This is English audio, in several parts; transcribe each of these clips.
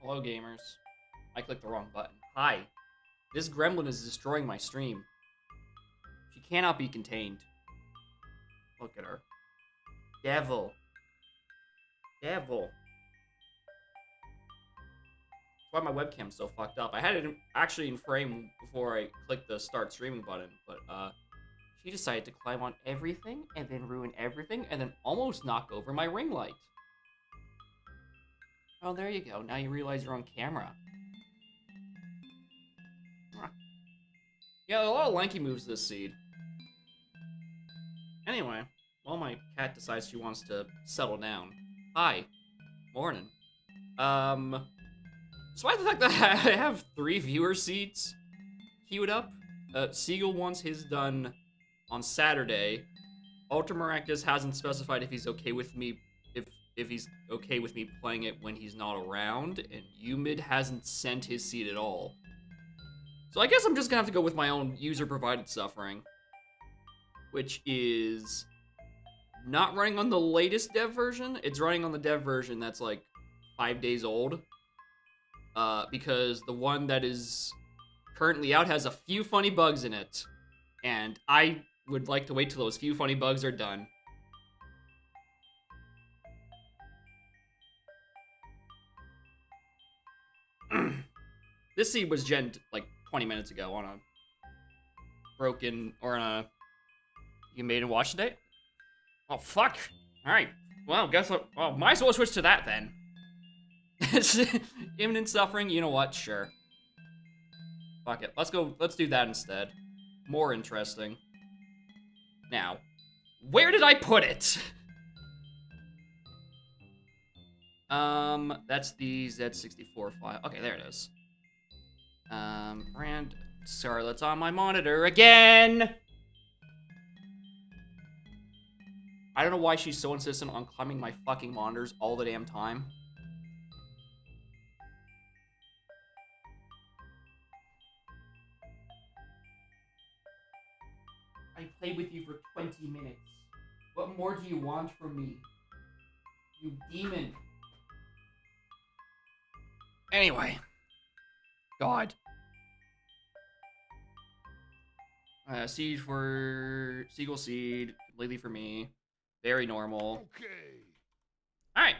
Hello, gamers. I clicked the wrong button. Hi. This gremlin is destroying my stream. She cannot be contained. Look at her. Devil. Devil. That's why my webcam's so fucked up. I had it actually in frame before I clicked the start streaming button, but she decided to climb on everything and then ruin everything and then almost knock over my ring light. Oh, there you go. Now you realize you're on camera. Yeah, a lot of lanky moves this seed. Anyway, while my cat decides she wants to settle down. Hi. Morning. Despite the fact that I have 3 viewer seats queued up, Seagull wants his done on Saturday. Ultramaractus hasn't specified if he's okay with me if he's okay with me playing it when he's not around, and Umid hasn't sent his seed at all. So I guess I'm just gonna have to go with my own user-provided suffering, which is not running on the latest dev version. It's running on the dev version that's like 5 days old. Because the one that is currently out has a few funny bugs in it, and I would like to wait till those few funny bugs are done. This seed was genned like 20 minutes ago on a broken, or on a you made and watch today. Oh fuck! All right, well guess what? Well, might as well switch to that then. Imminent suffering. You know what? Sure. Fuck it. Let's go. Let's do that instead. More interesting. Now, where did I put it? That's the Z64 file. Okay, there it is. Brand Scarlet's on my monitor again. I don't know why she's so insistent on climbing my fucking monitors all the damn time. I played with you for 20 minutes. What more do you want from me? You demon. Anyway. God. Seed for Seagull seed. Completely for me. Very normal. Okay. Alright.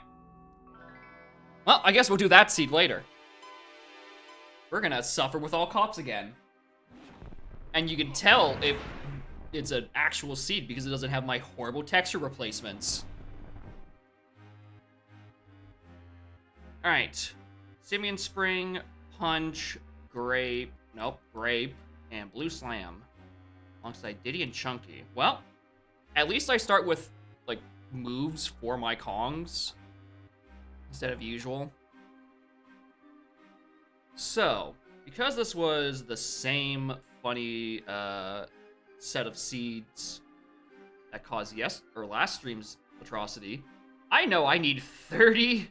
Well, I guess we'll do that seed later. We're gonna suffer with all cops again. And you can tell if it's an actual seed because it doesn't have my horrible texture replacements. Alright. Simeon Spring, Punch, Grape, and Blue Slam. Alongside Diddy and Chunky. Well, at least I start with, like, moves for my Kongs instead of usual. So, because this was the same funny set of seeds that caused last stream's atrocity, I know I need 30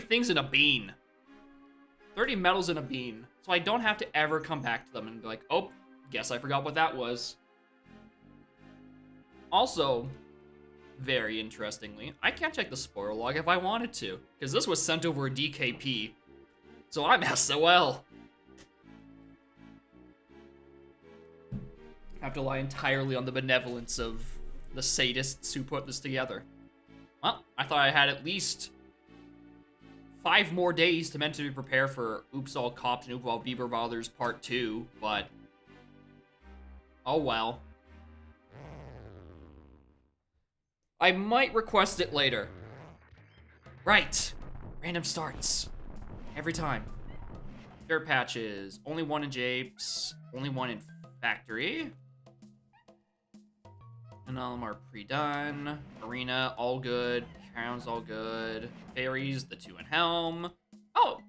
things in a bean. 30 metals in a bean. So I don't have to ever come back to them and be like, oh, guess I forgot what that was. Also, very interestingly, I can't check the spoiler log if I wanted to, because this was sent over a DKP. So I'm SOL. I have to rely entirely on the benevolence of the sadists who put this together. Well, I thought I had at least 5 more days to mentally prepare for Oops All Cops and Oops All Bieber Brothers Part 2, but oh well. I might request it later. Right. Random starts. Every time. Dirt patches. Only 1 in Japes. Only 1 in Factory. None of them are pre-done. Arena, all good. Crowns, all good. Fairies, the 2 in Helm. Oh!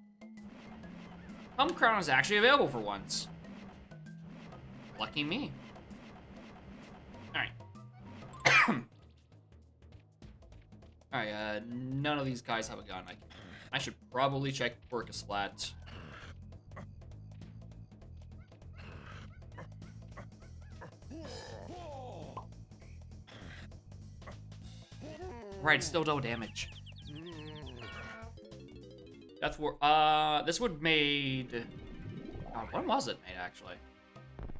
Helm Crown is actually available for once. Lucky me. Alright. Alright, none of these guys have a gun. I should probably check Orca Splat. Right, still no damage. Death War. This would made. God, when was it made actually?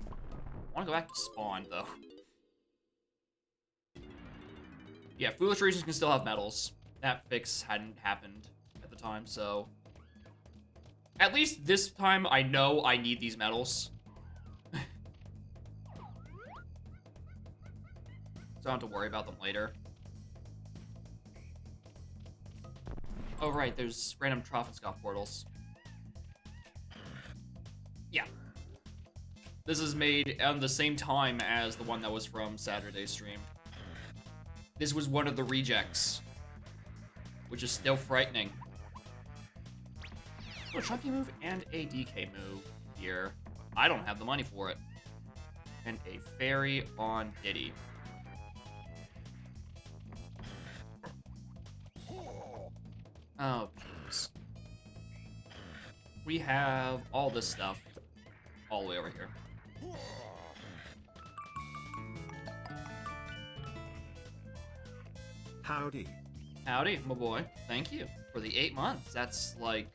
I want to go back to Spawn though. Yeah, Foolish Reasons can still have medals. That fix hadn't happened at the time, so at least this time I know I need these medals. So I don't have to worry about them later. Oh right, there's random Trophenscop portals. Yeah. This is made on the same time as the one that was from Saturday's stream. This was one of the rejects, which is still frightening. A chunky move and a DK move here. I don't have the money for it. And a fairy on Diddy. Oh, jeez. We have all this stuff all the way over here. Howdy. Howdy, my boy. Thank you for the 8 months. That's like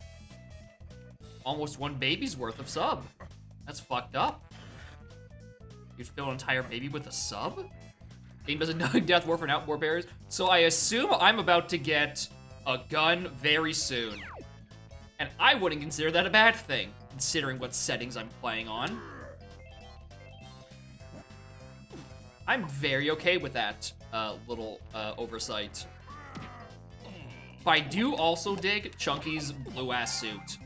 almost one baby's worth of sub. That's fucked up. You'd fill an entire baby with a sub? Game doesn't know Death War for outboard barriers. So I assume I'm about to get a gun very soon. And I wouldn't consider that a bad thing, considering what settings I'm playing on. I'm very okay with that little oversight. But I do also dig Chunky's blue-ass suit.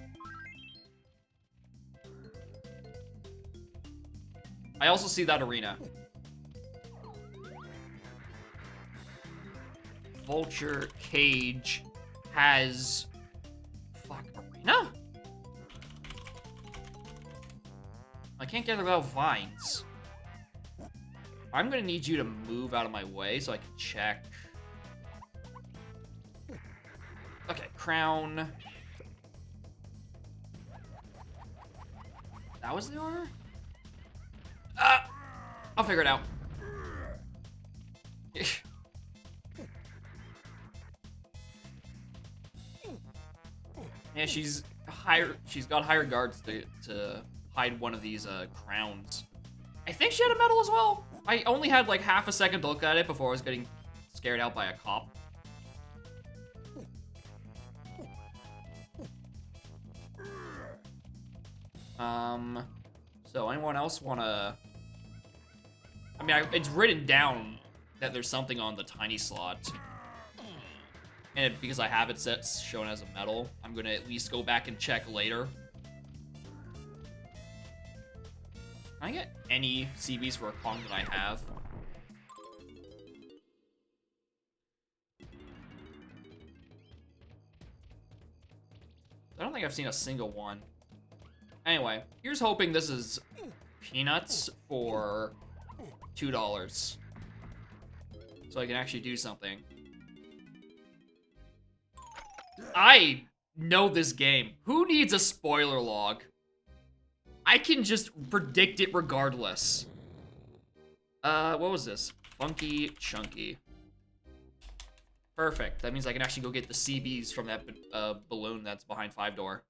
I also see that arena. Vulture Cage has... Fuck, arena? I can't get it without vines. I'm gonna need you to move out of my way so I can check. Okay, crown. That was the order? I'll figure it out. Yeah, she's got higher guards to hide one of these crowns. I think she had a medal as well. I only had like half a second to look at it before I was getting scared out by a cop. So anyone else wanna... I mean, it's written down that there's something on the tiny slot. And because I have it set shown as a medal, I'm gonna at least go back and check later. Can I get any CBs for a Kong that I have? I don't think I've seen a single one. Anyway, here's hoping this is peanuts for $2. So I can actually do something. I know this game. Who needs a spoiler log? I can just predict it regardless. What was this? Funky Chunky. Perfect. That means I can actually go get the CBs from that balloon that's behind 5-door.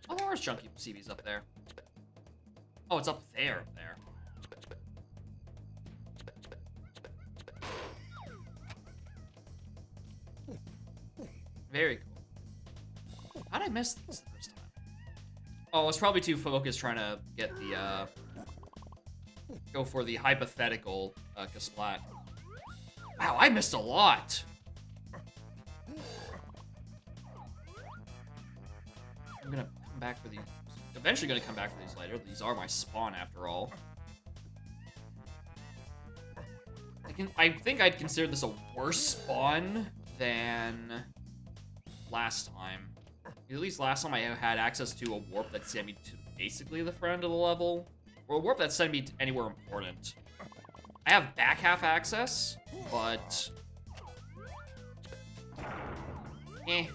Oh, there's Chunky CBs up there. Oh, it's up there, Very cool. How did I miss this the first time? Oh, I was probably too focused trying to get the, go for the hypothetical, Kasplat. Wow, I missed a lot! I'm gonna come back for these. Eventually gonna come back for these later. These are my spawn after all. I think I'd consider this a worse spawn than last time. At least last time I had access to a warp that sent me to basically the front of the level. Or a warp that sent me to anywhere important. I have back half access, but... eh.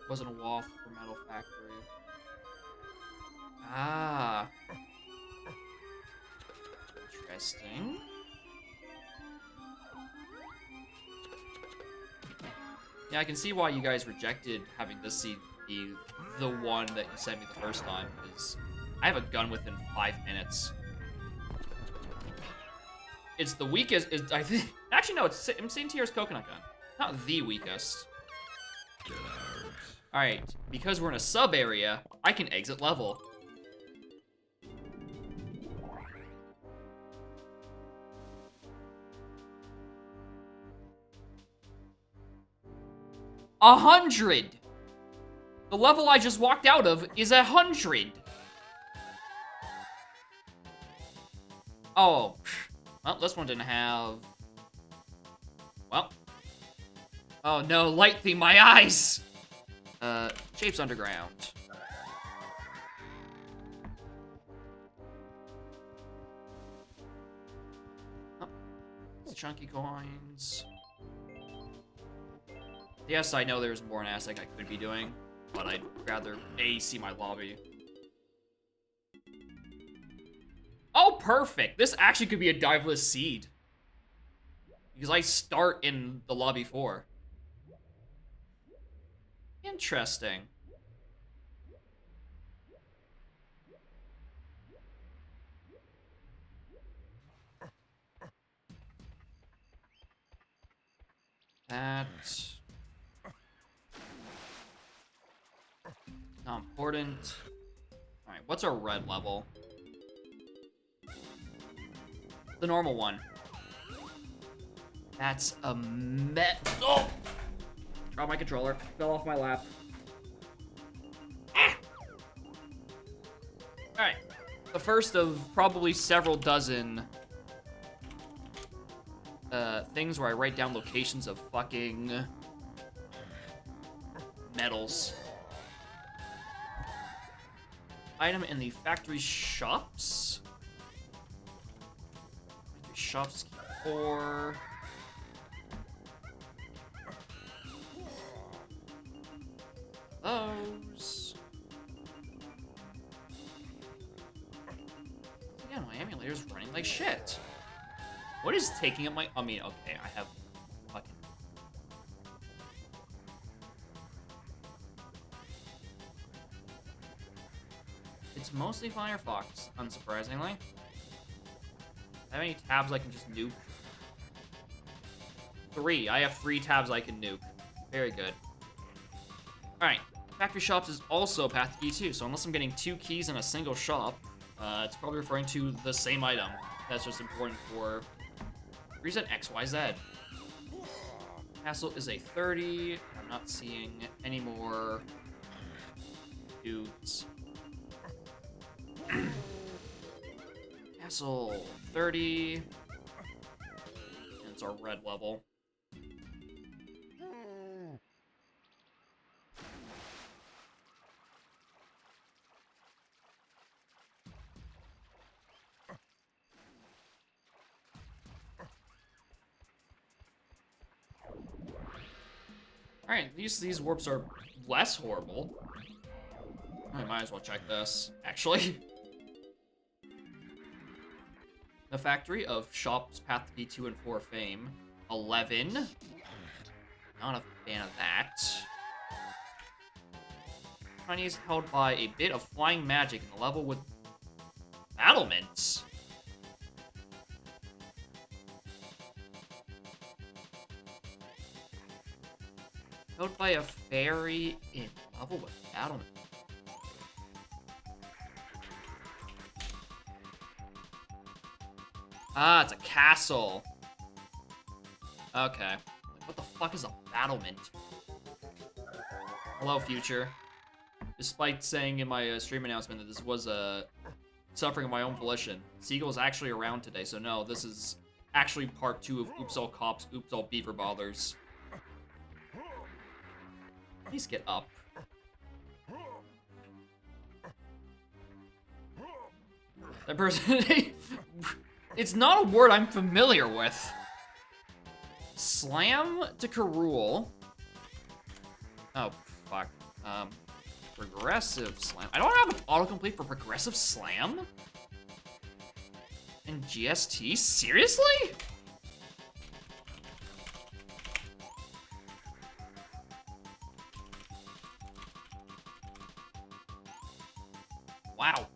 Wasn't a wall for Metal Factory. Ah. Interesting. Yeah, I can see why you guys rejected having this seed be the one that you sent me the first time, because I have a gun within 5 minutes. It's the weakest, I think. Actually, no, it's same tier as Coconut Gun. Not the weakest. Alright, because we're in a sub area, I can exit level. A 100! The level I just walked out of is 100! Oh, well, this one didn't have... Well. Oh no, light theme, my eyes! Shapes Underground. Oh, chunky coins. Yes, I know there's more in Aztec I could be doing, but I'd rather A, see my lobby. Oh, perfect! This actually could be a diveless seed. Because I start in the lobby 4. Interesting. That... not important. Alright, what's our red level? The normal one. That's a oh! Dropped my controller. Fell off my lap. Ah! Alright. The first of probably several dozen things where I write down locations of fucking medals. Item in the factory shops. Factory shops, 4. Those. Again, my emulator's running like shit. What is taking up my... I mean, okay, I have fucking... It's mostly Firefox, unsurprisingly. I have any tabs I can just nuke? 3. I have 3 tabs I can nuke. Very good. Alright. Factory shops is also path key too, so unless I'm getting 2 keys in a single shop, it's probably referring to the same item. That's just important for reason XYZ. Castle is a 30. I'm not seeing any more dudes. Castle 30. And it's our red level. Alright, at least these warps are less horrible. I might as well check this, actually. The Factory of Shops, Path to B2 and 4 Fame. 11. Not a fan of that. Chinese held by a bit of flying magic in the level with battlements. Held by a fairy in level with battlements. Ah, it's a castle. Okay. What the fuck is a battlement? Hello, future. Despite saying in my stream announcement that this was suffering of my own volition, Seagull is actually around today, so no, this is actually part 2 of Oops All Cops, Oops All Beaver Bothers. Please get up. That person... It's not a word I'm familiar with. Slam to Karul. Oh, fuck. Um, Progressive Slam. I don't have an autocomplete for Progressive Slam? And GST? Seriously? Wow.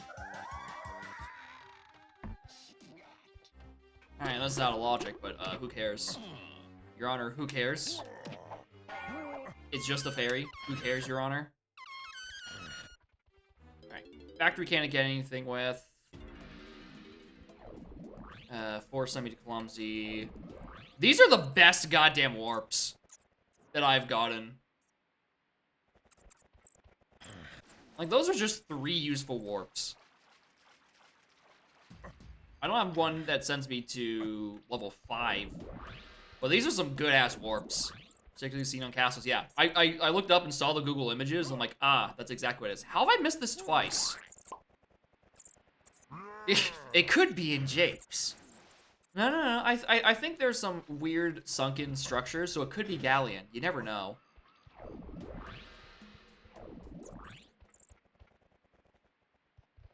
Alright, that's out of logic, but who cares? Your Honor, who cares? It's just a fairy. Who cares, Your Honor? Alright. Factory can't get anything with. 4 semi-clumsy. These are the best goddamn warps that I've gotten. Like, those are just 3 useful warps. I don't have one that sends me to level 5. But these are some good-ass warps. Particularly seen on castles. Yeah, I looked up and saw the Google images, and I'm like, ah, that's exactly what it is. How have I missed this twice? It could be in Japes. No. I think there's some weird sunken structures, so it could be Galleon. You never know.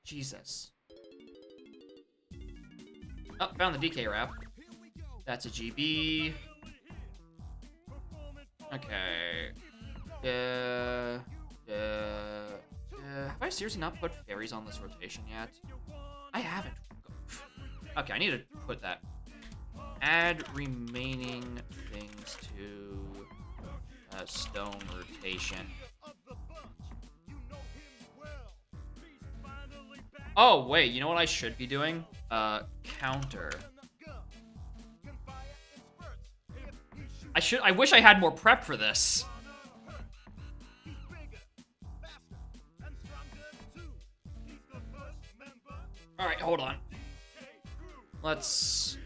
Jesus. Oh, found the DK wrap. That's a GB. Okay. Have I seriously not put fairies on this rotation yet? I haven't. Okay, I need to put that. Add remaining things to stone rotation. Oh, wait, you know what I should be doing? Counter. I wish I had more prep for this. Alright, hold on. Let's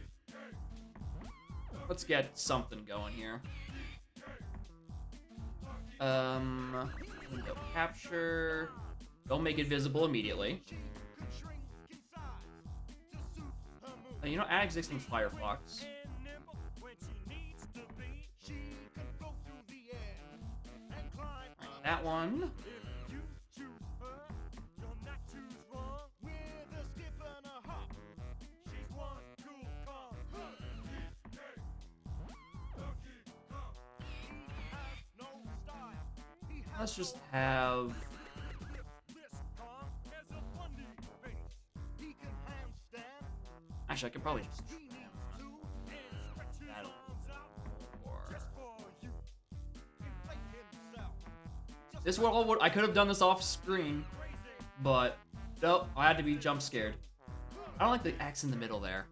get something going here. Window capture. Don't make it visible immediately. You know, add existing Firefox. That one. Let's just have... Actually, I could probably just... This one, I could have done this off screen, but nope, I had to be jump scared. I don't like the X in the middle there.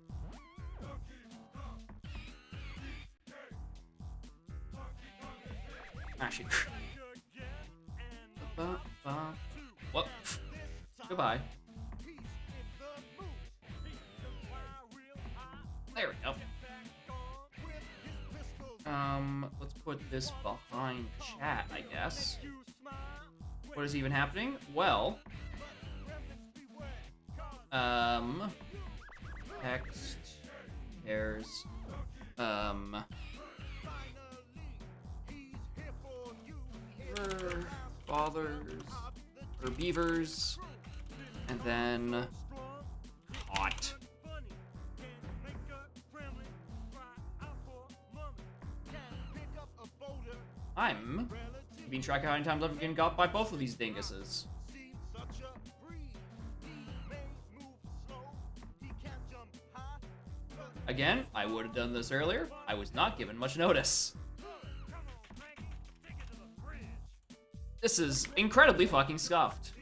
Actually, what? Goodbye. There we go. Let's put this behind chat, I guess. What is even happening? Well, text, pairs, fathers, or beavers, and then hot. I'm keeping track of how many times I've been got by both of these dinguses. Again, I would have done this earlier. I was not given much notice. This is incredibly fucking scuffed.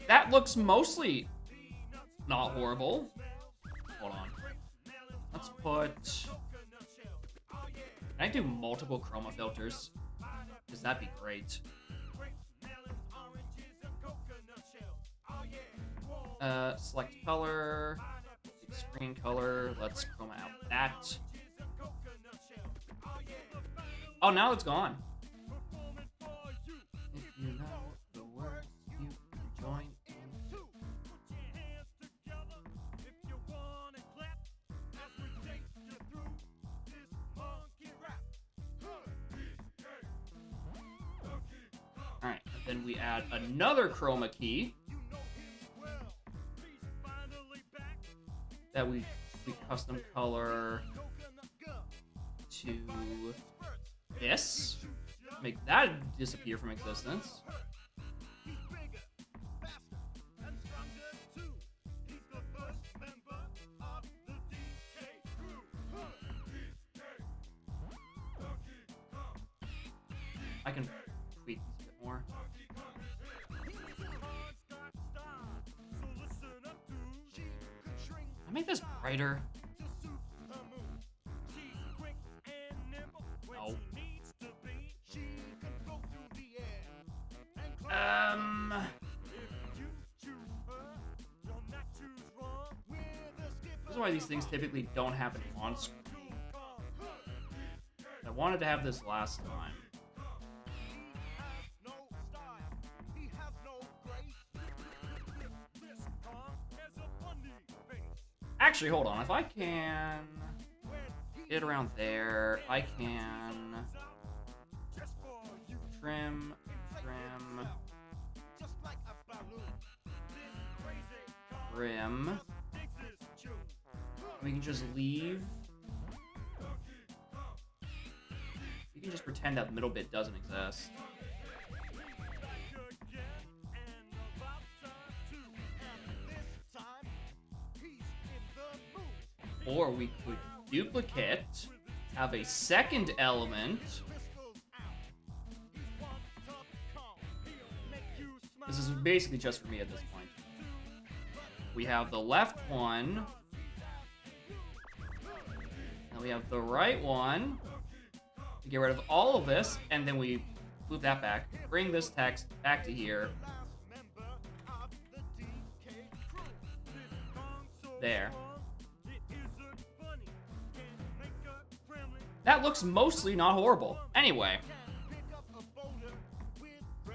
That looks mostly not horrible. Hold on. Let's put... Can I do multiple chroma filters? Because that'd be great. Select color, screen color, let's chroma out that. Oh, now it's gone. If you know the words, you can join in. then we add another chroma key that we custom color to this. Make that disappear from existence. I can tweak this a bit more. I make this brighter. No. This is why these things typically don't happen on screen. I wanted to have this last time. Actually, hold on. If I can get around there, I can trim. We can just leave. You can just pretend that middle bit doesn't exist. Or we could duplicate, have a second element. This is basically just for me at this point. We have the left one. And we have the right one. We get rid of all of this, and then we move that back. Bring this text back to here. There. That looks mostly not horrible. Anyway.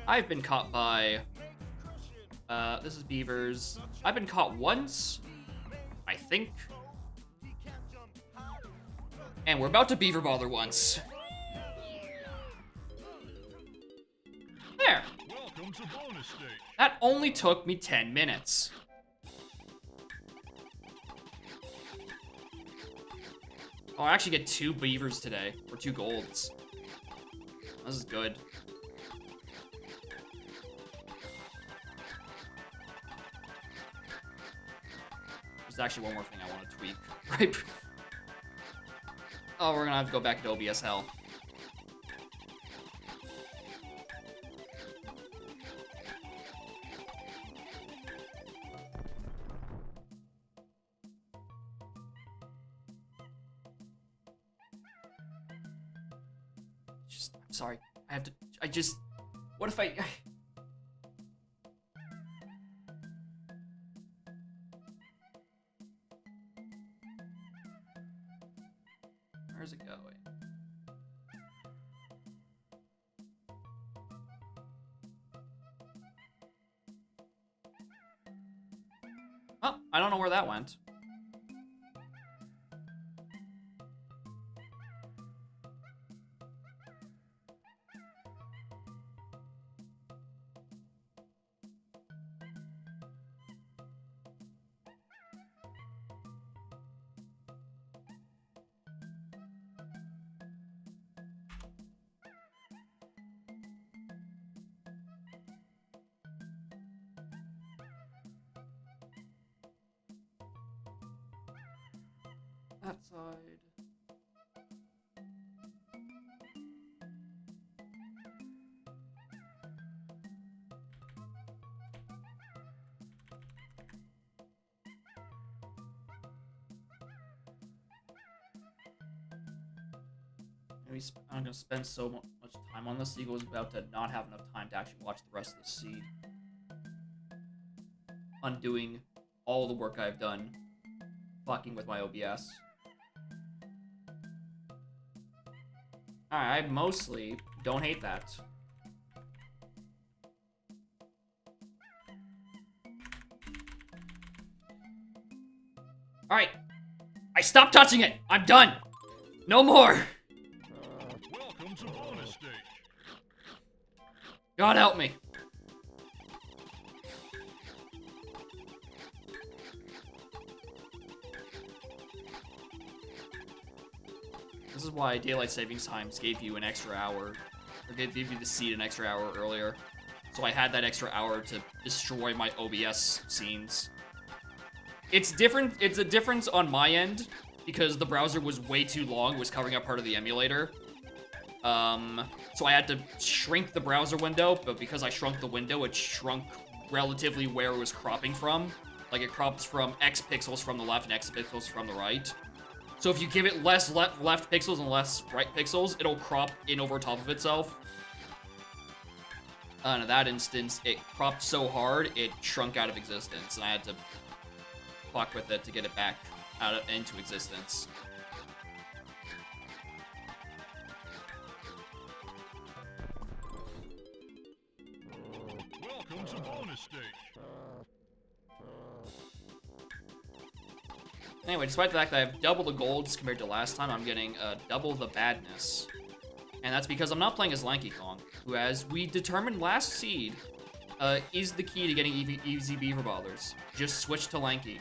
I've been caught by... this is Beavers. I've been caught once, I think. And we're about to Beaver Bother once. There. Welcome to bonus stage. That only took me 10 minutes. Oh, I actually get 2 beavers today, or 2 golds. This is good. There's actually one more thing I want to tweak. Right? Oh, we're gonna have to go back to OBS hell. I'm sorry. What if I... Where's it going? Oh, I don't know where that went. That side. I'm gonna spend so much time on this. Eagle is about to not have enough time to actually watch the rest of the seed. Undoing all the work I've done, fucking with my OBS. Alright, I mostly don't hate that. Alright. I stopped touching it! I'm done! No more! Welcome to bonus stage. God help me. is why daylight savings times gave you an extra hour, or gave you the seed an extra hour earlier. So I had that extra hour to destroy my OBS scenes. It's different. It's a difference on my end because the browser was way too long. It was covering up part of the emulator. So I had to shrink the browser window, but because I shrunk the window, it shrunk relatively where it was cropping from. Like, it crops from X pixels from the left and X pixels from the right. So if you give it less left pixels and less right pixels, it'll crop in over top of itself. And in that instance, it cropped so hard, it shrunk out of existence, and I had to fuck with it to get it back into existence. Welcome to bonus stage. Anyway, despite the fact that I have double the golds compared to last time, I'm getting double the badness. And that's because I'm not playing as Lanky Kong, who, as we determined last seed, is the key to getting easy beaver bothers. Just switch to Lanky.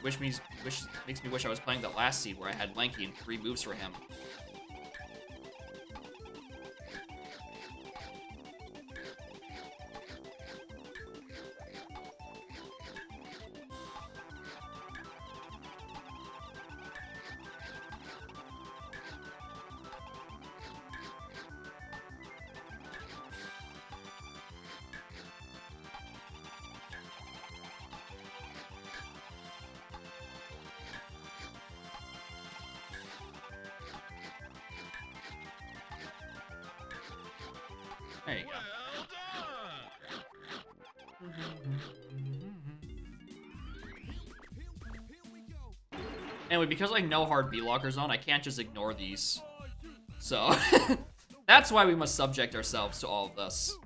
Which makes me wish I was playing that last seed where I had Lanky and 3 moves for him. There you go. Well done. Anyway, because I know hard B-Locker's on, I can't just ignore these. So, that's why we must subject ourselves to all of this.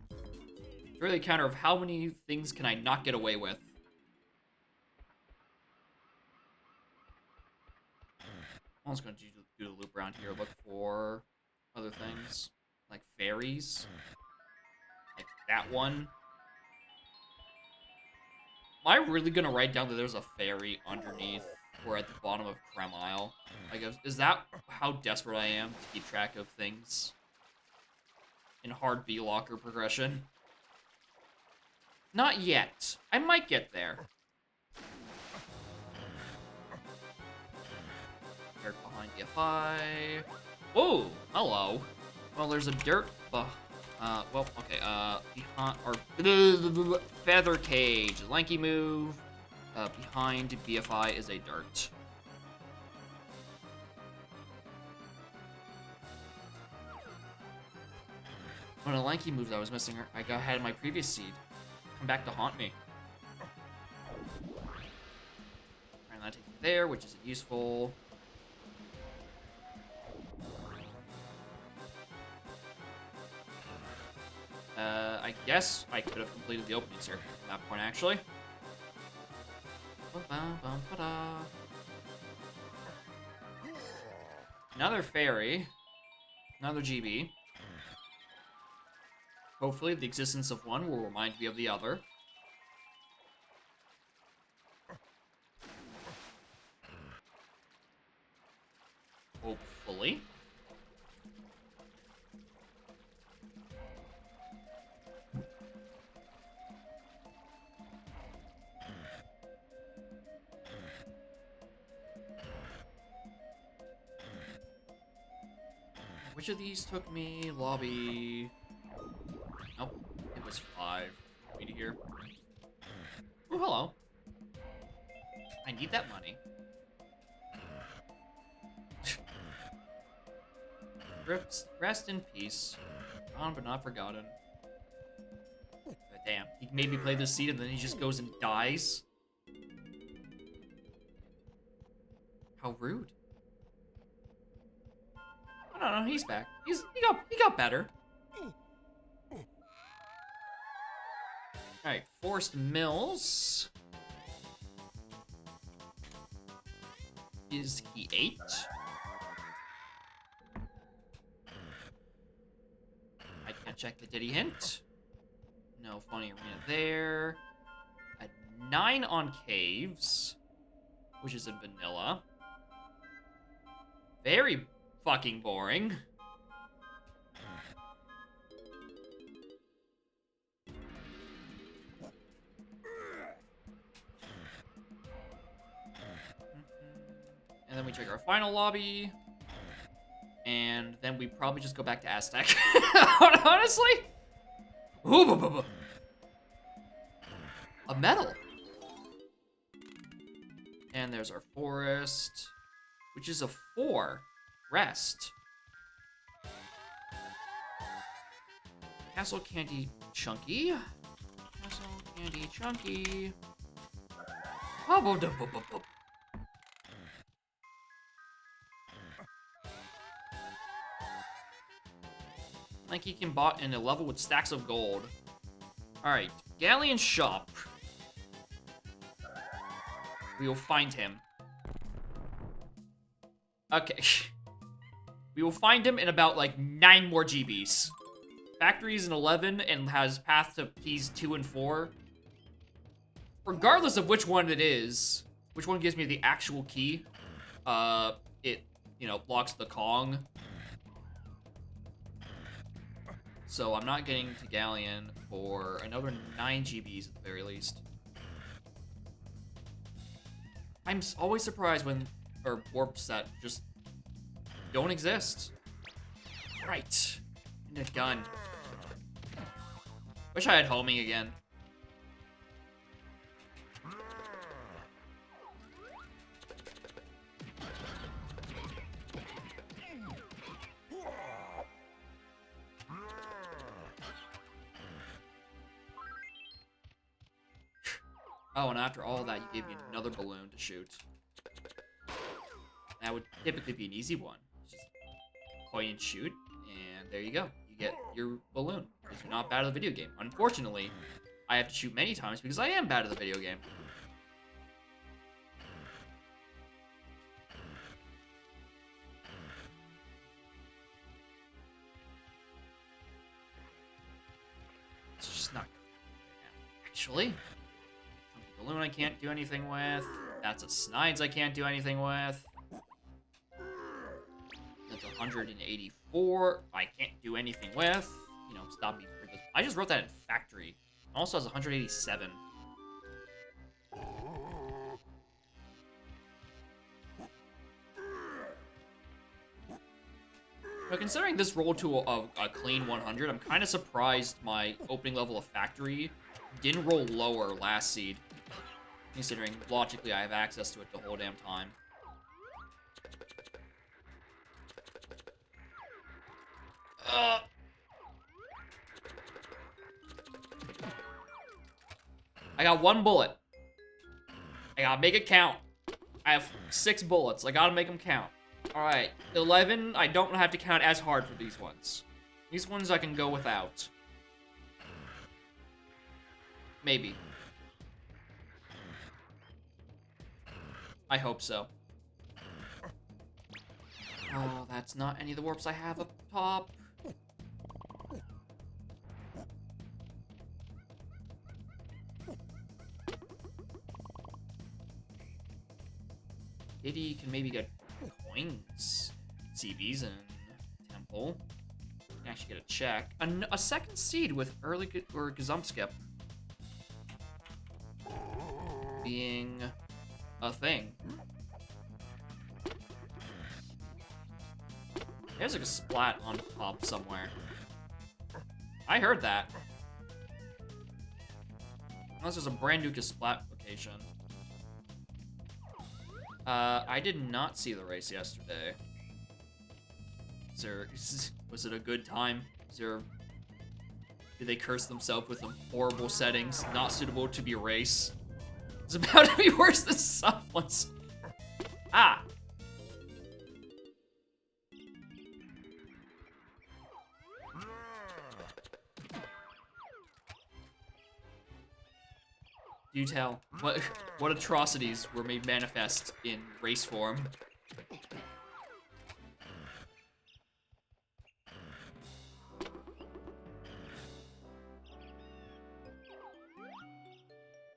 It's really a counter of how many things can I not get away with. I'm just gonna do the loop around here, look for other things, like fairies. Like that one. Am I really gonna write down that there's a fairy underneath or at the bottom of Krem Isle? Like, is that how desperate I am to keep track of things in hard B-Locker progression? Not yet. I might get there. Dirt behind BFI. Whoa, hello. Well, there's a dirt well, okay, behind, or, feather cage, lanky move, behind BFI is a dirt. One of the lanky moves I was missing, I had in my previous seed, come back to haunt me. And that takes me there, which isn't useful. I guess I could have completed the opening circuit at that point, actually. Another fairy. Another GB. Hopefully the existence of one will remind me of the other. Hopefully. Which of these took me? Lobby. Nope. It was 5 for me to hear. Oh, hello. I need that money. Rest in peace. Gone but not forgotten. But damn, he made me play this seed and then he just goes and dies. How rude. No, he's back. He got better. Alright, Forest Mills is key 8. I can't check the Diddy hint. No funny arena there. At 9 on caves. which is in vanilla. Very fucking boring. And then we check our final lobby. And then we probably just go back to Aztec. Honestly? Ooh, a medal. And there's our forest, which is a 4. Rest. Castle Candy Chunky. Castle Candy Chunky. Like he can bought in a level with stacks of gold. Alright, Galleon Shop. We will find him. Okay. We will find him in about, like, 9 more GBs. Factory's in 11 and has path to keys 2 and 4. Regardless of which one it is, which one gives me the actual key, it, you know, blocks the Kong. So I'm not getting to Galleon for another 9 GBs at the very least. I'm always surprised when, or warps that just don't exist. Right. And a gun. Wish I had homing again. Oh, and after all that, you gave me another balloon to shoot. That would typically be an easy one. Just point and shoot, and there you go. You get your balloon, because you're not bad at the video game. Unfortunately, I have to shoot many times because I am bad at the video game. It's just not good right now, actually. Balloon I can't do anything with. That's a Snides I can't do anything with. That's 184. I can't do anything with. You know, stop me. I just wrote that in Factory. It also has 187. But considering this rolled to a clean 100, I'm kind of surprised my opening level of Factory didn't roll lower last seed. Considering, logically, I have access to it the whole damn time. I got 1 bullet. I gotta make it count. I have 6 bullets. I gotta make them count. Alright, 11, I don't have to count as hard for these ones. These ones I can go without. Maybe. I hope so. Oh, that's not any of the warps I have up top. Diddy can maybe get coins, CBs, and Temple. Can actually get a check. A second seed with early or Gazumpskip being a thing. There's like a splat on top somewhere. I heard that. Unless there's a brand new splat location. I did not see the race yesterday. Was it a good time? Did they curse themselves with some horrible settings, not suitable to be a race? It's about to be worse than someone's. Ah! Do tell. What atrocities were made manifest in race form?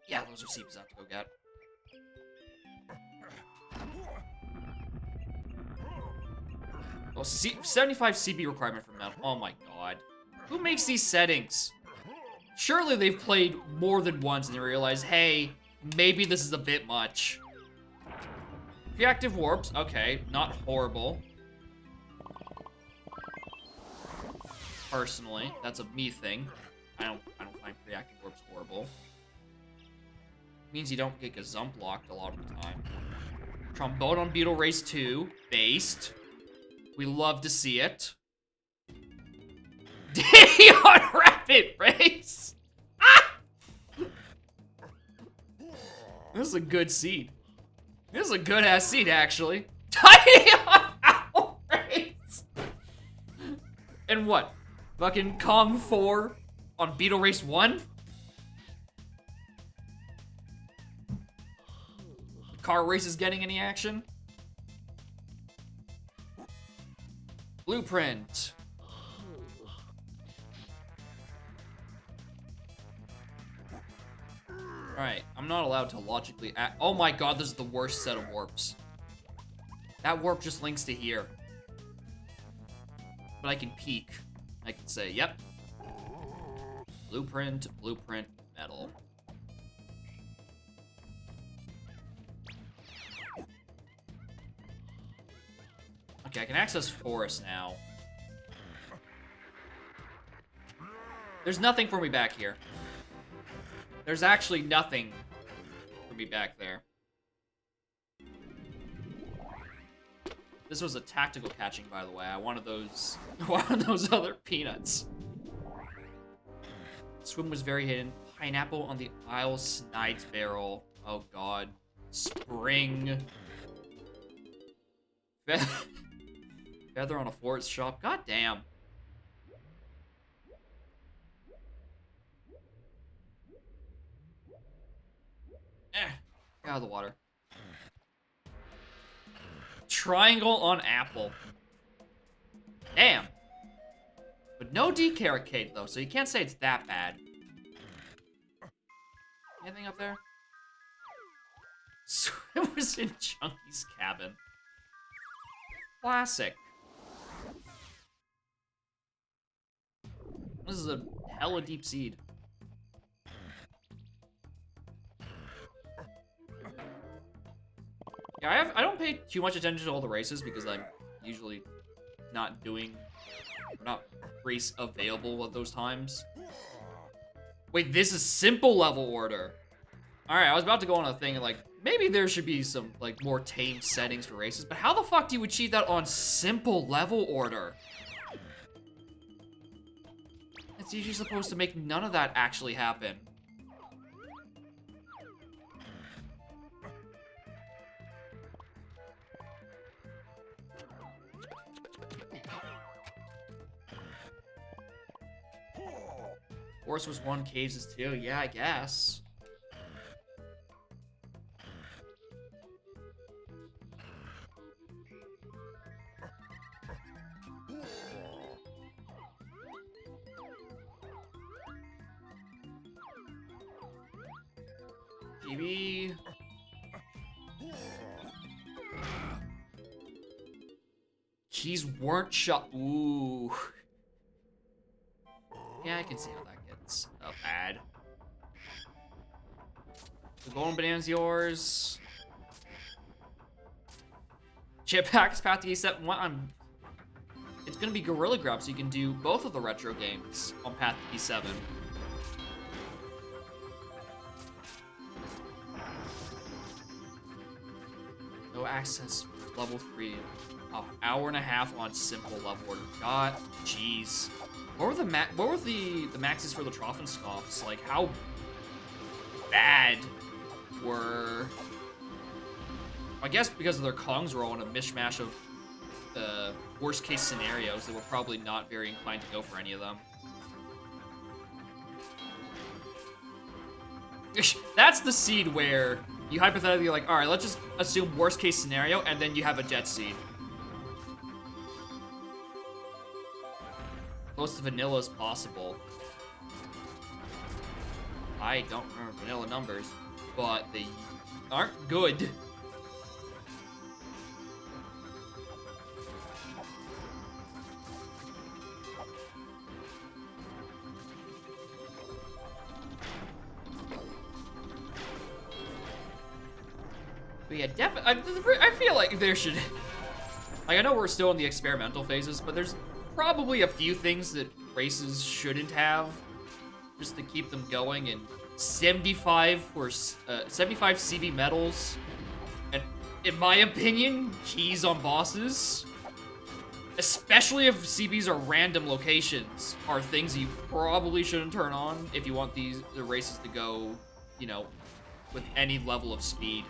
Yeah, those are CBs I have to go get. Oh, 75 CB requirement for metal. Oh my god. Who makes these settings? Surely they've played more than once and they realize, hey, maybe this is a bit much. Reactive warps, okay, not horrible. Personally, that's a me thing. I don't find reactive warps horrible. Means you don't get gazump locked a lot of the time. Trombone on Beetle Race 2, based. We love to see it. Diddy on Rapid Race! Ah! This is a good seed. This is a good-ass seed, actually. Tiny on Owl Race! And what? Fucking Kong 4 on Beetle Race 1? Car Race is getting any action? Blueprint. Alright, I'm not allowed to logically act. Oh my god, this is the worst set of warps. That warp just links to here. But I can peek. I can say, yep. Blueprint, blueprint, metal. Okay, I can access forest now. There's nothing for me back here. There's actually nothing for me back there. This was a tactical catching, by the way. I wanted those, other peanuts. Swim was very hidden. Pineapple on the Isle Snides barrel. Oh god. Spring. Feather on a forest shop. God damn. Get out of the water. Triangle on apple. Damn. But no decaricate though, so you can't say it's that bad. Anything up there? Swim was in Chunky's cabin. Classic. This is a hella deep seed. Yeah, I don't pay too much attention to all the races because I'm usually not race available at those times. Wait, this is simple level order. Alright, I was about to go on a thing like, maybe there should be some like more tame settings for races, but how the fuck do you achieve that on simple level order? It's usually supposed to make none of that actually happen. Horse was 1, caves is 2. Yeah, I guess. GB. Keys weren't shot. Ooh. Yeah, I can see how that gets bad. The golden banana's yours. Jetpack's Path to E7. It's gonna be Gorilla Grab, so you can do both of the retro games on Path to E7. No access level 3. Oh, hour and a half on simple level order. God, jeez. What were the maxes for the Trophenscoffs? Like, how bad were... I guess because of their Kongs were all in a mishmash of worst case scenarios, they were probably not very inclined to go for any of them. That's the seed where you hypothetically like, alright, let's just assume worst case scenario, and then you have a jet seed. Close to vanilla as possible. I don't remember vanilla numbers, but they aren't good. But yeah, definitely, I feel like there should... Like, I know we're still in the experimental phases, but there's probably a few things that races shouldn't have, just to keep them going, and 75 CB medals, and in my opinion, keys on bosses, especially if CBs are random locations, are things you probably shouldn't turn on if you want the races to go, you know, with any level of speed.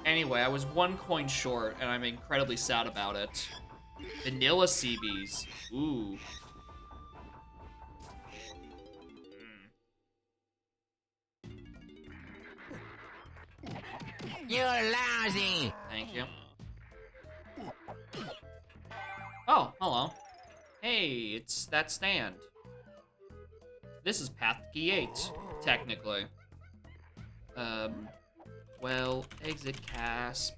Anyway, I was 1 coin short, and I'm incredibly sad about it. Vanilla CBs. Ooh. You're lousy. Thank you. Oh, hello. Hey, it's that stand. This is Path Key 8, technically. Well, exit CASP.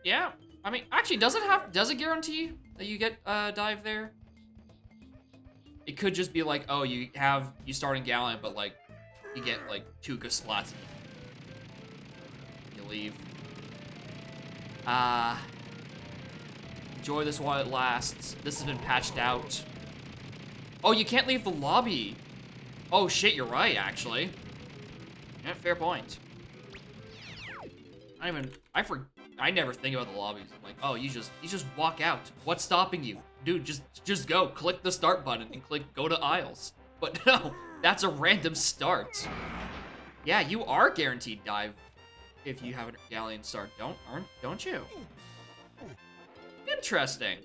Yeah, I mean, actually, does it guarantee that you get dive there? It could just be like, oh, you start in Gallant, but like, you get like 2 Splats. You leave. Enjoy this while it lasts. This has been patched out. Oh, you can't leave the lobby. Oh shit, you're right, actually. Yeah, fair point. I never think about the lobbies. I'm like, oh, you just walk out. What's stopping you? Dude, just go. Click the start button and click go to aisles. But no, that's a random start. Yeah, you are guaranteed dive if you have a Galleon start, don't you? Interesting.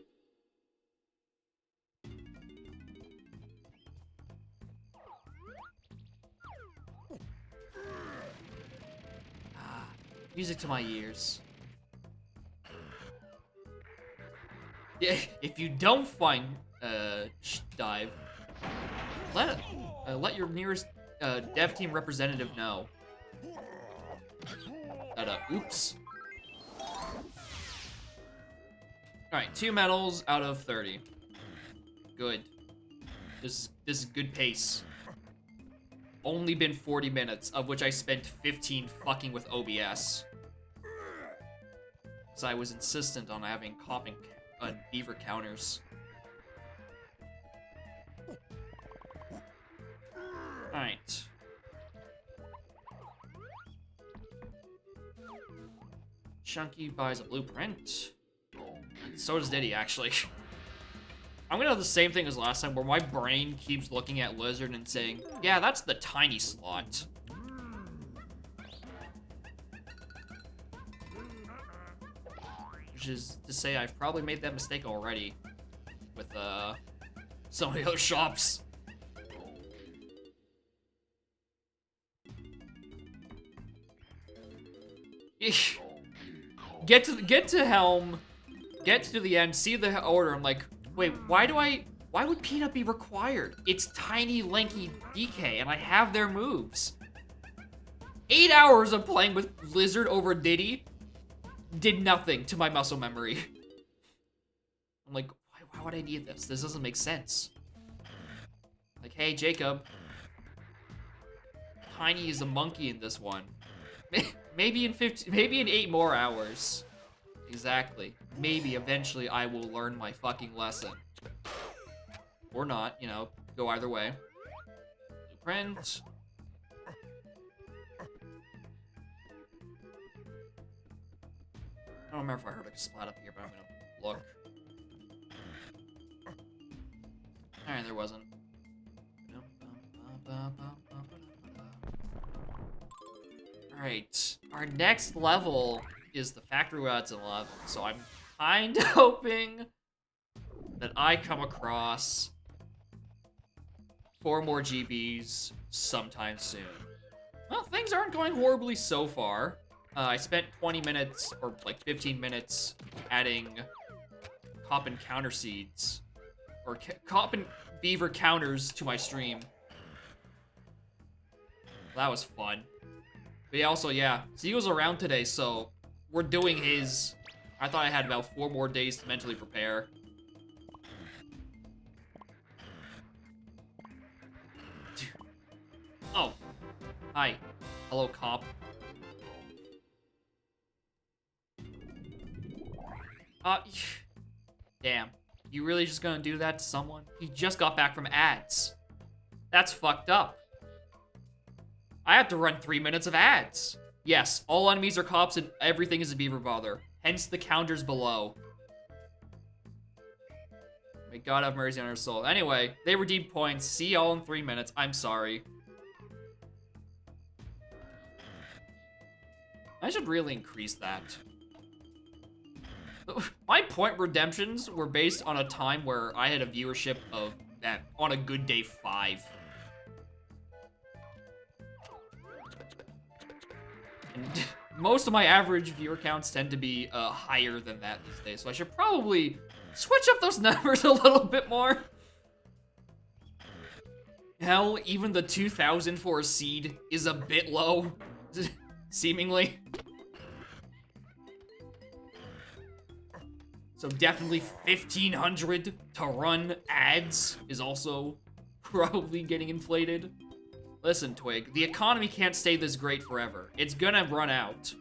Music to my ears. Yeah, if you don't find dive, let your nearest dev team representative know. Oops. Alright, 2 medals out of 30. Good. This is good pace. Only been 40 minutes, of which I spent 15 fucking with OBS. Because I was insistent on having copying beaver counters. Alright. Chunky buys a blueprint. So does Diddy, actually. I'm gonna have the same thing as last time, where my brain keeps looking at Lizard and saying, yeah, that's the tiny slot. Which is to say I've probably made that mistake already with some of the other shops. Get to Helm, get to the end, see the order. I'm like, wait, why would Peanut be required? It's tiny, lanky DK, and I have their moves. 8 hours of playing with Lizard over Diddy did nothing to my muscle memory. I'm like, why would I need this? This doesn't make sense. Like, hey, Jacob. Tiny is a monkey in this one. Maybe in 8 more hours. Exactly. Maybe eventually I will learn my fucking lesson. Or not, you know, go either way. Blueprint. I don't remember if I heard a splat up here, but I'm gonna look. Alright, there wasn't. Alright, our next level is the Factory Routes 11, so I'm kind of hoping that I come across 4 more GBs sometime soon. Well, things aren't going horribly so far. I spent 20 minutes, or like 15 minutes, adding Cop and Counter Seeds, or Cop and Beaver counters to my stream. That was fun. But yeah, also, yeah, Seagull's around today, so we're doing his... I thought I had about 4 more days to mentally prepare. Oh. Hi. Hello, cop. Damn. You really just gonna do that to someone? He just got back from ads. That's fucked up. I have to run 3 minutes of ads. Yes, all enemies are cops and everything is a beaver bother. Hence the counters below. May God have mercy on our soul. Anyway, they redeemed points. See y'all in 3 minutes. I'm sorry. I should really increase that. My point redemptions were based on a time where I had a viewership of that on a good day 5. And most of my average viewer counts tend to be higher than that these days, so I should probably switch up those numbers a little bit more. Hell, even the 2,000 for a seed is a bit low, seemingly. So definitely 1,500 to run ads is also probably getting inflated. Listen, Twig, the economy can't stay this great forever. It's gonna run out.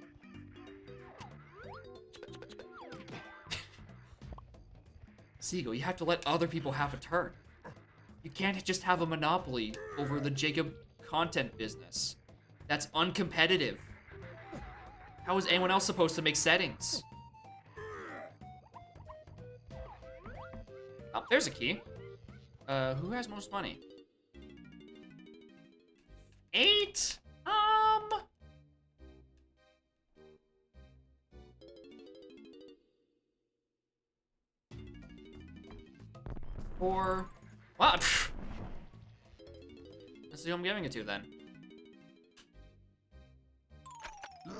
Seagull, you have to let other people have a turn. You can't just have a monopoly over the Jacob content business. That's uncompetitive. How is anyone else supposed to make settings? Oh, there's a key. Who has most money? 8? 4. Wow. Let's see who I'm giving it to then.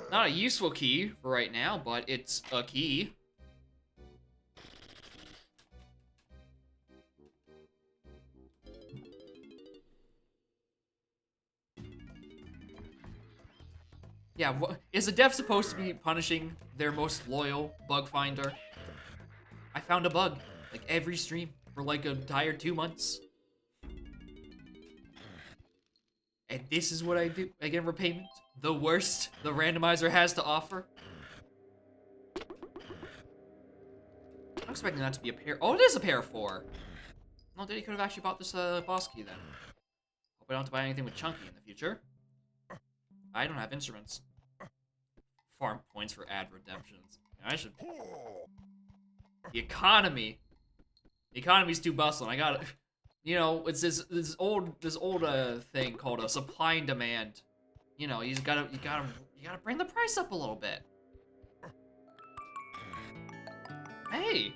Not a useful key for right now, but it's a key. Yeah, is the dev supposed to be punishing their most loyal bug finder? I found a bug, like every stream, for like an entire 2 months. And this is what I do. I get repayment. The worst the randomizer has to offer. I'm expecting that to be a pair. Oh, it is a pair 4. No, Daddy could have actually bought this boss key then. Hope I don't have to buy anything with Chunky in the future. I don't have instruments. Farm points for ad redemptions. I should. The economy. The economy's too bustling. I got it. You know, it's this old thing called a supply and demand. You know, you gotta bring the price up a little bit. Hey.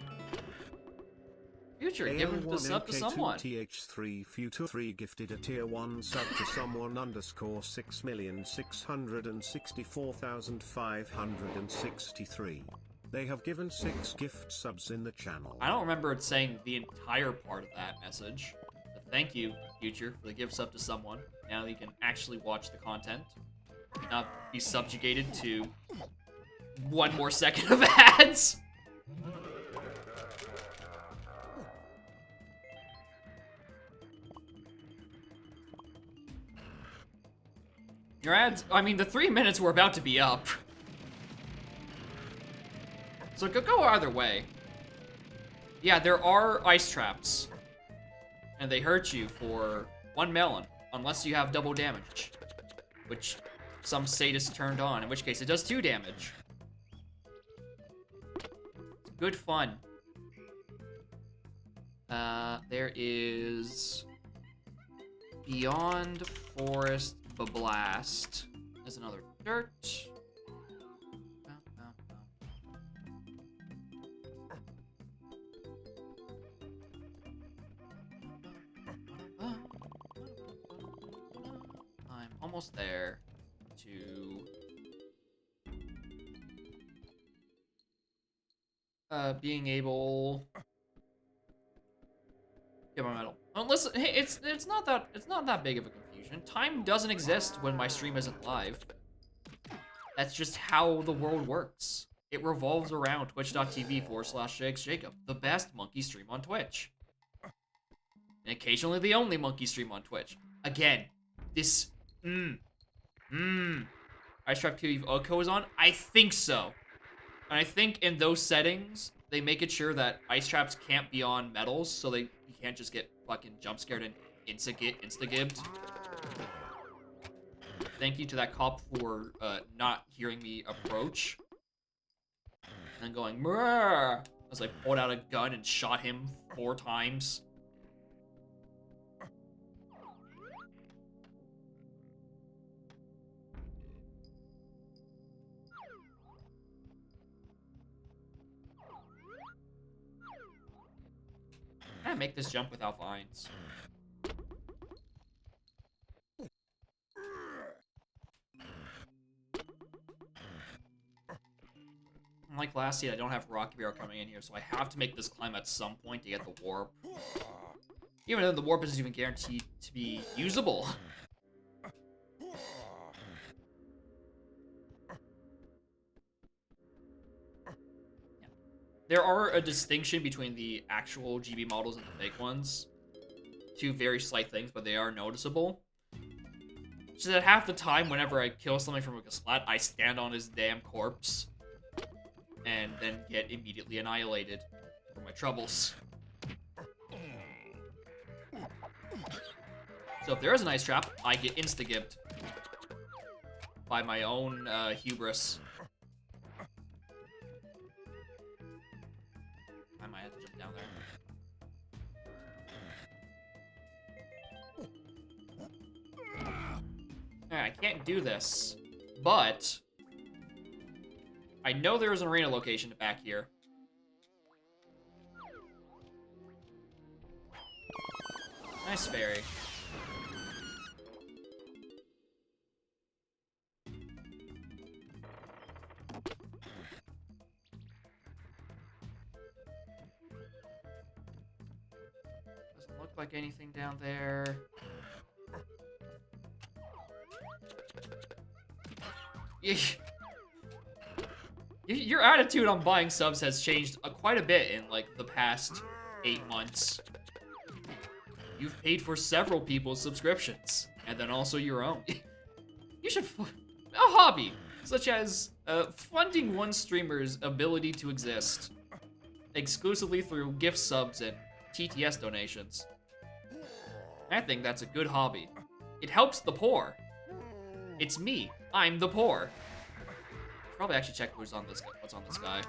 Future, give the sub to someone. TH3 Future 3 gifted a tier 1 sub to someone _6,664,563. They have given 6 gift subs in the channel. I don't remember it saying the entire part of that message. But thank you, Future, for the gift sub to someone. Now you can actually watch the content. Not be subjugated to 1 more second of ads. Your ads, I mean, the 3 minutes were about to be up. So it could go either way. Yeah, there are ice traps. And they hurt you for 1 melon, unless you have double damage. Which some sadist turned on, in which case it does 2 damage. It's good fun. There is Beyond Forest Blast. There's another dirt. I'm almost there to being able get my medal. Oh, listen, hey, it's not that big of a confusion. Time doesn't exist when my stream isn't live. That's just how the world works. It revolves around twitch.tv/JakeJacob, the best monkey stream on Twitch. And occasionally the only monkey stream on Twitch. Again, this, Ice Trap TV Oko is on? I think so. And I think in those settings, they make it sure that ice traps can't be on metals, so you can't just get fucking jump scared and insta-gibbed. Thank you to that cop for not hearing me approach. And going, "Mrrr," as I pulled out a gun and shot him 4 times. Can I make this jump without vines? Unlike last seed, I don't have Rocky Bear coming in here, so I have to make this climb at some point to get the warp. Even though the warp isn't even guaranteed to be usable. There are a distinction between the actual GB models and the fake ones. 2 very slight things, but they are noticeable. So that half the time, whenever I kill something from a splat, I stand on his damn corpse. And then get immediately annihilated for my troubles. So if there is an ice trap, I get insta-gibbed. By my own hubris. I might have to jump down there. Alright, I can't do this. But I know there is an arena location back here. Nice fairy. Doesn't look like anything down there. Your attitude on buying subs has changed quite a bit in, like, the past 8 months. You've paid for several people's subscriptions, and then also your own. You should... A hobby, such as funding one streamer's ability to exist, exclusively through gift subs and TTS donations. I think that's a good hobby. It helps the poor. It's me. I'm the poor. Probably actually check what's on this guy.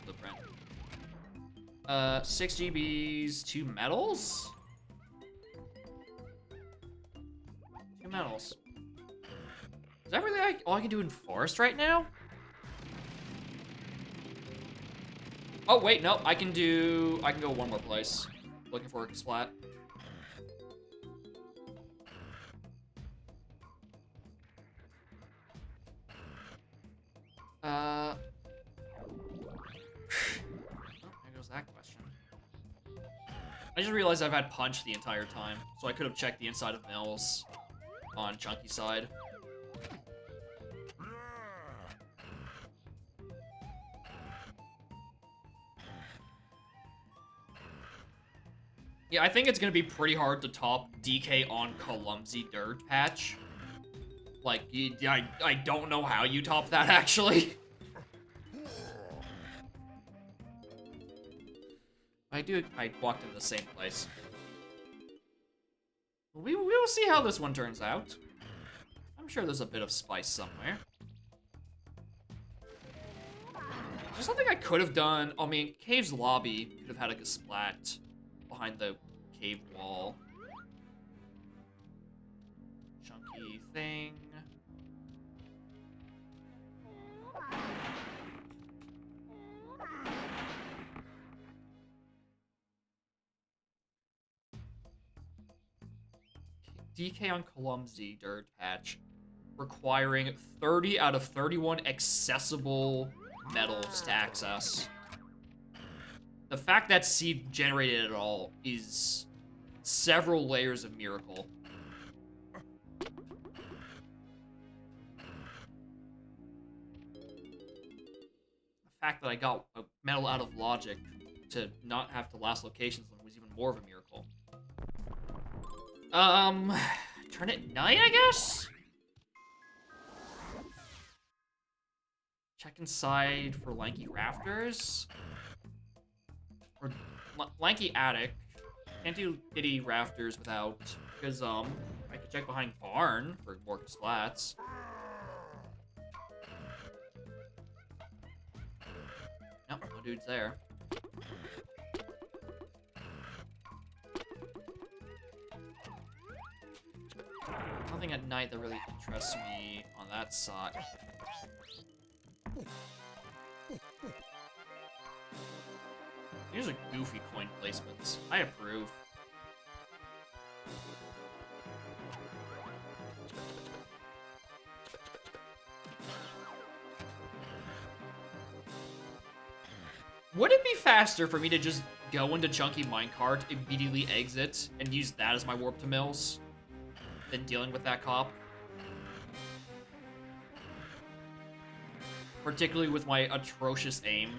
Blueprint. 6 GBs, 2 metals? 2 metals. Is that really all I can do in forest right now? Oh wait, no, I can go one more place. Looking for a splat. There goes that question. I just realized I've had punch the entire time, so I could have checked the inside of mills on Chunky side. Yeah, I think it's gonna be pretty hard to top DK on Clumsy Dirt Patch. Like, I don't know how you top that, actually. I walked in the same place. We will see how this one turns out. I'm sure there's a bit of spice somewhere. There's something I could have done. I mean, Cave's lobby could have had like a splat behind the cave wall. Chunky thing. DK on Clumsy Dirt Patch, requiring 30 out of 31 accessible metals to access. The fact that seed generated at all is several layers of miracle. fact that I got a medal out of logic to not have to last locations was even more of a miracle. Turn it night, I guess? Check inside for lanky rafters? Or lanky attic. Can't do itty rafters without, because, I could check behind barn for more splats. Nope, no dudes there. Nothing at night that really interests me on that side. These are goofy coin placements. I approve. Would it be faster for me to just go into Chunky Minecart, immediately exit, and use that as my warp to Mills than dealing with that cop? Particularly with my atrocious aim.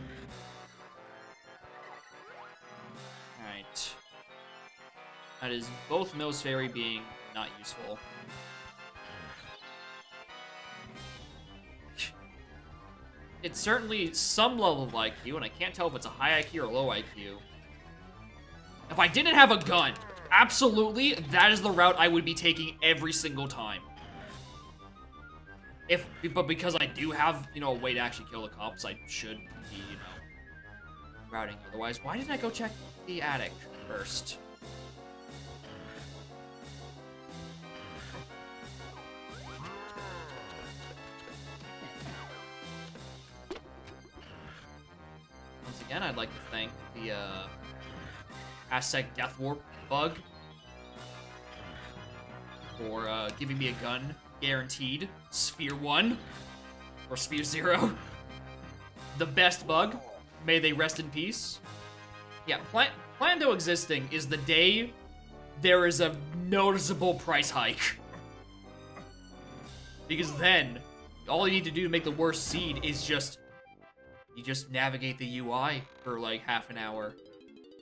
Alright. That is both Mills Fairy being not useful. It's certainly some level of IQ, and I can't tell if it's a high IQ or low IQ. If I didn't have a gun, absolutely, that is the route I would be taking every single time. But because I do have, you know, a way to actually kill the cops, I should be, you know, routing. Otherwise, why didn't I go check the attic first? Once again, I'd like to thank the, Aztec Death Warp bug for, giving me a gun. Guaranteed. Sphere 1. Or Sphere 0. The best bug. May they rest in peace. Yeah, Plando existing is the day there is a noticeable price hike. Because then, all you need to do to make the worst seed is just... You just navigate the UI for like half an hour.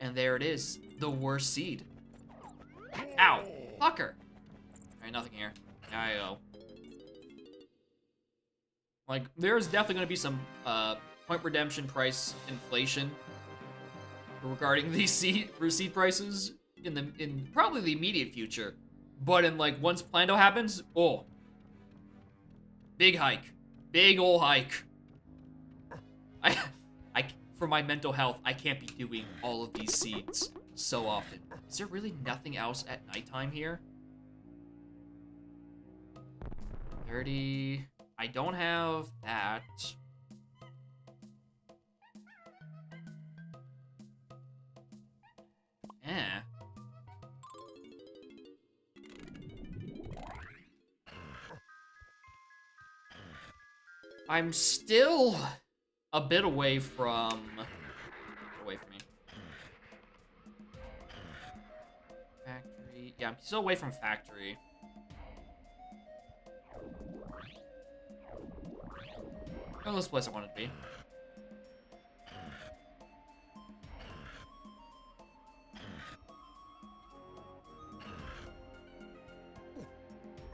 And there it is. The worst seed. Ow! Fucker! Alright, nothing here. There I go. Like, there's definitely going to be some point redemption price inflation regarding these seed prices in probably the immediate future. But in like once Plando happens, oh, big hike, big ol' hike. I for my mental health, I can't be doing all of these seeds so often. Is there really nothing else at nighttime here? 30. I don't have that. Eh. I'm still a bit away from... Away from me. Factory. Yeah, I'm still away from factory. Oh, this place I wanted to be.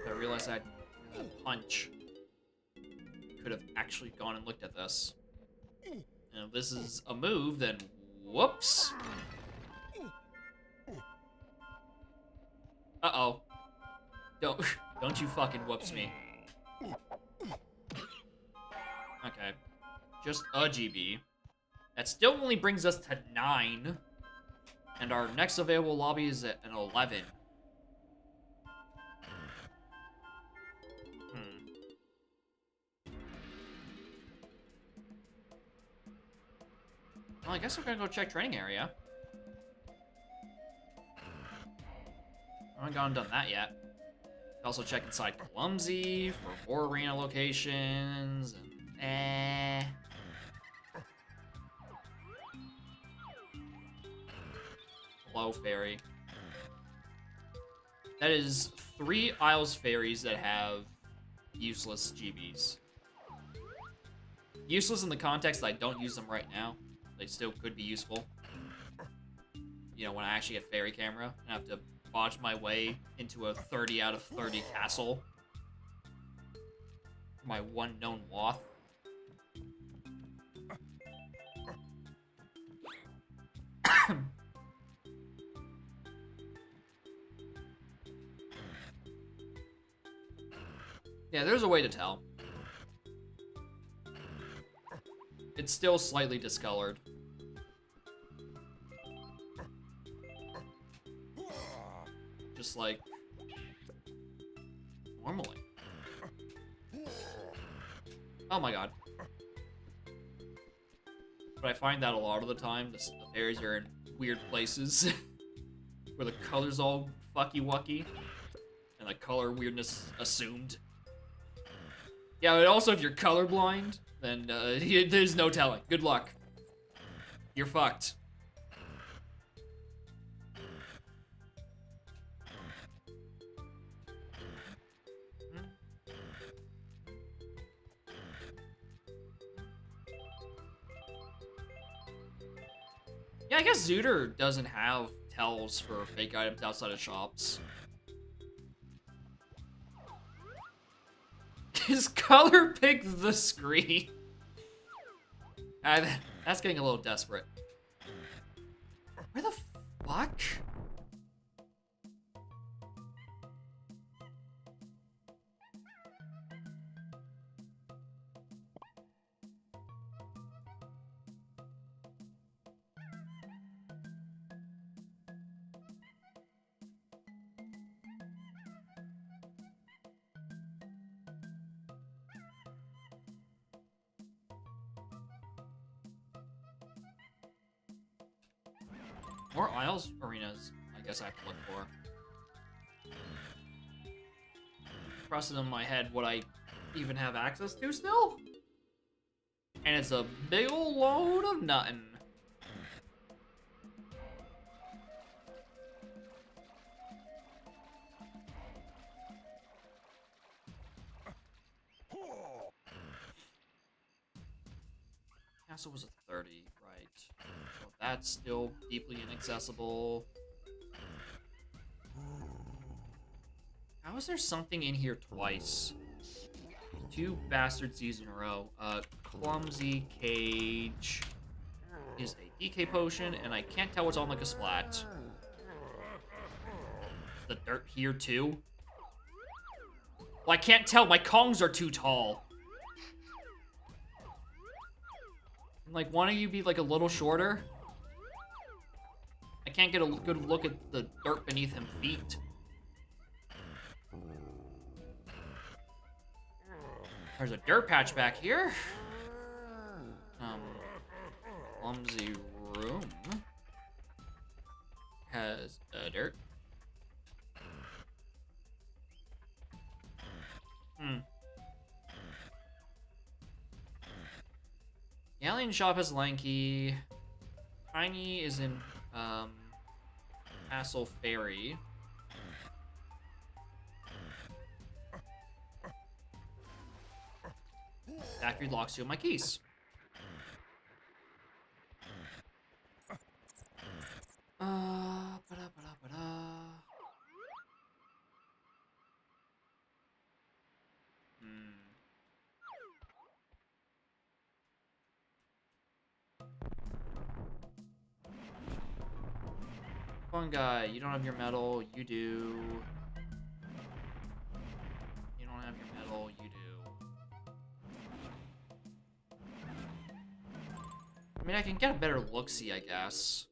I realized I had a punch. Could have actually gone and looked at this. And if this is a move, then whoops. Uh-oh. Don't you fucking whoops me. Okay. Just a GB. That still only brings us to 9. And our next available lobby is at an 11. Well, I guess I'm gonna go check training area. I haven't gone and done that yet. Also check inside Clumsy for more arena locations, and Hello, Fairy. That is 3 Isles Fairies that have useless GBs. Useless in the context that I don't use them right now. They still could be useful. You know, when I actually get fairy camera and have to bodge my way into a 30 out of 30 castle. My one known Woth. Yeah, there's a way to tell. It's still slightly discolored. Just like normally. Oh my god. But I find that a lot of the time, the fairies are in weird places where the color's all fucky-wucky and the color weirdness assumed. Yeah, but also if you're colorblind, then there's no telling. Good luck. You're fucked. Yeah, I guess Zooter doesn't have tells for fake items outside of shops. His color picked the screen. That's getting a little desperate. Where the fuck? More Isles arenas, I guess I have to look for. Processing in my head what I even have access to still? And it's a big ol' load of nothing. Castle was a 30, right? So that's still deeply inaccessible. How is there something in here twice? 2 bastard seas in a row. Clumsy Cage is a DK potion, and I can't tell what's on like a splat. The dirt here too? Well, I can't tell. My Kongs are too tall. Like, one of you be like a little shorter? I can't get a good look at the dirt beneath him feet. There's a dirt patch back here. Clumsy room has dirt. The alien shop has Lanky. Tiny is in Castle Fairy. Factory locks 2 of my keys. Fun guy, you don't have your medal, you do. You don't have your medal, you do. I mean, I can get a better look-see, I guess.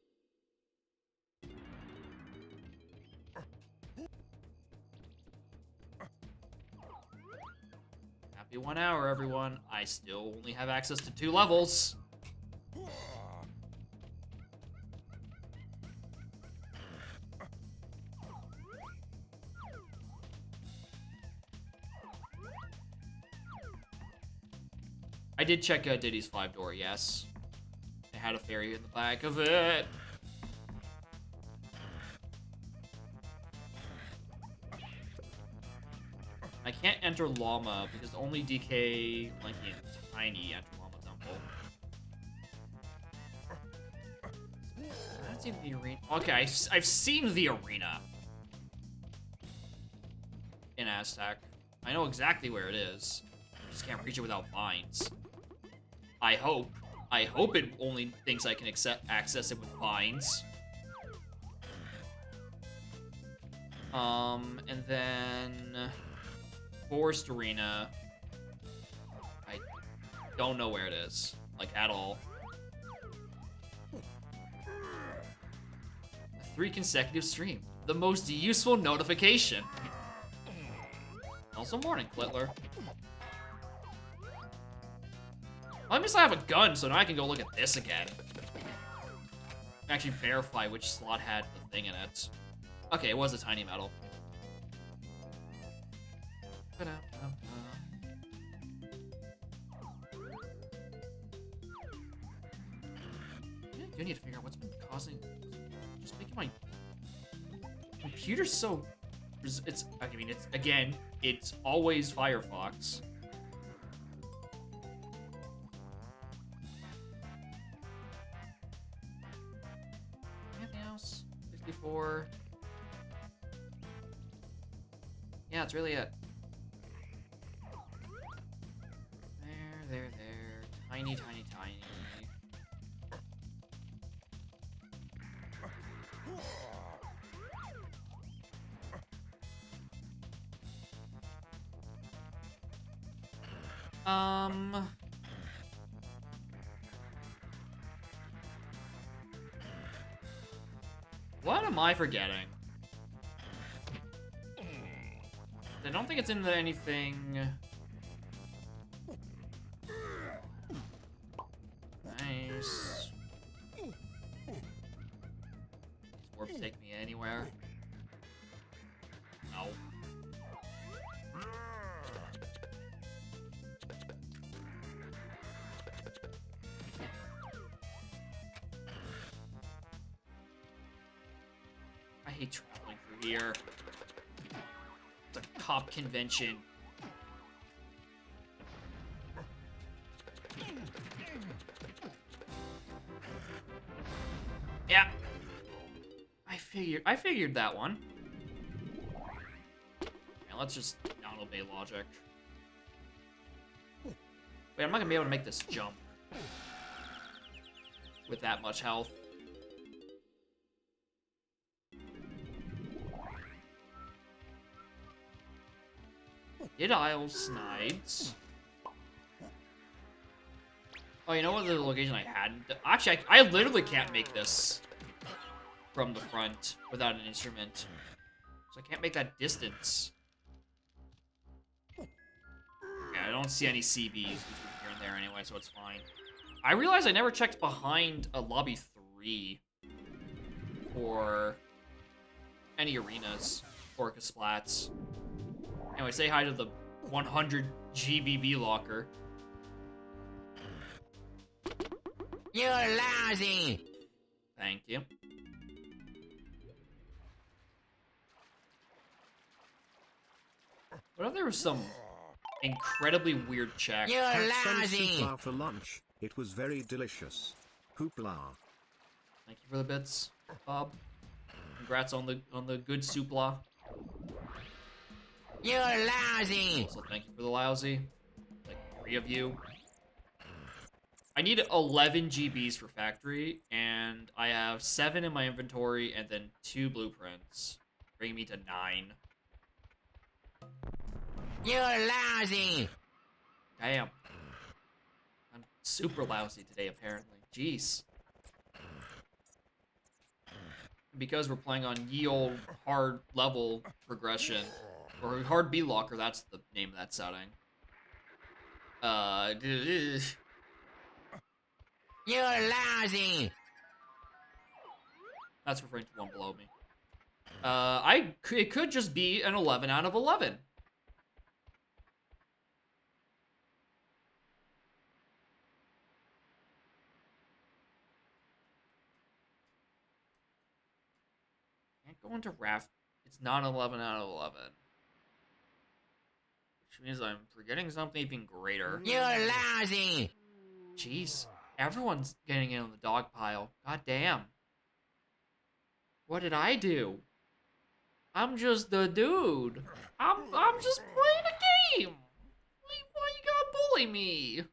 Happy 1 hour, everyone. I still only have access to 2 levels. I did check Diddy's 5-door, yes. It had a fairy in the back of it. I can't enter Llama because only DK, Lanky, and Tiny enter Llama Zone. seen the arena. Okay, I've seen the arena in Aztec. I know exactly where it is. I just can't reach it without vines. I hope. I hope it only thinks I can access it with vines. And then Forest Arena. I don't know where it is, like at all. 3 consecutive stream. The most useful notification. Also morning, Clitler. Well, at least I have a gun, so now I can go look at this again. Actually verify which slot had the thing in it. Okay, it was a tiny metal. I do need to figure out what's been causing... Just making my computer so... It's... I mean, it's... Again, it's always Firefox. Anything else? 64... Yeah, that's really it. There. Tiny, tiny, tiny. What am I forgetting? I don't think it's in anything... Nice. These warps take me anywhere. No. I hate traveling through here. It's a cop convention. Yeah. I figured that one. Yeah, let's just not obey logic. Wait, I'm not gonna be able to make this jump with that much health. Did Isle Snides? Oh, you know what the location I hadn't... Actually, I literally can't make this from the front without an instrument. So I can't make that distance. Yeah, I don't see any CBs between here and there anyway, so it's fine. I realized I never checked behind a lobby 3 for any arenas or Kasplats. Anyway, say hi to the 100 GBB locker. You're lousy! Thank you. What if there was some incredibly weird check? You're Had some lousy! soupla for lunch. It was very delicious. Hoopla. Thank you for the bits, Bob. Congrats on the good soupla. You're lousy! Also, thank you for the lousy. Like 3 of you. I need 11 GBs for factory, and I have 7 in my inventory, and then 2 blueprints, bringing me to 9. You're lousy! Damn. I'm super lousy today, apparently. Jeez. Because we're playing on ye old hard level progression, or hard B locker, that's the name of that setting. You're lousy! That's referring to one below me. It could just be an 11 out of 11. Can't go into Raft. It's not 11 out of 11. Which means I'm forgetting something even greater. You're lousy! Jeez. Everyone's getting in on the dog pile. God damn. What did I do? I'm just the dude. I'm just playing a game. Why you gotta bully me?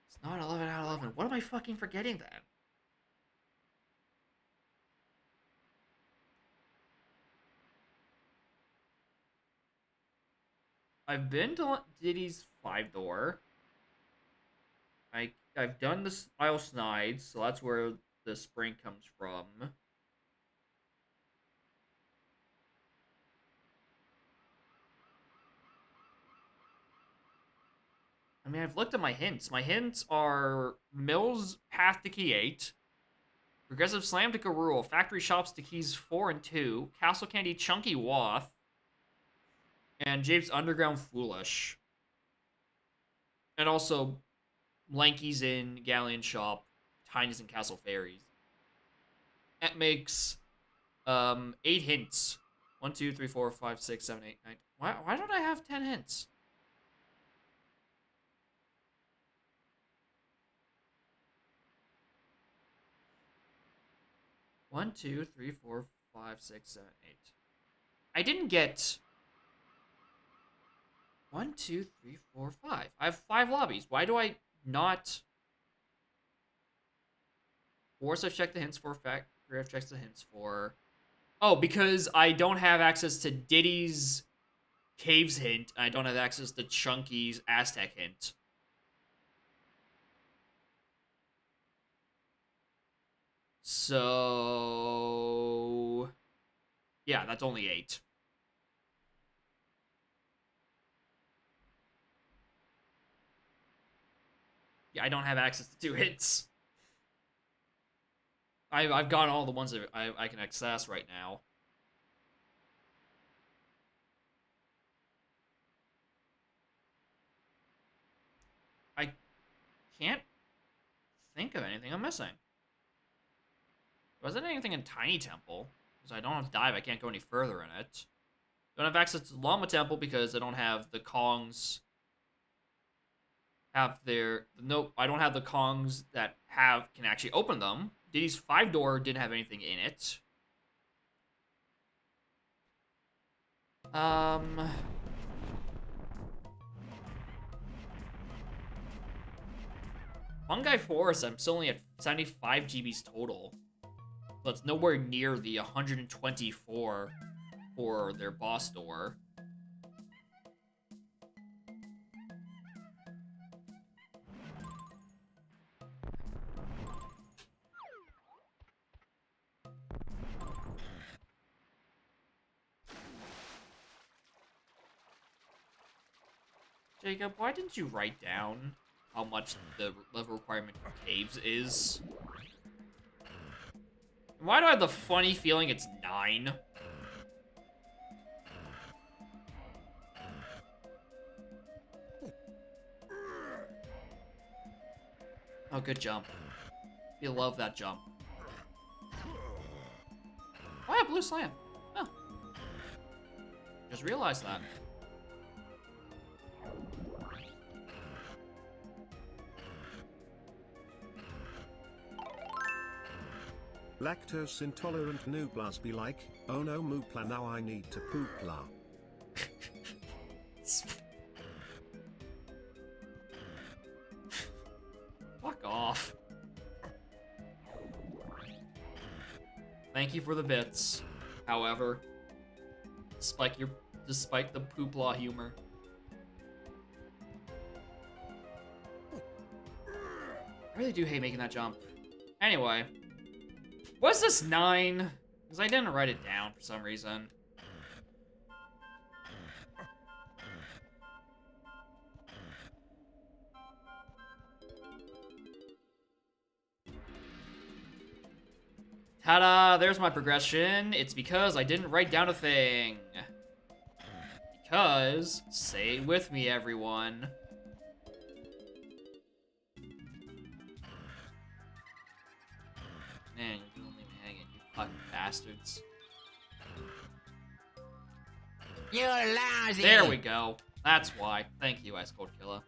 It's not 11 out of 11. What am I fucking forgetting then? I've been to Diddy's 5-door. I've done the Isle Snides, so that's where the spring comes from. I mean, I've looked at my hints. My hints are Mills Path to Key 8, Progressive Slam to Garul, Factory Shops to Keys 4 and 2, Castle Candy Chunky Wath, and Jape's Underground Foolish. And also Lanky's Inn, Galleon Shop, Tiny's and Castle Fairies. That makes 8 hints. 1, 2, 3, 4, 5, 6, 7, 8, 9. Why don't I have 10 hints? One, 2, 3, 4, 5, 6, 7, 8. I didn't get 1, 2, 3, 4, 5. I have 5 lobbies. Why do I not? Force I've checked the hints for. Factory I've checked the hints for. Oh, because I don't have access to Diddy's Caves hint. I don't have access to Chunky's Aztec hint. So yeah, that's only 8. Yeah, I don't have access to 2 hints. I've got all the ones that I can access right now. I can't think of anything I'm missing. Wasn't anything in Tiny Temple, because I don't have Dive, I can't go any further in it. Don't have access to Llama Temple because I don't have the Kongs have their... Nope, I don't have the Kongs that can actually open them. Diddy's 5-door didn't have anything in it. Fungi Forest, I'm still only at 75 GBs total. So it's nowhere near the 124 for their boss door. Jacob, why didn't you write down how much the level requirement for caves is? Why do I have the funny feeling it's 9? Oh, good jump. You love that jump. Oh, yeah, blue slam. Oh. Just realized that. Lactose intolerant nooblas be like, oh no moopla, now I need to poopla. Fuck off. Thank you for the bits. However, despite the poopla humor. I really do hate making that jump. Anyway. Was this 9? Because I didn't write it down for some reason. Ta-da! There's my progression. It's because I didn't write down a thing. Because, say it with me, everyone. Man, you don't leave me hanging, you fucking bastards. You're lousy. There we go. That's why. Thank you, Ice Cold Killer.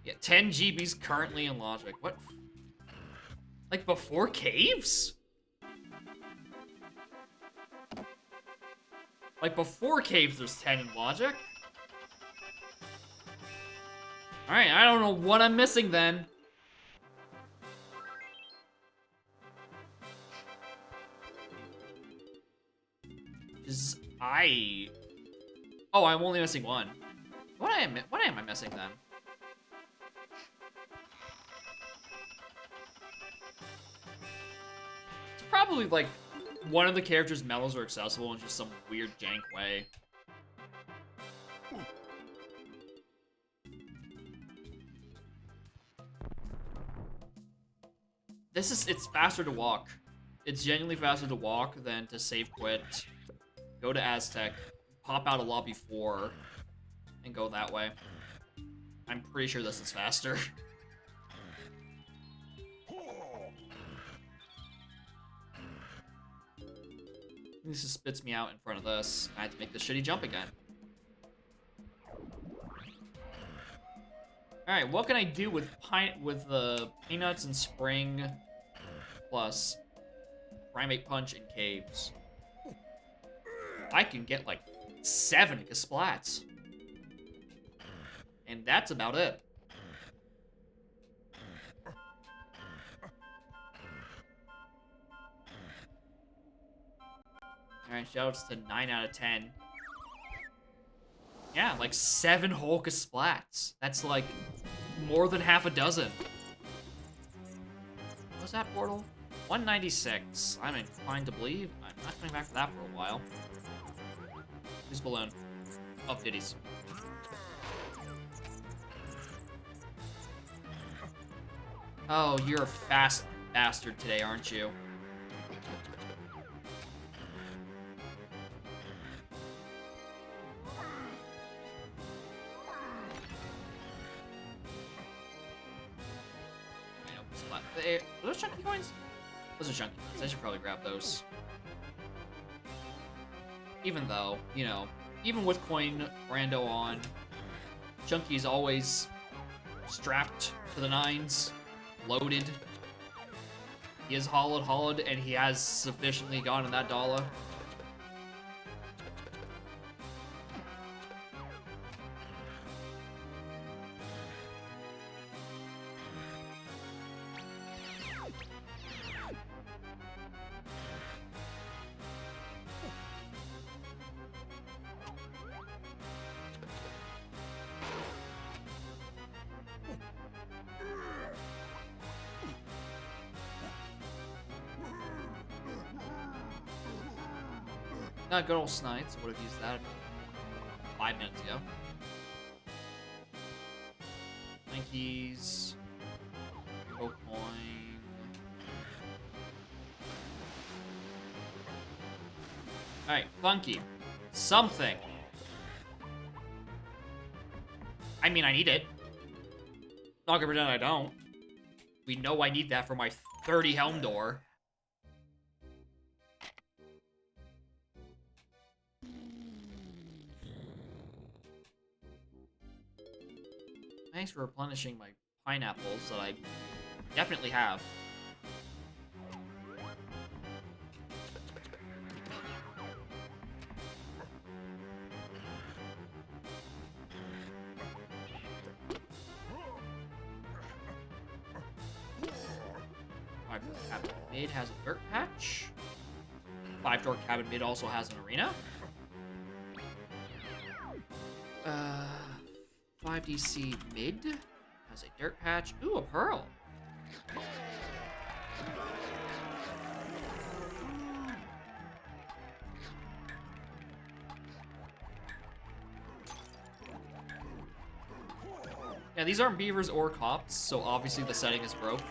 Yeah, 10 GBs currently in Logic. What? Like, before caves? Like, before caves, there's 10 in logic? Alright, I don't know what I'm missing then. Because Oh, I'm only missing one. What am I missing then? It's probably like one of the characters' medals are accessible in just some weird jank way. It's faster to walk. It's genuinely faster to walk than to save quit, go to Aztec, pop out a lobby 4, and go that way. I'm pretty sure this is faster. This just spits me out in front of this. I have to make this shitty jump again. Alright, what can I do with the peanuts and spring plus primate punch and caves? I can get like 7 Kasplats. And that's about it. Alright, shoutouts to 9 out of 10. Yeah, like 7 whole Kasplats. That's like more than half a dozen. What's that portal? 196. I'm inclined to believe I'm not coming back for that for a while. Who's balloon? Oh, ditties. Oh, you're a fast bastard today, aren't you? Are those chunky coins? Those are chunky coins. I should probably grab those. Even though, you know, even with coin Brando on, Chunky's always strapped to the 9s, loaded. He is hollowed, and he has sufficiently gotten that dollar. Not good old Snites. I would have used that 5 minutes ago. Yankees. Rainbow coin. Alright, Funky. Something. I mean, I need it. Not gonna pretend I don't. We know I need that for my 30 Helm Door. Thanks for replenishing my pineapples that I definitely have. Cabin Mid has a dirt patch. 5-door Cabin Mid also has an arena. 5DC Mid has a dirt patch. Ooh, a pearl. Yeah, these aren't beavers or cops, so obviously the setting is broke.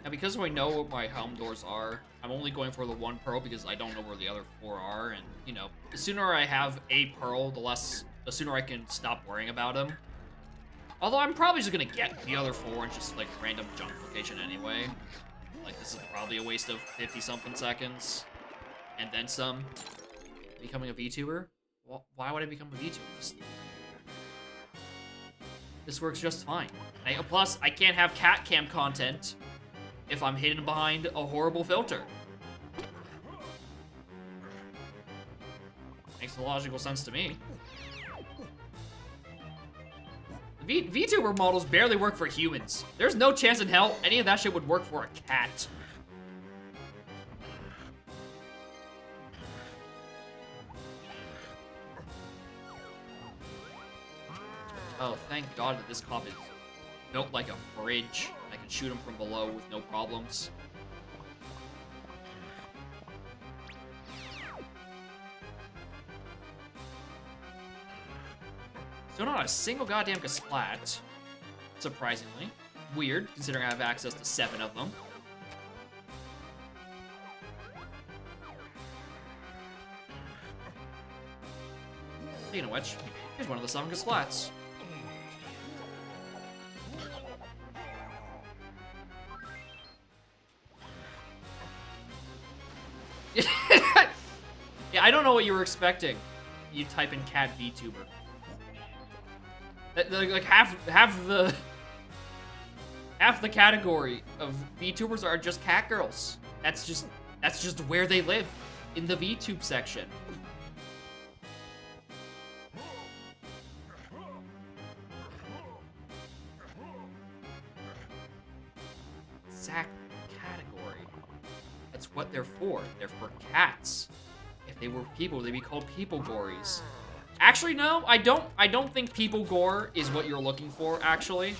Now, because I know what my Helm Doors are, I'm only going for the 1 pearl because I don't know where the other 4 are, and, you know, the sooner I have a pearl, the sooner I can stop worrying about them. Although I'm probably just gonna get the other 4 and just like random jump location anyway. Like this is probably a waste of 50-something seconds. And then some. Becoming a VTuber? Well, why would I become a VTuber? This works just fine. Plus, I can't have cat cam content if I'm hidden behind a horrible filter. Makes logical sense to me. VTuber models barely work for humans. There's no chance in hell any of that shit would work for a cat. Oh, thank God that this cop is built like a fridge. I can shoot him from below with no problems. Still not a single goddamn Kasplat. Surprisingly. Weird, considering I have access to 7 of them. Speaking of which, here's one of the 7 Kasplats. Yeah, I don't know what you were expecting. You type in cat VTuber. Like half the category of VTubers are just cat girls. That's just where they live, in the VTube section. Exact category. That's what they're for. They're for cats. If they were people, they'd be called people gories. Actually, no, I don't think people gore is what you're looking for, actually.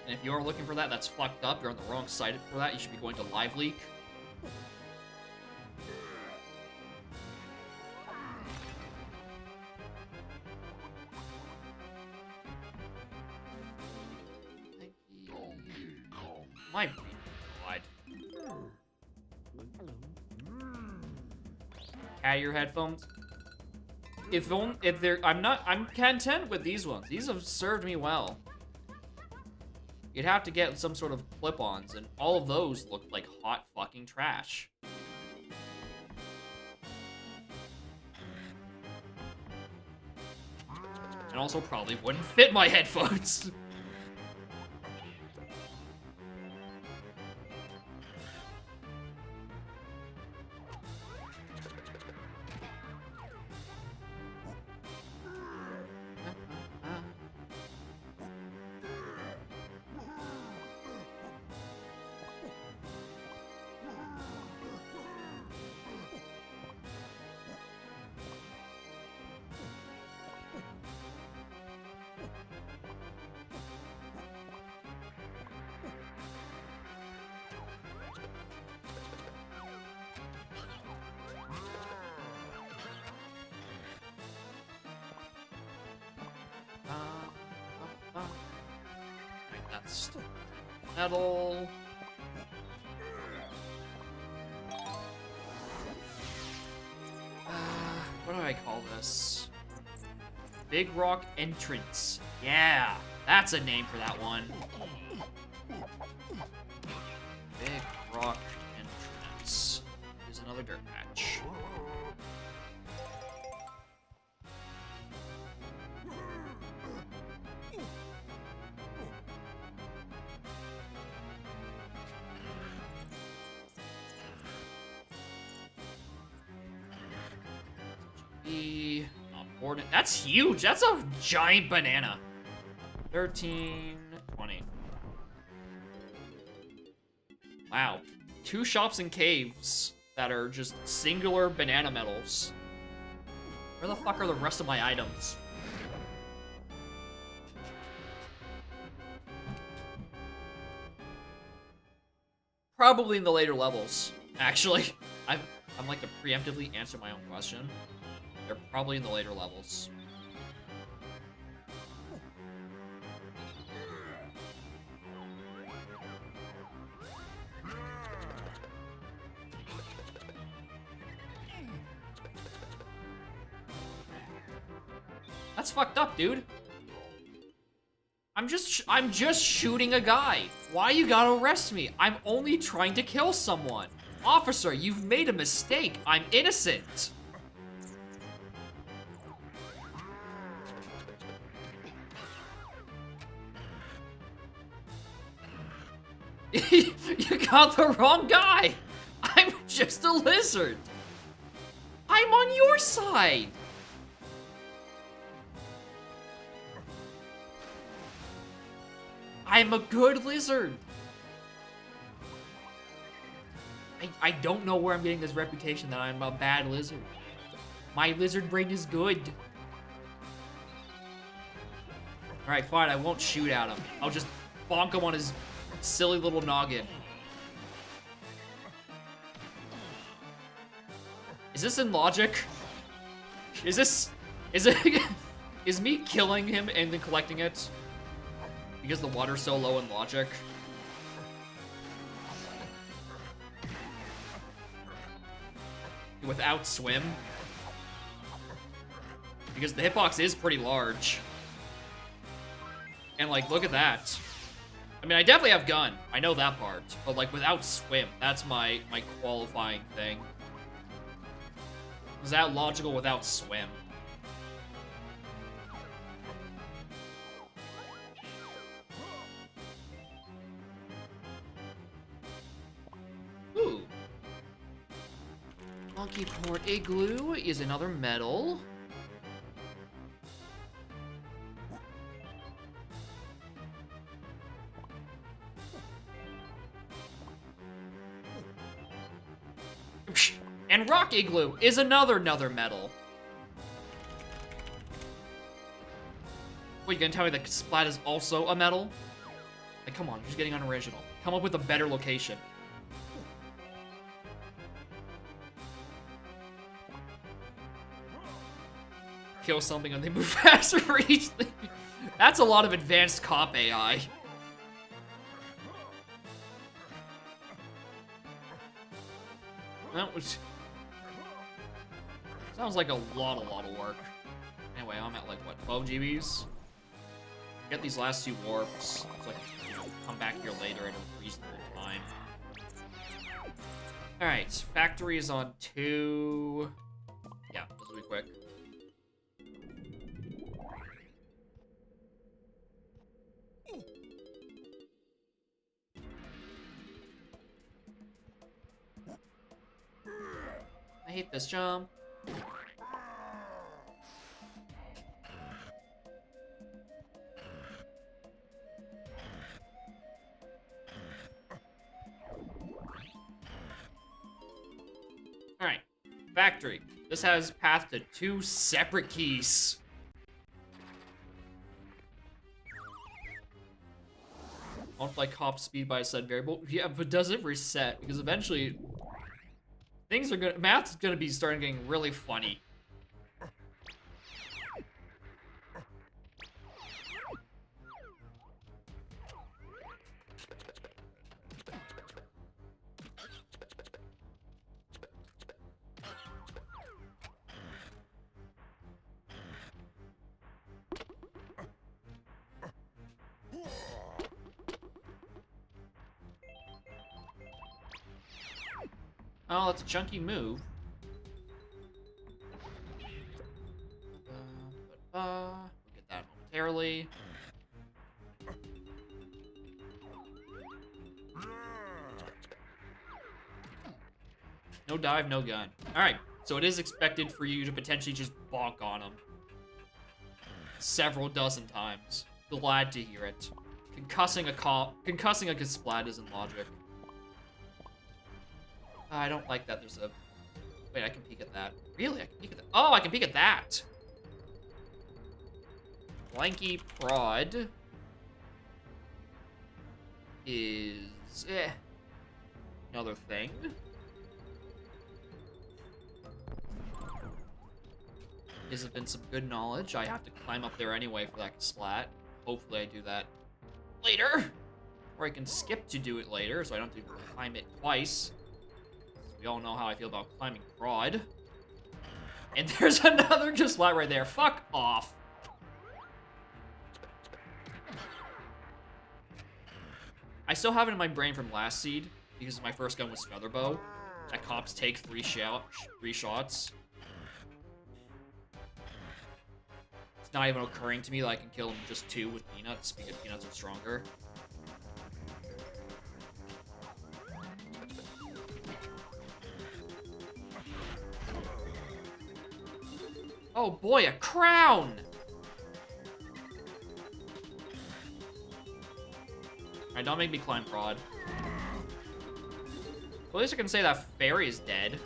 And if you're looking for that, that's fucked up. You're on the wrong site for that. You should be going to LiveLeak. My God. Cat ear headphones. If they're, I'm content with these ones. These have served me well. You'd have to get some sort of clip-ons, and all of those look like hot fucking trash. And also probably wouldn't fit my headphones. Right, that's metal. What do I call this? Big Rock Entrance. Yeah, that's a name for that one. Big Rock Entrance. Here's another dirt patch. That's huge. That's a giant banana. 13, 20. Wow. 2 shops and caves that are just singular banana medals. Where the fuck are the rest of my items? Probably in the later levels, actually. I'm like to preemptively answer my own question. They're probably in the later levels. That's fucked up, dude. I'm just shooting a guy. Why you gotta arrest me? I'm only trying to kill someone. Officer, you've made a mistake. I'm innocent. You got the wrong guy. I'm just a lizard. I'm on your side. I'm a good lizard. I don't know where I'm getting this reputation that I'm a bad lizard. My lizard brain is good. Alright, fine, I won't shoot at him. I'll just bonk him on his silly little noggin. Is this in logic? Is me killing him and then collecting it because the water's so low in logic? Without swim? Because the hitbox is pretty large. And like, look at that. I mean, I definitely have gun. I know that part. But like, without swim, that's my qualifying thing. Is that logical without swim? Ooh. Monkey Port Igloo is another medal. And Rock Igloo is another medal. What, you gonna tell me that Splat is also a medal? Like, come on, you're just getting unoriginal. Come up with a better location. Kill something and they move faster for each thing. That's a lot of advanced cop AI. That was... Sounds like a lot of work. Anyway, I'm at like, what, 12 GBs? Get these last two warps. So I can, you know, come back here later at a reasonable time. Alright, factory is on 2. Yeah, this will be quick. I hate this jump. Alright, factory. This has path to 2 separate keys. Multiply cop speed by a set variable. Yeah, but does it reset? Because eventually things are gonna, math's gonna be starting getting really funny. Oh, that's a chunky move. We'll get that momentarily. No dive, no gun. Alright, so it is expected for you to potentially just bonk on him. Several dozen times. Glad to hear it. Concussing a Splat isn't logic. I don't like that there's a... Wait, I can peek at that. Really? I can peek at that? Oh, I can peek at that! Lanky Prod is... another thing. This has been some good knowledge. I have to climb up there anyway for that Splat. Hopefully I do that later. Or I can skip to do it later, so I don't have to climb it twice. We all know how I feel about climbing Prod. And there's another just Splat right there. Fuck off. I still have it in my brain from last seed, because my first gun was Featherbow. That cops take 3 shots. It's not even occurring to me that I can kill him just 2 with peanuts, because peanuts are stronger. Oh boy, a crown! Alright, don't make me climb prod. Well, at least I can say that fairy is dead.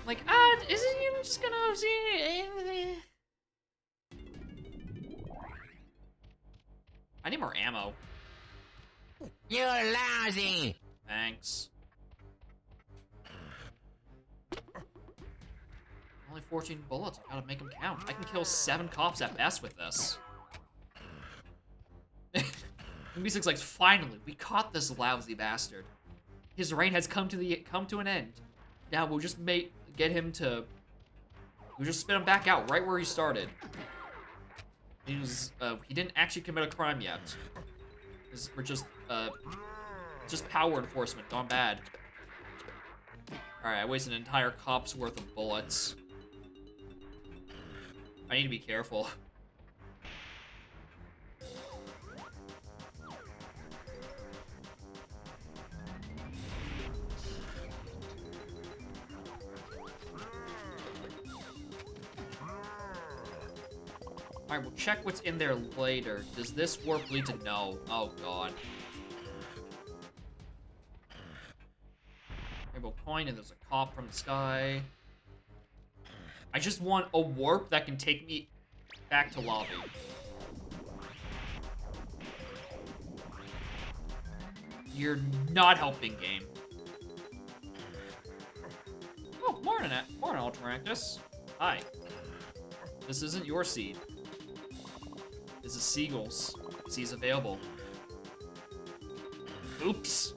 Like, isn't you just gonna see? I need more ammo. You're lousy. Thanks. Only 14 bullets. I gotta make them count. I can kill 7 cops at best with this. Music's like, finally, we caught this lousy bastard. His reign has come to an end. Now we'll just get him to. We'll just spit him back out right where he started. He didn't actually commit a crime yet. We're just power enforcement gone bad. Alright, I wasted an entire cop's worth of bullets. I need to be careful. Alright, we'll check what's in there later. Does this warp lead to no? Oh god. Rainbow coin, and there's a cop from the sky. I just want a warp that can take me back to lobby. You're not helping, game. Oh, morning, Ultramaractus. Hi. This isn't your seed. This is Seagull's. Seed's available. Oops.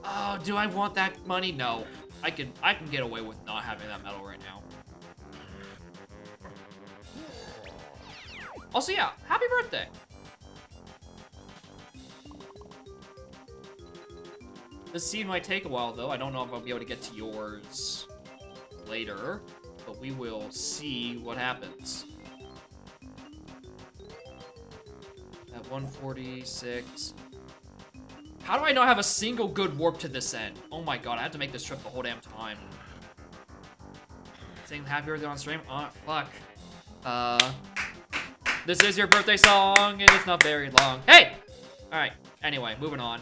Oh, do I want that money? No. I can get away with not having that medal right now. Also, yeah, happy birthday. This seed might take a while, though. I don't know if I'll be able to get to yours later, but we will see what happens. At 146. How do I not have a single good warp to this end? Oh my god, I had to make this trip the whole damn time. Saying happy birthday on stream? Oh, fuck. This is your birthday song, and it's not very long. Hey! Alright, anyway, moving on.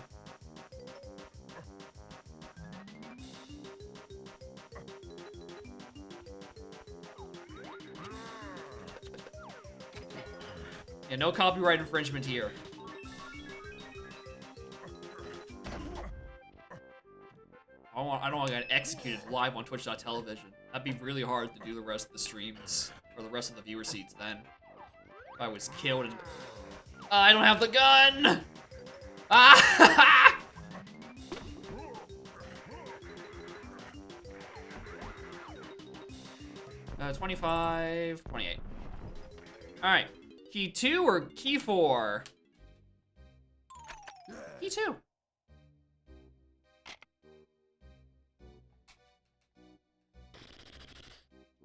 Yeah, no copyright infringement here. I don't want to get executed live on Twitch.tv. That'd be really hard to do the rest of the streams, or the rest of the viewer seats then. If I was killed and... I don't have the gun! Ah! 25, 28. Alright. Key 2 or key 4? Key 2.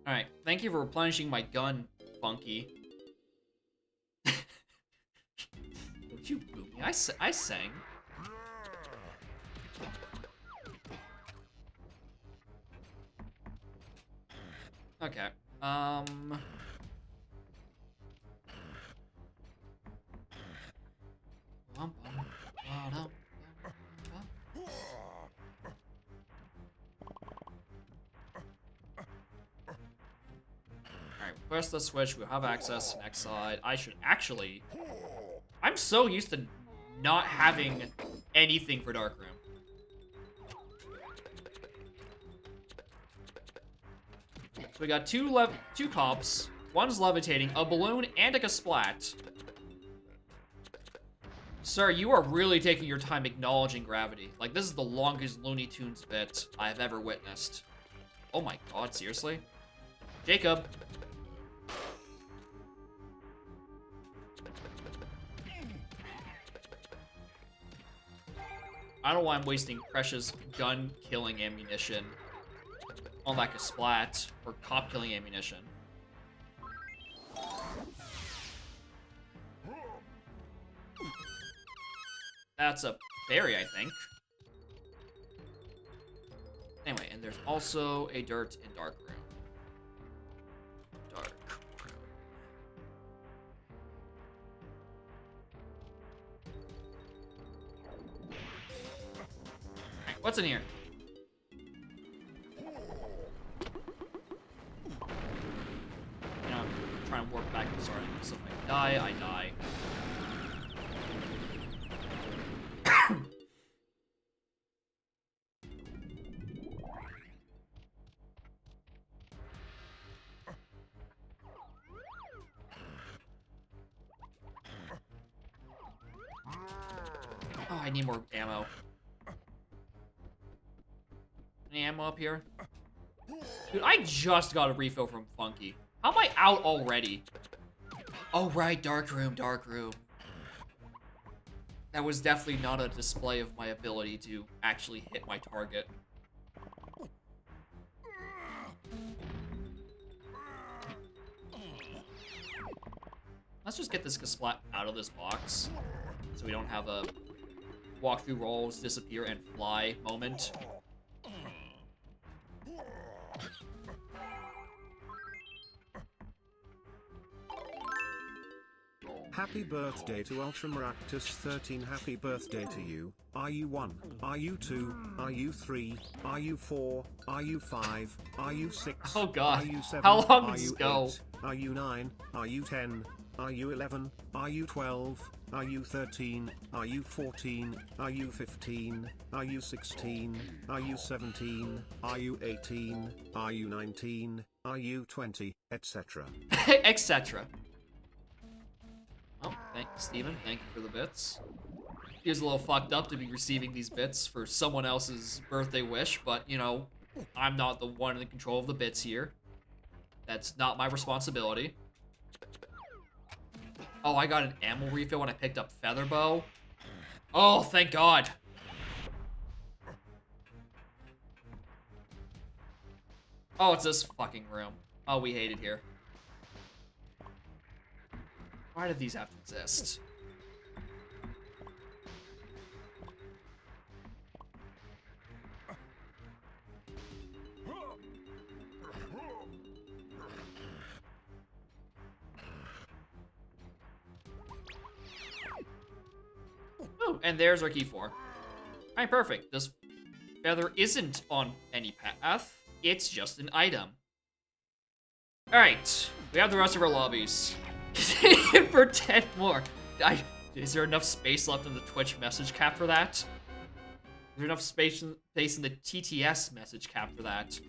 Alright, thank you for replenishing my gun, Funky. Don't you boo me? I sang. Okay, Alright, press the switch, we'll have access to the next side. I should actually... I'm so used to not having anything for Darkroom. So we got two cops, one's levitating, a balloon, and a Kasplat. Sir, you are really taking your time acknowledging gravity. Like, this is the longest Looney Tunes bit I have ever witnessed. Oh my god, seriously? Jacob. I don't know why I'm wasting precious gun-killing ammunition on like a splat or cop-killing ammunition. That's a fairy, I think. Anyway, and there's also a dirt and dark room. Dark room. Alright, what's in here? You know, I'm trying to warp back and start, so if I die, I die. Oh, I need more ammo. Any ammo up here? Dude, I just got a refill from Funky. How am I out already? Oh, right, dark room, dark room. That was definitely not a display of my ability to actually hit my target. Let's just get this Kasplat out of this box so we don't have a walk through rolls, disappear, and fly moment. Happy birthday to Ultramaractus 13. Happy birthday to you. Are you 1? Are you 2? Are you 3? Are you 4? Are you 5? Are you 6? Oh god. Are you 7? How long Are does you this go? 8? Are you 9? Are you 10? Are you 11? Are you 12? Are you 13? Are you 14? Are you 15? Are you 16? Are you 17? Are you 18? Are you 19? Are you 20? Etc. Etc. Oh, thank you, Steven. Thank you for the bits. Feels a little fucked up to be receiving these bits for someone else's birthday wish, but, you know, I'm not the one in control of the bits here. That's not my responsibility. Oh, I got an ammo refill when I picked up Featherbow. Oh, thank God. Oh, it's this fucking room. Oh, we hate it here. Why did these have to exist? Oh, and there's our key 4. Alright, perfect. This feather isn't on any path. It's just an item. Alright, we have the rest of our lobbies. For 10 more. Is there enough space left in the Twitch message cap for that? Is there enough space in the TTS message cap for that?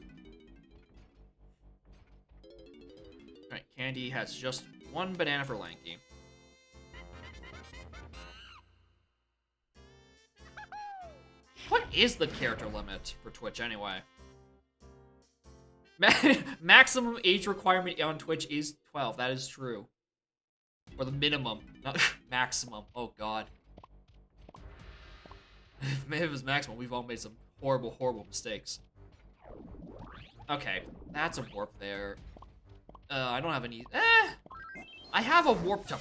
Alright, Candy has just 1 banana for Lanky. What is the character limit for Twitch anyway? Maximum age requirement on Twitch is 12. That is true. Or the minimum, not maximum. Oh god. If it was maximum, we've all made some horrible, horrible mistakes. Okay, that's a warp there. I don't have any. I have a warp to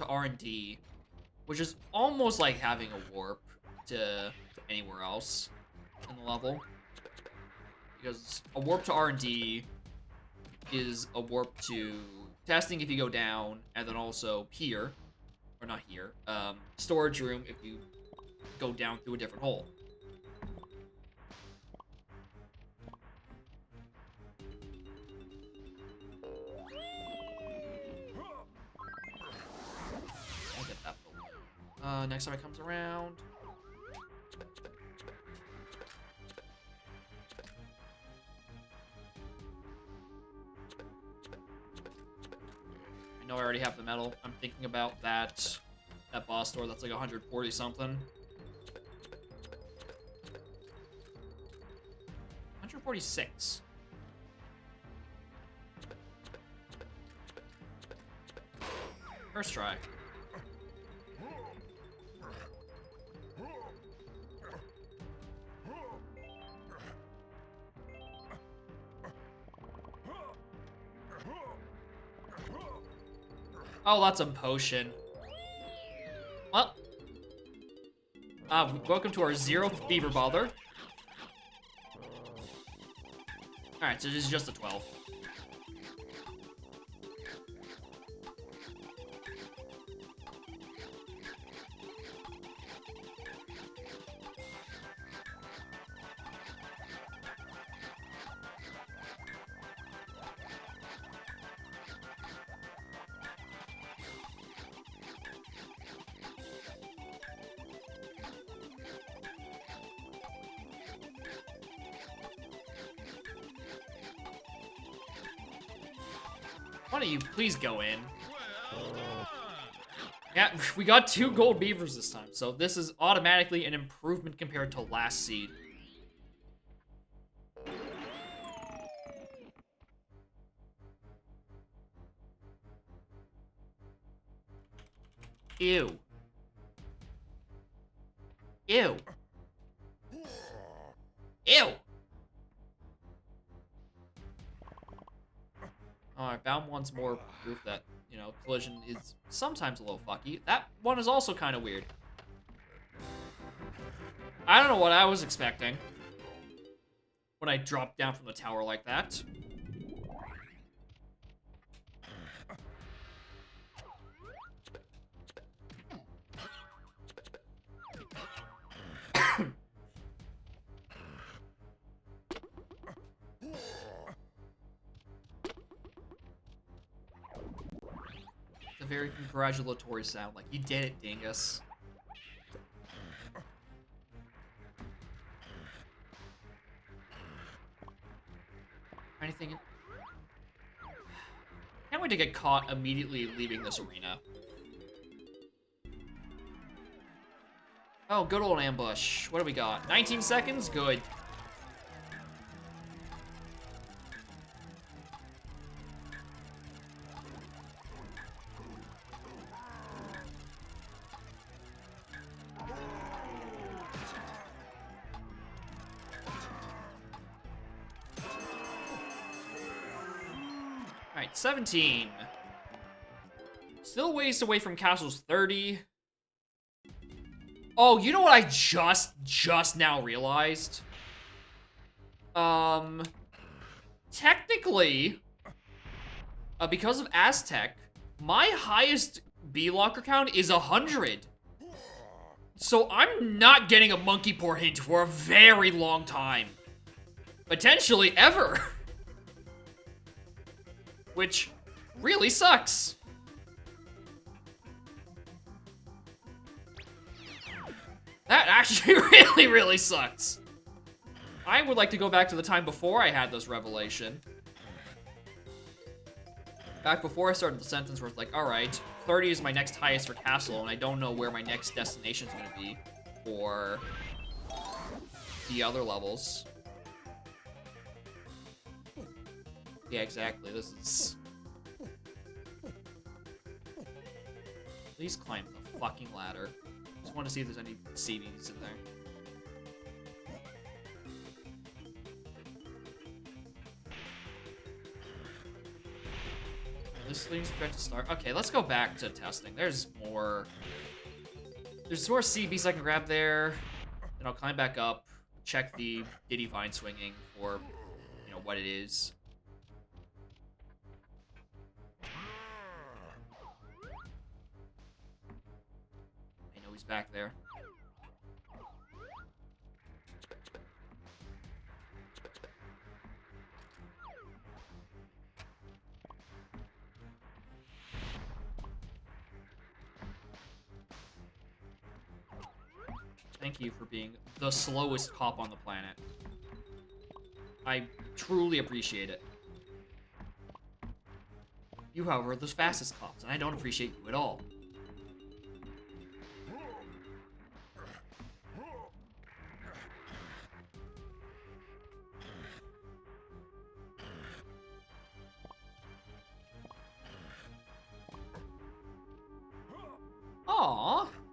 R&D, which is almost like having a warp to anywhere else in the level. Because a warp to R&D is a warp to testing if you go down, and then also here, or not here, storage room if you go down through a different hole. I'll get that balloon. Next time it comes around. I know I already have the medal. I'm thinking about that boss door that's like 140 something. 146. First try. Oh, that's a potion. Well. Welcome to our 0th Beaver Bother. Alright, so this is just a 12. Why don't you please go in? Yeah, we got 2 gold beavers this time, so this is automatically an improvement compared to last seed. Ew. Ew. Ew. Alright, bound one's more proof that, you know, collision is sometimes a little fucky. That one is also kind of weird. I don't know what I was expecting when I dropped down from the tower like that. A very congratulatory sound, like, you did it, dingus. Anything in... Can't wait to get caught immediately leaving this arena. Oh, good old ambush. What do we got? 19 seconds? Good. Alright, 17. Still ways away from castles 30. Oh, you know what I just now realized? Technically, because of Aztec, my highest B-Locker count is 100. So I'm not getting a monkey paw hint for a very long time. Potentially ever. Which really sucks. That actually really, really sucks. I would like to go back to the time before I had this revelation. Back before I started the sentence where it's like, alright, 30 is my next highest for castle, and I don't know where my next destination is going to be for the other levels. Yeah, exactly. This is... Please climb the fucking ladder. Just want to see if there's any CDs in there. This thing's about to start. Okay, let's go back to testing. There's more CBs I can grab there. Then I'll climb back up, check the Diddy Vine swinging for, you know, what it is. I know he's back there. Thank you for being the slowest cop on the planet. I truly appreciate it. You, however, are the fastest cops, and I don't appreciate you at all.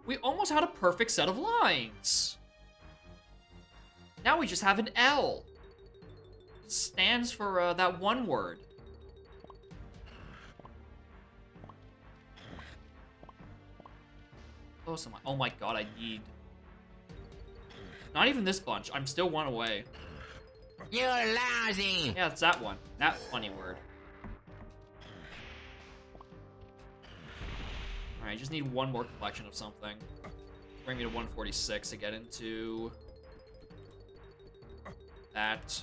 We almost had a perfect set of lines. Now we just have an L. Stands for that one word. Oh my god, I need... Not even this bunch. I'm still one away. You're lousy. Yeah, it's that one. That funny word. Alright, just need one more collection of something. Bring me to 146 to get into... that.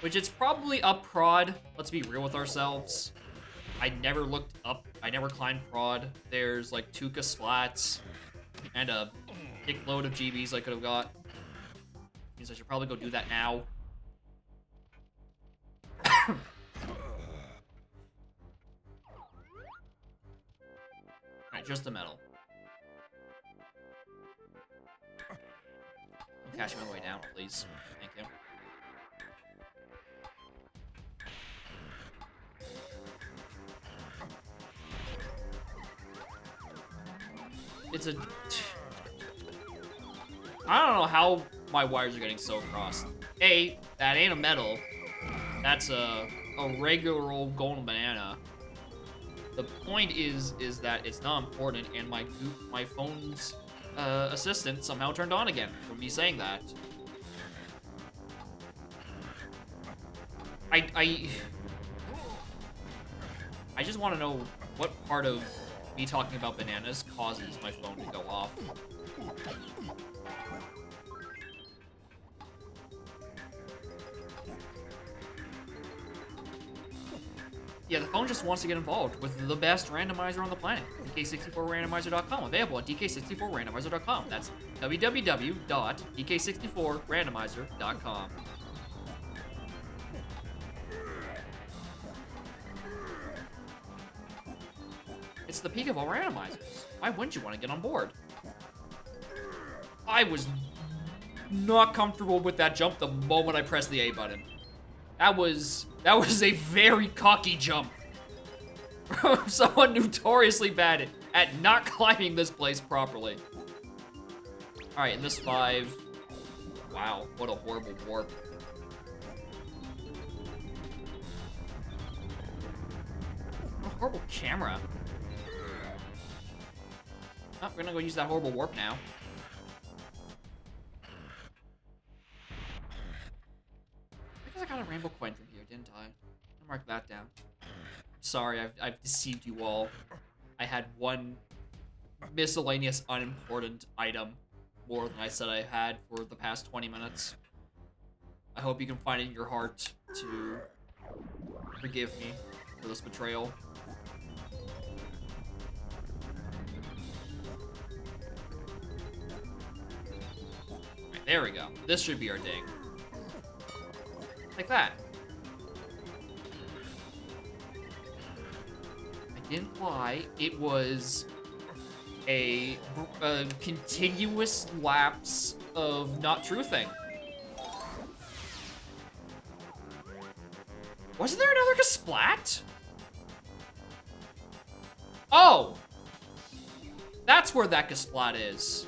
Which it's probably up prod. Let's be real with ourselves. I never looked up. I never climbed prod. There's like 2 splats and a thick load of GBs I could have got. Means I should probably go do that now. Alright, just a medal. Cash me on the way down, please. Thank you. It's a... I don't know how my wires are getting so crossed. A, that ain't a medal. That's a regular old golden banana. The point is that it's not important, and my phone's assistant somehow turned on again from me saying that. I just want to know what part of me talking about bananas causes my phone to go off. Yeah, the phone just wants to get involved with the best randomizer on the planet, DK64randomizer.com, available at DK64randomizer.com. That's www.DK64randomizer.com. It's the peak of all randomizers. Why wouldn't you want to get on board? I was not comfortable with that jump the moment I pressed the A button. That was a very cocky jump. Someone notoriously bad at not climbing this place properly. Alright, in this 5... Wow, what a horrible warp. What a horrible camera. Oh, we're gonna go use that horrible warp now. I guess I got a rainbow coin from here, didn't I? I'll mark that down. Sorry, I've deceived you all. I had one miscellaneous unimportant item more than I said I had for the past 20 minutes. I hope you can find it in your heart to forgive me for this betrayal. Right, there we go. This should be our ding. Like that. I didn't lie. It was a continuous lapse of not truthing. Wasn't there another Splat? Oh! That's where that Splat is.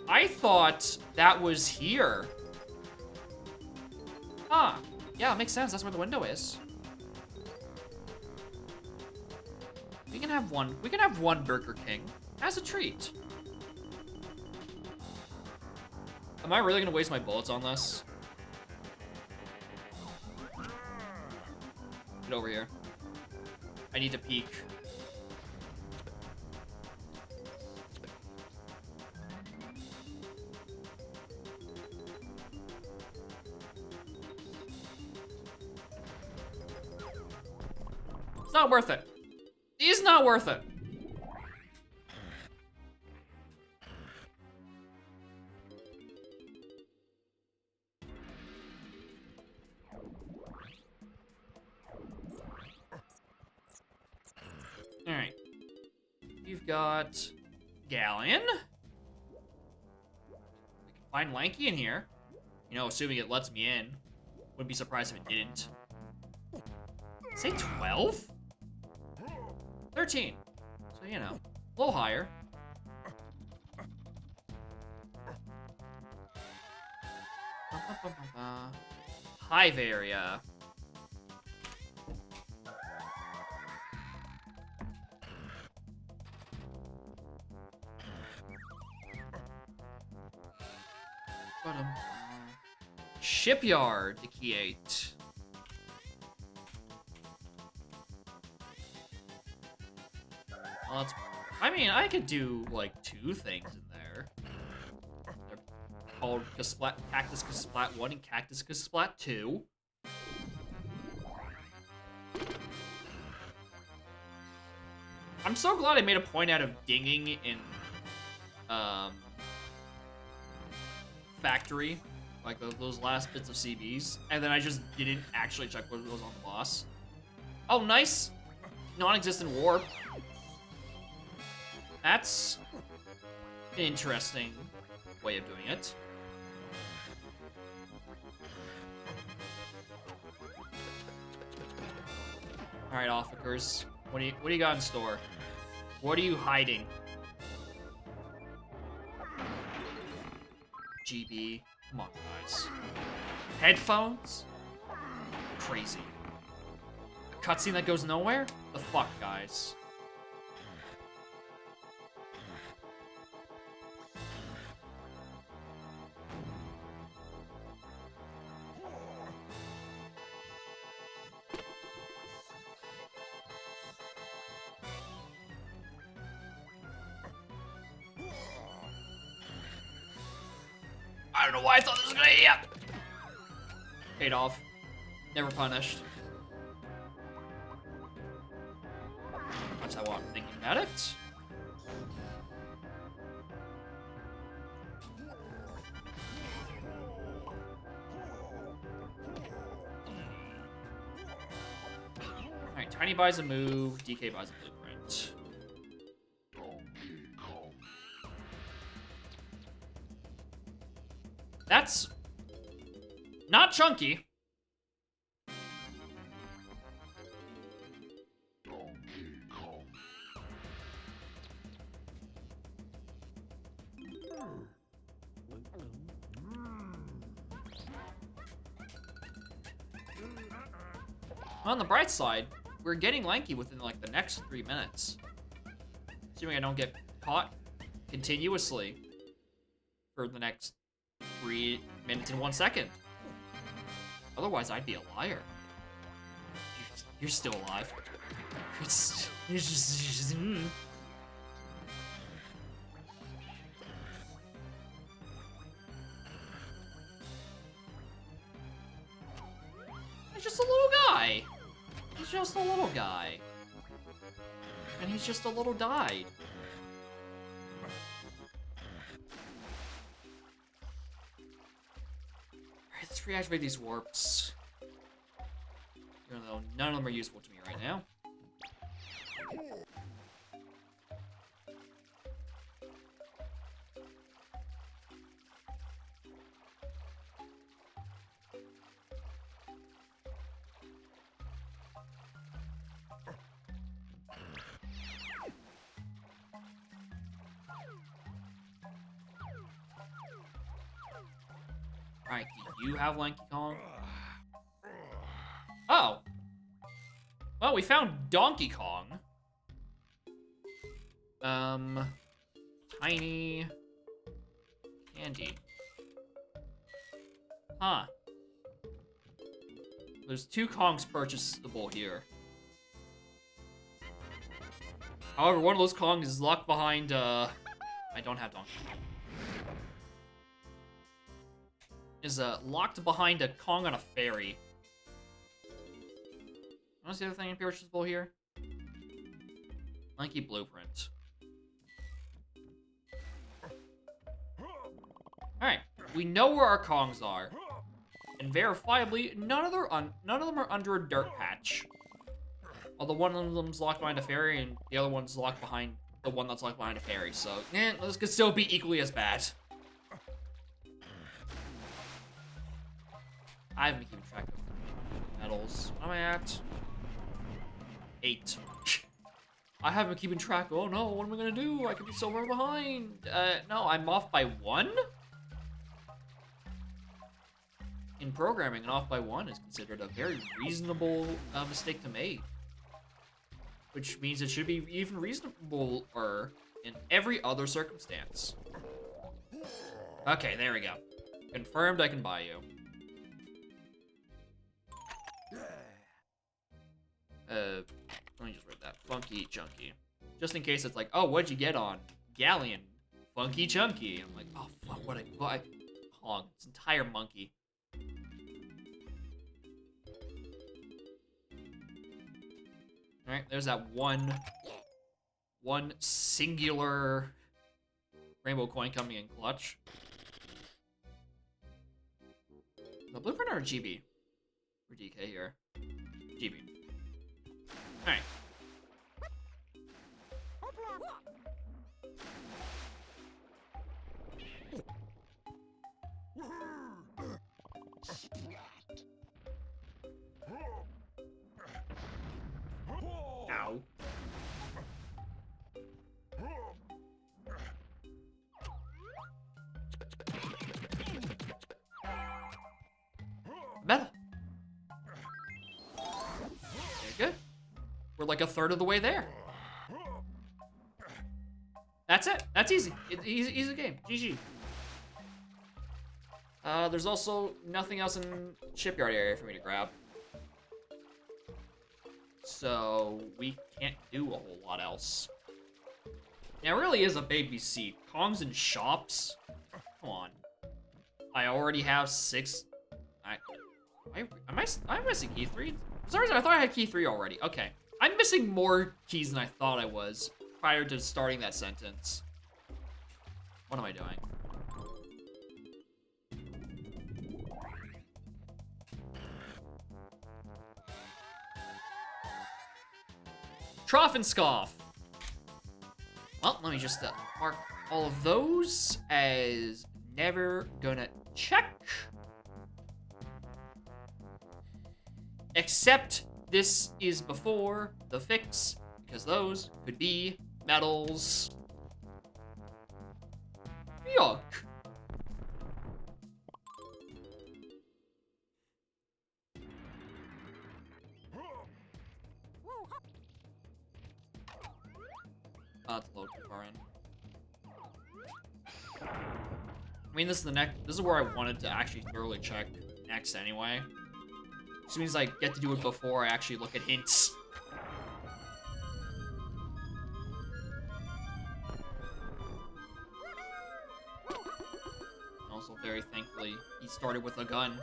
I thought that was here. Ah, yeah, it makes sense. That's where the window is. We can have one. We can have one Burger King as a treat. Am I really gonna waste my bullets on this? Get over here. I need to peek. It's not worth it. It's not worth it. All right. You've got Galleon. We can find Lanky in here. You know, assuming it lets me in. Wouldn't be surprised if it didn't. Say 12? 13. So, you know. A little higher. Hive area. Shipyard to key 8. Well, I mean, I could do like 2 things in there. They're called Cactus Kasplat 1 and Cactus Kasplat 2. I'm so glad I made a point out of dinging in Factory, like those last bits of CBs, and then I just didn't actually check what was on the boss. Oh, nice non-existent warp. That's an interesting way of doing it. All right, officers, what do you got in store? What are you hiding? GB, come on, guys. Headphones? Crazy. A cutscene that goes nowhere? The fuck, guys. I don't know why I thought this was a good idea. Paid off. Never punished. That's how I'm thinking about it. Alright, Tiny buys a move, DK buys a blueprint. That's not chunky. On the bright side, we're getting lanky within like the next 3 minutes. Assuming I don't get caught continuously for the next 3 minutes and 1 second. Otherwise, I'd be a liar. You're still alive. It's just He's just a little guy. He's just a little guy. And he's just a little died. Alright, let's reactivate these warps. Even though none of them are useful to me right now. Alright, do you have Lanky Kong? Oh! Well, we found Donkey Kong. Tiny... Candy. Huh. There's 2 Kongs purchasable here. However, one of those Kongs is locked behind, I don't have Donkey Kong. Is locked behind a Kong on a ferry. What's the other thing purchasable here? Lanky Blueprint. Alright, we know where our Kongs are. And verifiably, none of them are under a dirt patch. Although one of them's locked behind a ferry and the other one's locked behind the one that's locked behind a ferry, so this could still be equally as bad. I haven't been keeping track of medals. What am I at? 8. I haven't been keeping track. Oh no, what am I gonna do? I could be so far behind. No, I'm off by 1? In programming, and off by 1 is considered a very reasonable mistake to make. Which means it should be even reasonabler in every other circumstance. Okay, there we go. Confirmed I can buy you. Let me just write that. Funky Chunky. Just in case it's like, oh, what'd you get on Galleon? Funky Chunky. I'm like, oh, fuck, what I buy? Kong, this entire monkey. Alright, there's that one singular rainbow coin coming in clutch. The blueprint or GB? Or DK here? GB. Alright. Ow. Meta. Very good. We're like a third of the way there. That's it. That's easy. Easy game. GG. There's also nothing else in shipyard area for me to grab. So we can't do a whole lot else. Yeah, it really is a baby seat. Kong's in shops. Come on. I already have 6. Am I missing key 3? For some reason, I thought I had key 3 already. Okay. I'm missing more keys than I thought I was prior to starting that sentence. What am I doing? Troffenskoff. Well, let me just mark all of those as never gonna check. Except this is before the fix, because those could be medals. Yuck. That's a little too far in. I mean, this is where I wanted to actually thoroughly check next anyway. Which means I get to do it before I actually look at hints. Also, very thankfully, he started with a gun.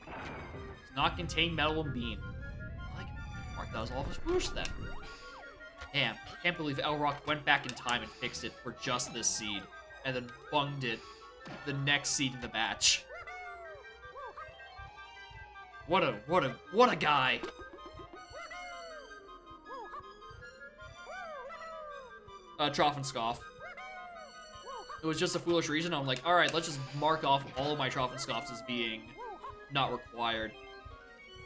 Does not contain metal and beam. I can mark that as all of his push then. Damn, can't believe Elrock went back in time and fixed it for just this seed, and then bunged it the next seed in the batch. What a guy! Troffenskoff. It was just a foolish reason. I'm like, alright, let's just mark off all of my Troffenskoffs as being not required.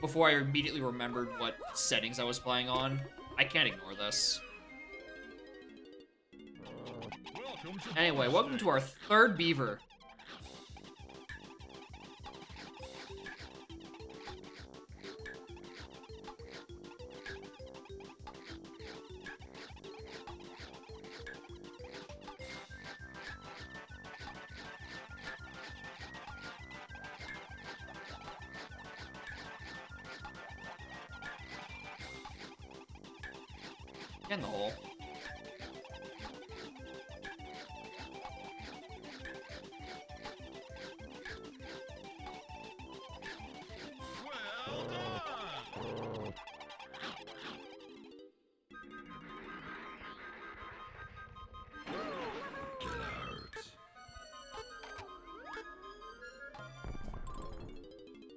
Before I immediately remembered what settings I was playing on. I can't ignore this. Anyway, welcome to our third beaver. In the hole. Well done.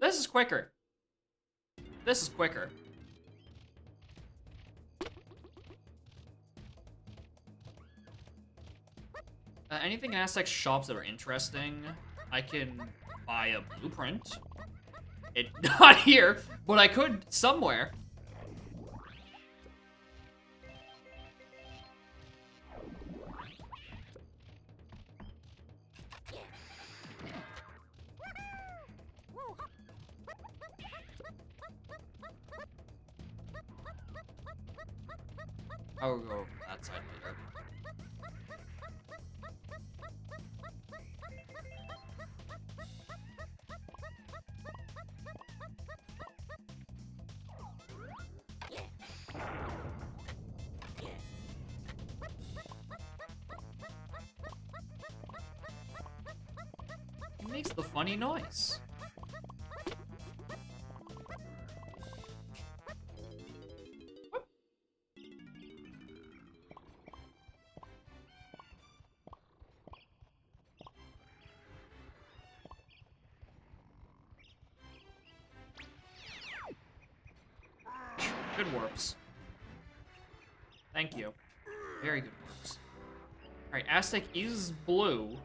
This is quicker. This is quicker. anything in Aztec shops that are interesting, I can buy a blueprint. Not here, but I could somewhere. I'll go over that side later. He makes the funny noise. Good warps. Thank you. Very good warps. Alright, Aztec is blue.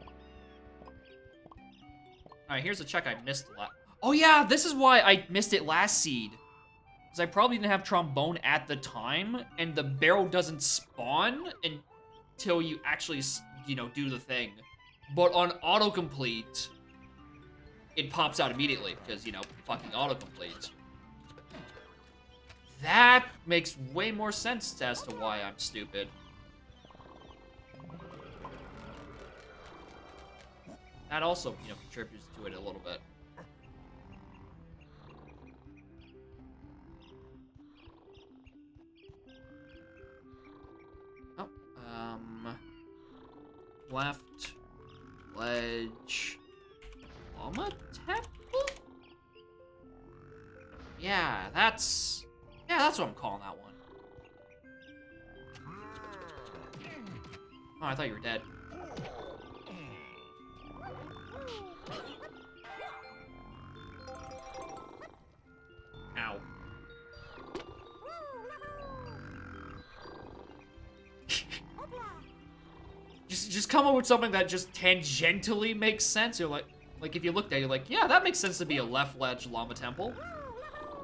Alright, here's a check I missed last. Oh yeah, this is why I missed it last seed. Because I probably didn't have trombone at the time, and the barrel doesn't spawn until you actually, you know, do the thing. But on autocomplete, it pops out immediately, because, you know, fucking autocomplete. That makes way more sense as to why I'm stupid. That also, you know, contributes to it a little bit. Oh, left, ledge, llama temple? Yeah, that's what I'm calling that one. Oh, I thought you were dead. Ow. just come up with something that just tangentially makes sense. You're like if you looked at it, you're like, yeah, that makes sense to be a left ledge llama temple.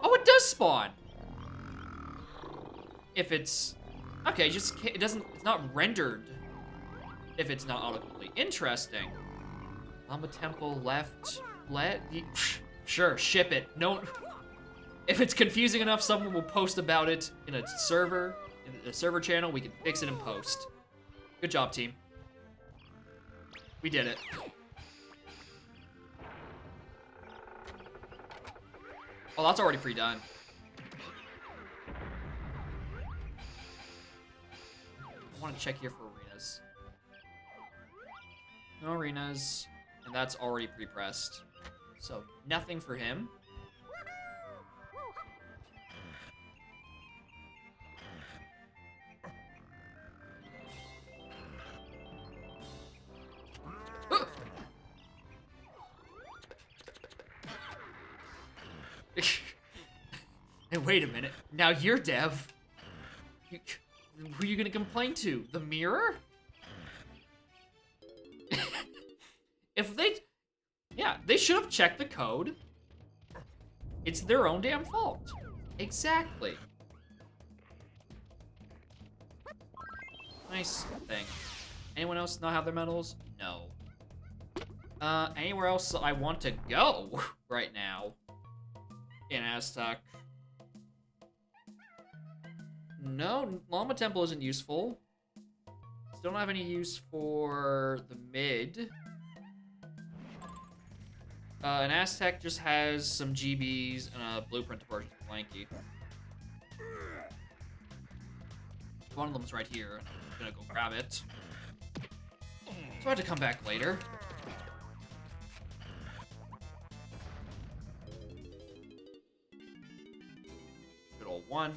Oh, it does spawn. If it's okay, it's not rendered if it's not autocomplete. Interesting. Llama temple left, sure, ship it. No, if it's confusing enough, someone will post about it in a server channel. We can fix it in post. Good job, team. We did it. Oh, that's already pre-done. I want to check here for arenas. No arenas, and that's already pre-pressed. So, nothing for him. Hey, wait a minute. Now you're Dev. Who are you gonna complain to? The mirror? They should have checked the code. It's their own damn fault. Exactly. Nice thing. Anyone else not have their medals? No. Anywhere else I want to go right now in Aztec? No, Llama Temple isn't useful. Still don't have any use for the mid. An Aztec just has some GBs and a blueprint to purchase Lanky. One of them's right here. I'm gonna go grab it. So I have to come back later. Good old one.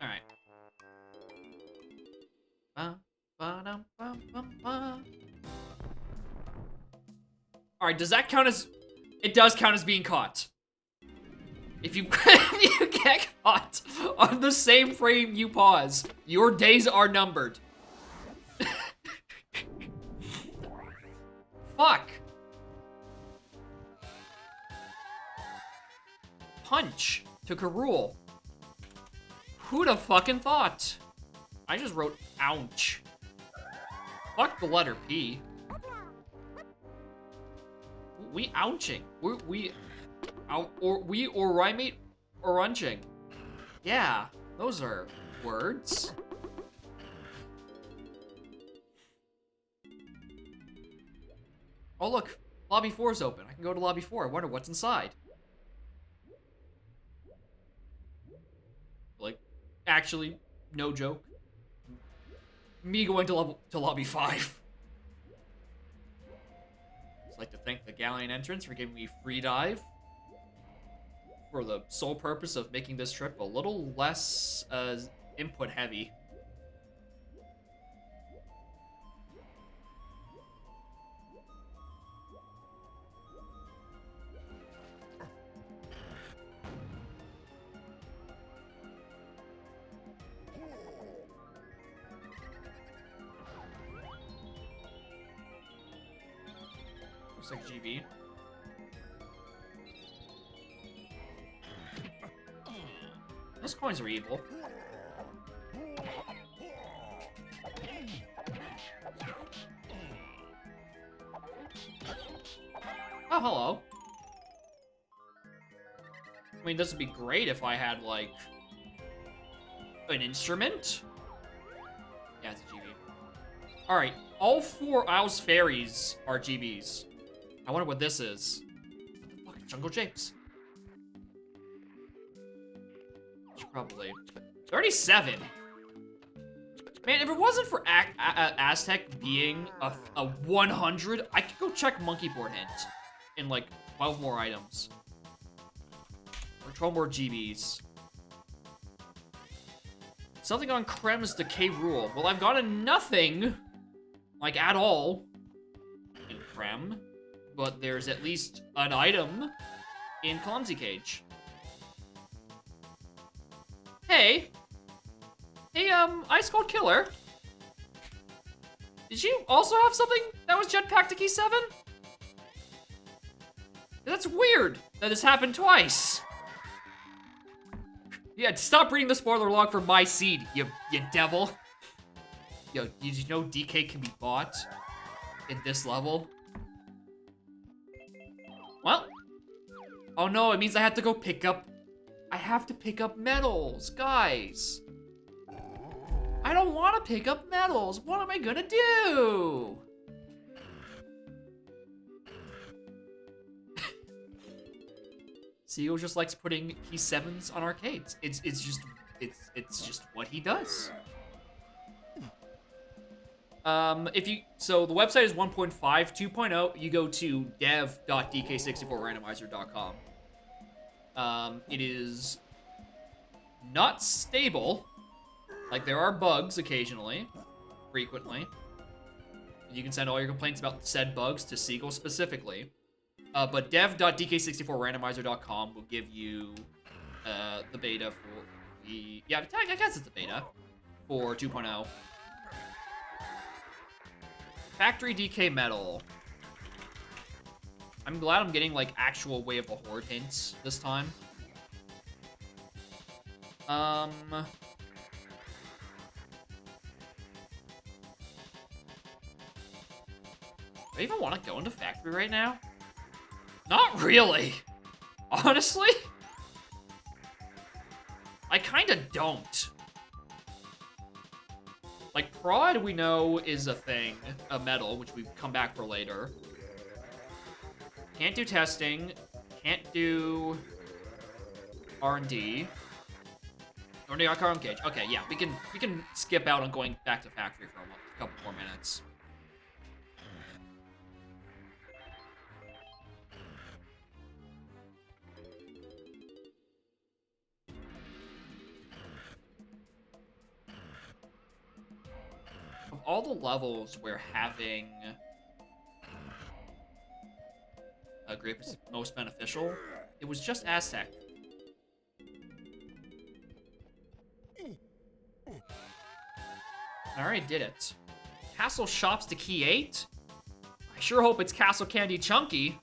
Alright. Alright, does that count as... It does count as being caught. If you if you get caught on the same frame you pause, your days are numbered. Fuck. Punch took a rule. Who'd have fucking thought? I just wrote ouch. Fuck the letter P. We ouching. We rhymate orunching. Yeah, those are words. Oh look, lobby 4 is open. I can go to lobby 4. I wonder what's inside. Like, actually, no joke. Me going to lobby 5. I'd like to thank the Galleon entrance for giving me free dive. For the sole purpose of making this trip a little less input heavy. Looks like GB. Those coins are evil. Oh, hello. I mean, this would be great if I had, like, an instrument. Yeah, it's a GB. Alright, all 4 Isles Fairies are GBs. I wonder what this is. What the fuck, Jungle Japes? Probably 37. Man, if it wasn't for Aztec being a 100, I could go check Monkey Board Hint in like 12 more items or 12 more GBs. Something on Krem's Decay Rule. Well, I've gotten nothing like at all in Krem, but there's at least an item in Clumsy Cage. Hey, Ice Cold Killer. Did you also have something that was Jetpack to Key 7? That's weird that this happened twice. Yeah, stop reading the spoiler log for My Seed, you devil. Yo, did you know DK can be bought in this level? Well, oh no, it means I have to go pick up medals, guys. I don't want to pick up medals. What am I gonna do? Seagull just likes putting key 7s on arcades. It's just what he does. So the website is 1.5, 2.0. You go to dev.dk64randomizer.com. It is not stable. Like, there are bugs occasionally, frequently. You can send all your complaints about said bugs to Seagull specifically. But dev.dk64randomizer.com will give you the beta for the... Yeah, I guess it's the beta for 2.0. Factory DK Metal. I'm glad I'm getting, like, actual Way of the Horde hints this time. Do I even want to go into Factory right now? Not really. Honestly? I kinda don't. Like, Prod, we know, is a thing, a metal, which we come back for later. Can't do testing. Can't do R&D. R&D on Carbon Cage. Okay, yeah, we can skip out on going back to Factory for a couple more minutes. Of all the levels where having a grape is most beneficial, it was just Aztec. I already did it. Castle Shops to Key 8? I sure hope it's Castle Candy Chunky.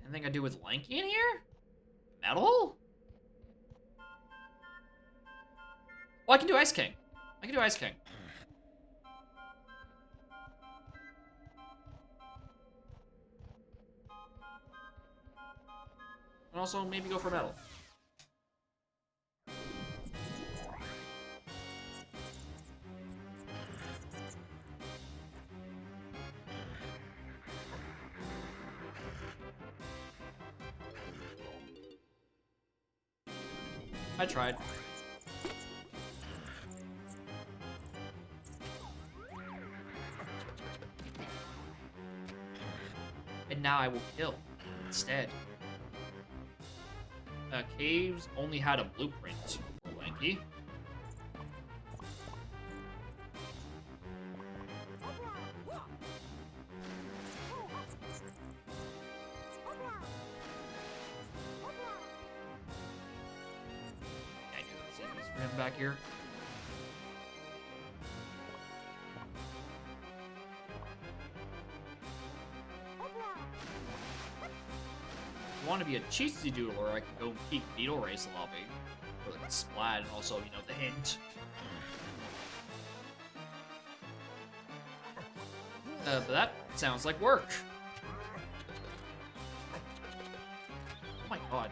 Anything I do with Lanky in here? Metal? Oh, I can do Ice King. I can do Ice King. And also maybe go for Metal. I tried. And now I will kill instead. Caves only had a blueprint for Lanky. I knew there was enemies for him back here. If I want to be a cheesy doodler, I can go peek Beetle Race lobby. Or like Splat, and also, you know, the hint. But that sounds like work. Oh my god.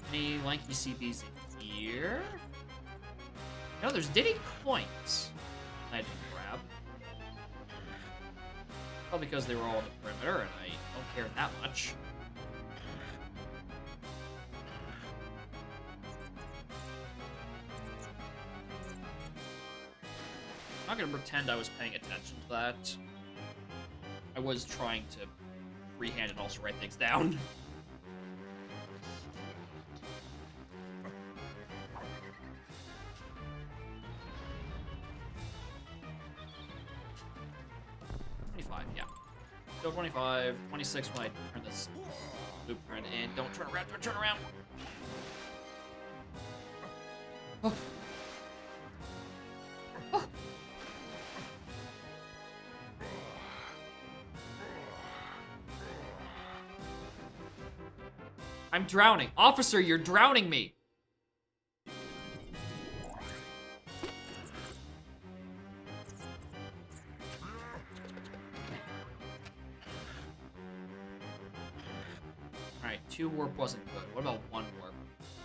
Any Lanky CBs in here? No, there's Diddy coins I didn't grab. Probably because they were all on the perimeter and I don't care that much. I'm not gonna pretend I was paying attention to that. I was trying to freehand and also write things down. Go 25, 26 when I turn this blueprint, and don't turn around, don't turn around! Oh. Oh. I'm drowning. Officer, you're drowning me! Alright, 2 warp wasn't good. What about 1 warp?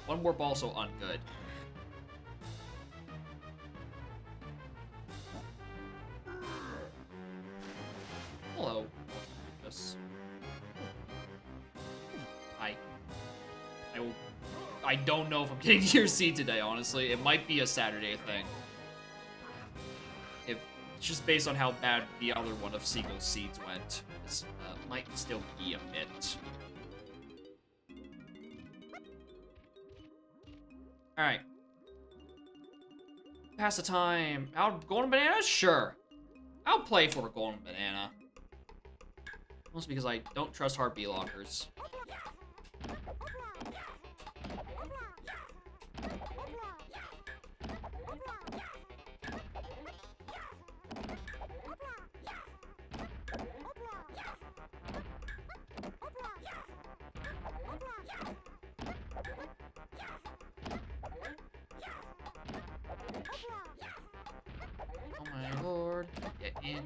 1 warp also ungood. Hello. I don't know if I'm getting to your seed today, honestly. It might be a Saturday thing. If it's just based on how bad the other one of Seagull's seeds went. This might still be a bit. Alright. Pass the time. Out Golden Banana? Sure. I'll play for a Golden Banana. Mostly because I don't trust hard B-lockers. Oh my lord, get in.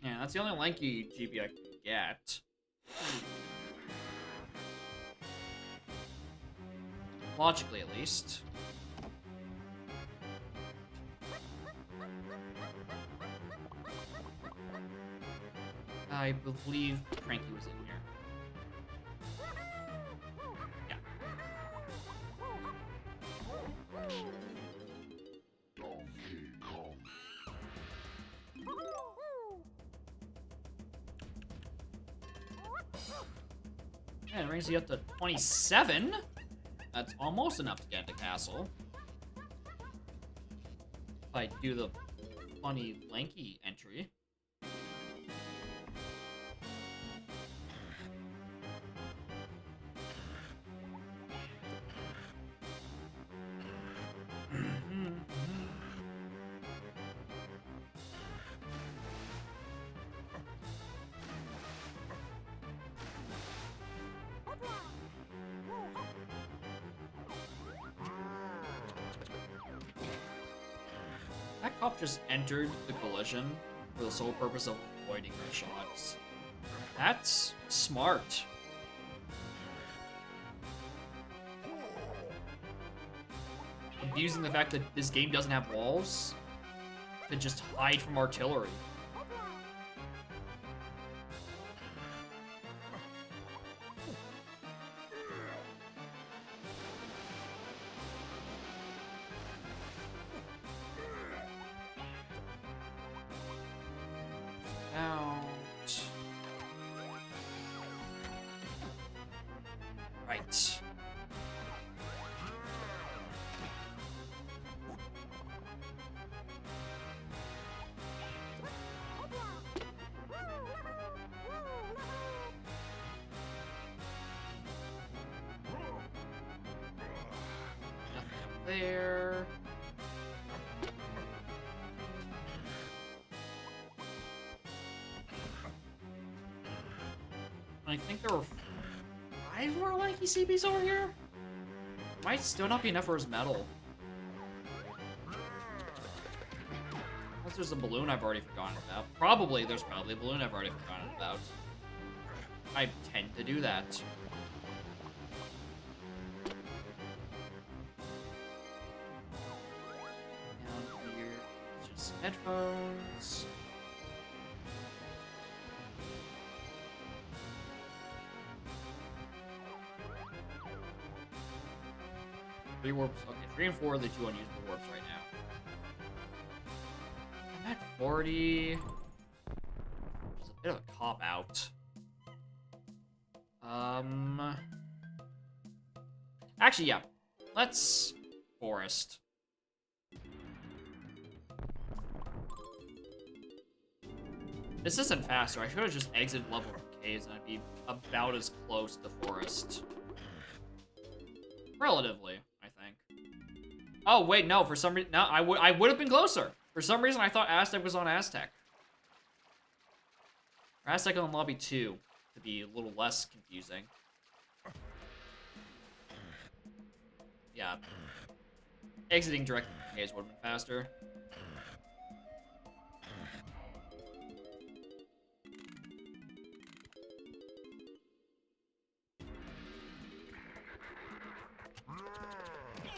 Yeah, that's the only lanky GB I can get. Logically, at least. I believe Cranky was in here. Yeah. Yeah, it brings you up to 27. That's almost enough to get into castle. If I do the funny lanky entry. That cop just entered the collision for the sole purpose of avoiding my shots. That's smart. Abusing the fact that this game doesn't have walls to just hide from artillery. Out. Right. Nothing up there. I think there were 5 more lanky CBs over here? Might still not be enough for his medal. Unless there's a balloon I've already forgotten about. There's probably a balloon I've already forgotten about. I tend to do that. Down here, just headphones. Three warps. Okay, 3 and 4 are the 2 unusable warps right now. I'm at 40. Which is a bit of a cop out. Actually, yeah. Let's forest. This isn't faster. I should have just exited level Ks and I'd be about as close to forest. Relatively, I think. Oh, wait, no, for some reason, no, I would have been closer. For some reason, I thought Aztec was on Aztec. Or Aztec on Lobby 2, to be a little less confusing. Yeah. Exiting directly from Ks would have been faster.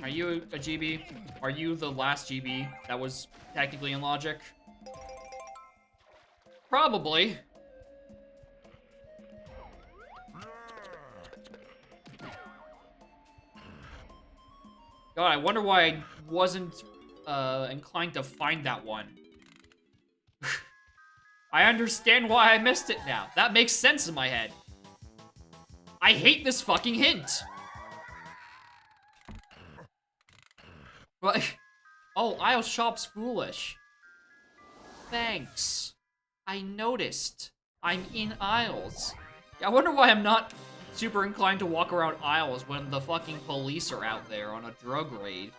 Are you a GB? Are you the last GB that was technically in logic? Probably. God, I wonder why I wasn't inclined to find that one. I understand why I missed it now. That makes sense in my head. I hate this fucking hint. Like, oh, Isle Shop's foolish. Thanks. I noticed. I'm in Isles. I wonder why I'm not super inclined to walk around Isles when the fucking police are out there on a drug raid.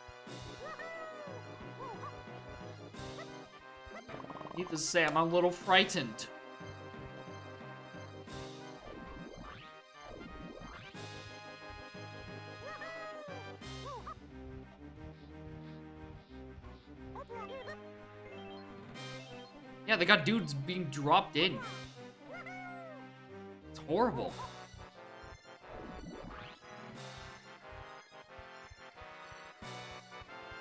Needless to say, I'm a little frightened. Yeah, they got dudes being dropped in. It's horrible.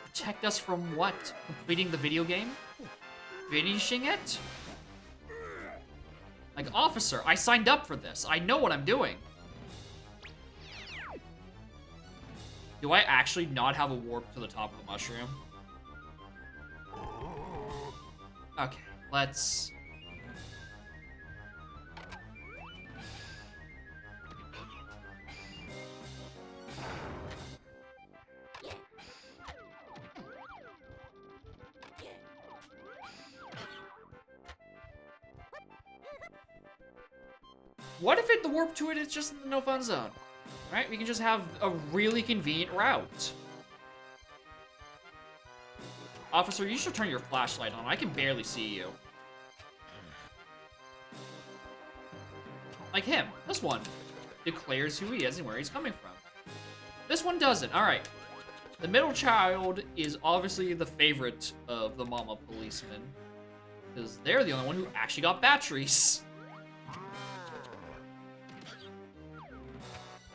Protect us from what? Completing the video game? Finishing it? Like, officer, I signed up for this. I know what I'm doing. Do I actually not have a warp to the top of the mushroom? Okay, let's... What if the warp to it is just in the no fun zone? Right? We can just have a really convenient route. Officer, you should turn your flashlight on. I can barely see you. Like him. This one declares who he is and where he's coming from. This one doesn't. Alright. The middle child is obviously the favorite of the mama policeman. Because they're the only one who actually got batteries.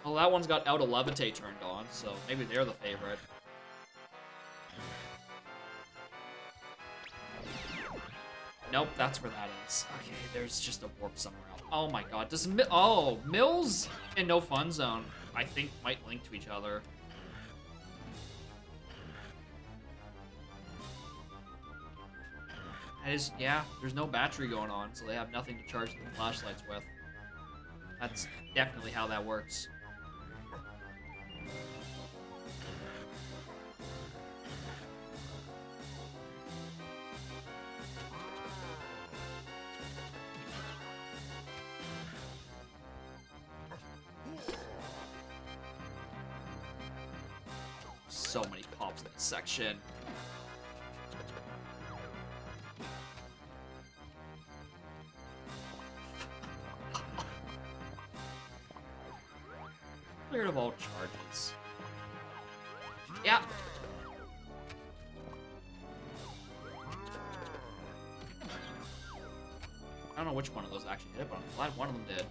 Well, that one's got Auto Levitate turned on, so maybe they're the favorite. Nope, that's where that is. Okay, there's just a warp somewhere else. Oh my god, does Mills and No Fun Zone, I think, might link to each other. That is, yeah, there's no battery going on, so they have nothing to charge the flashlights with. That's definitely how that works. So many cops in this section. Cleared of all charges. Yeah. I don't know which one of those actually hit, but I'm glad one of them did.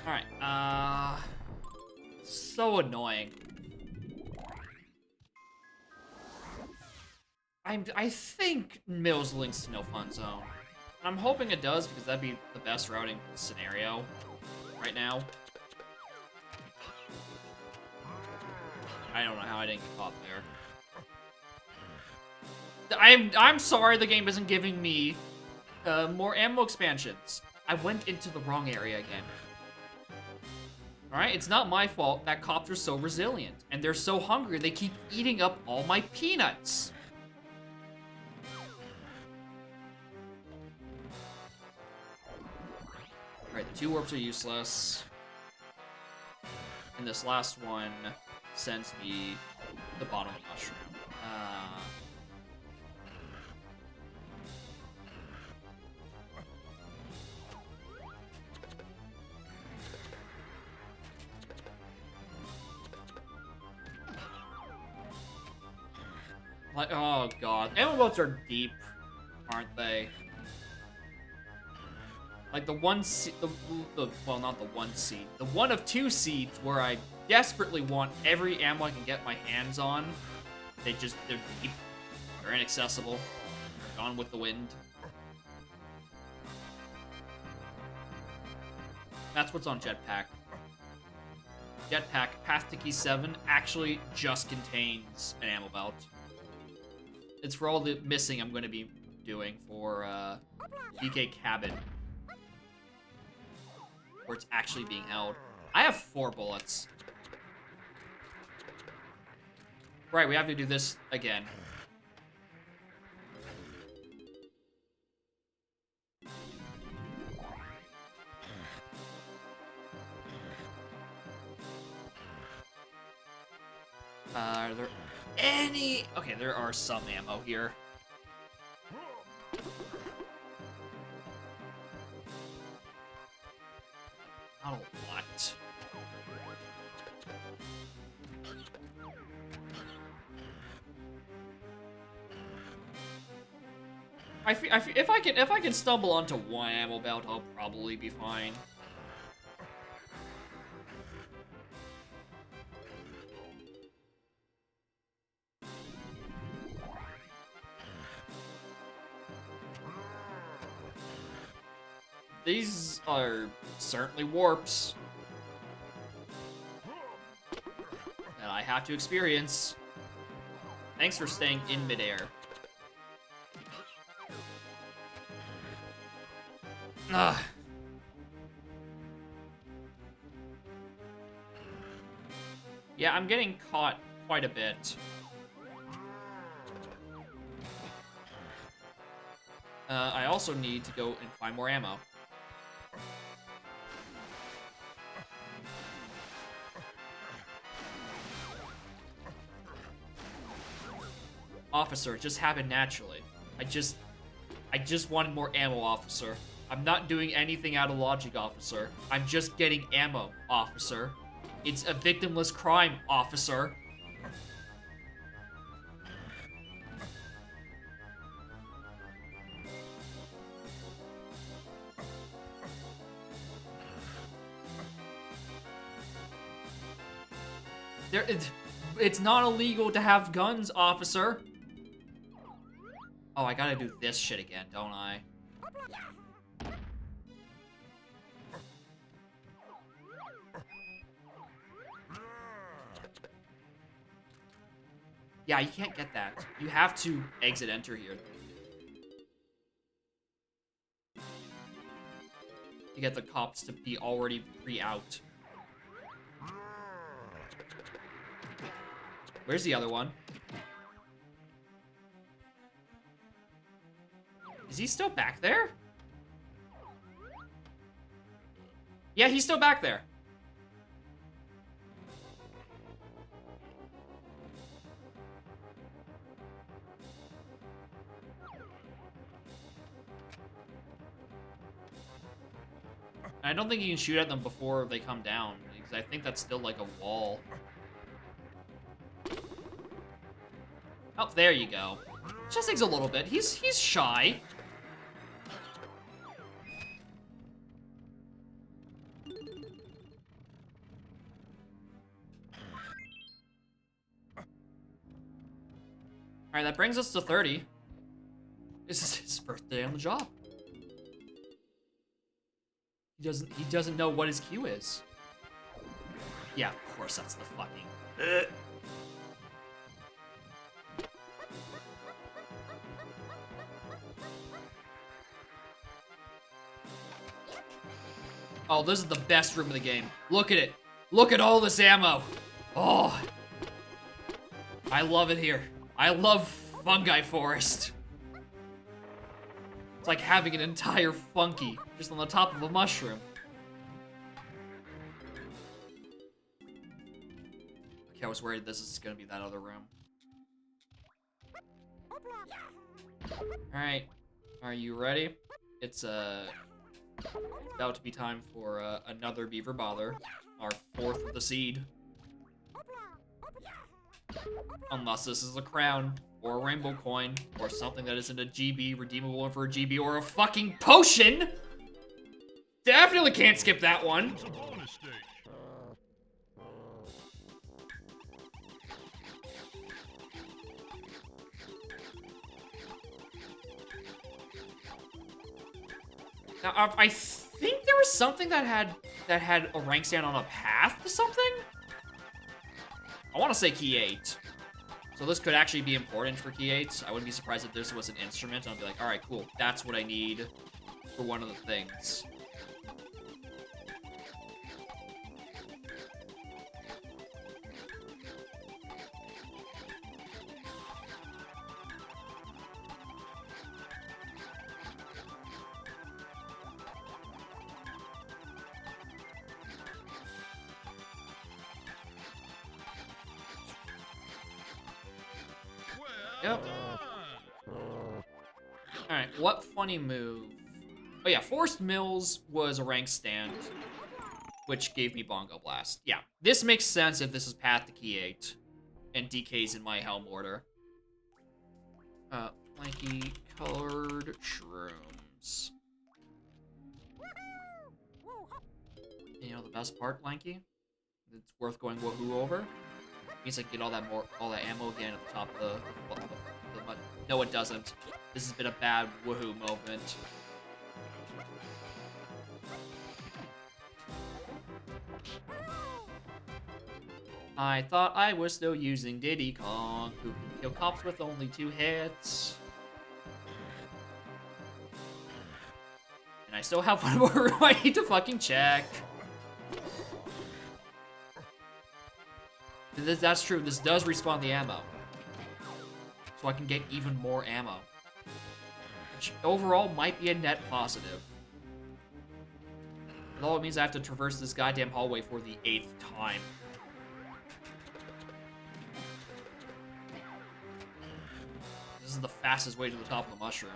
Alright, so annoying. I think Mills links to No Fun Zone. And I'm hoping it does, because that'd be the best routing scenario right now. I don't know how I didn't get caught there. I'm sorry the game isn't giving me more ammo expansions. I went into the wrong area again. Alright, it's not my fault that cops are so resilient. And they're so hungry, they keep eating up all my peanuts. Alright, the 2 warps are useless. And this last one sends me the bottom of the mushroom. Like, oh god. Ammo boats are deep, aren't they? Like the one seat, well, not the one seat, the one of 2 seats where I desperately want every ammo I can get my hands on. They're deep, they're inaccessible, they're gone with the wind. That's what's on Jetpack. Jetpack Pasticky 7 actually just contains an ammo belt. It's for all the missing I'm going to be doing for DK Cabin, where it's actually being held. I have 4 bullets. Right, we have to do this again. Are there any... Okay, there are some ammo here. Not a lot. If I can stumble onto one ammo belt, I'll probably be fine. These are certainly warps that I have to experience. Thanks for staying in midair. Ugh. Yeah, I'm getting caught quite a bit. I also need to go and find more ammo. Officer, it just happened naturally. I just wanted more ammo, officer. I'm not doing anything out of logic, officer. I'm just getting ammo, officer. It's a victimless crime, officer. It's not illegal to have guns, officer. Oh, I gotta do this shit again, don't I? Yeah, you can't get that. You have to exit enter here. To get the cops to be already pre-out. Where's the other one? Is he still back there? Yeah, he's still back there. I don't think you can shoot at them before they come down, because I think that's still like a wall. Oh, there you go. Just takes a little bit. He's shy. Alright, that brings us to 30. This is his birthday on the job. He doesn't know what his queue is. Yeah, of course that's the fucking... Oh, this is the best room in the game. Look at it. Look at all this ammo. Oh. I love it here. I love Fungi Forest. It's like having an entire funky just on the top of a mushroom. Okay, I was worried this is gonna be that other room. Alright. Are you ready? It's about to be time for another Beaver Bother. Our 4th of the seed. Unless this is a crown, or a rainbow coin, or something that isn't a GB, redeemable for a GB, or a fucking potion! Definitely can't skip that one! It's a bonus stage. Now, I think there was something that had a rank stand on a path to something? I want to say key 8. So this could actually be important for key 8. I wouldn't be surprised if this was an instrument. I'd be like, alright, cool. That's what I need for one of the things. Yep. Alright, what funny move? Oh yeah, Forced Mills was a rank stand, which gave me Bongo Blast. Yeah, this makes sense if this is Path to Key 8, and DK's in my Helm order. Lanky colored shrooms. And you know the best part, Lanky? It's worth going woohoo over. Means I get all that ammo again at the top of the mud. No, it doesn't. This has been a bad woohoo moment. I thought I was still using Diddy Kong, who can kill cops with only 2 hits. And I still have one more room I need to fucking check. That's true, this does respawn the ammo. So I can get even more ammo. Which overall might be a net positive. Although it means I have to traverse this goddamn hallway for the 8th time. This is the fastest way to the top of the mushroom.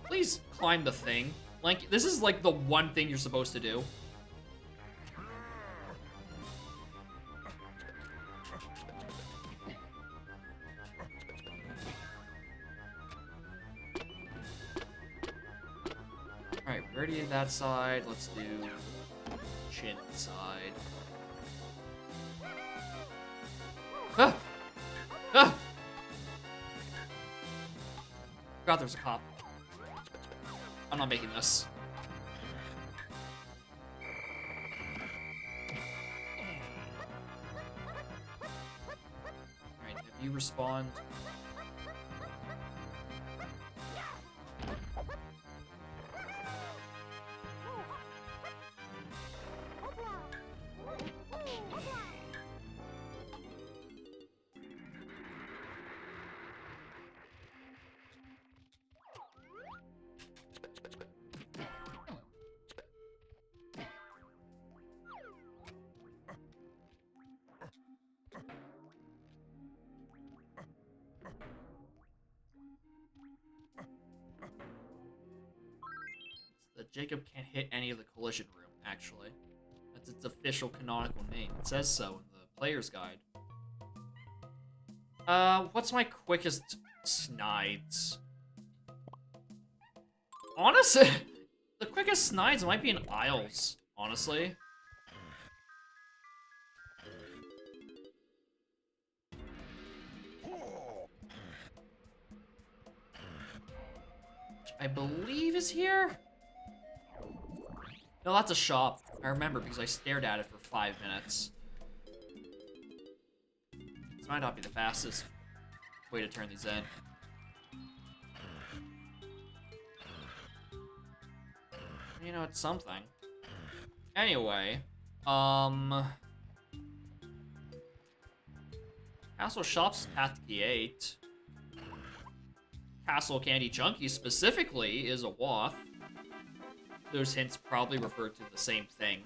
Please climb the thing. Like, this is like the one thing you're supposed to do. Alright, we already did that side. Let's do chin side. Ah! Ah! God, there's a cop. I'm not making this. Alright, have you respawned? That Jacob can't hit any of the collision room, actually. That's its official canonical name. It says so in the player's guide. What's my quickest Snides? Honestly, the quickest Snides might be in Isles, honestly. Which I believe is here? No, that's a shop. I remember because I stared at it for 5 minutes. This might not be the fastest way to turn these in. You know, it's something. Anyway, Castle Shops Path to the 8. Castle Candy Chunky specifically is a Wath. Those hints probably refer to the same thing.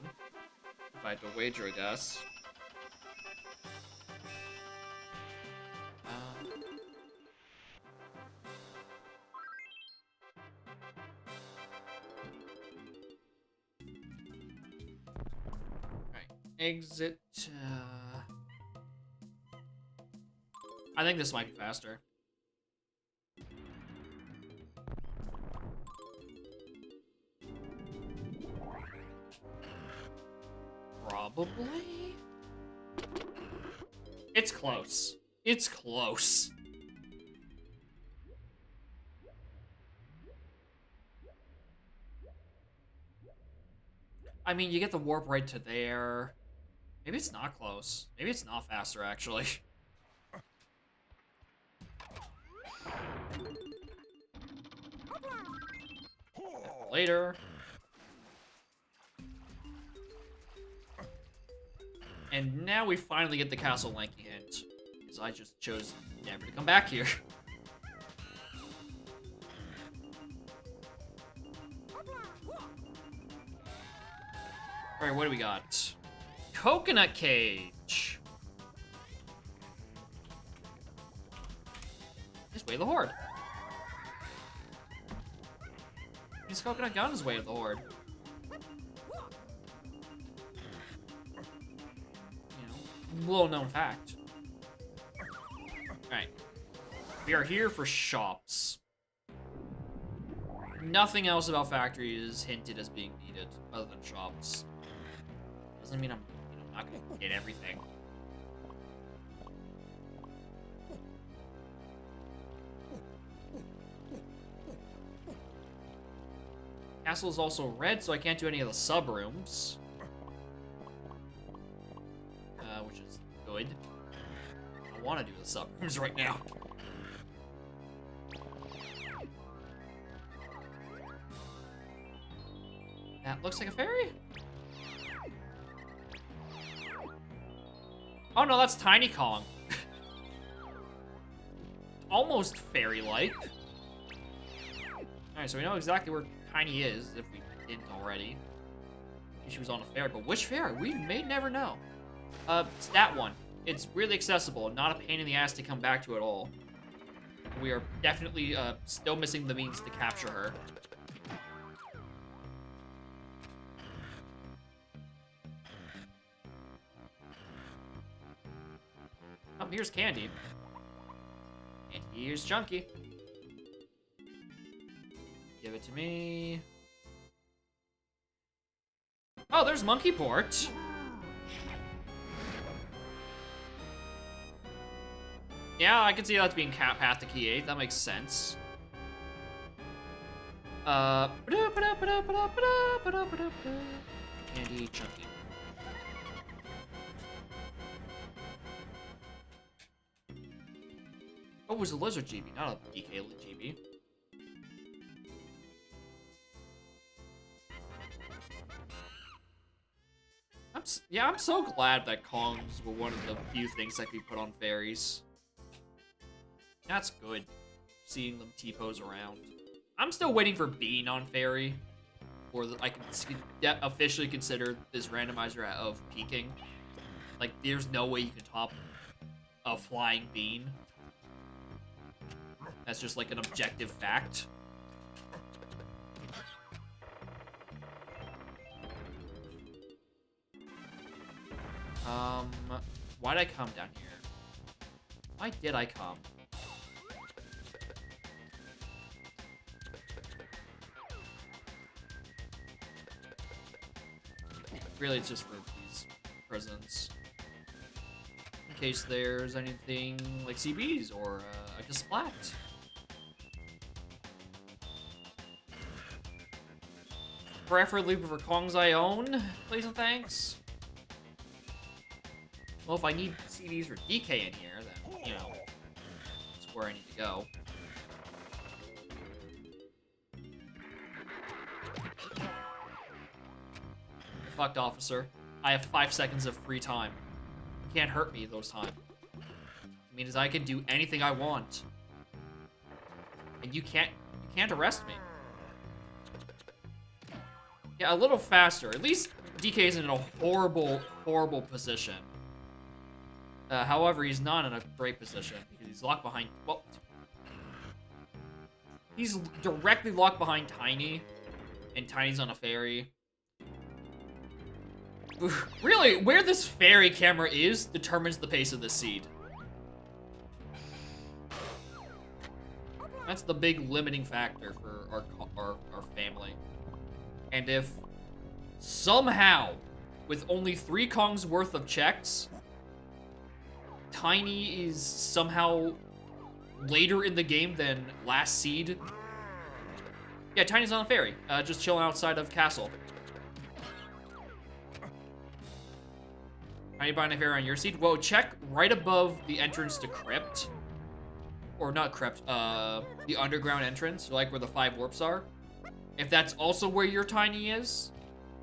If I had to wager, I guess. Right. Exit. I think this might be faster. Probably? It's close. It's close. I mean, you get the warp right to there. Maybe it's not close. Maybe it's not faster, actually. Later. And now we finally get the Castle Lanky hint. Because I just chose never to come back here. Alright, what do we got? Coconut Cage! This way, the Horde. He's Coconut got his way to the Horde. You know, little known fact. Alright. We are here for shops. Nothing else about factory is hinted as being needed other than shops. Doesn't mean I'm not gonna get everything. Castle is also red, so I can't do any of the sub rooms. Which is good. I want to do the sub rooms right now. That looks like a fairy? Oh no, that's Tiny Kong. Almost fairy-like. Alright, so we know exactly where Tiny is, if we didn't already. She was on a fair, but which fair? We may never know. It's that one. It's really accessible, not a pain in the ass to come back to at all. We are definitely still missing the means to capture her. Oh, here's Candy. And here's Chunky. Give it to me. Oh, there's Monkey Port. Yeah, I can see that being path to Key 8. That makes sense. Candy, Chunky. Oh, it was a Lizard GB, not a DK GB. I'm so glad that Kongs were one of the few things that could be put on fairies. That's good, seeing them T-pose around. I'm still waiting for Bean on fairy, or I can officially consider this randomizer of peaking. Like, there's no way you can top a flying Bean. That's just like an objective fact. Why'd I come down here? Why did I come? Really, it's just for these prisons. In case there's anything like CBs or a Splat. Preferably for Kongs I own, please and thanks. Well, if I need CDs or DK in here, then, you know, that's where I need to go. You're fucked, officer. I have 5 seconds of free time. You can't hurt me those times. It means I can do anything I want. And you can't arrest me. Yeah, a little faster. At least DK isn't in a horrible, horrible position. However, he's not in a great position because he's locked behind. Well, he's directly locked behind Tiny, and Tiny's on a fairy. Really, where this fairy camera is determines the pace of the seed. That's the big limiting factor for our family. And if somehow, with only 3 Kongs worth of checks, Tiny is somehow later in the game than last seed. Yeah, Tiny's on a ferry, just chilling outside of Castle. Are you buying a ferry on your seed? Well, check right above the entrance to Crypt. Or not Crypt, the underground entrance, like where the 5 warps are. If that's also where your Tiny is,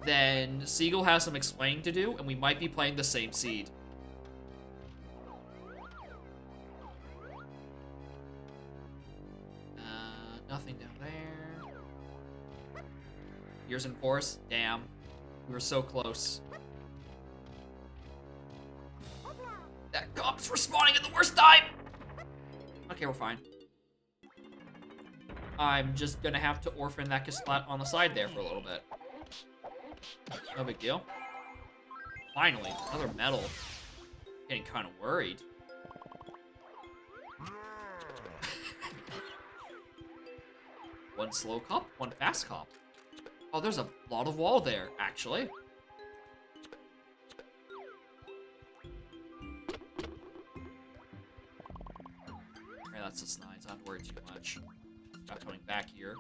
then Seagull has some explaining to do, and we might be playing the same seed. Nothing down there. Years in Forest? Damn. We were so close. That cop's respawning at the worst time! Okay, we're fine. I'm just gonna have to orphan that Kasplat on the side there for a little bit. No big deal. Finally, another medal. Getting kind of worried. One slow cop, one fast cop. Oh, there's a lot of wall there, actually. Okay, that's just nice. I don't have to worry too much. Not coming back here.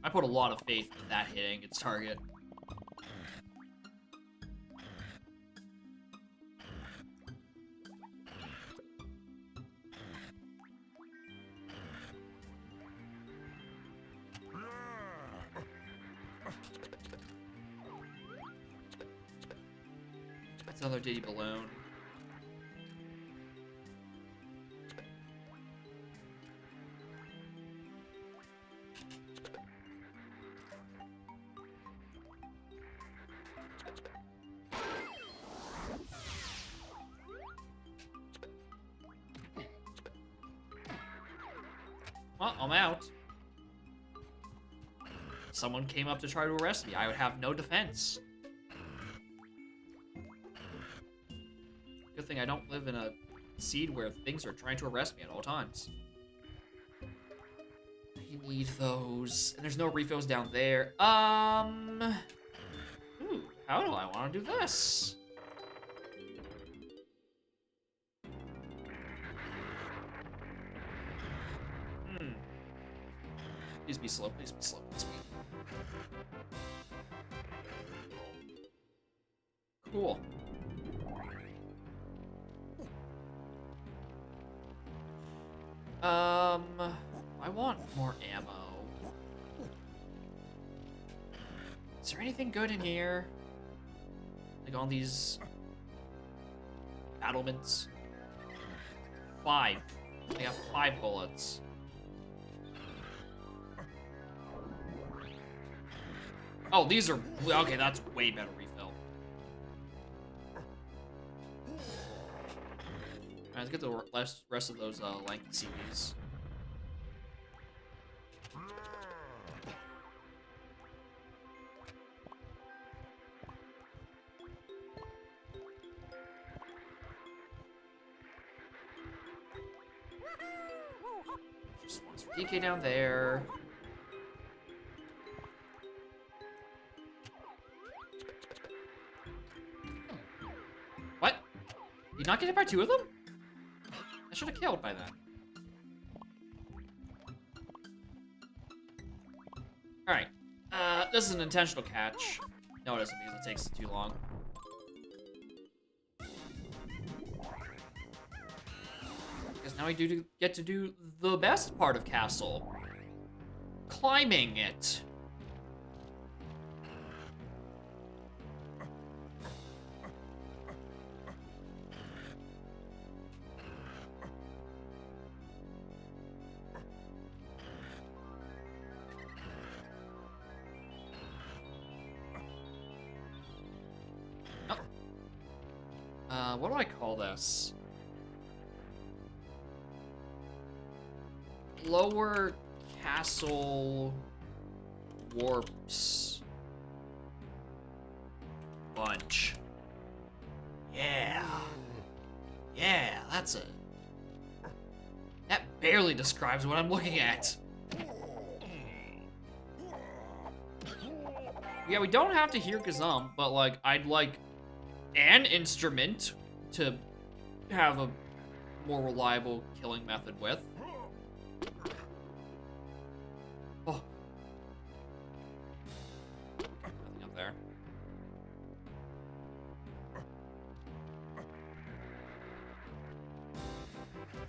I put a lot of faith in that hitting its target. That's another Diddy balloon. Well, I'm out. Someone came up to try to arrest me. I would have no defense. Good thing I don't live in a seed where things are trying to arrest me at all times. I need those. And there's no refills down there. Ooh, how do I want to do this? Please be slow, please be slow, please be. Cool. I want more ammo. Is there anything good in here? Like on these battlements? 5. I got 5 bullets. Oh, these are... Okay, that's way better refill. Alright, let's get the rest of those lengthy CVs. Just wants DK down there. What? Did you not get hit by 2 of them? I should have killed by then. Alright. This is an intentional catch. No, it isn't because it takes too long. Because now we get to do the best part of Castle. Climbing it. What do I call this? Lower Castle Warps Bunch. Yeah. Yeah, that's it. That barely describes what I'm looking at. Yeah, we don't have to hear Kazam, but like, I'd like an instrument to have a more reliable killing method with. Oh. Nothing up there.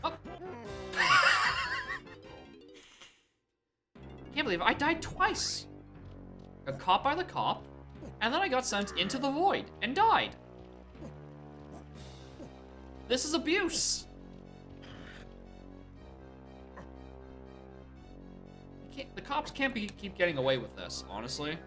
Oh. Can't believe I died twice. Got caught by the cop, and then I got sent into the void and died. This is abuse. The cops can't keep getting away with this, honestly.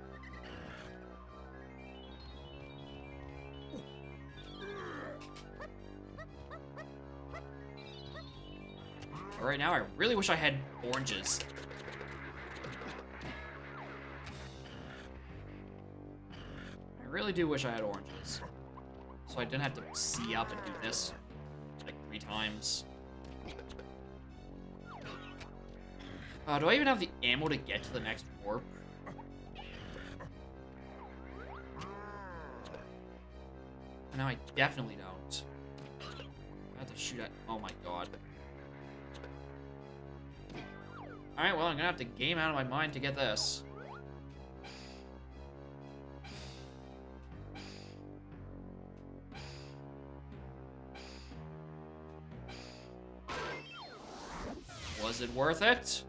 right now, I really wish I had oranges. I really do wish I had oranges. So I didn't have to see up and do this like 3 times. Do I even have the ammo to get to the next warp? No, I definitely don't. I have to shoot at. Oh my god. Alright, well, I'm gonna have to game out of my mind to get this. Was it worth it?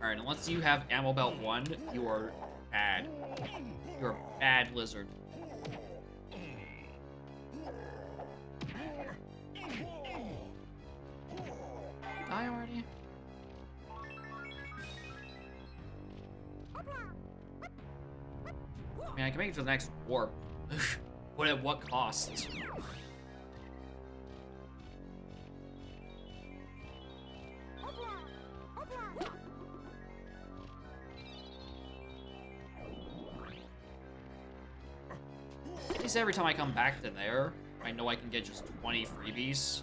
Alright, unless you have ammo belt 1, you are bad. You're a bad lizard. Die already? I mean, I can make it to the next warp. But at what cost? At least every time I come back to there, I know I can get just 20 freebies.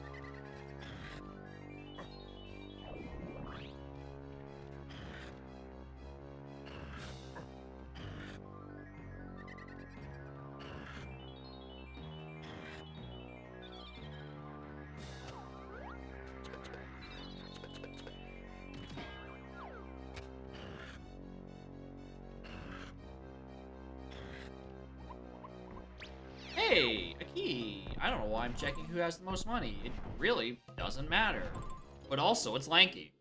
Hey, a key. I don't know why I'm checking who has the most money. It really doesn't matter. But also, it's Lanky.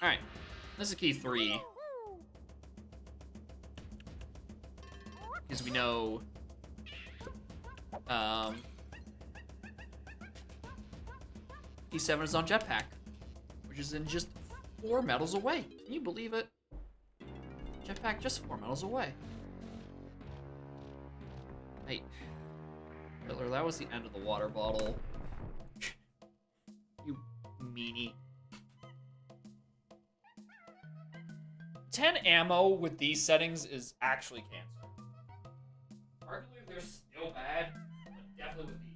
Alright, this is key 3. Because we know... Key 7 is on Jetpack. Which is in just 4 medals away. Can you believe it? Jetpack just 4 medals away. Hey, Hitler, that was the end of the water bottle. You meanie. 10 ammo with these settings is actually cancer. Arguably, they're still bad, but definitely with these.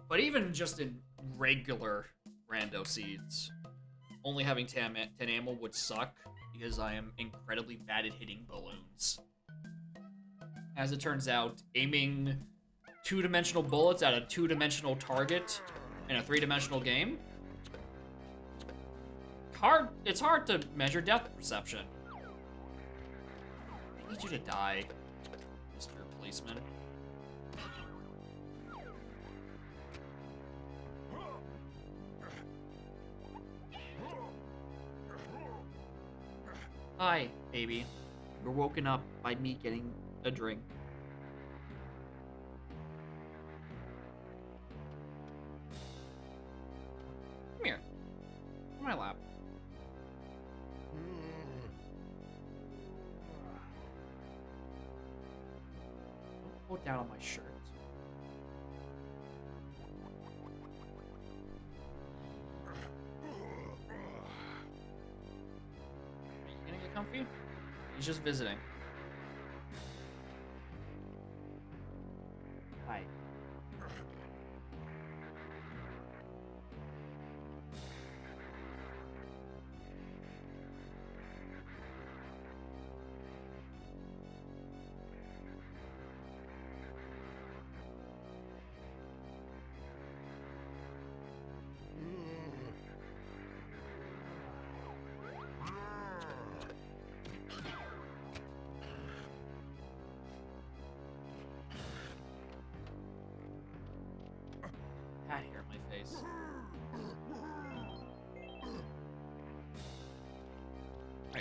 But even just in regular rando seeds, only having 10 ammo would suck because I am incredibly bad at hitting balloons. As it turns out, aiming 2-dimensional bullets at a 2-dimensional target in a 3-dimensional game, it's hard to measure depth perception. I need you to die, Mr. Policeman. Hi, baby. You're woken up by me getting a drink. Come here. On my lap. Don't go down on my shirt. Comfy? He's just visiting. Hi.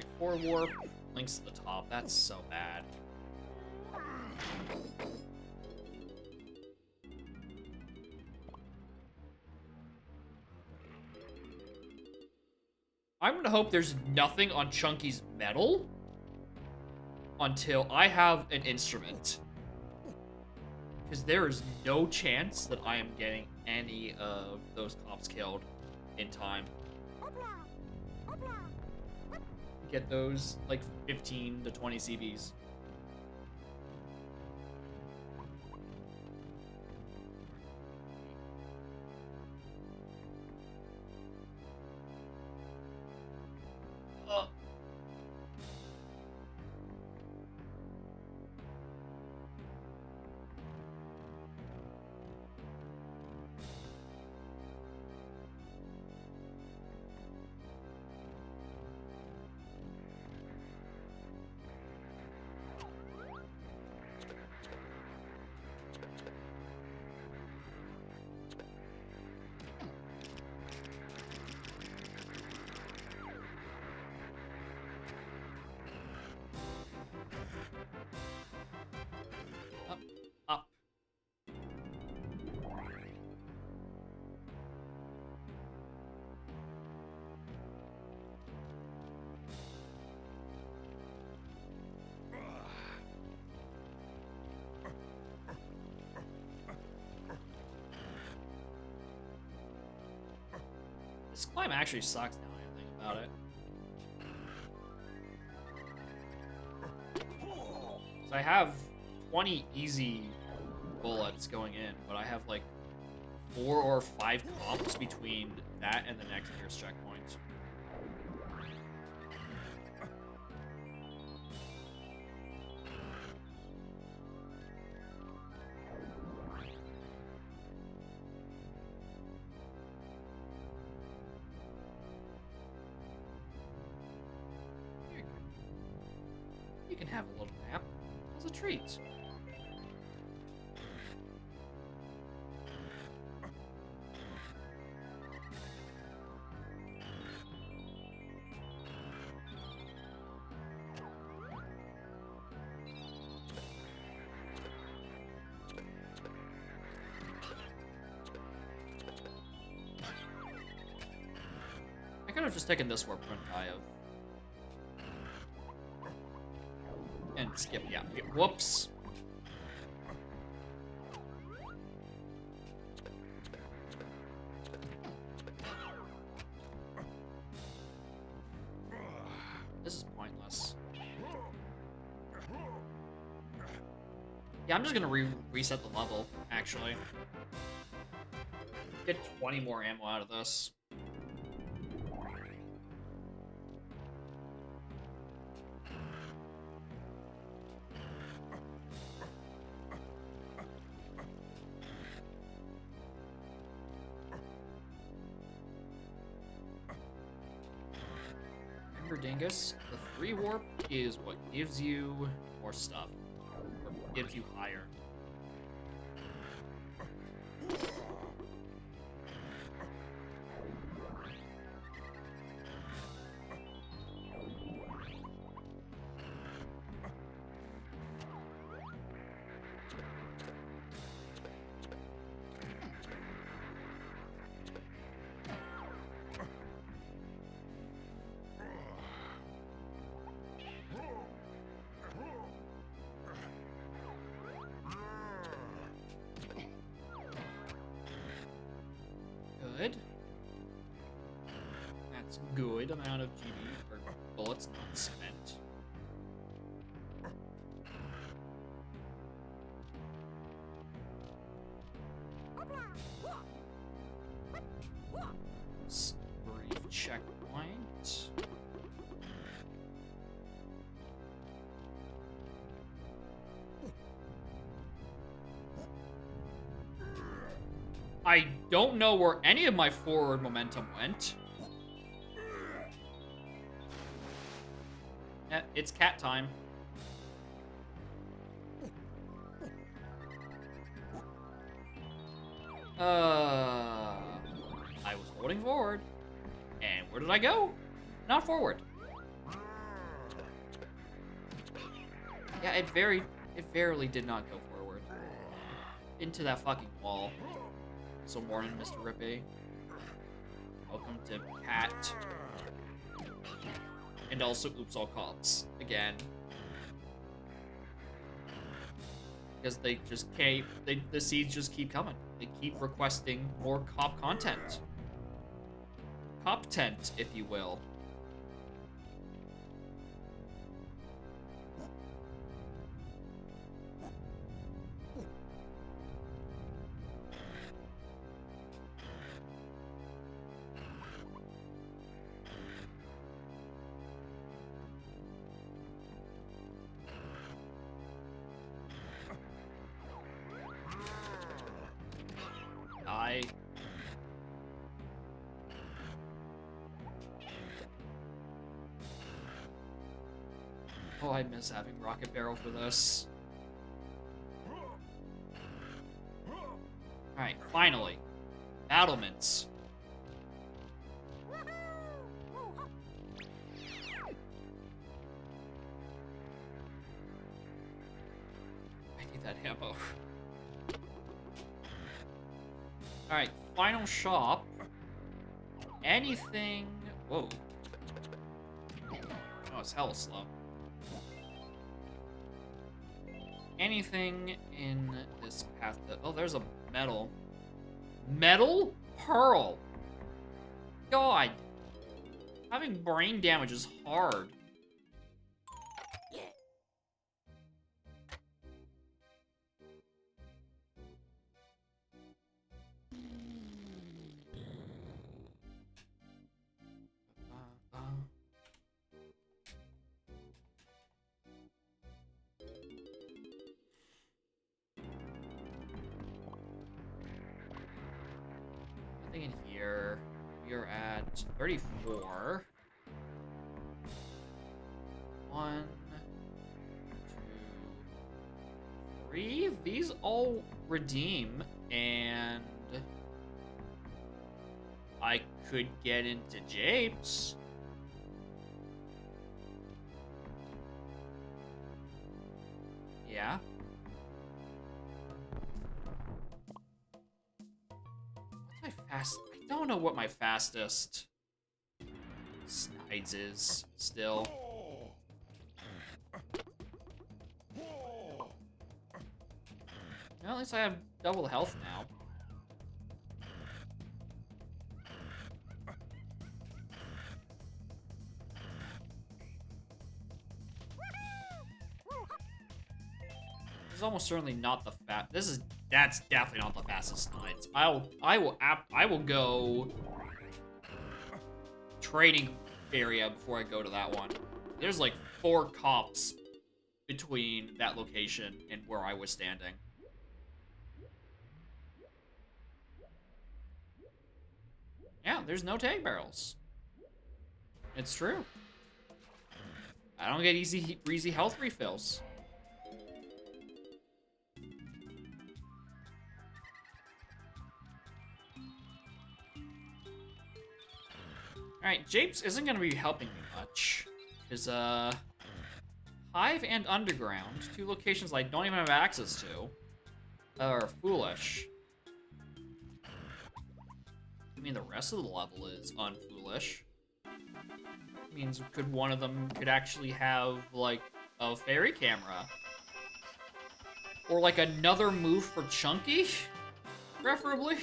Alright, 4 warp. Links to the top. That's so bad. I'm gonna hope there's nothing on Chunky's medal until I have an instrument. Because there is no chance that I am getting any of those cops killed in time. Get those, like, 15 to 20 CVs. Up. This climb actually sucks now I think about it. So I have 20 easy bullets going in, but I have like 4 or 5 comps between that and the next nearest checkpoint. You can have a little nap as a treat. I could have just taken this warp, couldn't I have? And skip, yeah. Whoops. This is pointless. Yeah, I'm just gonna reset the level, actually. Get 20 more ammo out of this. Dingus, the 3 warp is what gives you more stuff, or gives you higher. Good. That's good amount of GB or bullets not spent. Brief checkpoint. I don't know where any of my forward momentum went. It's cat time. I was holding forward. And where did I go? Not forward. Yeah, it verily did not go forward. Into that fucking wall. So morning, Mr. Rippy. Welcome to Cat. And also Oops All Cops. Again. Because they just can't, the seeds just keep coming. They keep requesting more cop content. Cop tent, if you will. Die. Oh, I miss having Rocket Barrel for this. Alright, finally. Battlements. I need that ammo. Alright, final shop. Anything... Whoa. Oh, it's hella slow. Anything in this path that... Oh, there's a metal. Metal Pearl! God! Having brain damage is hard. Nothing in here. We are at 34. 1, 2, 3. These all redeem, and I could get into Japes. Yeah. What's my fast? I don't know what my fastest Snides is still. Well, at least I have double health now. This is almost certainly not the that's definitely not the fastest Snides. I will go trading area before I go to that one. There's like 4 cops between that location and where I was standing. Yeah, there's no tag barrels. It's true. I don't get easy health refills. Alright, Japes isn't going to be helping me much. Because, Hive and Underground, 2 locations I don't even have access to, are foolish. I mean, the rest of the level is unfoolish. Means one of them could actually have, like, a fairy camera. Or, like, another move for Chunky, preferably.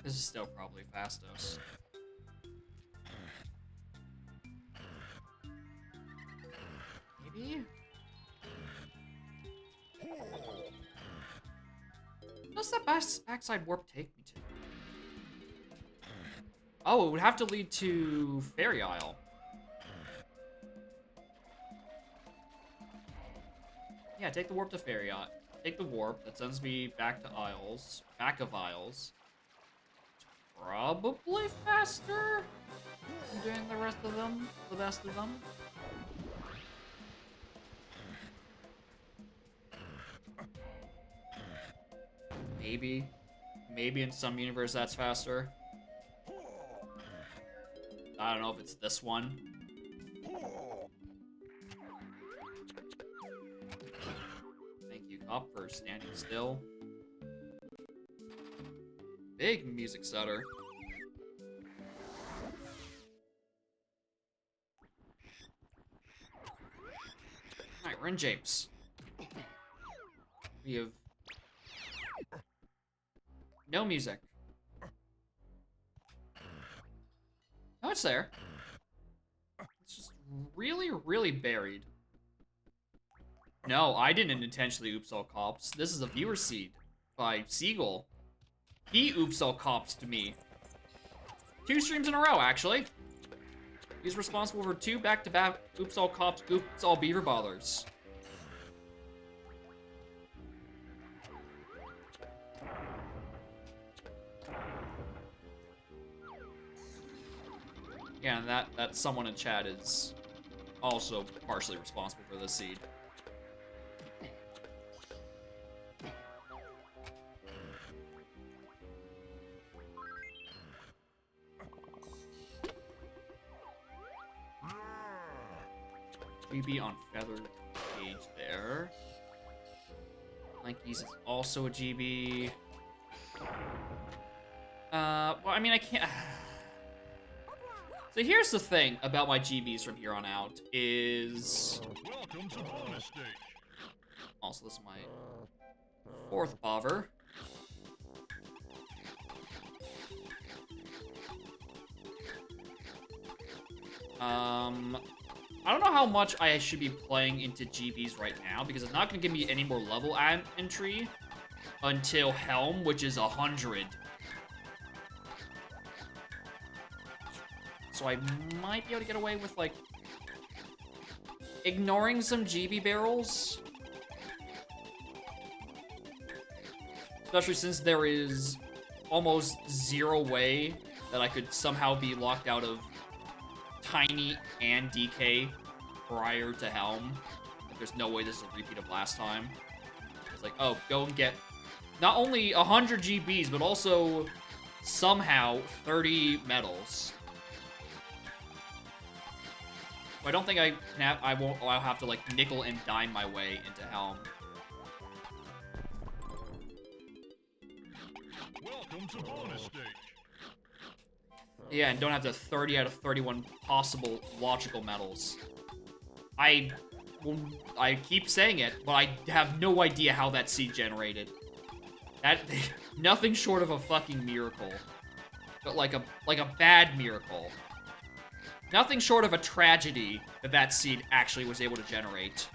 This is still probably Fastos. Maybe? What's that backside warp take me to? Oh, it would have to lead to Fairy Isle. Yeah, take the warp to Fairy Isle. Take the warp. That sends me back to Isles. Back of Isles. Probably faster than doing the rest of them. The best of them. Maybe. Maybe in some universe that's faster. I don't know if it's this one. Thank you, Cop, for standing still. Big music setter. Alright, we're in Japes. We have no music. No, it's there. It's just really, really buried. No, I didn't intentionally oops all cops. This is a viewer seed by Seagull. He oops all cops to me. 2 streams in a row, actually. He's responsible for 2 back-to-back oops all cops, oops all beaver bothers. Yeah, and that someone in chat is also partially responsible for this seed. GB on Feather Cage there. Lankies is also a GB. Well, I mean, I can't... So here's the thing about my GBs from here on out is... Welcome to bonus stage. Also, this is my 4th bobber. I don't know how much I should be playing into GBs right now, because it's not going to give me any more level entry until Helm, which is 100. So I might be able to get away with, like, ignoring some GB barrels. Especially since there is almost 0 way that I could somehow be locked out of Tiny and DK prior to Helm. Like, there's no way this is a repeat of last time. It's like, oh, go and get not only 100 GBs, but also somehow 30 medals. I don't think I'll have to, like, nickel and dime my way into Helm. Welcome to bonus stage. Yeah, and don't have the 30 out of 31 possible logical medals. I keep saying it, but I have no idea how that seed generated. That nothing short of a fucking miracle, but like a bad miracle. Nothing short of a tragedy that seed actually was able to generate.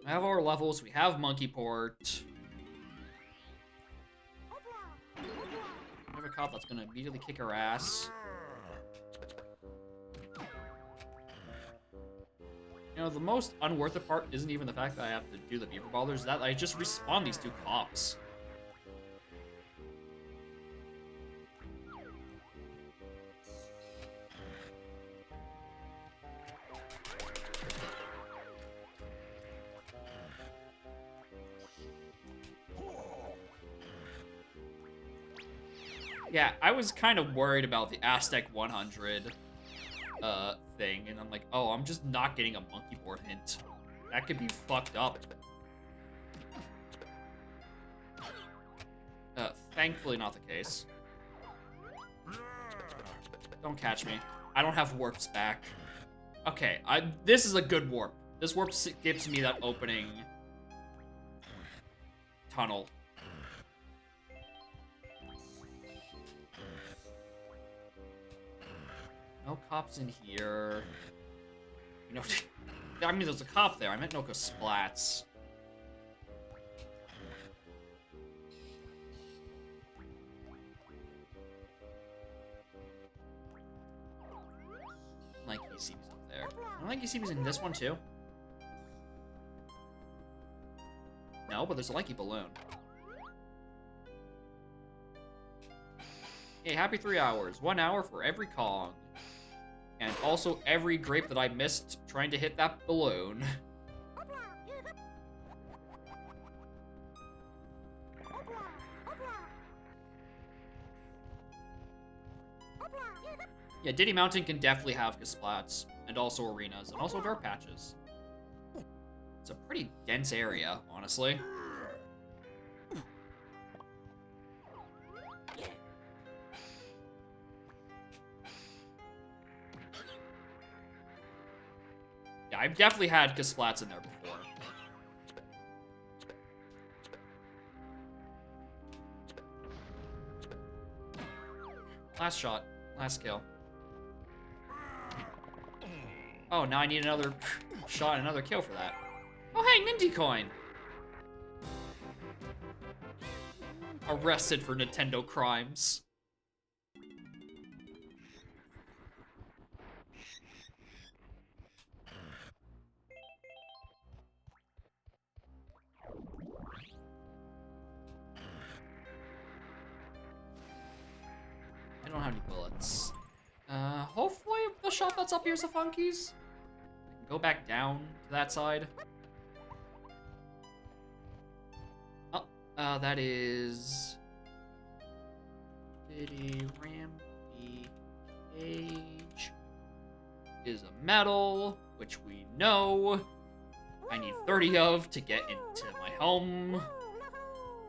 I have our levels, we have Monkey Port. We have a cop that's gonna immediately kick our ass. You know, the most unworth it part isn't even the fact that I have to do the Beaver Ballers, that I just respawn these 2 cops. Yeah, I was kind of worried about the Aztec 100 thing, and I'm like, oh, I'm just not getting a monkey board hint. That could be fucked up. Thankfully not the case. Don't catch me. I don't have warps back. Okay, this is a good warp. This warp gives me that opening tunnel. No cops in here. You know, I mean, there's a cop there. I meant no splats. Like ECB's up there. I don't think ECB's in this one too. No, but there's a Lanky balloon. Hey, happy 3 hours. 1 hour for every Kong. And also every grape that I missed trying to hit that balloon. Yeah, Diddy Mountain can definitely have Gasplats, and also arenas, and also dirt patches. It's a pretty dense area, honestly. Yeah, I've definitely had Gasplats in there before. Last shot. Last kill. Oh, now I need another shot and another kill for that. Oh, hey, Nindy Coin! Arrested for Nintendo crimes. I don't have any bullets. Hopefully the shop that's up here is a Funkies. I can go back down to that side. Oh, that is... Diddy Rampy Cage is a medal, which we know. I need 30 of to get into my home.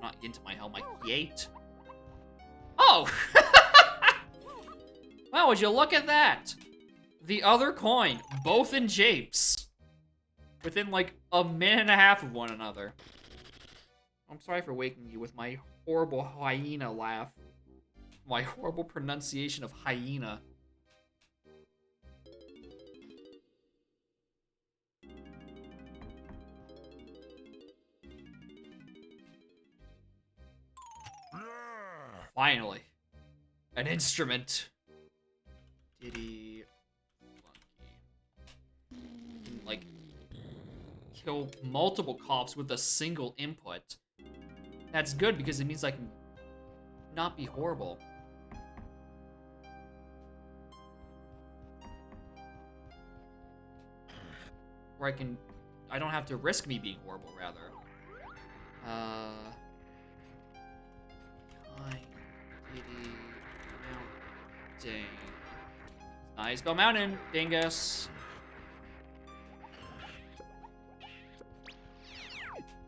Not into my home, I create. Oh! Wow, would you look at that? The other coin, both in japes. Within like a minute and a half of one another. I'm sorry for waking you with my horrible hyena laugh. My horrible pronunciation of hyena. Finally. An instrument. Diddy Funky. Can, like, kill multiple cops with a single input. That's good because it means I can not be horrible. Or I don't have to risk me being horrible, rather. Diddy Mountain. Nice Bell Mountain, dingus.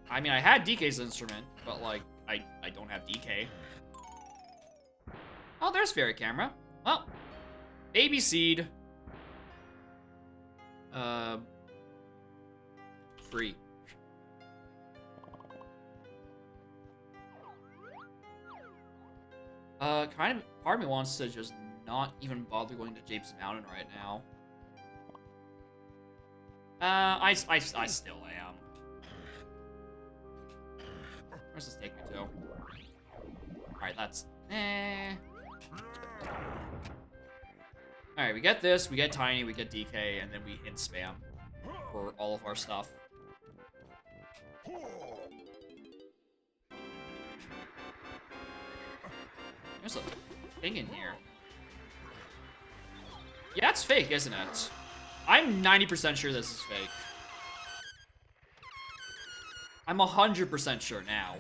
I mean, I had DK's instrument, but, like, I don't have DK. Oh, there's Fairy Camera. Well, Baby Seed. Free. Kind of, part of me wants to just not even bother going to Japes Mountain right now. I still am. Where's this take me to? Alright, that's... Alright, we get this, we get Tiny, we get DK, and then we hit spam for all of our stuff. There's a thing in here. Yeah, it's fake, isn't it? I'm 90% sure this is fake. I'm 100% sure now.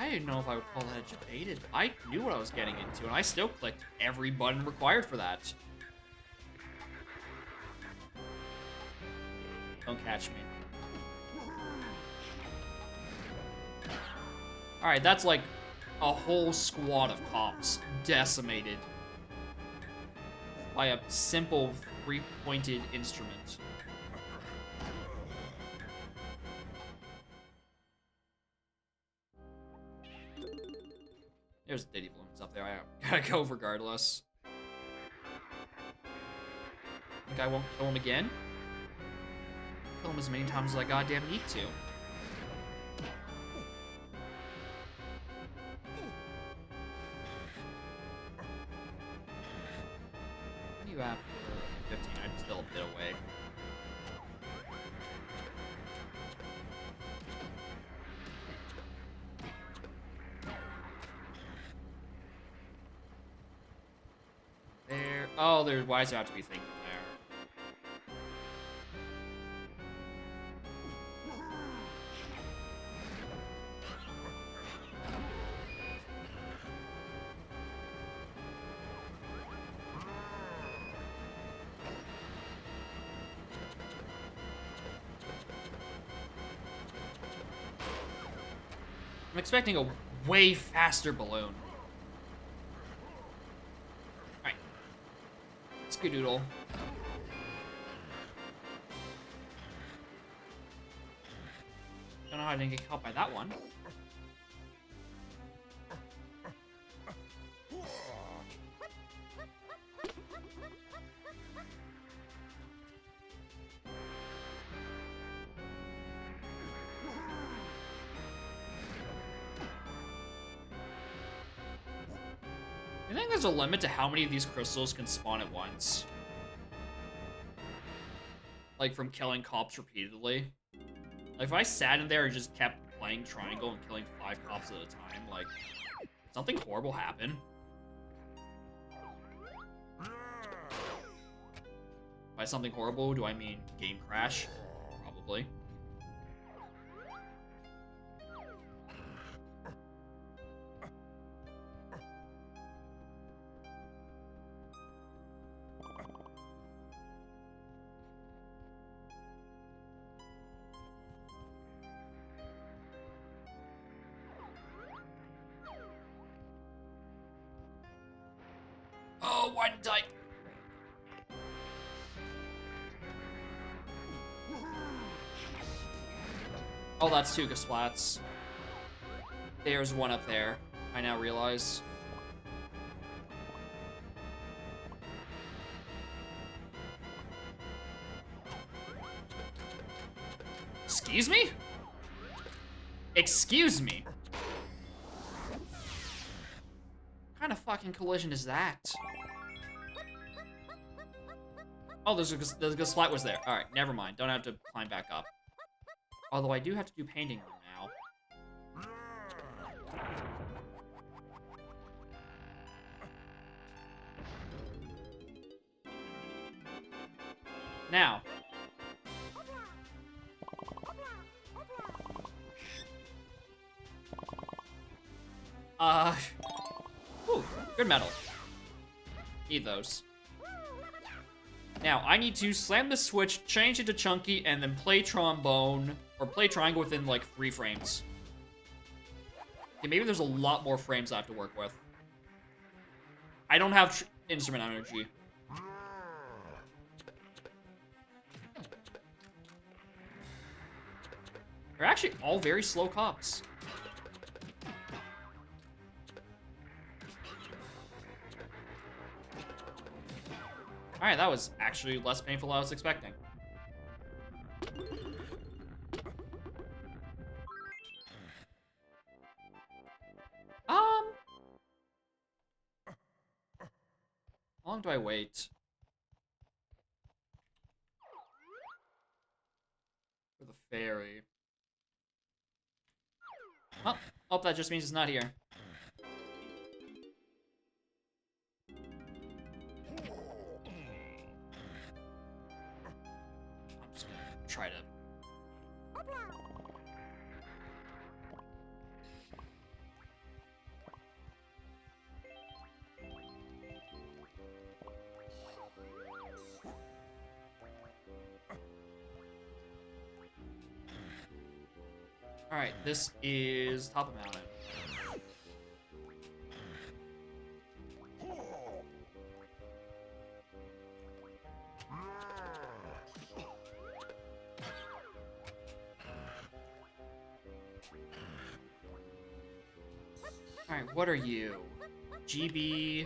I didn't know if I would call that debated. I knew what I was getting into, and I still clicked every button required for that. Don't catch me. Alright, that's like a whole squad of cops decimated by a simple three-pointed instrument. There's Diddy Balloons up there. I gotta go regardless. Think I won't kill him again? Kill him as many times as I goddamn need to. What are you at for 15? I'm still a bit away. There. Oh, there's. Why does there have to be things there? I'm expecting a way faster balloon. Alright. Skadoodle. Don't know how I didn't get caught by that one. I think there's a limit to how many of these crystals can spawn at once. Like, from killing cops repeatedly. Like, if I sat in there and just kept playing Triangle and killing 5 cops at a time, like, something horrible happen. By something horrible, do I mean game crash? Probably. Oh, why didn't I? Oh, that's 2 Gasplats. There's one up there. I now realize. Excuse me? Excuse me? What kind of fucking collision is that? Oh, the Gasplat was there. Alright, never mind. Don't have to climb back up. Although I do have to do painting now. Now. Ooh, good metal. Need those. Now, I need to slam the switch, change it to Chunky, and then play trombone, or play triangle within, like, 3 frames. Okay, maybe there's a lot more frames I have to work with. I don't have instrument energy. They're actually all very slow cops. Alright, that was actually less painful than I was expecting. How long do I wait? For the fairy. Oh, that just means it's not here. I'm just gonna try to... Alright, this is top of mountain. Alright, what are you? GB.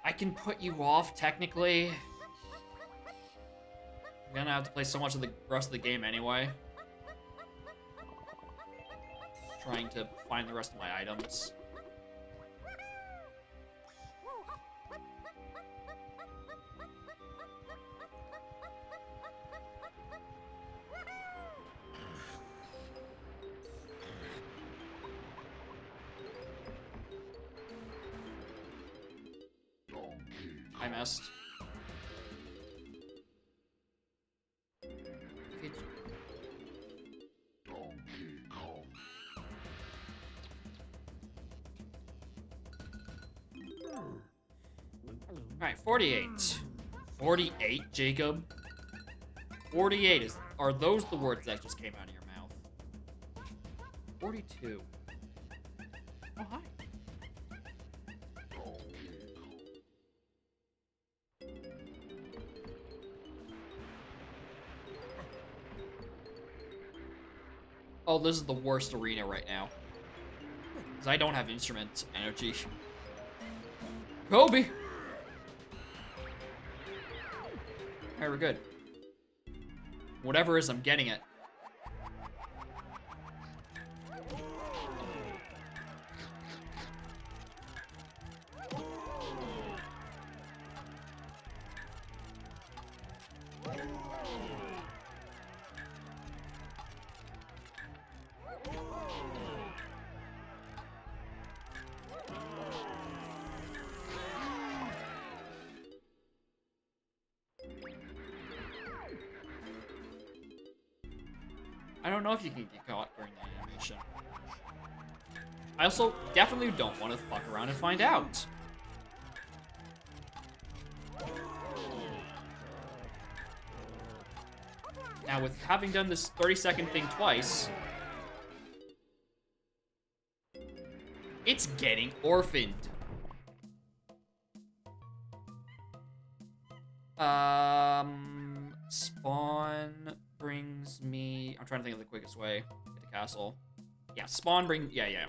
I can put you off, technically. I'm gonna have to play so much of the rest of the game anyway. Trying to find the rest of my items. I missed. Alright, 48. 48, Jacob? 48 is... Are those the words that just came out of your mouth? 42. Oh, hi. Oh, this is the worst arena right now. Because I don't have instrument energy. Kobe! Alright, we're good. Whatever it is, I'm getting it. I don't know if you can get caught during that animation. I also definitely don't want to fuck around and find out. Now, with having done this 30-second thing twice, it's getting orphaned. Spawn brings me... I'm trying to think of the quickest way to get to castle. Yeah, spawn bring... Yeah.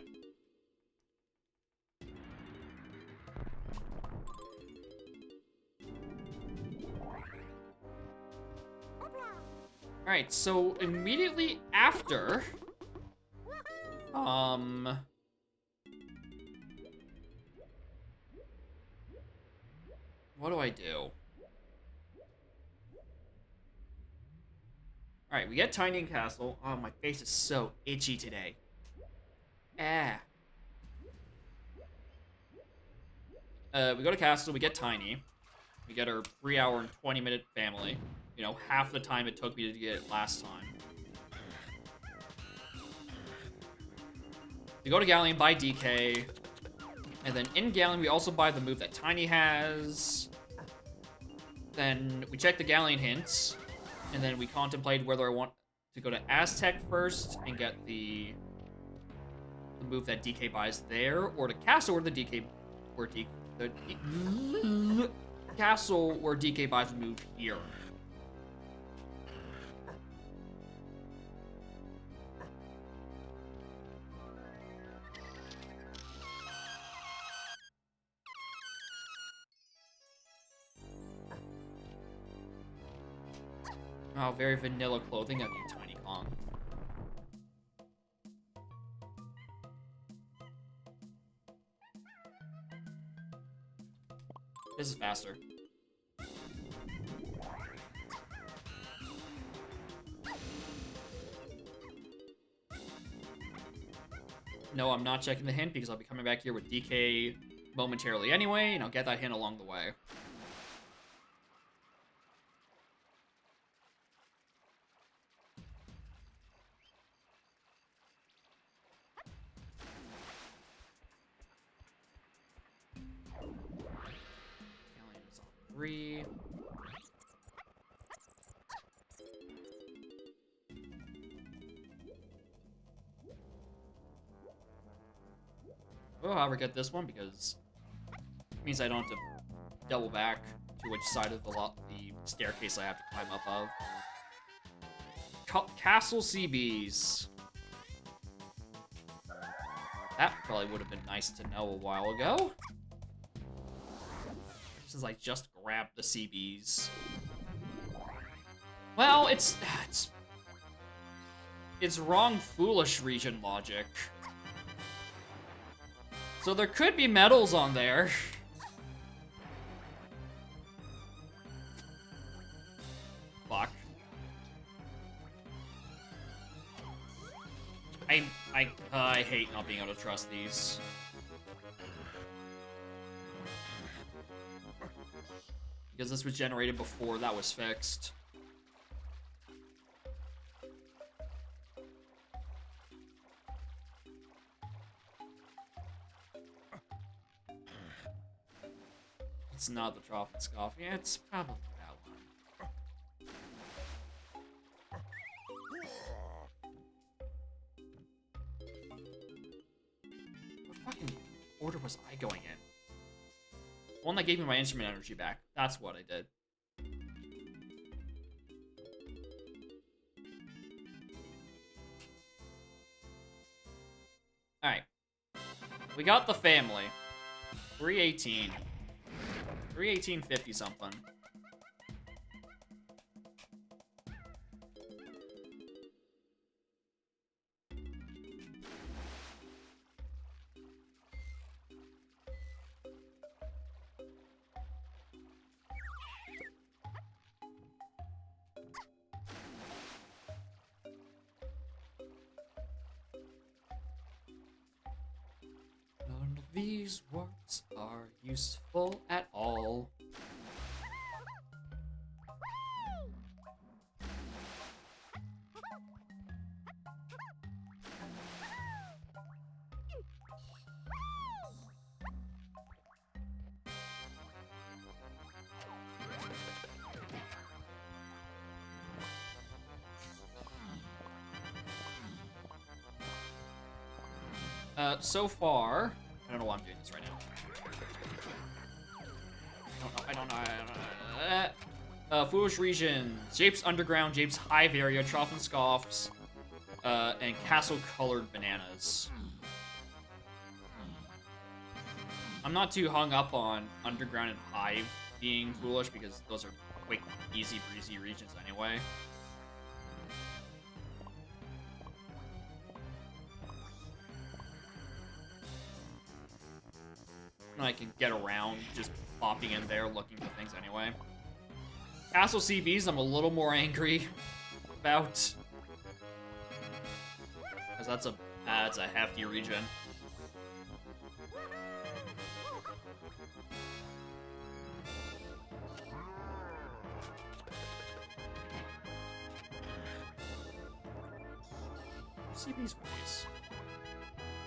Alright, so immediately after... What do I do? Alright, we get Tiny and Castle. Oh, my face is so itchy today. Ah. We go to Castle, we get Tiny. We get our 3-hour and 20-minute family. You know, half the time it took me to get it last time. We go to Galleon, buy DK. And then in Galleon, we also buy the move that Tiny has. Then we check the Galleon hints. And then we contemplate whether I want to go to Aztec first and get the move that DK buys there, or to Castle where the DK... Castle where DK buys the move here. Oh, very vanilla clothing of you, Tiny Kong. This is faster. No, I'm not checking the hint because I'll be coming back here with DK momentarily anyway, and I'll get that hint along the way. Galleon's on 3. however, get this one because it means I don't have to double back to which side of the staircase I have to climb up of. Castle CBs. That probably would have been nice to know a while ago. Since I just grabbed the CBs. Well, it's wrong foolish region logic. So there could be medals on there. Fuck. I hate not being able to trust these. Because this was generated before that was fixed. It's not the Trophenscoff. Yeah, it's probably that one. What fucking order was I going in? One that gave me my instrument energy back. That's what I did. Alright. We got the family. 318. 318.50 something. None of these words are useful at all. So far, I don't know why I'm doing this right now. I don't know. Foolish Region, Japes Underground, Japes Hive Area, Trophenscoffs, and Castle-Colored Bananas. I'm not too hung up on Underground and Hive being foolish because those are quick, easy, breezy regions anyway. I can get around just popping in there looking for things anyway. Castle CBs, I'm a little more angry about. Because that's a hefty region. CBs were these.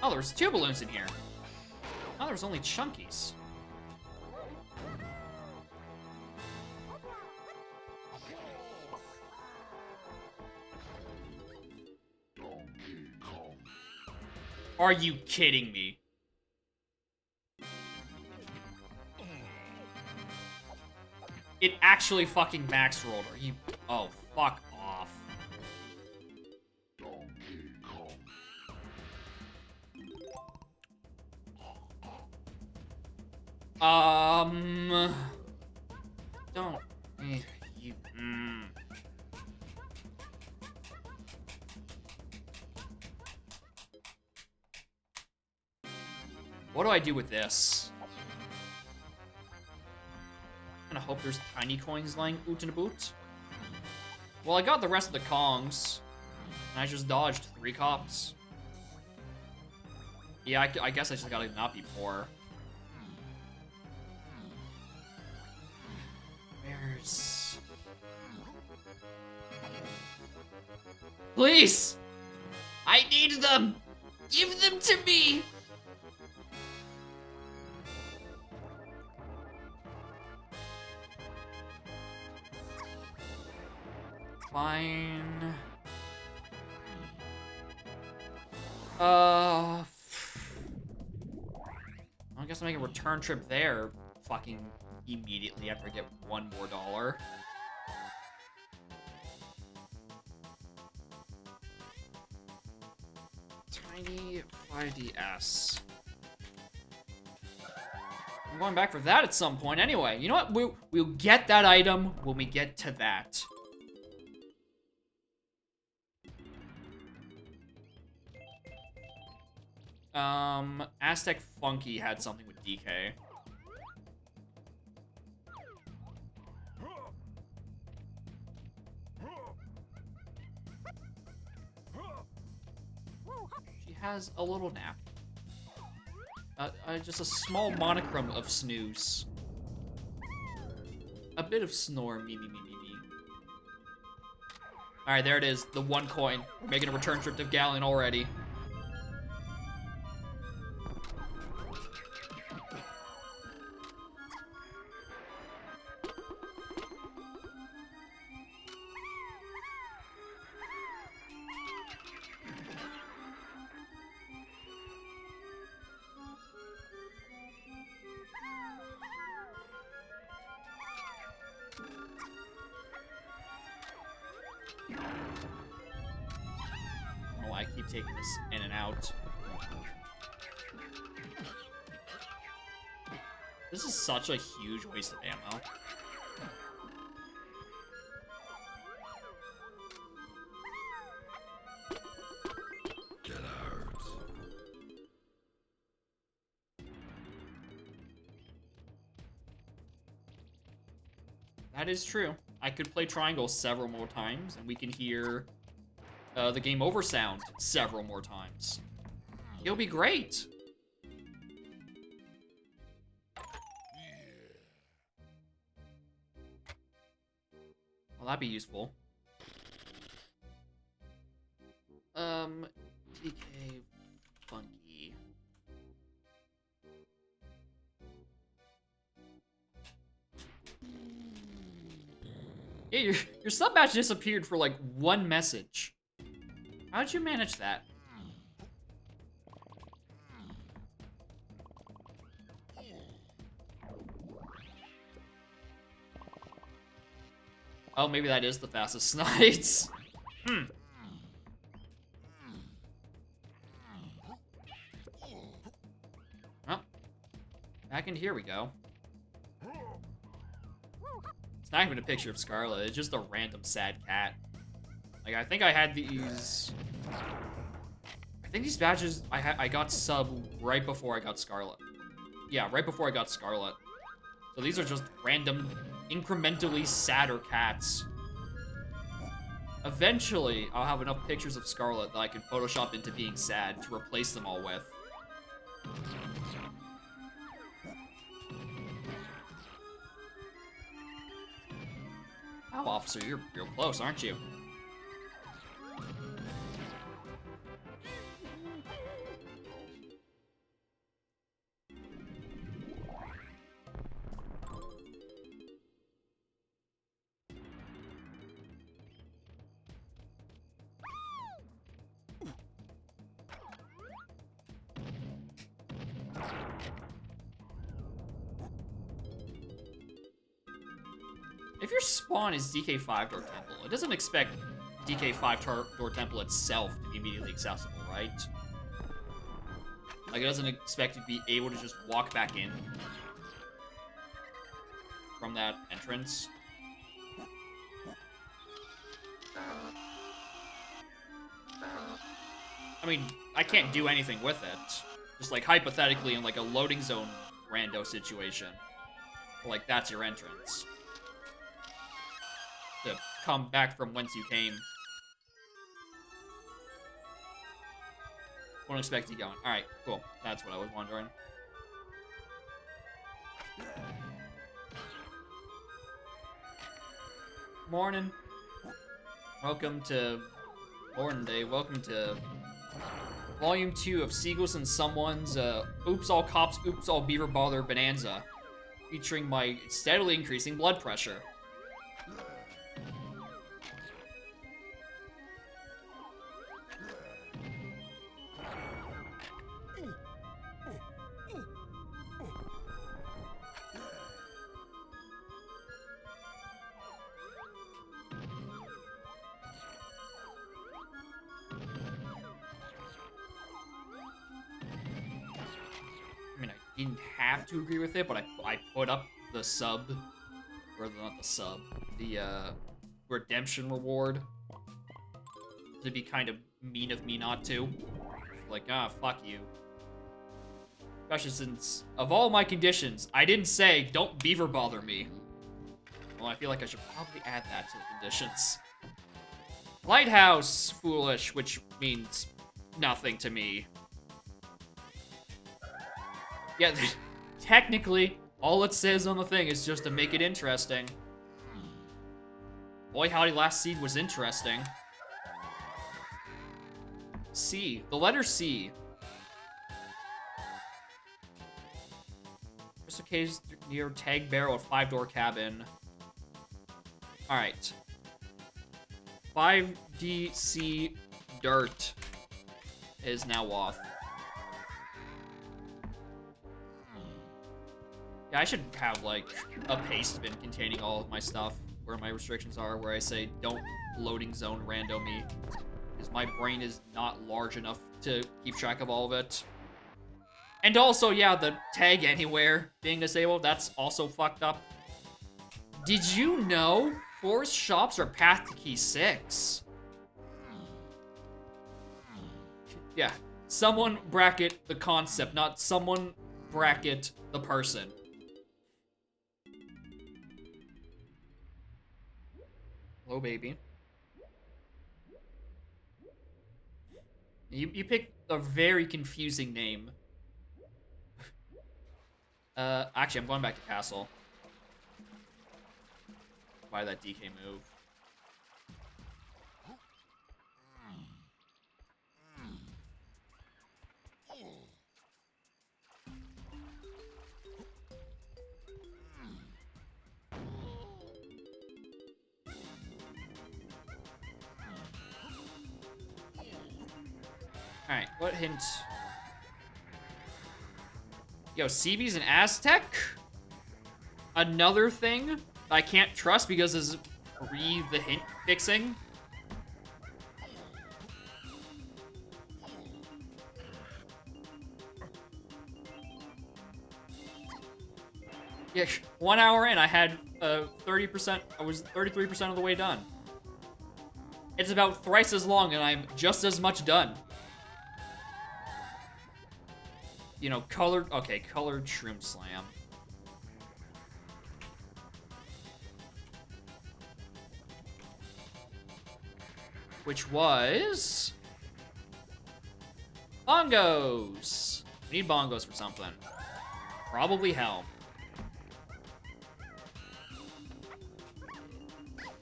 Oh, there's 2 balloons in here. Oh, there's only chunkies. Are you kidding me? It actually fucking max rolled. Are you? Oh, fuck off. Don't. You. What do I do with this? I'm gonna hope there's tiny coins lying oot in a boot. Well, I got the rest of the Kongs, and I just dodged 3 cops. Yeah, I guess I just gotta not be poor. Where's... Please! I need them! Give them to me! Fine. guess I'll make a return trip there fucking immediately after I get $1 more. Tiny 5DS. I'm going back for that at some point anyway. You know what? We'll get that item when we get to that. Aztec Funky had something with DK. She has a little nap. Just a small monochrome of snooze. A bit of snore, me. Alright, there it is. The 1 coin. We're making a return trip to Galleon already. Oh, I keep taking this in and out. This is such a huge waste of ammo. That is true. I could play Triangle several more times, and we can hear the game over sound several more times. It'll be great. Well, that'd be useful. DK Funky. Yeah, your sub badge disappeared for like 1 message. How'd you manage that? Oh, maybe that is the fastest Snides. Well, back in here we go. It's not even a picture of Scarlet, it's just a random sad cat. Like, I think I had these... I think these badges, I got sub right before I got Scarlet. Yeah, right before I got Scarlet. So these are just random, incrementally sadder cats. Eventually, I'll have enough pictures of Scarlet that I can Photoshop into being sad to replace them all with. Wow, officer, you're real close, aren't you? If your spawn is DK5 Door Temple, it doesn't expect DK5 Door Temple itself to be immediately accessible, right? Like, it doesn't expect you to be able to just walk back in from that entrance. I mean, I can't do anything with it. Just, like, hypothetically in, like, a loading zone rando situation. Like, that's your entrance. To come back from whence you came. Won't expect you going. Alright, cool. That's what I was wondering. Morning. Welcome to Morning Day. Welcome to Volume 2 of Seagulls and Someone's Oops All Cops, Oops All Beaver Bother Bonanza. Featuring my steadily increasing blood pressure. didn't have to agree with it, but I put up the sub, or not the sub, the redemption reward to be kind of mean of me not to. Like, fuck you. Especially since, of all my conditions, I didn't say, don't beaver bother me. Well, I feel like I should probably add that to the conditions. Lighthouse, foolish, which means nothing to me. Yeah, technically, all it says on the thing is just to make it interesting. Boy, howdy, last seed was interesting. C. The letter C. Crystal caves near Tag Barrel, a 5-door cabin. Alright. 5DC Dirt is now off. Yeah, I should have, like, a paste bin containing all of my stuff, where my restrictions are, where I say, don't loading zone rando me. Because my brain is not large enough to keep track of all of it. And also, yeah, the tag anywhere being disabled, that's also fucked up. Did you know forest shops are path to key 6? Yeah, someone bracket the concept, not someone bracket the person. Hello, baby. You picked a very confusing name. Actually, I'm going back to Castle. Buy that DK move. Alright, what hint? Yo, CB's an Aztec? Another thing I can't trust because it's free the hint fixing. Yeah, 1 hour in, I had 30%, I was 33% of the way done. It's about thrice as long and I'm just as much done. You know, colored Shroom Slam. Which was... bongos! We need bongos for something. Probably Helm.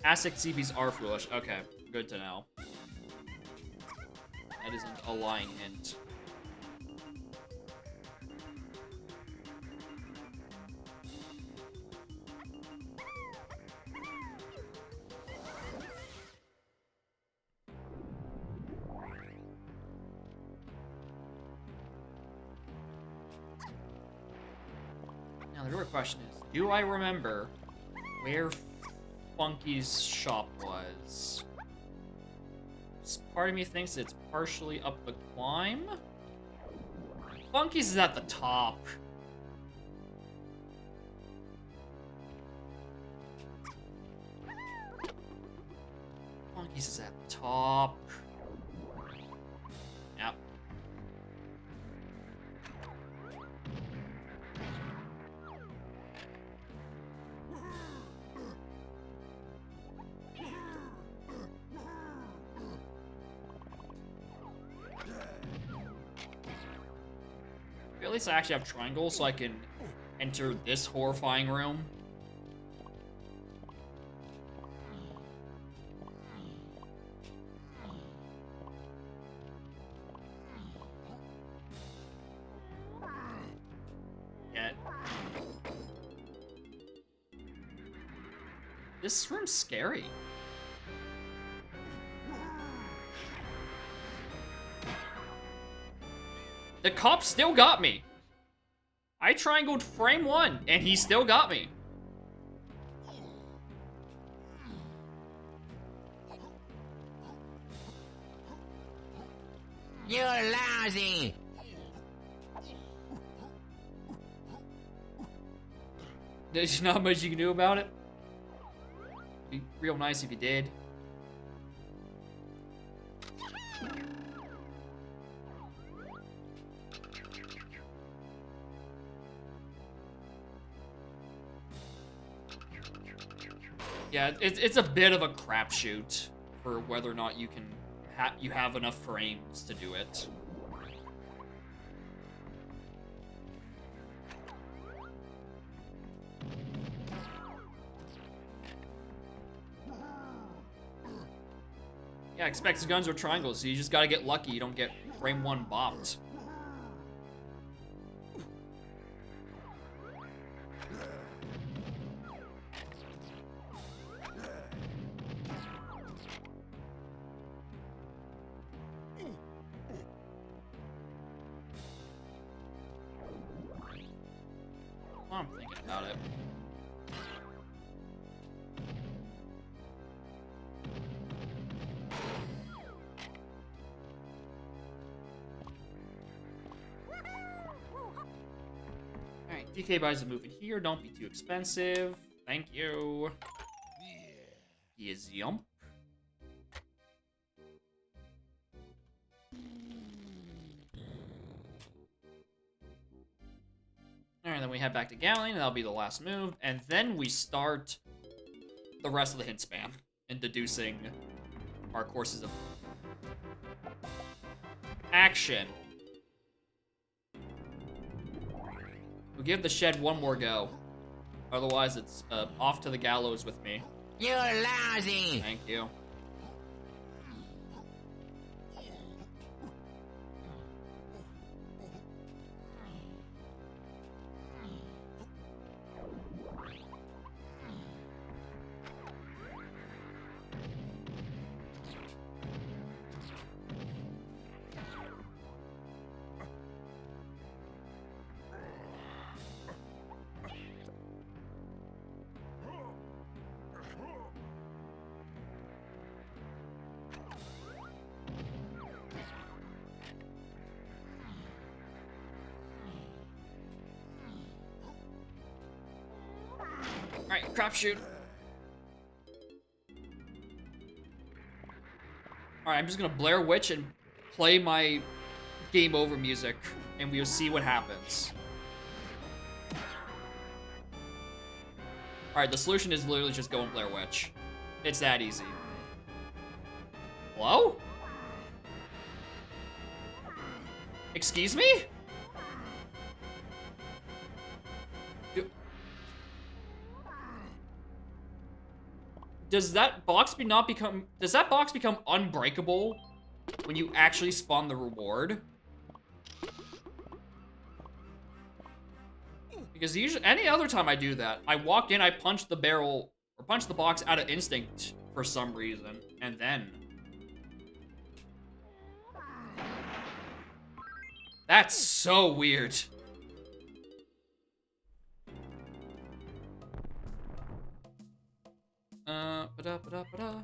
Aztec CBs are foolish. Okay, good to know. That isn't a lying hint. Now the real question is, do I remember where Funky's shop was? Part of me thinks it's partially up the climb. Funky's is at the top. Funky's is at the top. Yep. At least I actually have triangle, so I can enter this horrifying room. Yet. This room's scary. The cop still got me. I triangled frame 1, and he still got me. You're lousy. There's not much you can do about it. Be real nice if you did. Yeah, it's a bit of a crapshoot for whether or not you can you have enough frames to do it. Yeah, expected guns are triangles, so you just gotta get lucky you don't get frame 1 bopped. I'm thinking about it. Alright, DK buys a move in here. Don't be too expensive. Thank you. Yes, yump. Alright, then we head back to Galleon, and that'll be the last move. And then we start the rest of the hint spam and deducing our courses of action. We'll give the shed one more go. Otherwise, it's off to the gallows with me. You're lousy! Thank you. Alright, crapshoot. Alright, I'm just gonna Blair Witch and play my game over music, and we'll see what happens. Alright, the solution is literally just go and Blair Witch. It's that easy. Hello? Excuse me? Does that box become unbreakable when you actually spawn the reward? Because usually, any other time I do that, I walk in, I punch the barrel, or punch the box out of instinct for some reason, and then... That's so weird. Ba-da-ba-da-ba-da.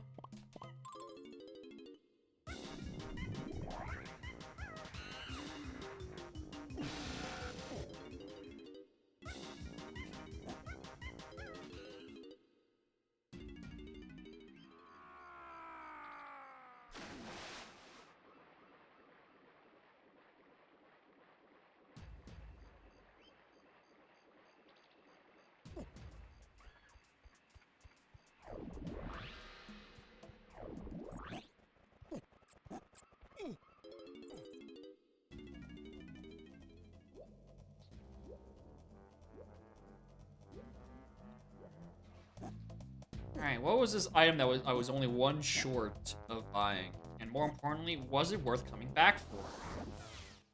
Alright, what was this item that I was only one short of buying? And more importantly, was it worth coming back for?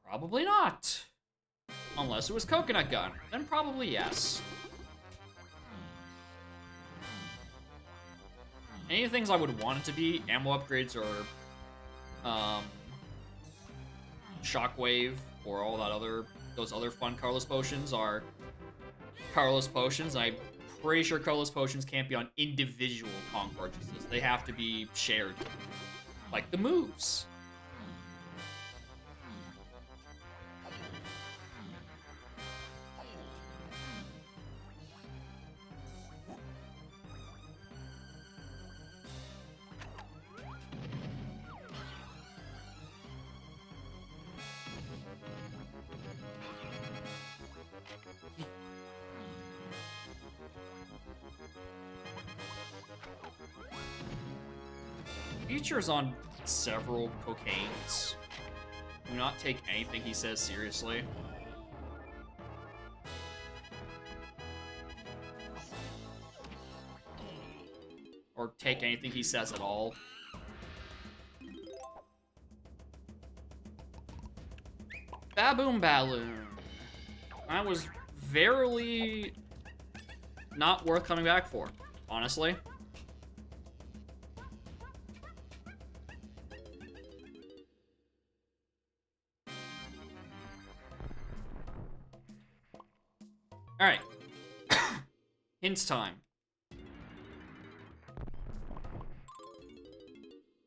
Probably not. Unless it was Coconut Gun. Then probably yes. Any of the things I would want it to be, ammo upgrades or Shockwave or all that those other fun Carlos potions are Carlos potions. I'm pretty sure Carlos potions can't be on individual Kong purchases. They have to be shared. Like the moves. Future's on several cocaines. Do not take anything he says seriously. Or take anything he says at all. Baboom Balloon. That was verily not worth coming back for, honestly. Alright. Hints time.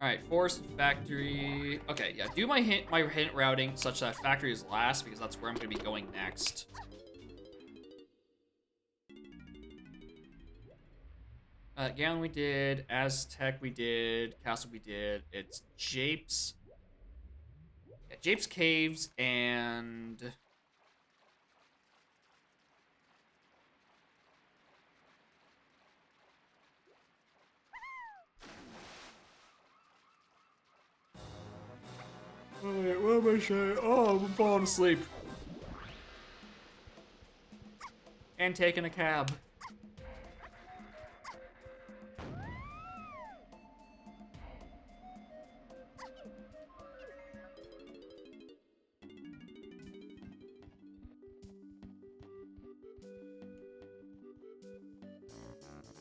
Alright, forest, factory. Okay, yeah, do my hint routing such that factory is last because that's where I'm gonna be going next. Gallon we did, Aztec we did, Castle we did. It's Japes. Yeah, Japes Caves and wait, what am I saying? Oh, I'm falling asleep. And taking a cab.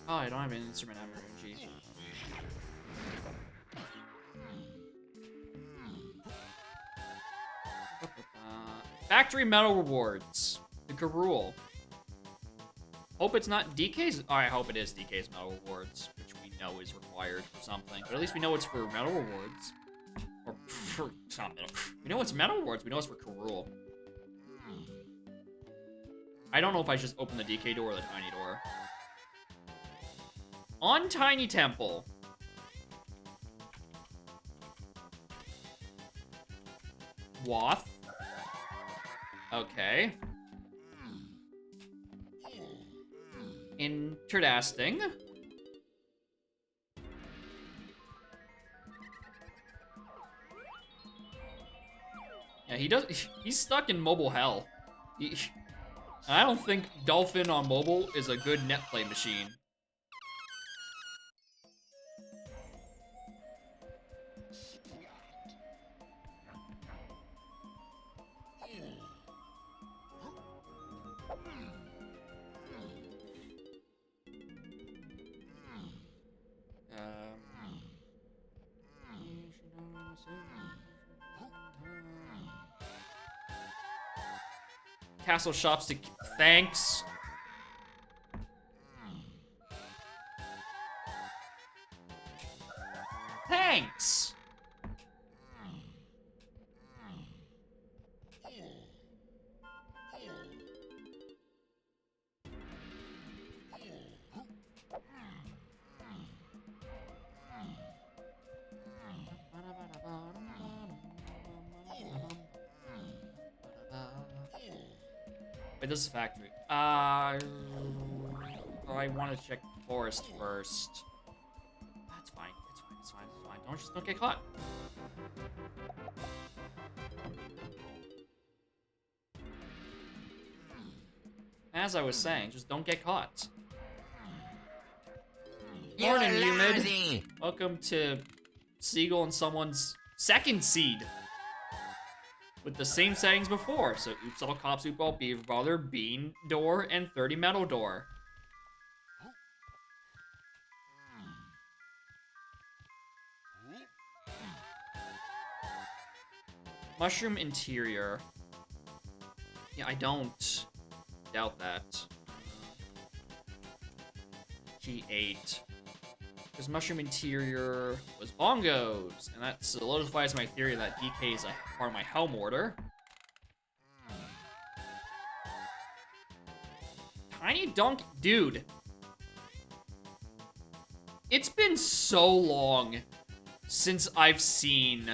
Oh, I don't have an instrument energy. Factory medal rewards. The Garul. Hope it's not DK's. Oh, I hope it is DK's medal rewards, which we know is required for something. But at least we know it's for medal rewards. Or for something. We know it's medal rewards. We know it's for Garul. I don't know if I just opened the DK door or the Tiny door. On Tiny Temple. Wath. Okay. Interesting. Yeah, he's stuck in mobile hell. I don't think Dolphin on mobile is a good net play machine. Castle shops to thanks. Thanks. Wait, this is factory. I want to check forest first. That's fine. It's fine. It's fine. It's fine. Don't get caught. As I was saying, just don't get caught. Morning, Humid. Welcome to Seagull and someone's second seed. With the same settings before. So Oops All Cops, Oops All Beaver Brother, Bean Door, and 30 Metal Door. Mushroom Interior. Yeah, I don't doubt that. Key 8. Because Mushroom Interior was bongos, and that solidifies my theory that DK is a part of my Helm order. Tiny Dunk, dude. It's been so long since I've seen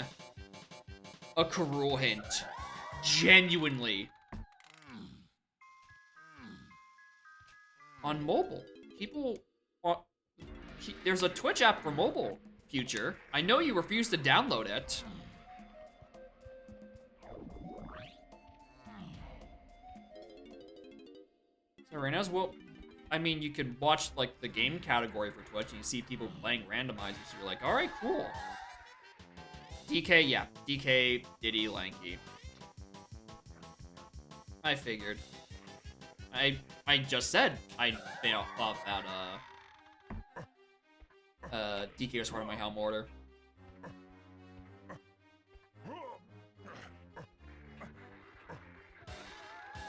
a Karul hint. Genuinely. On mobile. People... there's a Twitch app for mobile. Future. I know you refused to download it. So Reynolds, well, I mean, you could watch, like, the game category for Twitch, and you see people playing randomizers, so you're like, alright, cool. DK, yeah. DK, Diddy, Lanky. I figured. I just said I thought that, DK was part of my Helm order.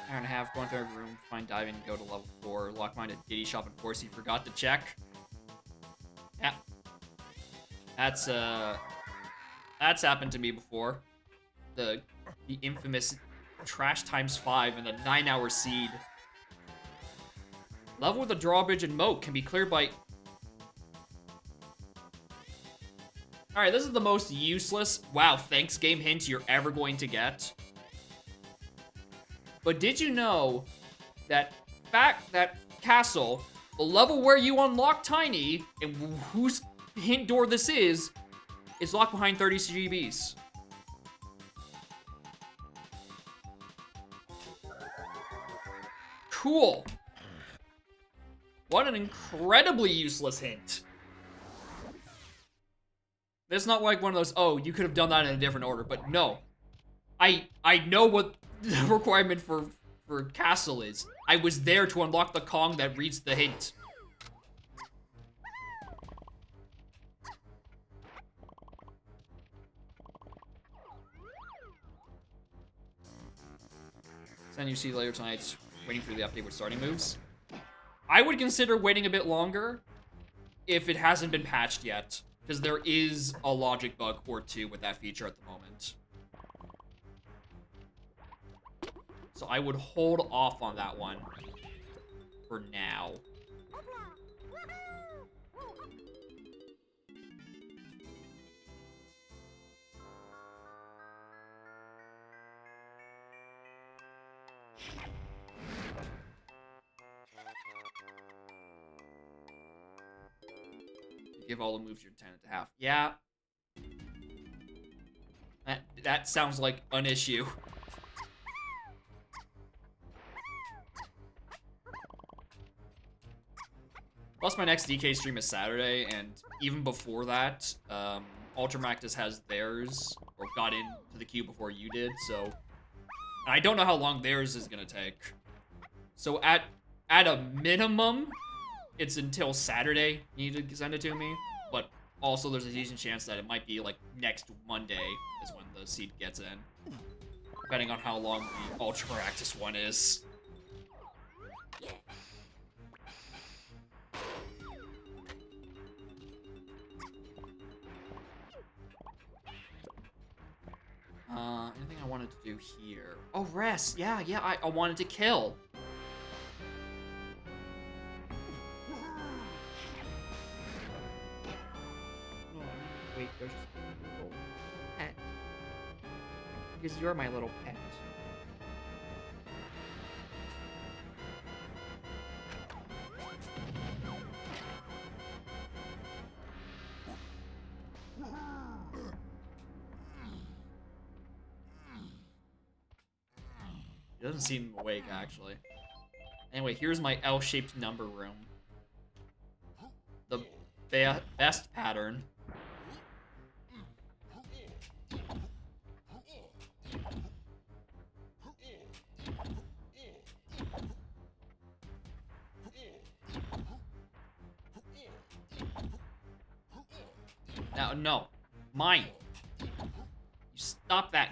Hour and a half, going through every room, find diving, go to level 4, lock mine at Diddy shop and force you forgot to check. Yeah. That's happened to me before. The infamous trash times 5 and a 9-hour seed. Level with a drawbridge and moat can be cleared by... Alright, this is the most useless, wow, thanks game hint you're ever going to get. But did you know that castle, the level where you unlock Tiny, and whose hint door this is locked behind 30 CGBs? Cool. What an incredibly useless hint. It's not like one of those, oh, you could have done that in a different order, but no. I know what the requirement for castle is. I was there to unlock the Kong that reads the hint. Then you see later tonight, waiting for the update with starting moves. I would consider waiting a bit longer if it hasn't been patched yet, because there is a logic bug or two with that feature at the moment. So I would hold off on that one for now. Give all the moves your 10.5. Yeah. That sounds like an issue. Plus, my next DK stream is Saturday, and even before that, Ultramactus has theirs, or got into the queue before you did, so... And I don't know how long theirs is gonna take. So at a minimum, it's until Saturday you need to send it to me, but also there's a decent chance that it might be, like, next Monday is when the seed gets in. Depending on how long the Ultramactus one is. Anything I wanted to do here? Oh, rest! Yeah, I wanted to kill. No, wait, there's just a little pet. Because you're my little pet. He doesn't seem awake, actually. Anyway, here's my L-shaped number room. The best pattern. Now, no. Mine. You stop that.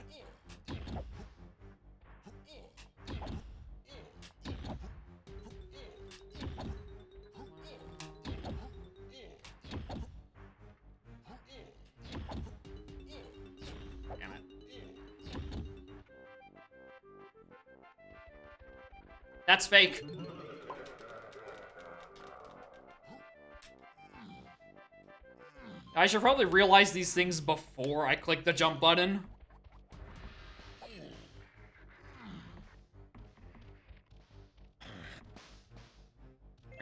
Damn it. That's fake. I should probably realize these things before I click the jump button.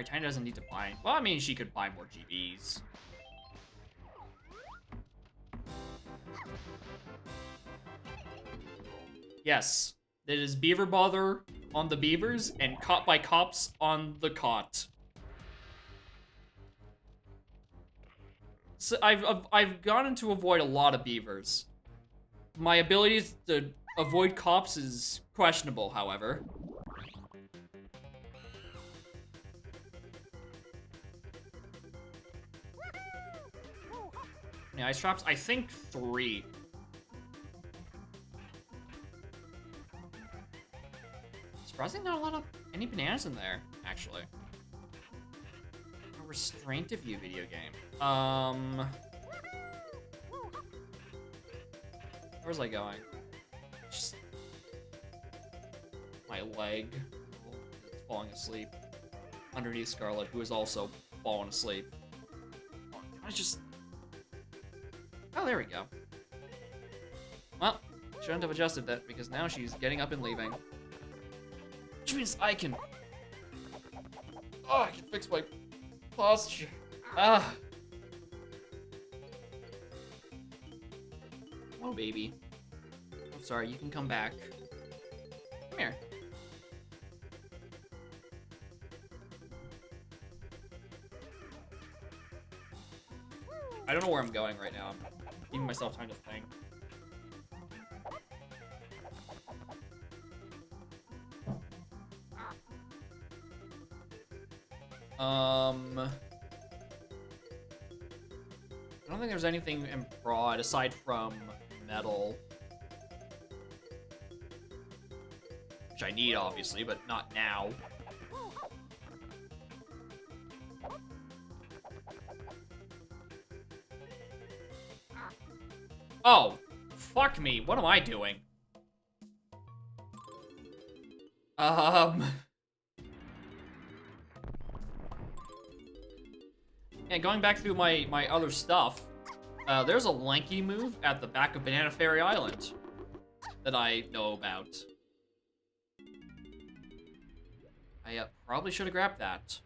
Tiny doesn't need to buy. Well, I mean, she could buy more GBs. Yes. It is beaver bother on the beavers and caught by cops on the caught. So I've gotten to avoid a lot of beavers. My abilities to avoid cops is questionable, however. Any ice traps? I think 3. Surprisingly, not a lot of any bananas in there, actually. A restraint of you video game. Where's I going? Just my leg falling asleep underneath Scarlet, who is also falling asleep. I just. Oh, there we go. Well, shouldn't have adjusted that because now she's getting up and leaving. Which means I can. Oh, I can fix my posture. Ah. Oh, baby. I'm sorry, you can come back. Come here. I don't know where I'm going right now. I'm giving myself time to think. I don't think there's anything in broad aside from metal. Which I need, obviously, but not now. Oh, fuck me. What am I doing? Yeah, going back through my other stuff, there's a lanky move at the back of Banana Fairy Island that I know about. I probably should have grabbed that.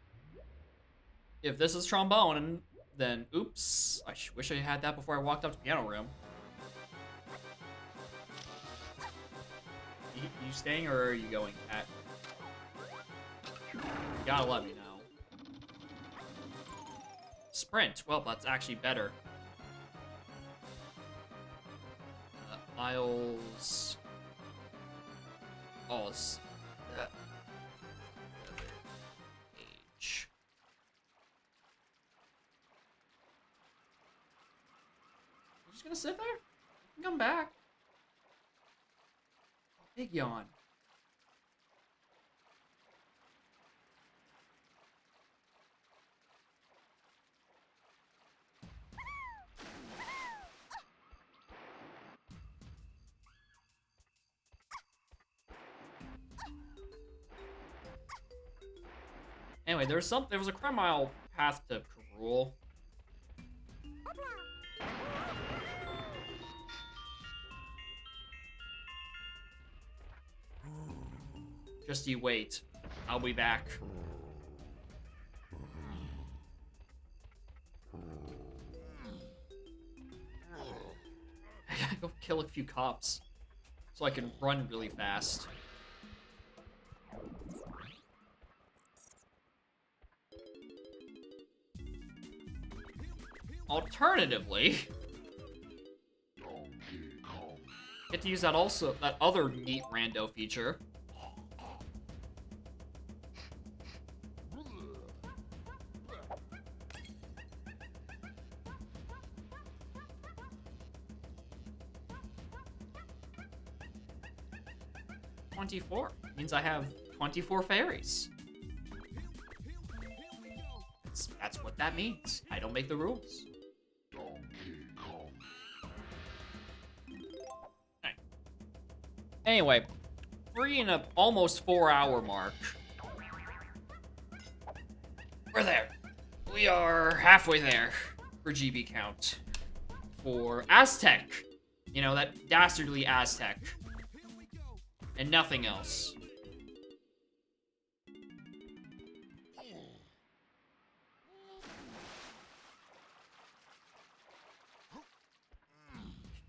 If this is trombone, then oops. I wish I had that before I walked up to piano room. You staying or are you going, Cat? You gotta let me know. Sprint. Well, that's actually better. Miles. Oh, it's... H. You just gonna sit there? You can come back. Big yawn. Anyway, there was a crime path to Karul. Just you wait. I'll be back. I gotta go kill a few cops so I can run really fast. Alternatively, get to use that other neat rando feature. $24 means I have 24 fairies. That's what that means. I don't make the rules. Okay. Anyway, we're in a almost 4-hour mark. We're there. We are halfway there for GB count. For Aztec. You know, that dastardly Aztec. And nothing else.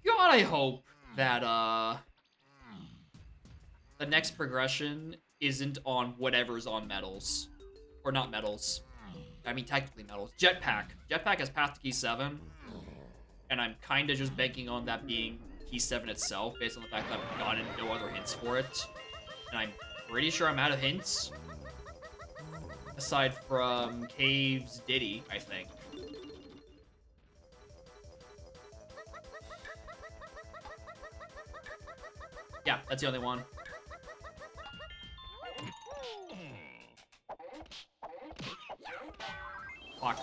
God, I hope that, the next progression isn't on whatever's on metals. Or not metals. I mean, technically metals. Jetpack. Jetpack has path to key 7. And I'm kind of just banking on that being key 7 itself, based on the fact that I've gotten no other hints for it. And I'm pretty sure I'm out of hints. Aside from Caves Diddy, I think. Yeah, that's the only one. Fuck.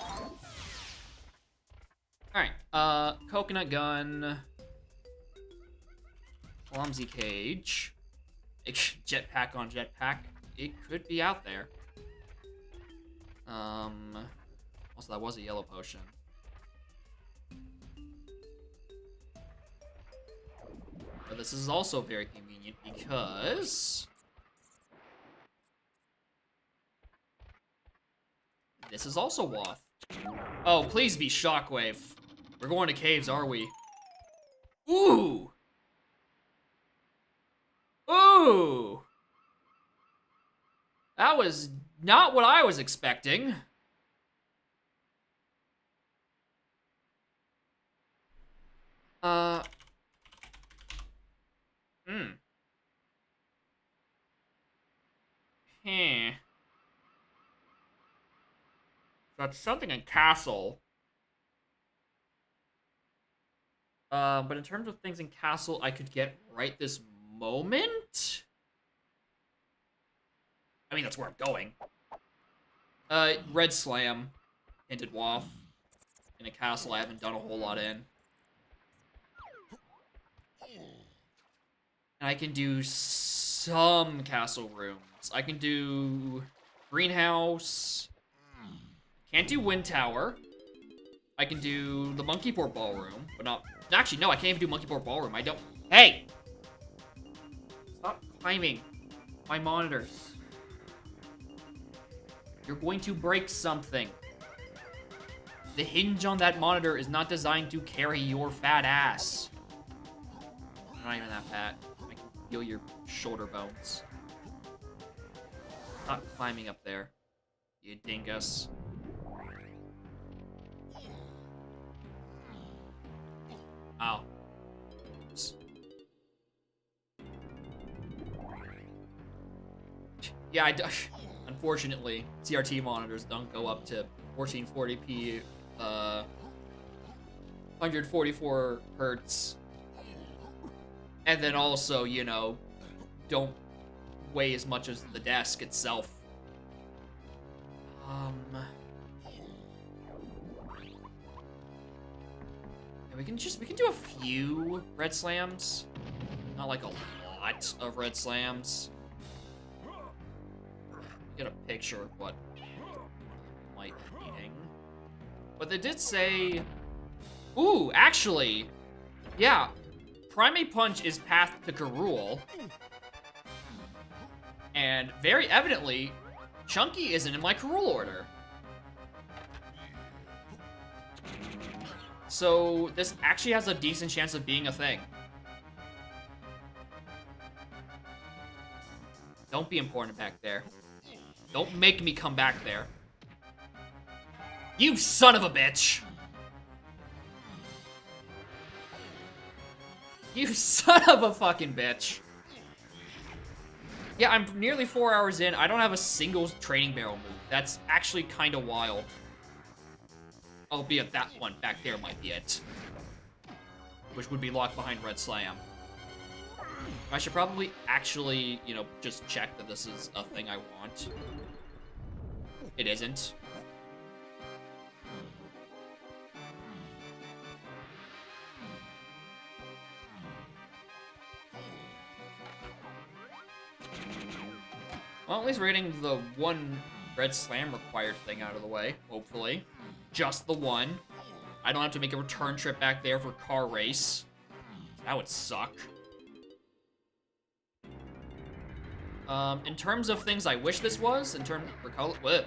Alright, coconut gun. Clumsy cage. Jetpack on jetpack. It could be out there. Also, that was a yellow potion. But this is also very convenient because this is also Wath. Oh, please be Shockwave. We're going to caves, are we? Ooh! Ooh! That was not what I was expecting. That's something in Castle. But in terms of things in Castle I could get right this moment? I mean, that's where I'm going. Red Slam. Hinted Waff. In a castle I haven't done a whole lot in. And I can do some castle rooms. I can do Greenhouse. Can't do Wind Tower. I can do the Monkeyport Ballroom, but not... Actually, no, I can't even do Monkeyport Ballroom. I don't... Hey! Stop climbing my monitors. You're going to break something. The hinge on that monitor is not designed to carry your fat ass. I'm not even that fat. I can feel your shoulder bones. Stop climbing up there, you dingus. Ow. Oops. Yeah, unfortunately, CRT monitors don't go up to 1440p, 144 hertz. And then also, you know, don't weigh as much as the desk itself. We can do a few red slams. Not like a lot of red slams. Get a picture of what might be needing. But they did say... Ooh, actually, yeah. Primate Punch is path to Garul. And very evidently, Chunky isn't in my Garul order. So this actually has a decent chance of being a thing. Don't be important back there. Don't make me come back there. You son of a bitch! You son of a fucking bitch. Yeah, I'm nearly 4 hours in. I don't have a single training barrel move. That's actually kind of wild. Albeit that one back there might be it. Which would be locked behind Red Slam. I should probably actually, you know, just check that this is a thing I want. It isn't. Well, at least we're getting the one Red Slam required thing out of the way, hopefully. Just the one. I don't have to make a return trip back there for car race. That would suck. In terms of things I wish this was, in terms for color,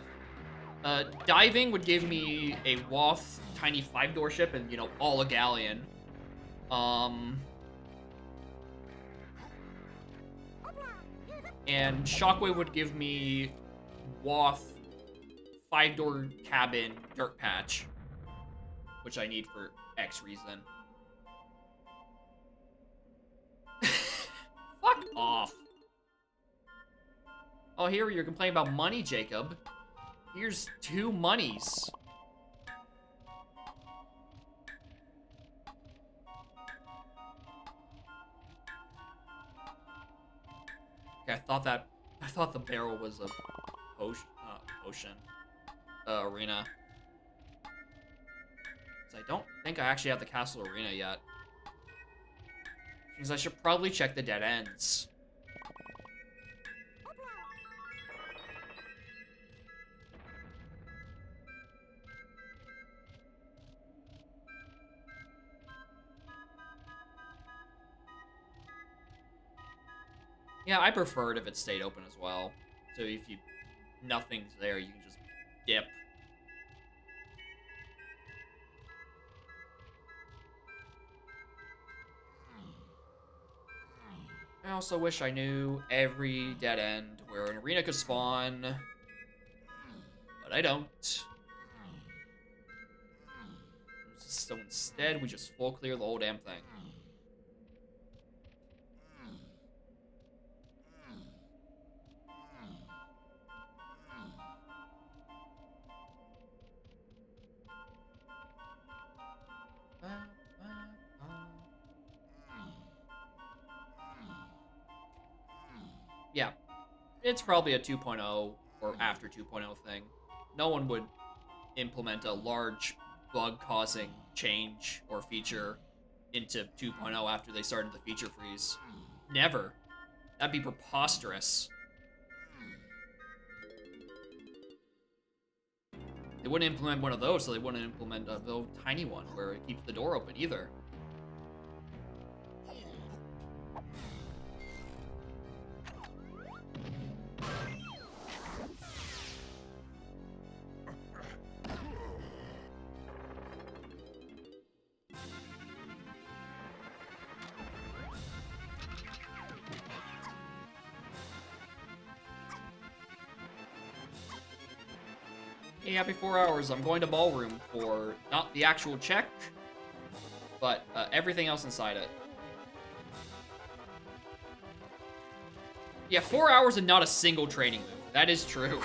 diving would give me a Waff tiny 5-door ship and, you know, all a galleon. And Shockwave would give me Waff 5-door cabin dirt patch, which I need for X reason. Fuck off. Oh, here you're complaining about money, Jacob. Here's 2 monies. Okay, I thought the barrel was a potion arena. So I don't think I actually have the castle arena yet. Because I should probably check the dead ends. Yeah, I prefer it if it stayed open as well. So if nothing's there, you can just dip. I also wish I knew every dead end where an arena could spawn, but I don't. So instead, we just full clear the whole damn thing. Yeah, it's probably a 2.0 or after 2.0 thing. No one would implement a large bug-causing change or feature into 2.0 after they started the feature freeze. Never. That'd be preposterous. They wouldn't implement one of those, so they wouldn't implement a little tiny one where it keeps the door open either. Hey, happy 4 hours. I'm going to Ballroom for not the actual check, but everything else inside it. Yeah, 4 hours and not a single training move. That is true.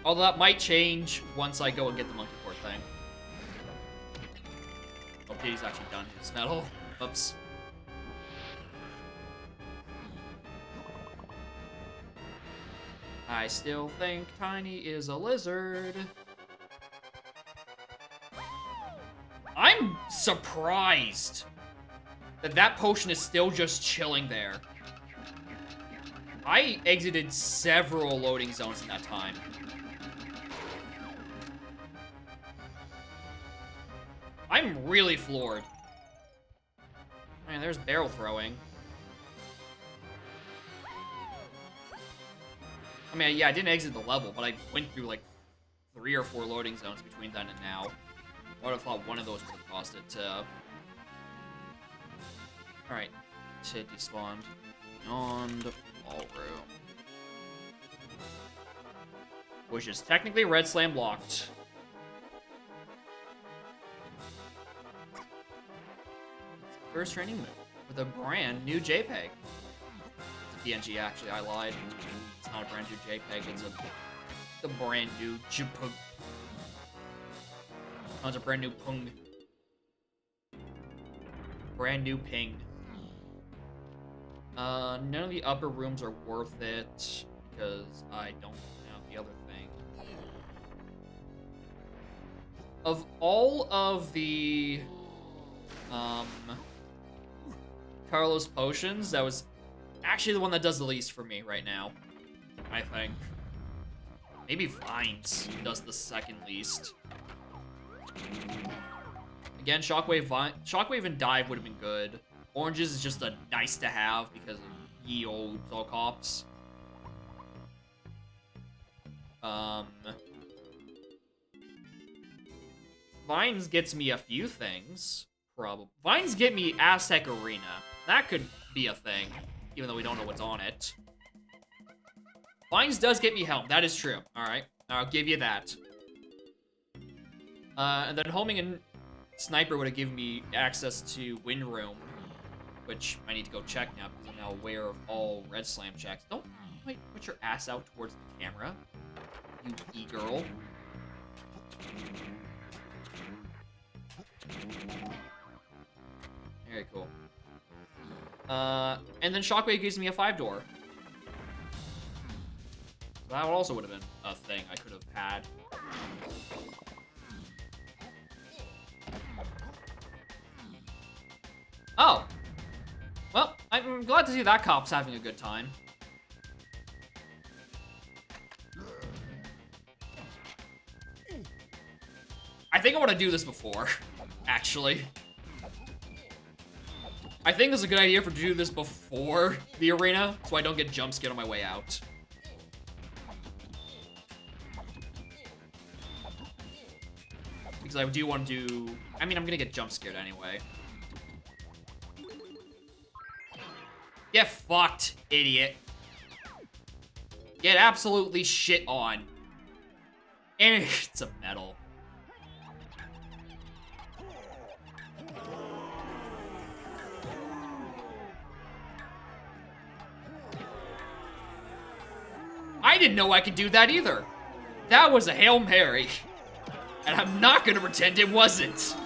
Although that might change once I go and get the monkey port thing. Oh, Diddy's actually done his medal. Oops. I still think Tiny is a lizard. I'm surprised that that potion is still just chilling there. I exited several loading zones in that time. I'm really floored. Man, there's barrel throwing. I mean, yeah, I didn't exit the level, but I went through like 3 or 4 loading zones between then and now. I would have thought one of those would have cost it to... Alright, Tid despawned. Beyond Ballroom. Which is technically Red Slam locked. First training move with a brand new JPEG. It's a PNG, actually, I lied. It's not a brand new JPEG, it's a brand new JPEG. Oh, it's a brand new pung. Brand new ping. None of the upper rooms are worth it because I don't have the other thing. Of all of the Carlos potions, that was actually the one that does the least for me right now, I think. Maybe Vines does the second least. Again, Shockwave and Dive would have been good. Oranges is just a nice to have because of ye old Zolcops. Vines gets me a few things, probably. Vines get me Aztec Arena. That could be a thing, even though we don't know what's on it. Vines does get me helm. That is true. All right, I'll give you that. And then homing and sniper would have given me access to wind room, which I need to go check now because I'm now aware of all red slam checks. Don't wait, put your ass out towards the camera, you e-girl. Very cool. And then Shockwave gives me a 5-door. That also would have been a thing I could have had. Oh. Well, I'm glad to see that cop's having a good time. I think I want to do this before, actually. I think it's a good idea to do this before the arena, so I don't get jump scared on my way out. Because I do want to do... I mean, I'm gonna get jump scared anyway. Get fucked, idiot. Get absolutely shit on. And it's a medal. I didn't know I could do that either. That was a Hail Mary. And I'm not gonna pretend it wasn't.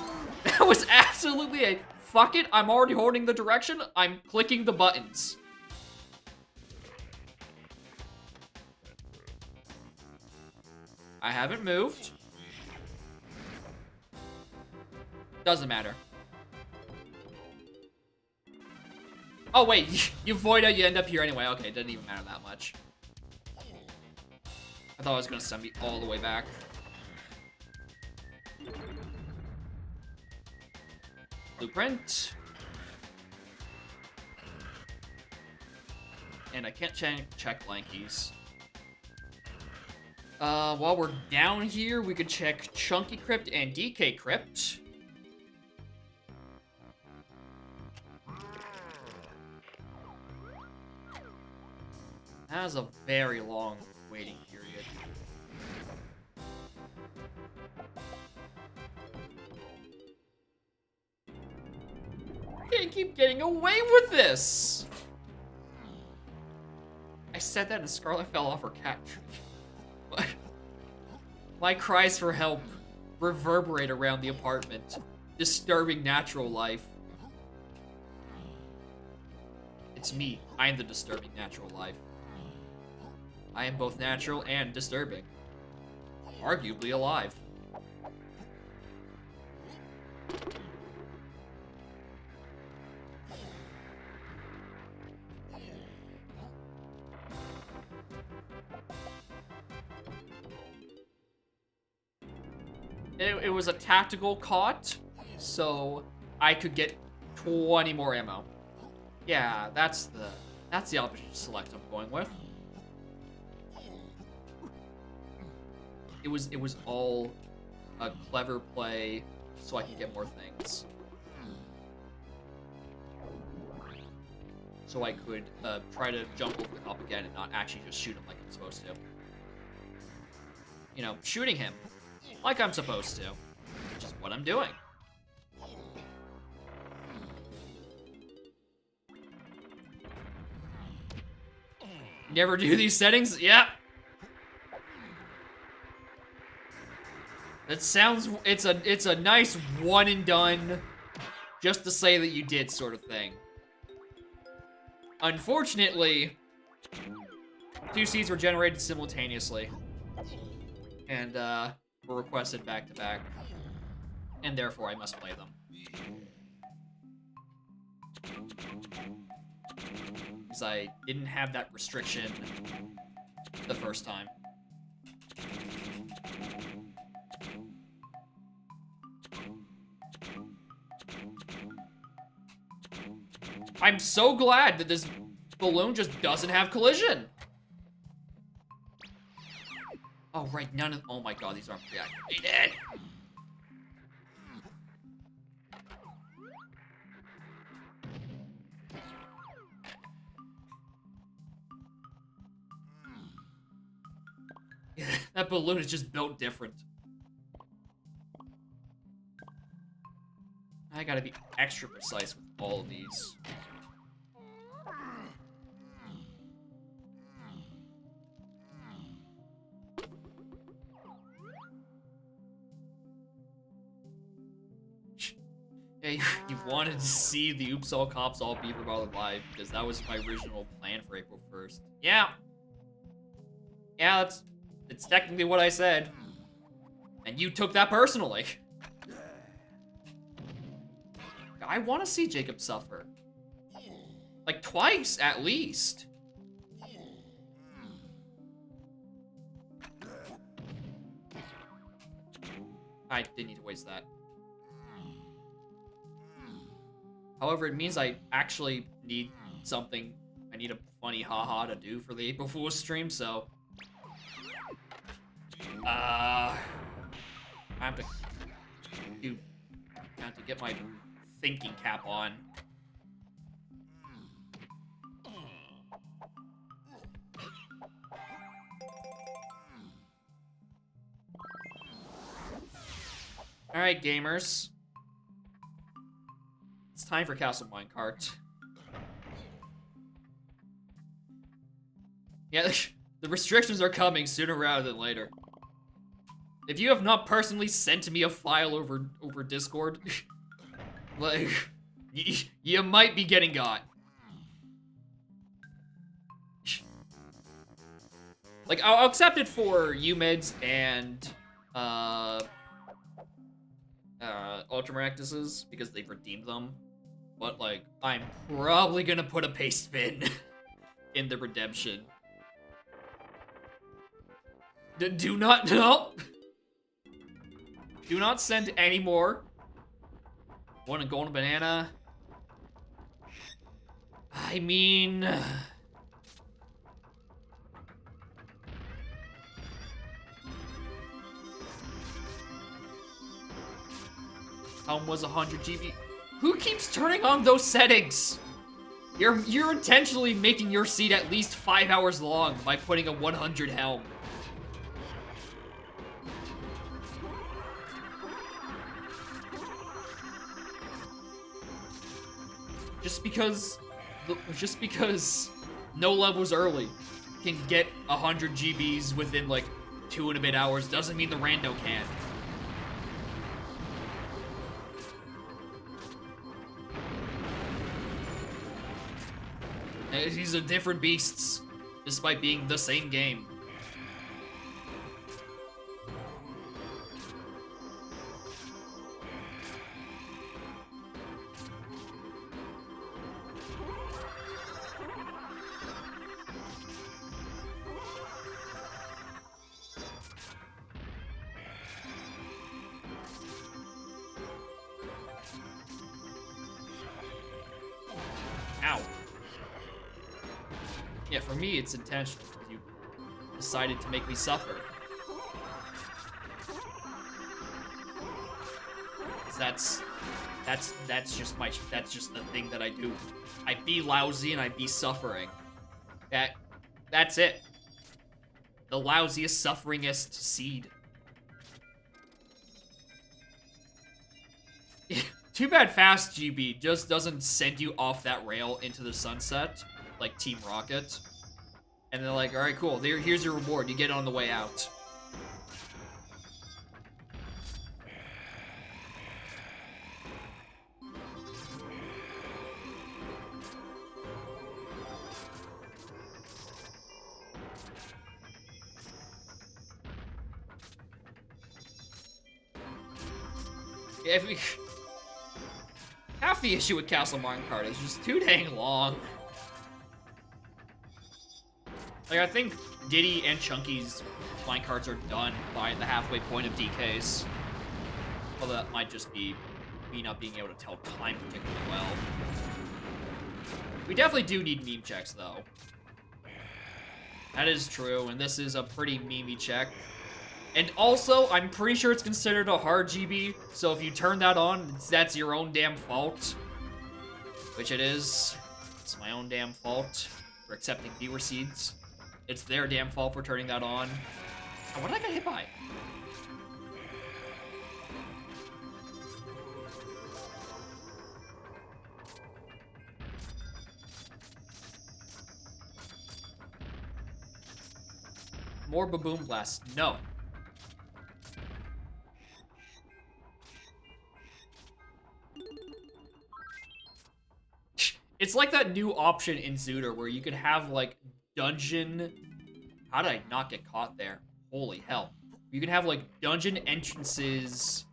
That was absolutely a fuck it, I'm already holding the direction, I'm clicking the buttons. I haven't moved. Doesn't matter. Oh wait, you void out, you end up here anyway. Okay, it doesn't even matter that much. I thought it was gonna send me all the way back. Blueprint. And I can't check Lankies. While we're down here, we could check Chunky Crypt and DK Crypt. That is a very long waiting period. Can't keep getting away with this! I said that and Scarlet fell off her cat tree. My cries for help reverberate around the apartment, disturbing natural life. It's me. I am the disturbing natural life. I am both natural and disturbing. Arguably alive. It was a tactical caught, so I could get 20 more ammo. Yeah, that's the option select I'm going with. It was all a clever play so I can get more things. So I could try to jump over the cop again and not actually just shoot him like I'm supposed to. You know, shooting him like I'm supposed to, which is what I'm doing. Never do these settings? Yep. It sounds, it's a nice one and done, just to say that you did sort of thing. Unfortunately, 2 seeds were generated simultaneously. And, were requested back to back. And therefore I must play them. Because I didn't have that restriction the first time. I'm so glad that this balloon just doesn't have collision. Oh, right, none of... Oh my god, these aren't reactivated. That balloon is just built different. I gotta be extra precise with all of these. Yeah, you wanted to see the Oops All Cops All Beaver Bottle live because that was my original plan for April 1st. Yeah. Yeah, it's technically what I said. And you took that personally. I want to see Jacob suffer. Like, twice, at least. I didn't need to waste that. However, it means I actually need something. I need a funny haha to do for the April Fool's stream, so... I have to get my thinking cap on. Alright, gamers. It's time for Castle Minecart. Yeah, the restrictions are coming sooner rather than later. If you have not personally sent me a file over Discord, like, you might be getting got. Like, I'll accept it for UMIDs and, Ultramaractuses, because they've redeemed them. But, like, I'm probably gonna put a paste bin in the redemption. Do not, no! Do not send any more. Want a golden banana? I mean... was 100 GB. Who keeps turning on those settings? You're intentionally making your seat at least 5 hours long by putting a 100 helm. Just because no levels early can get 100 GBs within like 2 and a bit hours doesn't mean the rando can. These are different beasts, despite being the same game. Ow. Yeah, for me, it's intentional. You decided to make me suffer. 'Cause that's just the thing that I do. I be lousy and I be suffering. That's it. The lousiest, sufferingest seed. Too bad Fast GB just doesn't send you off that rail into the sunset, like Team Rocket. And they're like, alright, cool, here's your reward, you get it on the way out. Yeah, half the issue with Castle Minecart is just too dang long. Like, I think Diddy and Chunky's minecarts are done by the halfway point of DK's. Although that might just be me not being able to tell time particularly well. We definitely do need meme checks, though. That is true, and this is a pretty memey check. And also, I'm pretty sure it's considered a hard GB, so if you turn that on, that's your own damn fault. Which it is. It's my own damn fault for accepting viewer seeds. It's their damn fault for turning that on. Oh, what did I get hit by? More Baboon Blast. No. It's like that new option in Zooter where you can have, like, dungeon... How did I not get caught there? Holy hell. You can have, like, dungeon entrances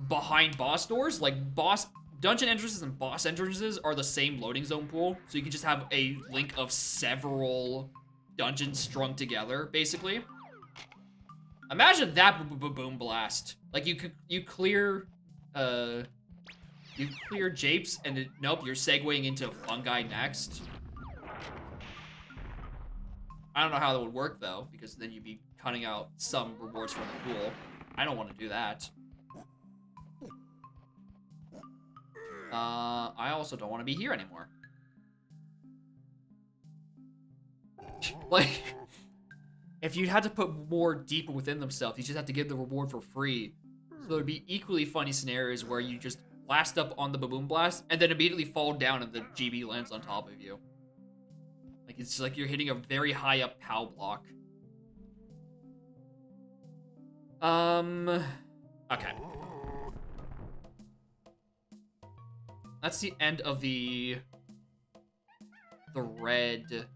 behind boss doors. Like, dungeon entrances and boss entrances are the same loading zone pool. So you can just have a link of several dungeons strung together, basically. Imagine that Baboon Blast. Like, you clear Japes, and nope, you're segueing into Fungi next. I don't know how that would work, though, because then you'd be cutting out some rewards from the pool. I don't want to do that. I also don't want to be here anymore. Like, if you had to put more deeper within themselves, you just have to give the reward for free. So there'd be equally funny scenarios where you just blast up on the Baboon Blast and then immediately fall down and the GB lands on top of you. Like, it's like you're hitting a very high up POW block. Okay. That's the end of the red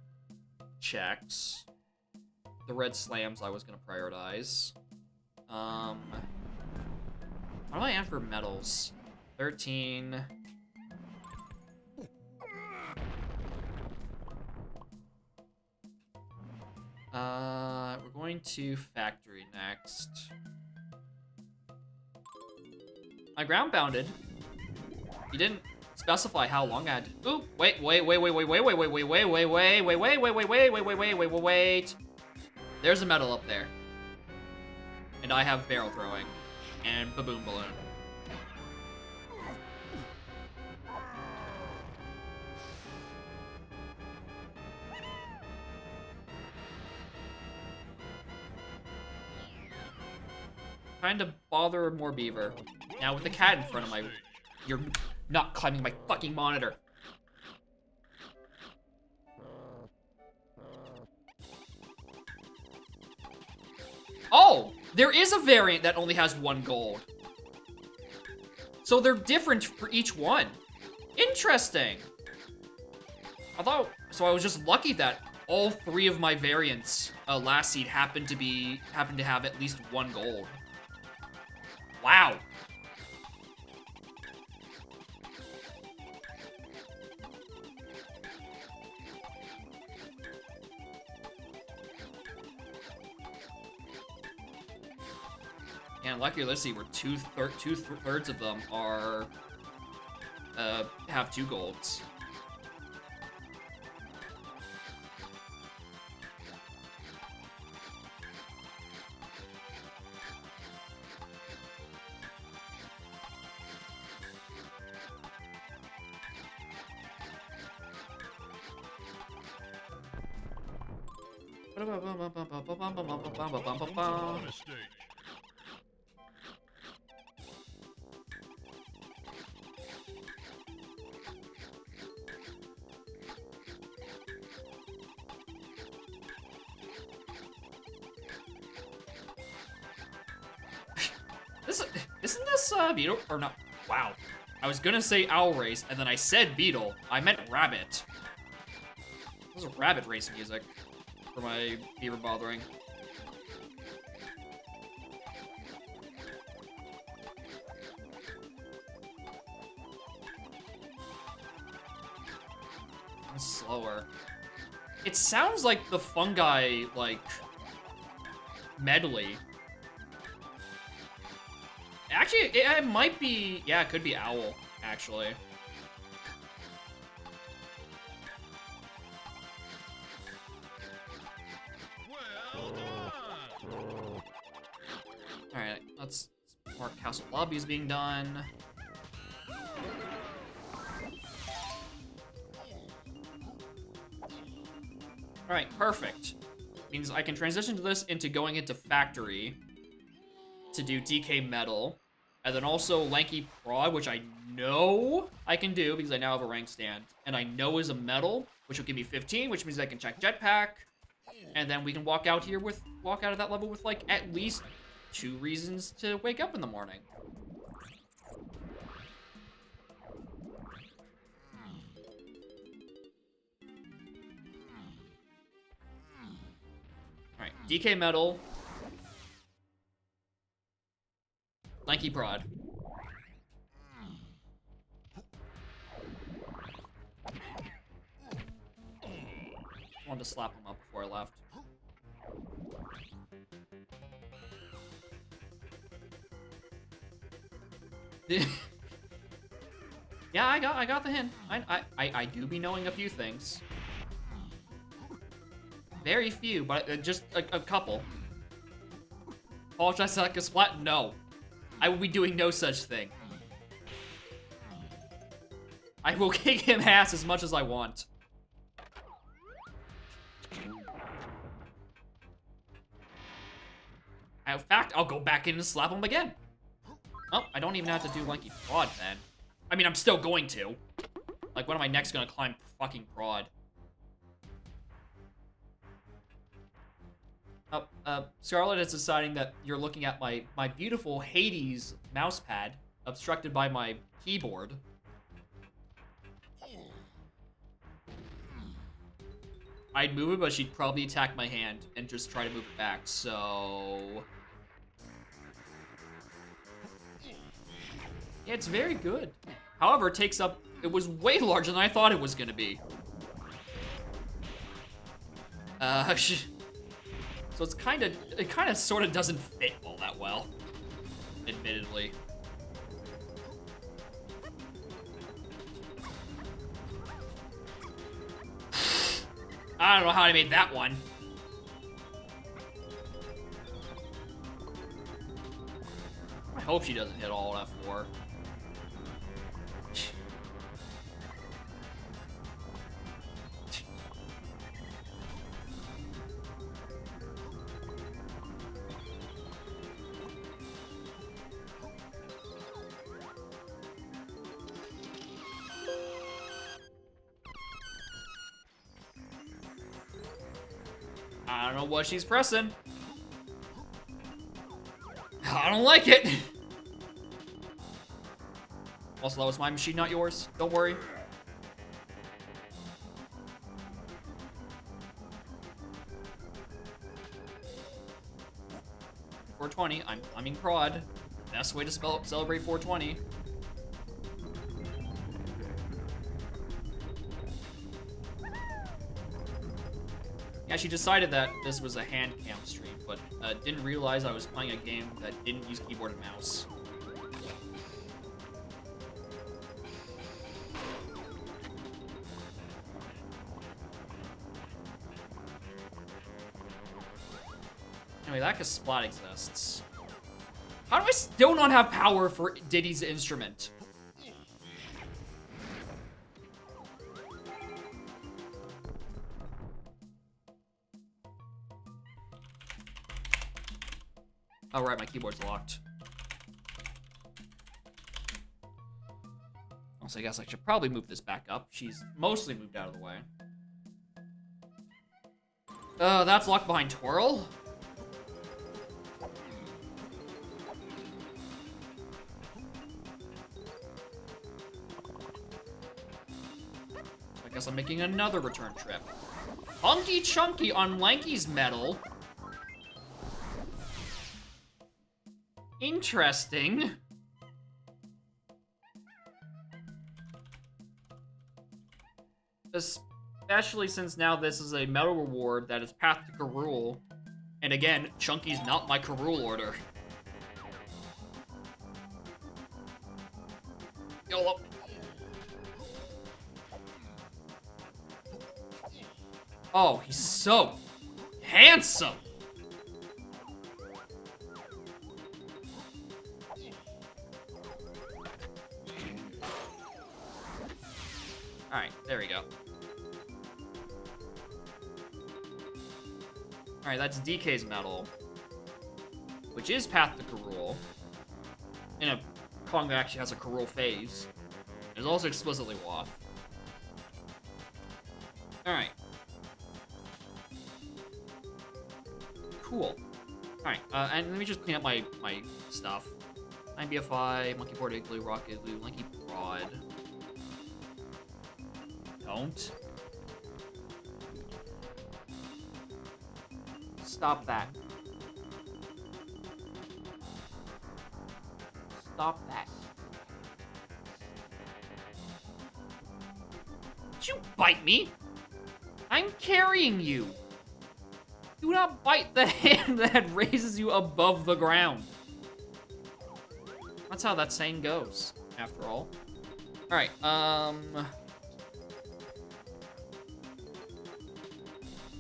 checks. The red slams I was gonna prioritize. What do I add for medals? 13. We're going to factory next. I ground bounded. You didn't specify how long I had to... Ooh, wait. There's a medal up there. And I have barrel throwing. And Baboon Balloon. Trying to bother more beaver. Now with the cat in front of my... You're not climbing my fucking monitor. Oh! There is a variant that only has 1 gold. So they're different for each one. Interesting. So I was just lucky that all 3 of my variants last seed happened to have at least 1 gold. Wow. And lucky, let's see, where two-thirds of them are have 2 golds. Bonus stage. Isn't this beetle or not? Wow, I was gonna say owl race and then I said beetle. I meant rabbit. This is rabbit race music for my beaver bothering. I'm slower. It sounds like the fungi, like, medley. Actually, it might be... Yeah, it could be owl, actually. Well done. Alright, let's... More castle lobbies being done. Alright, perfect. Means I can transition to this into going into factory to do DK metal. And then also Lanky Prod, which I know I can do because I now have a rank stand. And I know is a metal, which will give me 15, which means I can check jetpack. And then we can walk out of that level with like at least 2 reasons to wake up in the morning. Alright, DK metal. Lanky Prod. Wanted to slap him up before I left. Yeah, I got the hint. I do be knowing a few things. Very few, but just a couple. Apologize like a splat? No. I will be doing no such thing. I will kick him ass as much as I want. In fact, I'll go back in and slap him again. Oh, I don't even have to do Lanky Prod then. I mean, I'm still going to. Like, when am I next gonna climb fucking Prod? Oh, Scarlet is deciding that you're looking at my beautiful Hades mousepad obstructed by my keyboard. I'd move it, but she'd probably attack my hand and just try to move it back, so... Yeah, it's very good. However, it was way larger than I thought it was gonna be. So it kind of sort of doesn't fit all that well, admittedly. I don't know how I made that one. I hope she doesn't hit all F4. I don't know what she's pressing. I don't like it. Also, that was my machine, not yours. Don't worry. .420. I'm climbing Prod. Best way to celebrate 420. Yeah, she decided that this was a hand cam stream, but didn't realize I was playing a game that didn't use keyboard and mouse. Anyway, that Splat exists. How do I still not have power for Diddy's instrument? Oh, right, my keyboard's locked. Also, I guess I should probably move this back up. She's mostly moved out of the way. That's locked behind Twirl. I guess I'm making another return trip. Hunky Chunky on Lanky's metal. Interesting. Especially since now this is a medal reward that is Path to Karul. And again, Chunky's not my Karul order. YOLO. Oh, he's so handsome. Alright, there we go. Alright, that's DK's medal. Which is Path to Karul. Kong that actually has a Karul phase. It's also explicitly WAF. Alright. Cool. Alright, and let me just clean up my stuff. 9BFI, Monkey Port Igloo, Rock Igloo, Lanky Prod. Don't. Stop that. Stop that. Did you bite me? I'm carrying you. Do not bite the hand that raises you above the ground. That's how that saying goes, after all. Alright,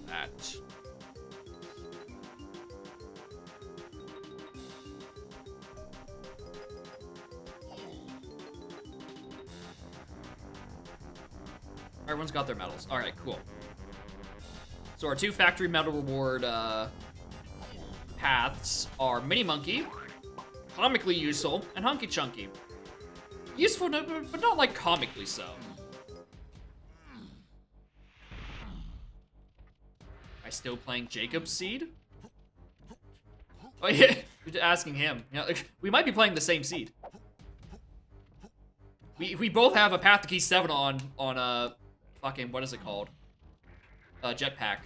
that. Everyone's got their medals. Alright, cool. So our 2 factory medal reward paths are Mini Monkey, comically useful, and Hunky Chunky. Useful, but not like comically so. Am I still playing Jacob's Seed? Oh yeah, you're asking him. You know, we might be playing the same seed. We both have a Path to Key 7 on fucking, what is it called? Jetpack.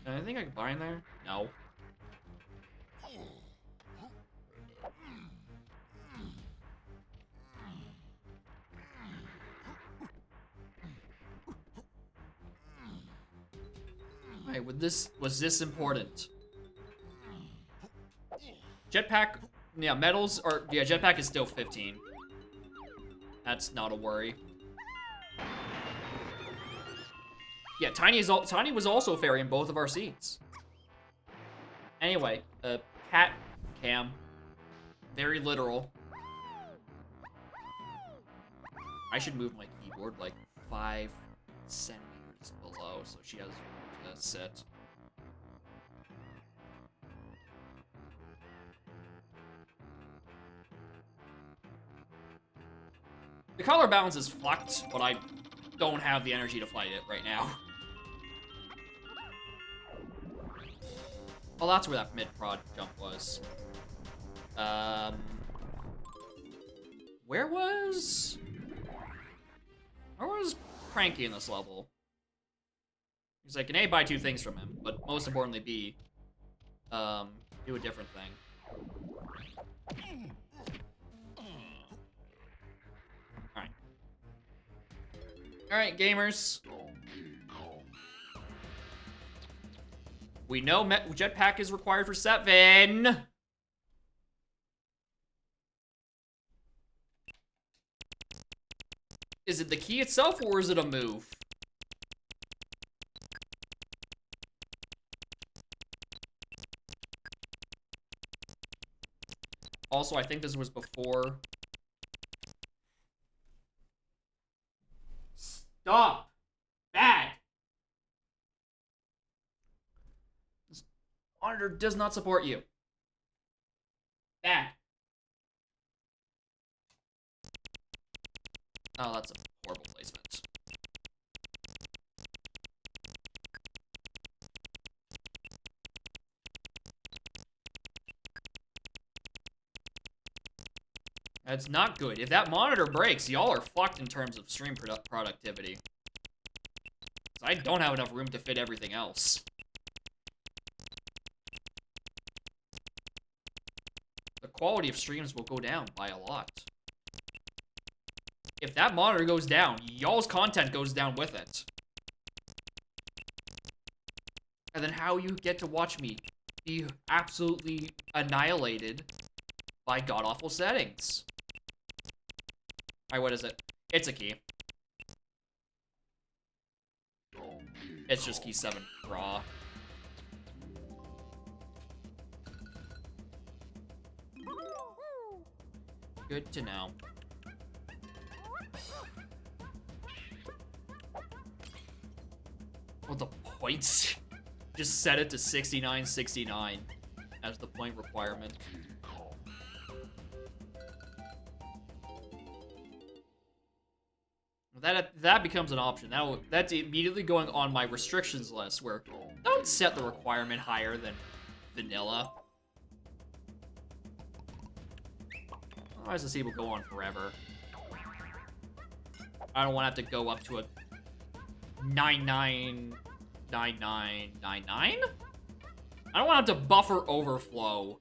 I think I can buy in there? No. Alright, was this important? Jetpack, yeah, medals are, yeah, Jetpack is still 15. That's not a worry. Yeah, Tiny was also a fairy in both of our seeds. Anyway, cat cam. Very literal. I should move my keyboard like 5 centimeters below so she has room to sit. The color balance is fucked, but I don't have the energy to fight it right now. Well, that's where that mid-prod jump was. Where was Cranky in this level? Because I can A, buy 2 things from him, but most importantly B, do a different thing. Alright. Alright, gamers. We know Jetpack is required for 7. Is it the key itself, or is it a move? Also, I think this was before. Stop! Bad! Monitor does not support you. Bad. Oh, that's a horrible placement. That's not good. If that monitor breaks, y'all are fucked in terms of stream productivity. I don't have enough room to fit everything else. The quality of streams will go down by a lot. If that monitor goes down, y'all's content goes down with it. And then how you get to watch me be absolutely annihilated by god-awful settings. Alright, what is it? It's a key. It's just key 7 raw. Good to know. Oh, the points. just set it to 69.69 as the point requirement. That becomes an option. That's immediately going on my restrictions list, where don't set the requirement higher than vanilla. Otherwise, this will go on forever. I don't want to have to go up to a 999999. I don't want to have to buffer overflow.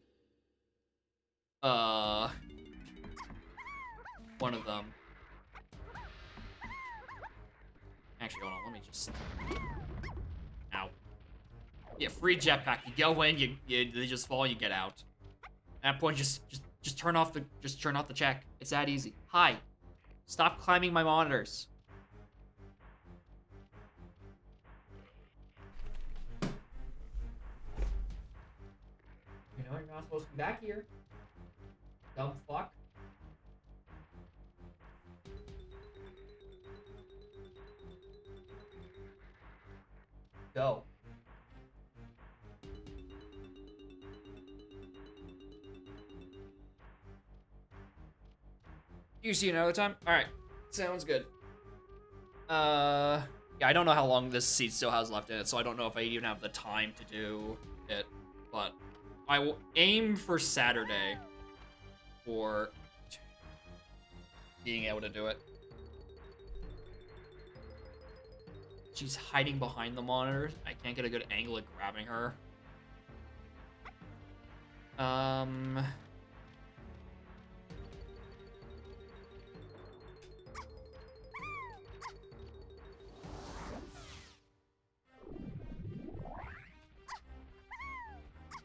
One of them. Actually, hold on. Let me just. Ow. Yeah, free jetpack. You go in, they just fall, you get out. At that point, just turn off the check. It's that easy. Hi. Stop climbing my monitors. You know, you're not supposed to be back here. Dumb fuck. Go. You see you another time? Alright. Sounds good. Yeah, I don't know how long this seat still has left in it, so I don't know if I even have the time to do it. But I will aim for Saturday for being able to do it. She's hiding behind the monitor. I can't get a good angle at grabbing her.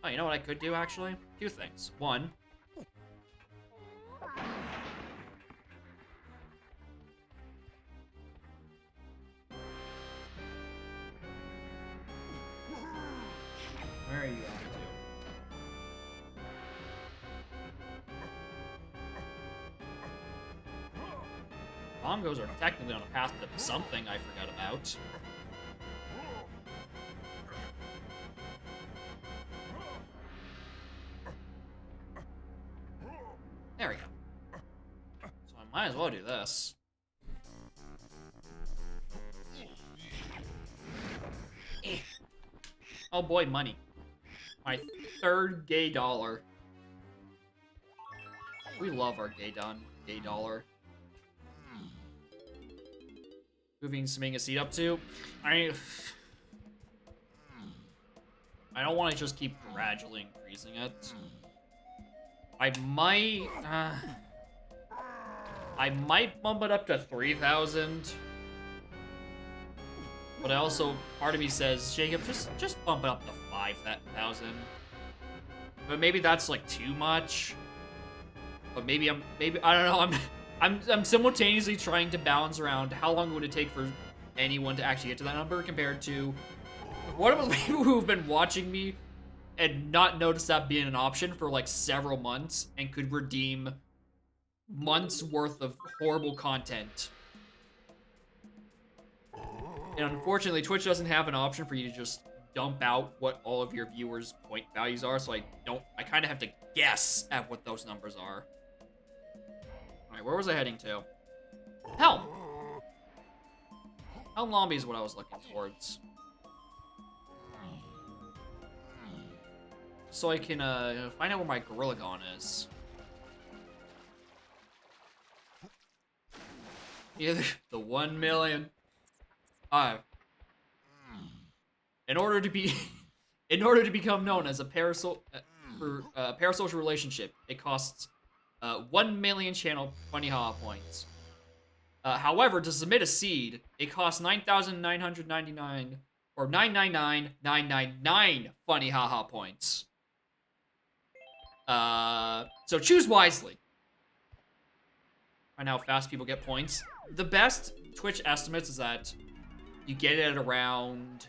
Oh, you know what I could do, actually? Two things. One. Where are you at? Bongos are technically on a path to something I forgot about. There we go. So I might as well do this. Oh boy, money. My third gay dollar. We love our gay dollar. Moving a seat up to. I don't want to just keep gradually increasing it. I might bump it up to 3,000. But I also, part of me says, Jacob, just bump it up to 5,000. But maybe that's like too much. But maybe I don't know. I'm simultaneously trying to balance around how long would it take for anyone to actually get to that number compared to what about people who've been watching me and not noticed that being an option for like several months and could redeem months worth of horrible content. And unfortunately, Twitch doesn't have an option for you to just dump out what all of your viewers' point values are, so I kind of have to guess at what those numbers are. Alright, where was I heading to? Helm! Helm Lobby is what I was looking towards. So I can find out where my Gorilla Gon is. Yeah, the 1 million. In order to become known as a parasocial relationship, it costs 1 million channel funny haha points. However, to submit a seed, it costs 9,999 or 999,999 funny haha points. So choose wisely. Find out how fast people get points. The best Twitch estimates is that you get it at around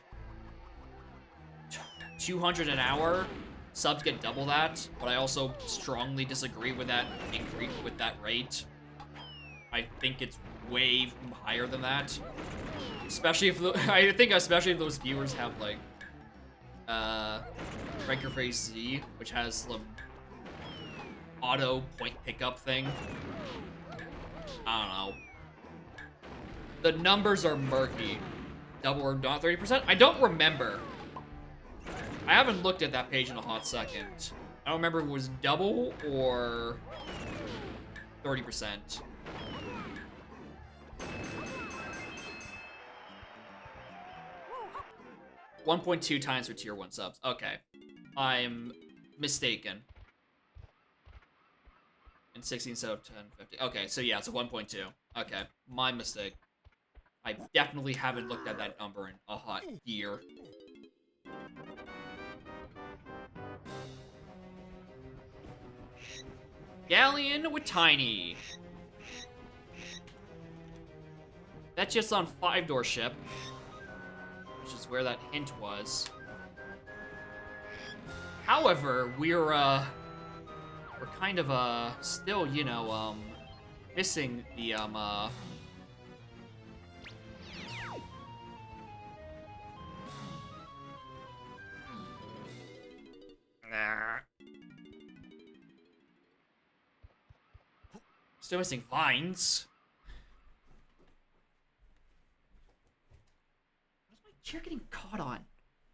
200 an hour. Subs get double that, but I also strongly disagree with that rate. I think it's way higher than that. Especially if those viewers have like Ranker Phrase Z, which has the auto point pickup thing. I don't know. The numbers are murky. Double or not 30%? I don't remember. I haven't looked at that page in a hot second. I don't remember if it was double or 30%. $1.2 times for tier 1 subs. Okay. I'm mistaken. And 16, so 1050. Okay, so yeah, it's a 1.2. Okay, my mistake. I definitely haven't looked at that number in a hot year. Galleon with Tiny. That's just on 5-door ship, which is where that hint was. However, we're kind of, still, you know, missing the, still missing vines. What is my chair getting caught on?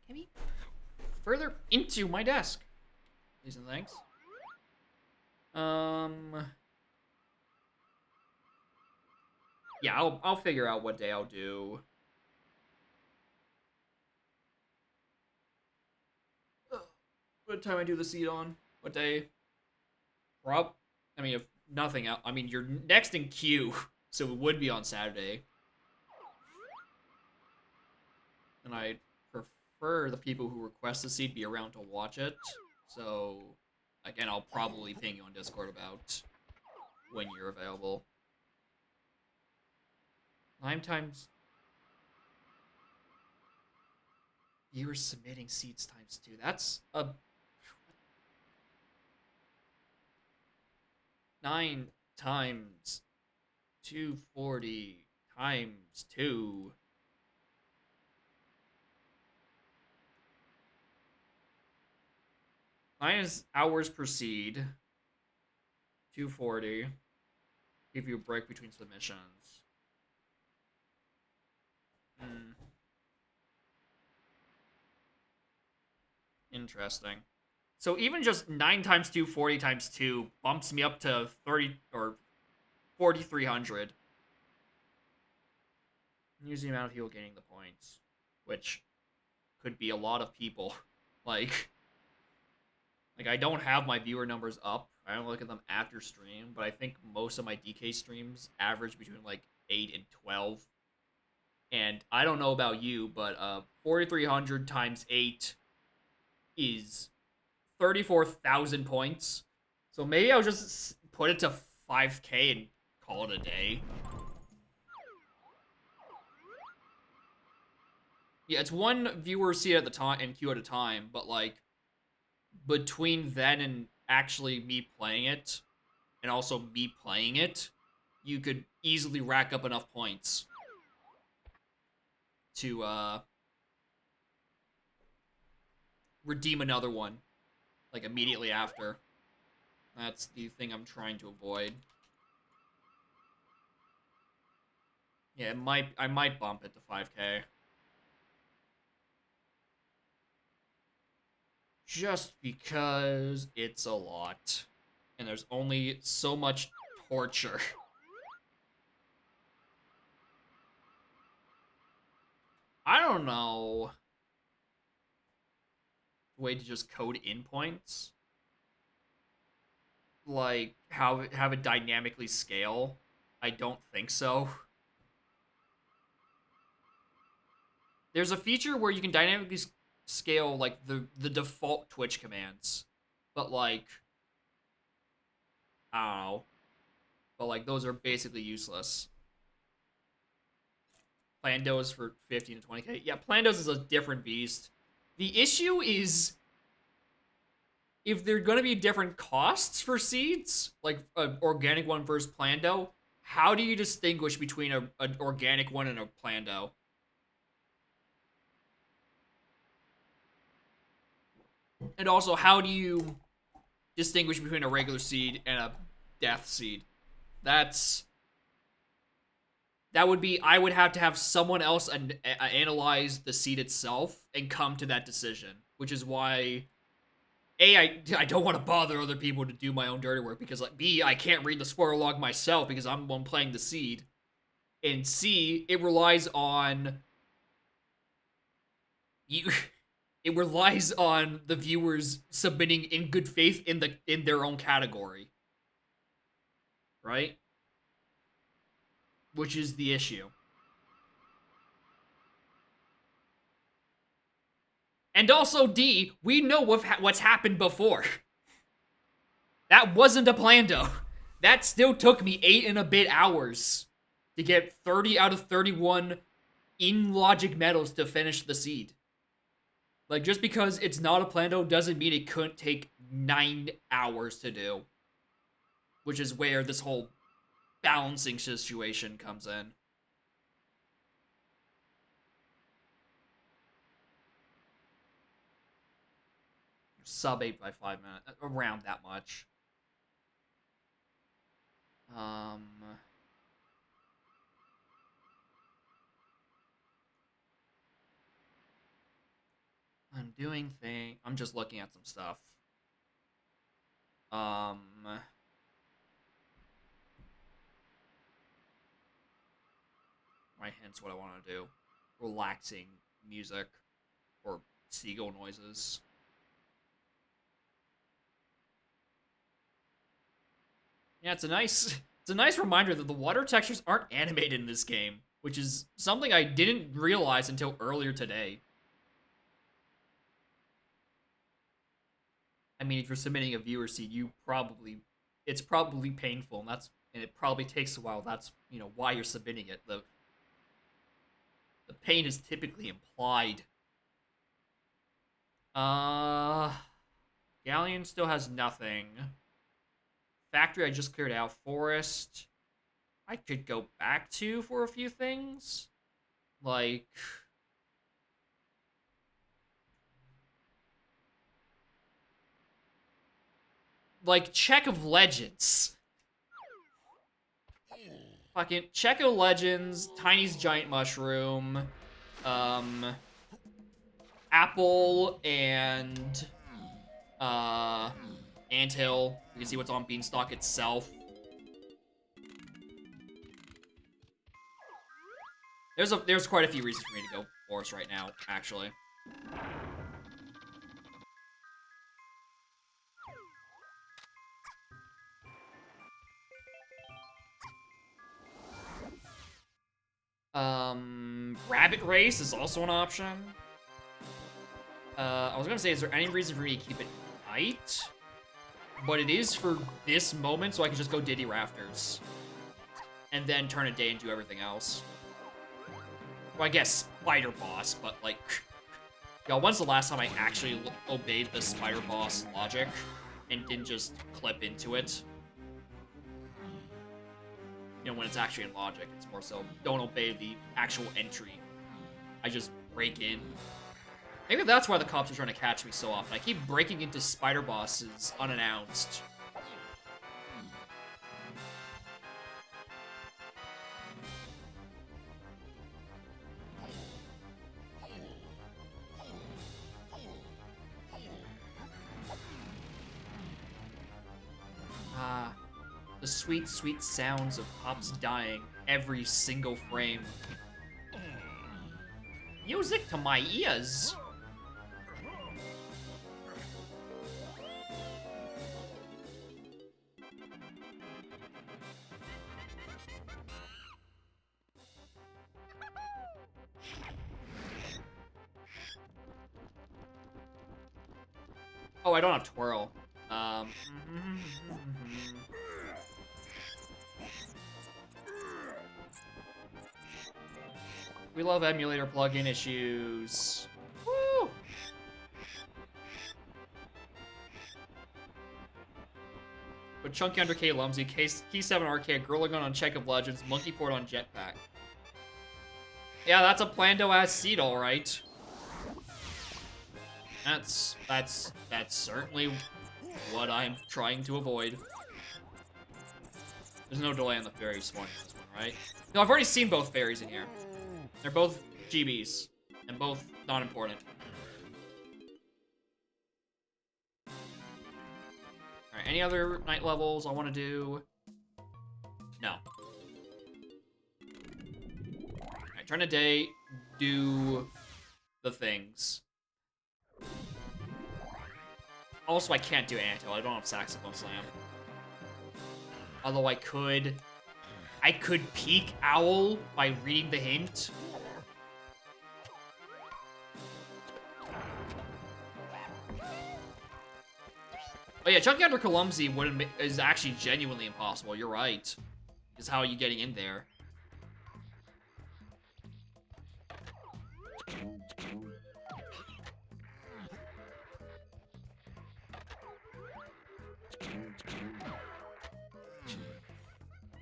Can we further into my desk? Please and thanks. Yeah, I'll figure out what day I'll do. What time I do the seed on? What day? I mean, if nothing else, I mean, you're next in queue, so it would be on Saturday. And I prefer the people who request the seed be around to watch it. So, again, I'll probably ping you on Discord about when you're available. 9 times viewers submitting seeds times 2. That's a 9 times 240 times 2. Minus hours per seed. 240. Give you a break between submissions. Interesting. So even just 9 times 2, 40 times 2 bumps me up to 30 or 4,300. Use the amount of people gaining the points, which could be a lot of people. Like I don't have my viewer numbers up. I don't look at them after stream, but I think most of my DK streams average between like 8 and 12. And I don't know about you, but 4,300 times 8 is 34,000 points. So maybe I'll just put it to 5K and call it a day. Yeah, it's one viewer seat at the time and queue at a time, but like between then and actually me playing it and also me playing it, you could easily rack up enough points to redeem another one like immediately after. That's the thing I'm trying to avoid. Yeah, I might bump it to 5K. Just because it's a lot. And there's only so much torture. I don't know. Way to just code in points. Like, have it dynamically scale? I don't think so. There's a feature where you can dynamically scale, like, the default Twitch commands. But, like, I don't know. But, like, those are basically useless. Plandos for 15 to 20k. Yeah, Plandos is a different beast. The issue is, if there are going to be different costs for seeds, like an organic one versus Plando, how do you distinguish between an organic one and a Plando? And also, how do you distinguish between a regular seed and a death seed? That would be, I would have to have someone else analyze the seed itself and come to that decision, which is why I don't want to bother other people to do my own dirty work, because like B, I can't read the spoiler log myself because I'm the one playing the seed, and C, it relies on you. It relies on the viewers submitting in good faith in their own category, right? Which is the issue. And also, D, we know what's happened before. That wasn't a plando. That still took me 8 and a bit hours to get 30 out of 31 in logic medals to finish the seed. Like, just because it's not a plando doesn't mean it couldn't take 9 hours to do. Which is where this whole balancing situation comes in. Sub 8 by 5 minutes, around that much. I'm doing thing. I'm just looking at some stuff. My hints what I want to do. Relaxing music or seagull noises. Yeah, it's a nice reminder that the water textures aren't animated in this game, which is something I didn't realize until earlier today. I mean, if you're submitting a viewer seed, it's probably painful, and it probably takes a while. That's, why you're submitting it. The pain is typically implied. Galleon still has nothing. Factory I just cleared out. Forest I could go back to for a few things. Like Check of Legends. Fucking Check of Legends, Tiny's Giant Mushroom, Apple, and Anthill. You can see what's on Beanstalk itself. There's quite a few reasons for me to go Forest right now, actually. Rabbit Race is also an option. I was gonna say, is there any reason for me to keep it night? But it is for this moment, so I can just go Diddy Rafters. And then turn a day and do everything else. Well, I guess Spider Boss, but like... Yo, when's the last time I actually obeyed the Spider Boss logic and didn't just clip into it? When it's actually in logic, it's more so don't obey the actual entry. I just break in. Maybe that's why the cops are trying to catch me so often. I keep breaking into Spider Bosses unannounced. The sweet, sweet sounds of cops dying every single frame. Music to my ears. Oh, I don't have Twirl. We love emulator plugin issues. Woo! But Chunky under K Lumsy, Key 7 Arcade, Gorilla Gun on Check of Legends, Monkey Port on Jetpack. Yeah, that's a Plando-ass seed, alright. That's certainly what I'm trying to avoid. There's no delay on the fairy spawn in this one, right? No, I've already seen both fairies in here. They're both GBs, and both not important. Alright, any other night levels I want to do? No. Alright, turn a day, do the things. Also, I can't do Anto. I don't have Saxophone Slam. Although I could peek Owl by reading the hint. Oh yeah, Chunky under Columsey is actually genuinely impossible. You're right. Is how are you getting in there?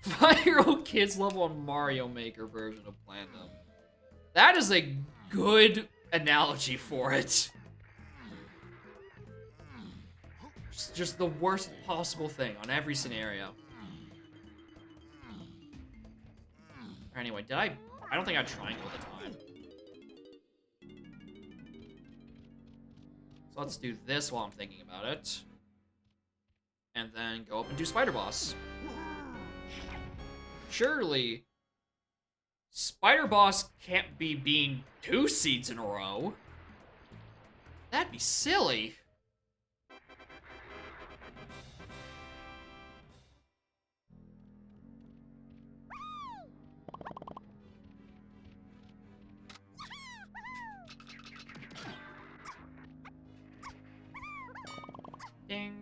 Five-year-old kids level on Mario Maker version of Platinum. That is a good analogy for it. It's just the worst possible thing on every scenario. Anyway, I don't think I triangle at the time. So let's do this while I'm thinking about it. And then go up and do Spider Boss. Surely, Spider Boss can't be being 2 seeds in a row. That'd be silly. Ding.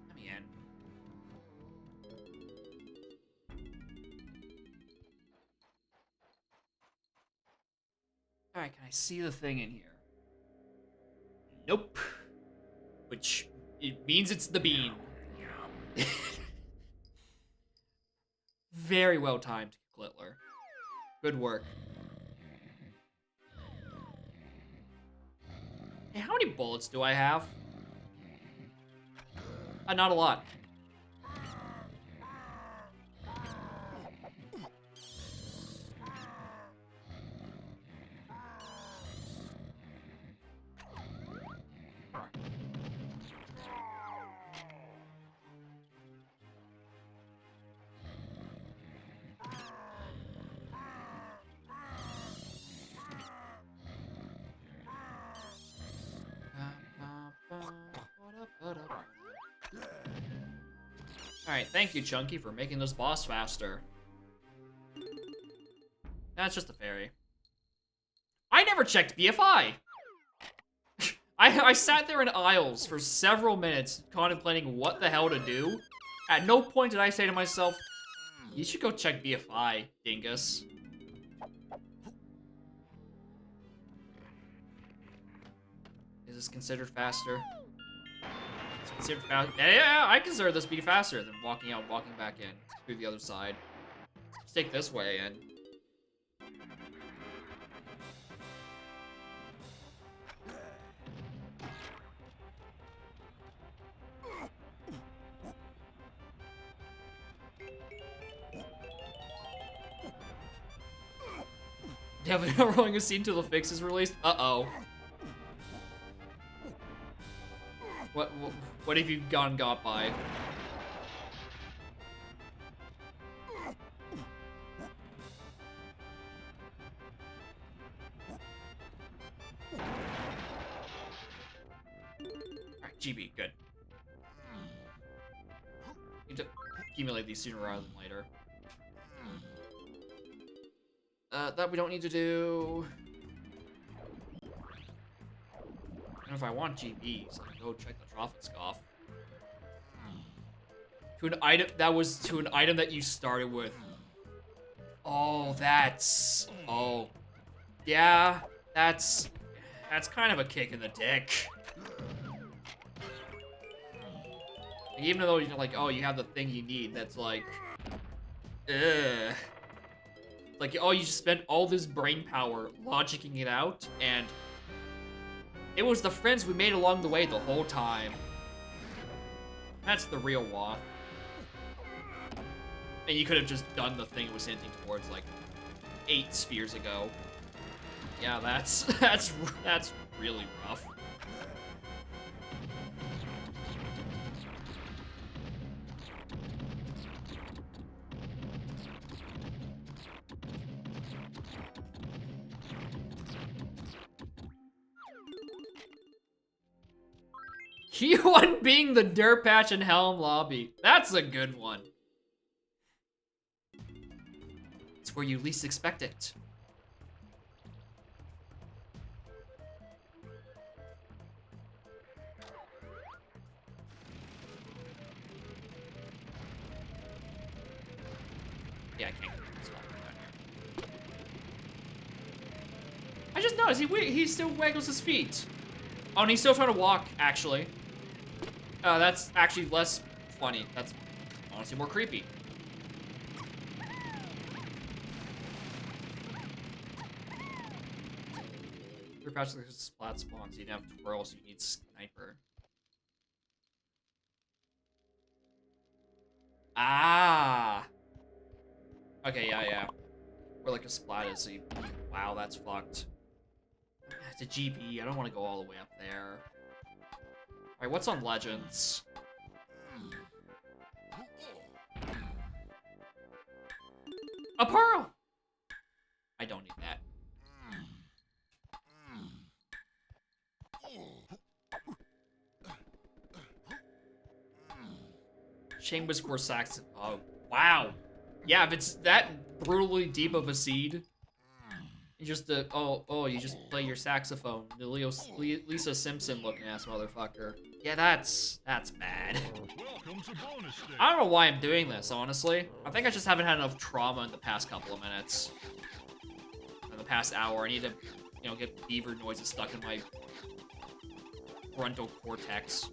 Let me in. Alright, can I see the thing in here? Nope. Which, it means it's the bean. Very well timed, Glittler. Good work. Hey, how many bullets do I have? Not a lot. Alright, thank you, Chunky, for making this boss faster. That's just a fairy. I never checked BFI! I sat there in aisles for several minutes contemplating what the hell to do. At no point did I say to myself, you should go check BFI, dingus. Is this considered faster? It's considered fast. Yeah, I consider this to be faster than walking out and walking back in through the other side. Let's take this way in. Definitely not rolling a scene until the fix is released. Uh-oh. What have you got by? Alright, GB, good. Need to accumulate these sooner rather than later. That we don't need to do. And if I want GBs, I can go check the Trophic Scoff. To an item that you started with. Oh, that's. Oh, yeah, that's kind of a kick in the dick. Even though you're like, oh, you have the thing you need, that's like, ugh. Like, oh, you just spent all this brain power logicking it out, and it was the friends we made along the way the whole time. That's the real Woth. And you could have just done the thing it was hinting towards, like, 8 spheres ago. Yeah, that's really rough. Q1 being the dirt patch in Helm Lobby. That's a good one. It's where you least expect it. Yeah, I can't get this one down here. I just noticed he still waggles his feet. Oh, and he's still trying to walk, actually. That's actually less funny. That's honestly more creepy. Your patch like splat spawns. You didn't have twirl, so you need sniper. Ah. Okay, yeah. Where like a splat is, so you... Wow, that's fucked. It's a GP. I don't want to go all the way up there. Alright, what's on Legends? A pearl! I don't need that. Chambers for Saxon. Oh, wow. Yeah, if it's that brutally deep of a seed, you just, you just play your saxophone. The Lisa Simpson looking ass motherfucker. Yeah, that's bad. Welcome to bonus stage. I don't know why I'm doing this, honestly. I think I just haven't had enough trauma in the past couple of minutes. In the past hour, I need to, get beaver noises stuck in my frontal cortex.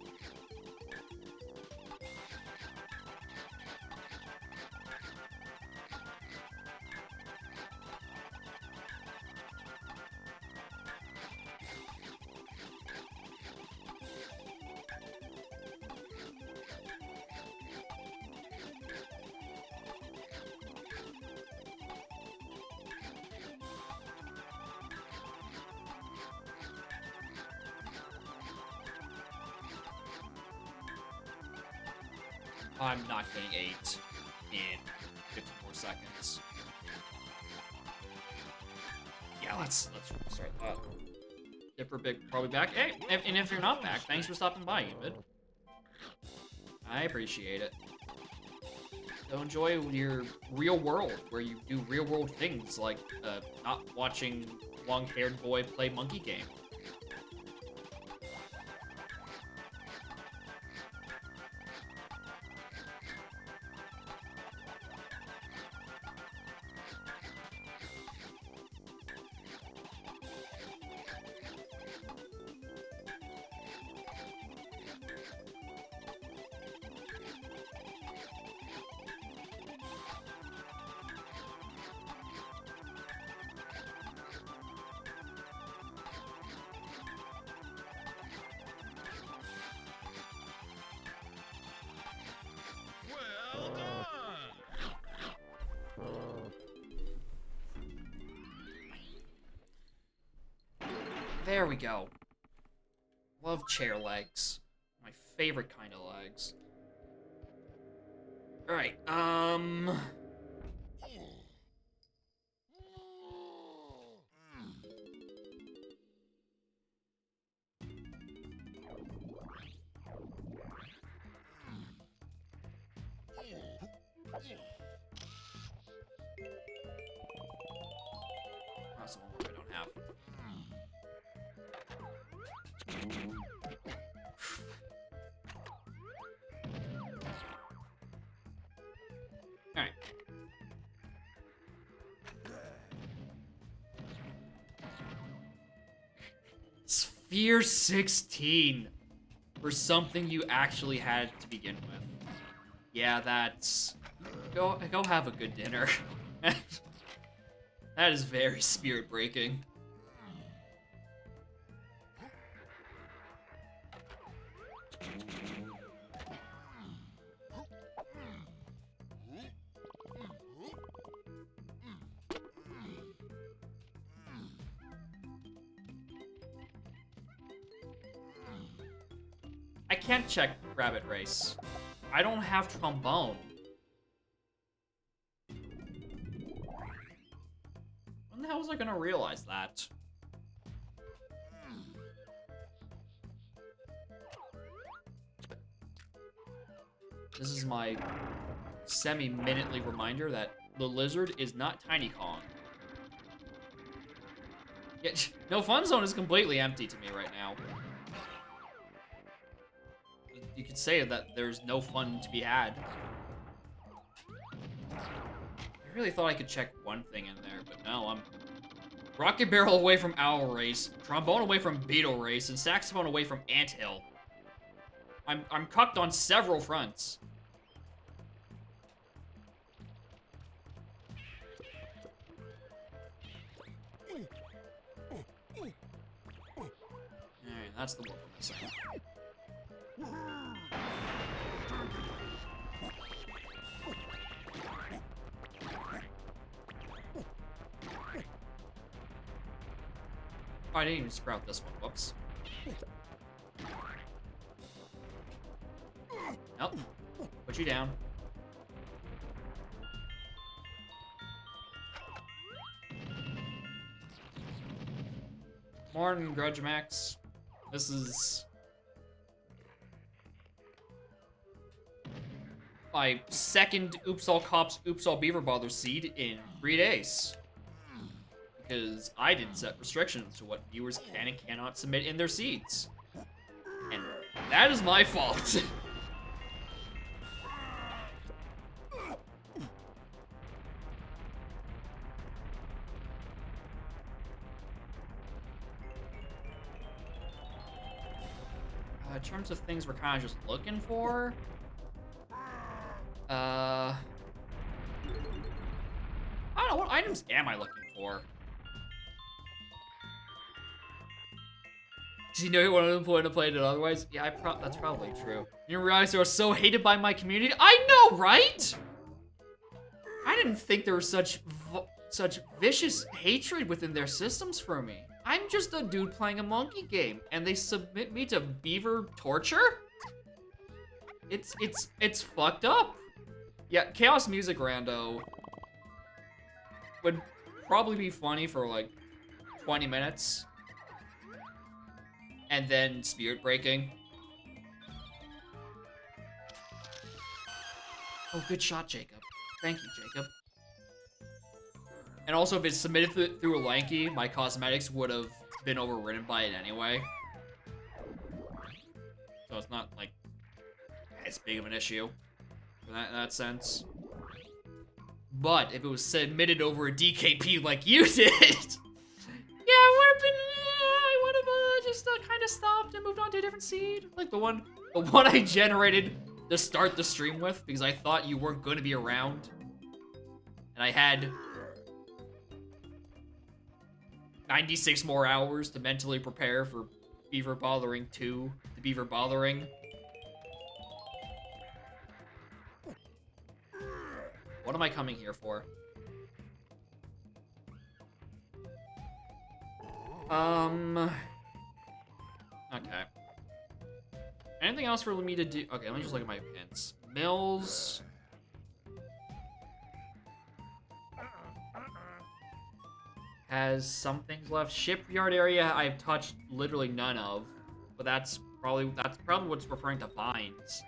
I'm not getting 8 in 54 seconds. Yeah, let's start that. Dipper Big probably back. Hey, and if you're not back, thanks for stopping by, Umid. I appreciate it. So enjoy your real world, where you do real world things like not watching long-haired boy play monkey game. Well done. There we go. Love chair legs. My favorite kind of legs. Alright, that's the one I don't have. Alright. Sphere 16 for something you actually had to begin with. Yeah, that's... Go have a good dinner. That is very spirit-breaking. I can't check Rabbit Race. I don't have trombone. When the hell was I gonna realize that? This is my semi-minutely reminder that the lizard is not Tiny Kong. Yet, No Fun Zone is completely empty to me right now. You could say that there's no fun to be had. I really thought I could check one thing in there, but no, I'm Rocket Barrel away from Owl Race, Trombone away from Beetle Race, and Saxophone away from Anthill. I'm cucked on several fronts. Alright, that's the one we're missing. Oh, I didn't even sprout this one. Whoops. Nope. Put you down. Morning, Grudge Max. This is my second Oops All Cops, Oops All Beaver Bother seed in 3 days. Because I didn't set restrictions to what viewers can and cannot submit in their seeds. And that is my fault. In terms of things we're kind of just looking for, I don't know, what items am I looking for? Does he know you wanted to play it otherwise? Yeah, that's probably true. You didn't realize I was so hated by my community? I know, right? I didn't think there was such vicious hatred within their systems for me. I'm just a dude playing a monkey game, and they submit me to beaver torture? It's fucked up. Yeah, Chaos Music Rando would probably be funny for like 20 minutes. And then Spirit Breaking. Oh, good shot, Jacob. Thank you, Jacob. And also, if it's submitted through a Lanky, my cosmetics would have been overridden by it anyway. So it's not, like, as big of an issue in that sense. But if it was submitted over a DKP like you did, yeah, it would have been, I would have just kind of stopped and moved on to a different seed. Like the one I generated to start the stream with, because I thought you weren't going to be around. And I had 96 more hours to mentally prepare for Beaver Bothering 2, the Beaver Bothering. What am I coming here for? Okay. Anything else for me to do? Okay, let me just look at my pins. Mills. Has some things left. Shipyard area I've touched literally none of, but that's probably what's referring to vines.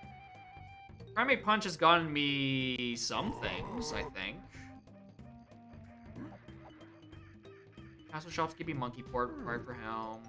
Primate Punch has gotten me some things, I think. Castle Shops give me Monkey Port, required for Helm.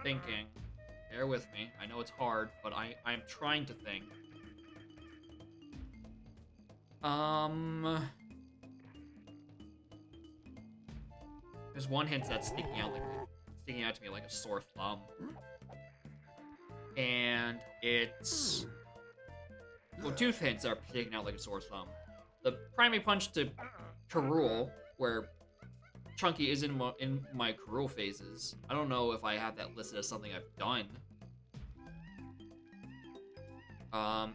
Thinking. Bear with me. I know it's hard, but I'm trying to think. There's one hint that's sticking out to me like a sore thumb. And it's... Well, two hints are sticking out like a sore thumb. The primary punch to K. Rool, where Chunky is in my K. Rool phases. I don't know if I have that listed as something I've done.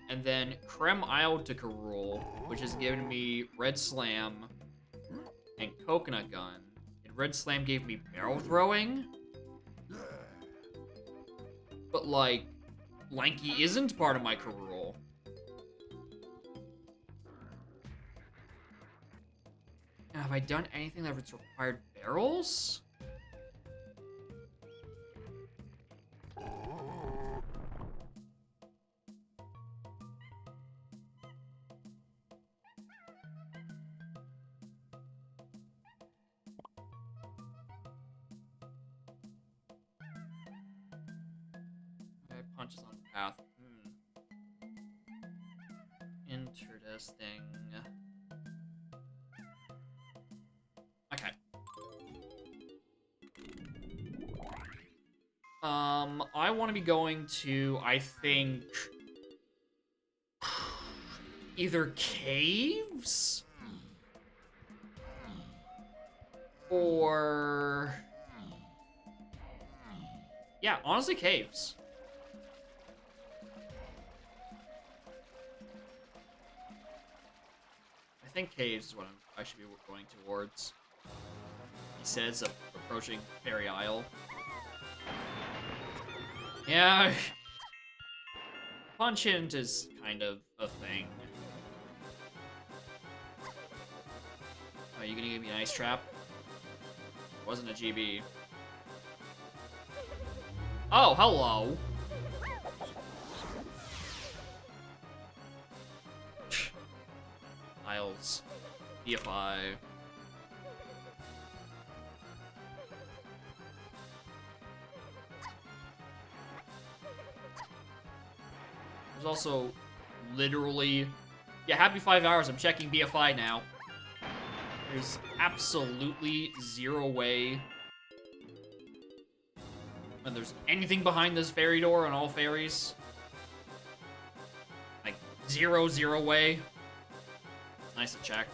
And then Krem Isle to K. Rool, which has given me Red Slam and Coconut Gun. And Red Slam gave me barrel throwing. But, like, Lanky isn't part of my K. Rool. Now, have I done anything that has required barrels? Okay, punches on the path. Interesting. Okay. I want to be going to, I think, either caves or... Yeah, honestly, caves. I think caves is what I should be going towards. He says, approaching Fairy Isle. Yeah, Punch Hint is kind of a thing. Are you gonna give me an Ice Trap? It wasn't a GB. Oh, hello. Isles. BFI. There's also literally... Yeah, happy 5 hours. I'm checking BFI now. There's absolutely zero way when there's anything behind this fairy door on all fairies. Like, zero way. It's nice to check.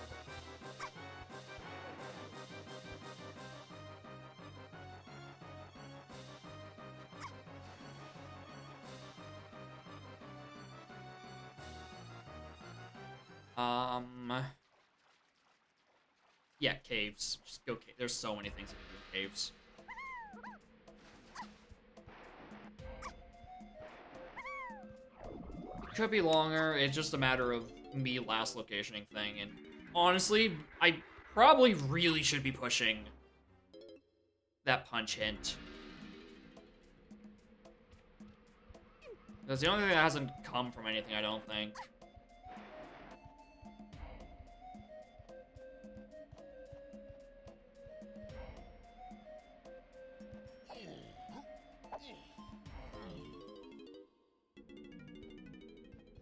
Yeah, caves. Just go cave. There's so many things you can do in caves. It could be longer. It's just a matter of me last locationing thing. And honestly, I probably really should be pushing that Punch Hint. That's the only thing that hasn't come from anything, I don't think.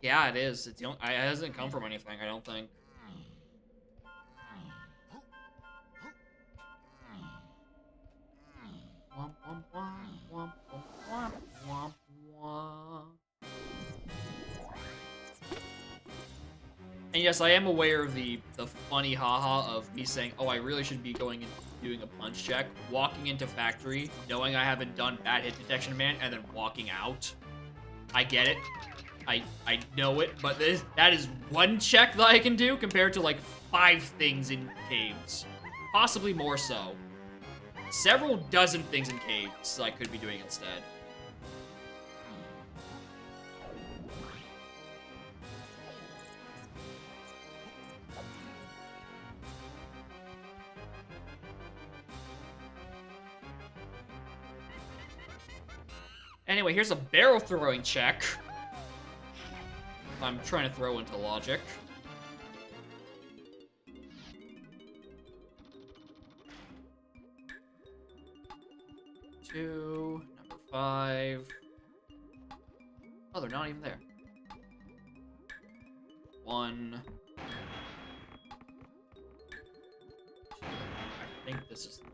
Yeah, it is. It's the only, it hasn't come from anything, I don't think. And yes, I am aware of the funny haha of me saying, oh, I really should be going and doing a punch check, walking into factory, knowing I haven't done bad hit detection man, and then walking out. I get it. I know it, but that is one check that I can do compared to like 5 things in caves. Possibly more so. Several dozen things in caves I could be doing instead. Anyway, here's a barrel throwing check. I'm trying to throw into logic. 2, number 5. Oh, they're not even there. 1. I think this is 3.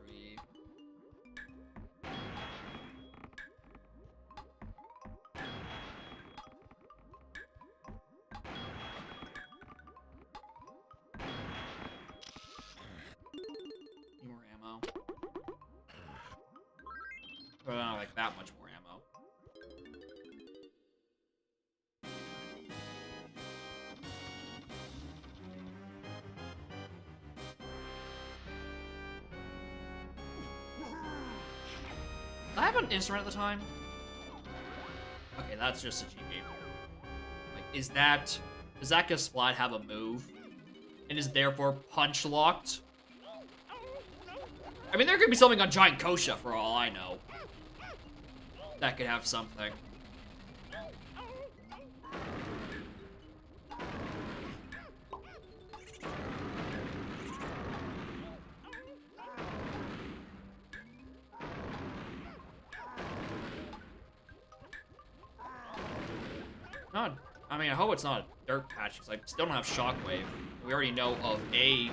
Need more ammo. But I don't like that much more ammo. Did I have an instrument at the time? Okay, that's just a GB. Like, does that Splat have a move? And is therefore punch locked? I mean, there could be something on Giant Kosha for all I know. That could have something. Not, I mean, I hope it's not a dirt patch, because I still don't have Shockwave. We already know of a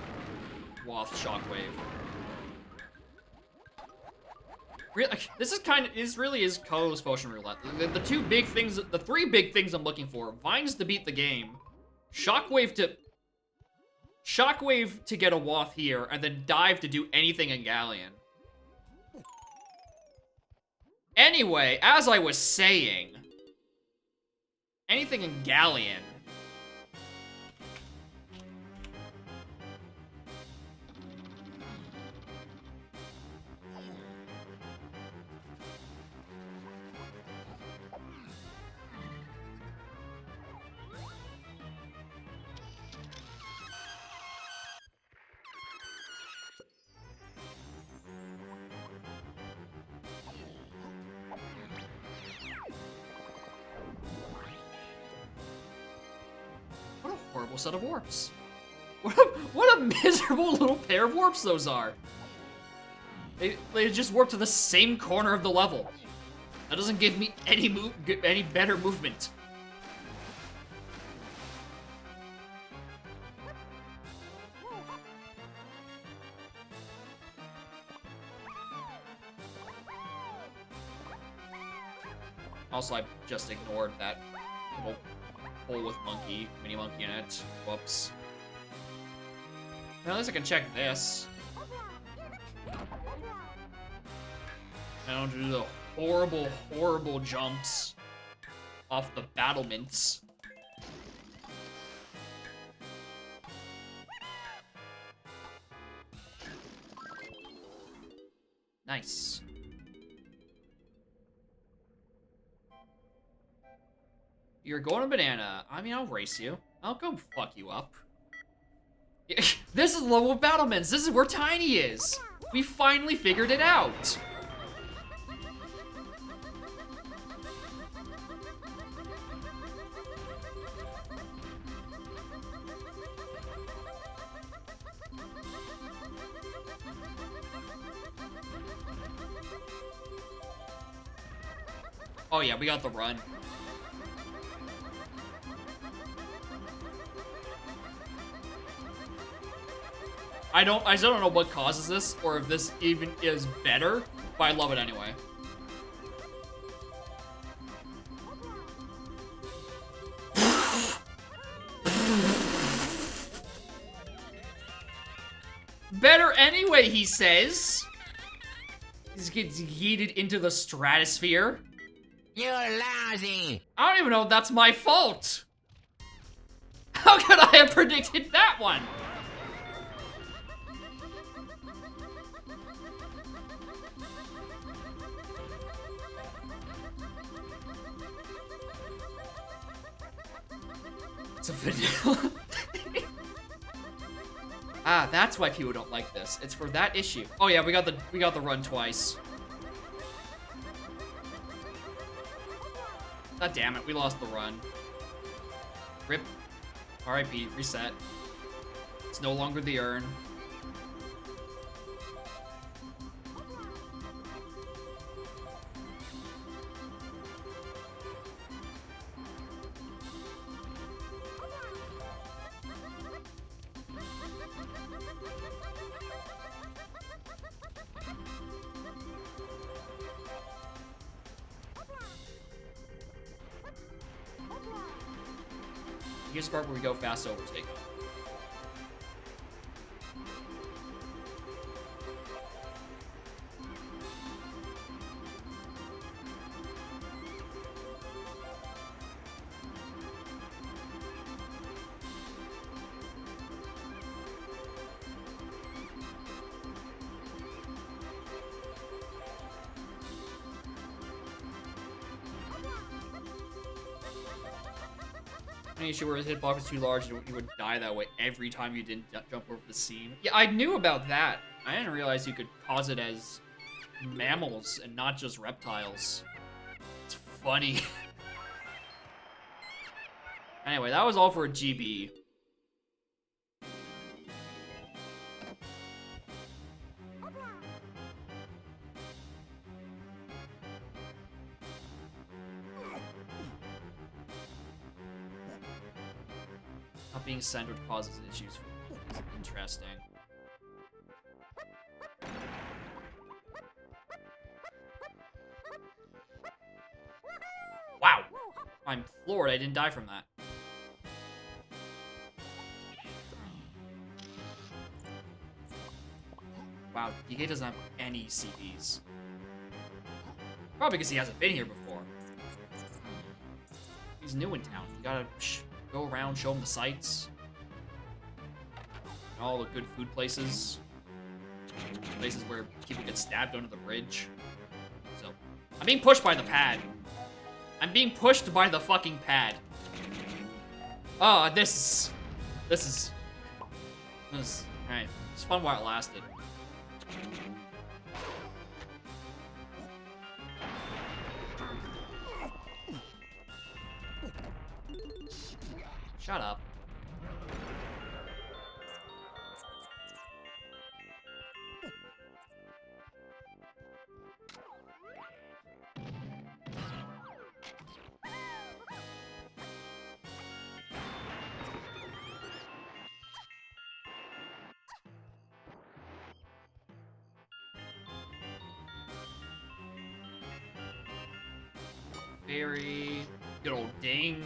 Waft Shockwave. This really is Ko's Potion Roulette. The 3 big things I'm looking for: Vines to beat the game, Shockwave to get a Waft here, and then Dive to do anything in Galleon. Anyway, as I was saying, anything in Galleon. What a horrible set of warps. What a miserable little pair of warps those are. They just warp to the same corner of the level. That doesn't give me any better movement. Also, I just ignored that little hole with mini monkey in it. Whoops. Now, at least I can check this. I don't do the horrible, horrible jumps off the battlements. Nice. You're going to banana. I mean, I'll race you. I'll go fuck you up. This is the level of battlements. This is where Tiny is. We finally figured it out. Oh yeah, we got the run. I still don't know what causes this, or if this even is better, but I love it anyway. Better anyway, he says. He gets yeeted into the stratosphere. You're lousy. I don't even know if that's my fault. How could I have predicted that one? It's a vanilla. Ah, that's why people don't like this. It's for that issue. Oh yeah, we got the run twice. God damn it, we lost the run. Rip. RIP, reset. It's no longer the urn. Here's the part where we go fast overtake. Any issue where the hitbox was too large, you would die that way every time you didn't jump over the seam. Yeah, I knew about that. I didn't realize you could cause it as mammals and not just reptiles. It's funny. Anyway, that was all for a GB. Not being centered causes issues for me. It's interesting. Wow! I'm floored I didn't die from that. Wow, DK doesn't have any CPs. Probably because he hasn't been here before. He's new in town. You gotta go around, show him the sights. And all the good food places. Places where people get stabbed under the bridge. So, I'm being pushed by the pad. I'm being pushed by the fucking pad. Oh, this is... Alright, it's fun while it lasted. Shut up. Fairy, good old ding.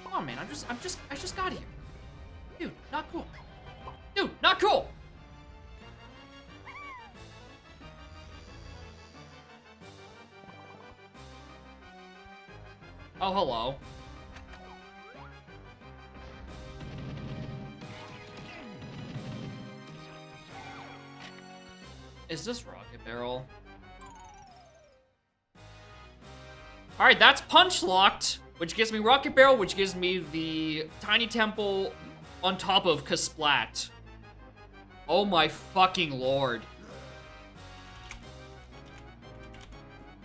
Come on, man. I just got here. Dude, not cool. Dude, not cool. Oh, hello. Is this Rocket Barrel? Alright, that's punch locked, which gives me Rocket Barrel, which gives me the Tiny Temple on top of Kasplat. Oh my fucking lord.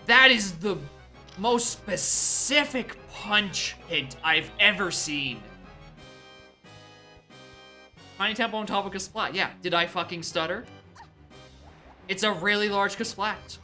That is the most specific punch hint I've ever seen. Tiny Temple on top of Kasplat. Yeah, did I fucking stutter? It's a really large Kasplat.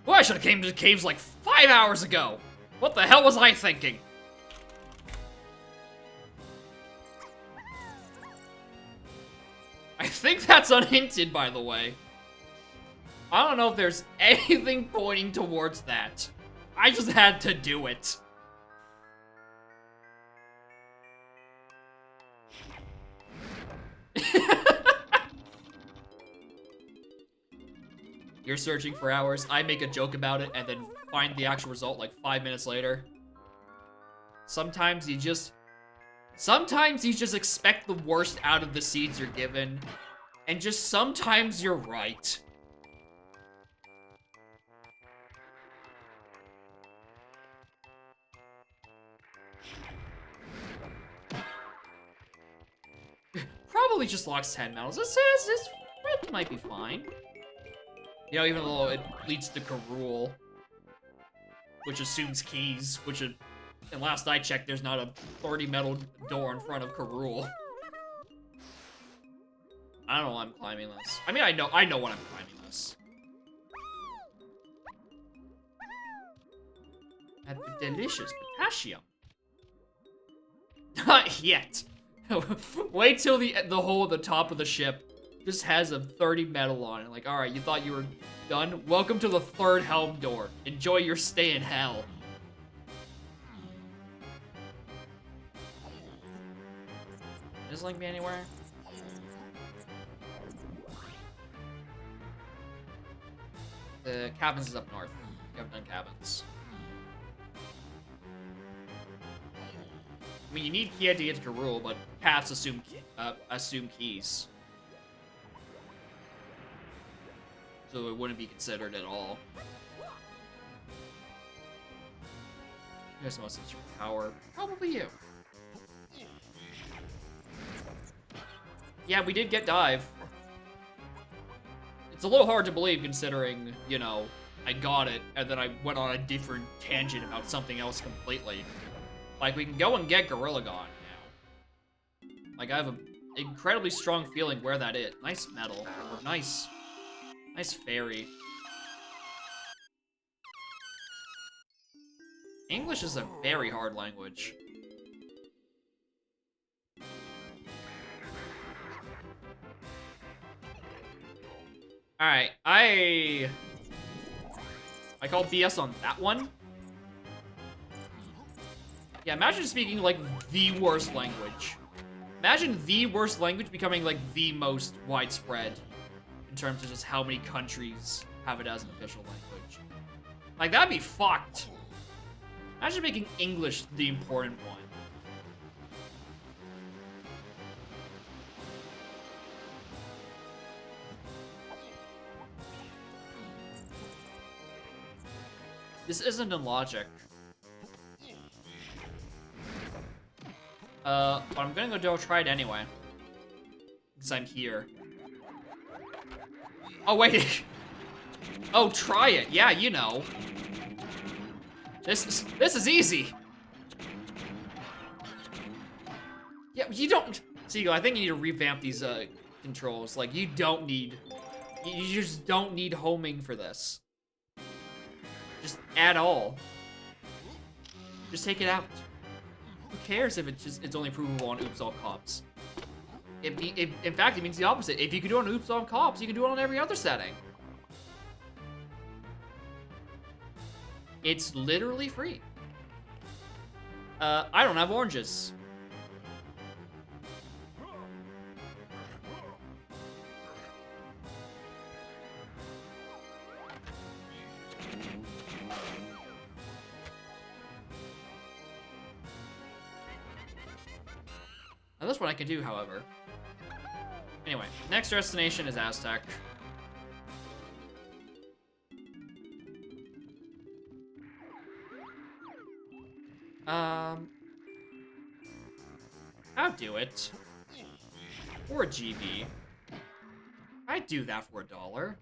Well, I should have came to the caves like 5 hours ago. What the hell was I thinking? I think that's unhinted, by the way. I don't know if there's anything pointing towards that. I just had to do it. You're searching for hours, I make a joke about it, and then find the actual result like 5 minutes later. Sometimes you just Sometimes you just expect the worst out of the seeds you're given, and just sometimes you're right. Probably just locks 10 medals. It says this red might be fine. You know, even though it leads to K. Rool, which assumes keys, which, and last I checked, there's not a 30 medal door in front of K. Rool. I don't know why I'm climbing this. I mean, I know when I'm climbing this. At the delicious potassium. Not yet. Wait till the hole at the top of the ship just has a 30 medal on it. Like, alright, you thought you were done? Welcome to the 3rd helm door. Enjoy your stay in hell. Does Link be anywhere? The cabins is up north. We haven't done cabins. I mean, you need Kia to get to K. Rool, but paths assume keys. So it wouldn't be considered at all. Who's the most interesting power? Probably you. Yeah, we did get dive. It's a little hard to believe considering, you know, I got it and then I went on a different tangent about something else completely. Like, we can go and get Gorilla Gon now. Like, I have an incredibly strong feeling where that is. Nice metal. Or nice fairy. English is a very hard language. Alright, I call BS on that one. Yeah, imagine speaking, like, the worst language. Imagine the worst language becoming, like, the most widespread in terms of just how many countries have it as an official language. Like, that'd be fucked. Imagine making English the important one. This isn't in logic. But I'm gonna go try it anyway. Because I'm here. Oh, wait. Oh, try it. Yeah, you know. This is easy. Yeah, you don't... Seagull, I think you need to revamp these, controls. Like, you don't need... You just don't need homing for this. Just at all. Just take it out. Who cares if it's only provable on Oops All Cops? In fact, it means the opposite. If you can do it on Oops All Cops, you can do it on every other setting. It's literally free. I don't have oranges. Now this one I can do, however. Anyway, next destination is Aztec. I'll do it. Or a GB. I'd do that for $1.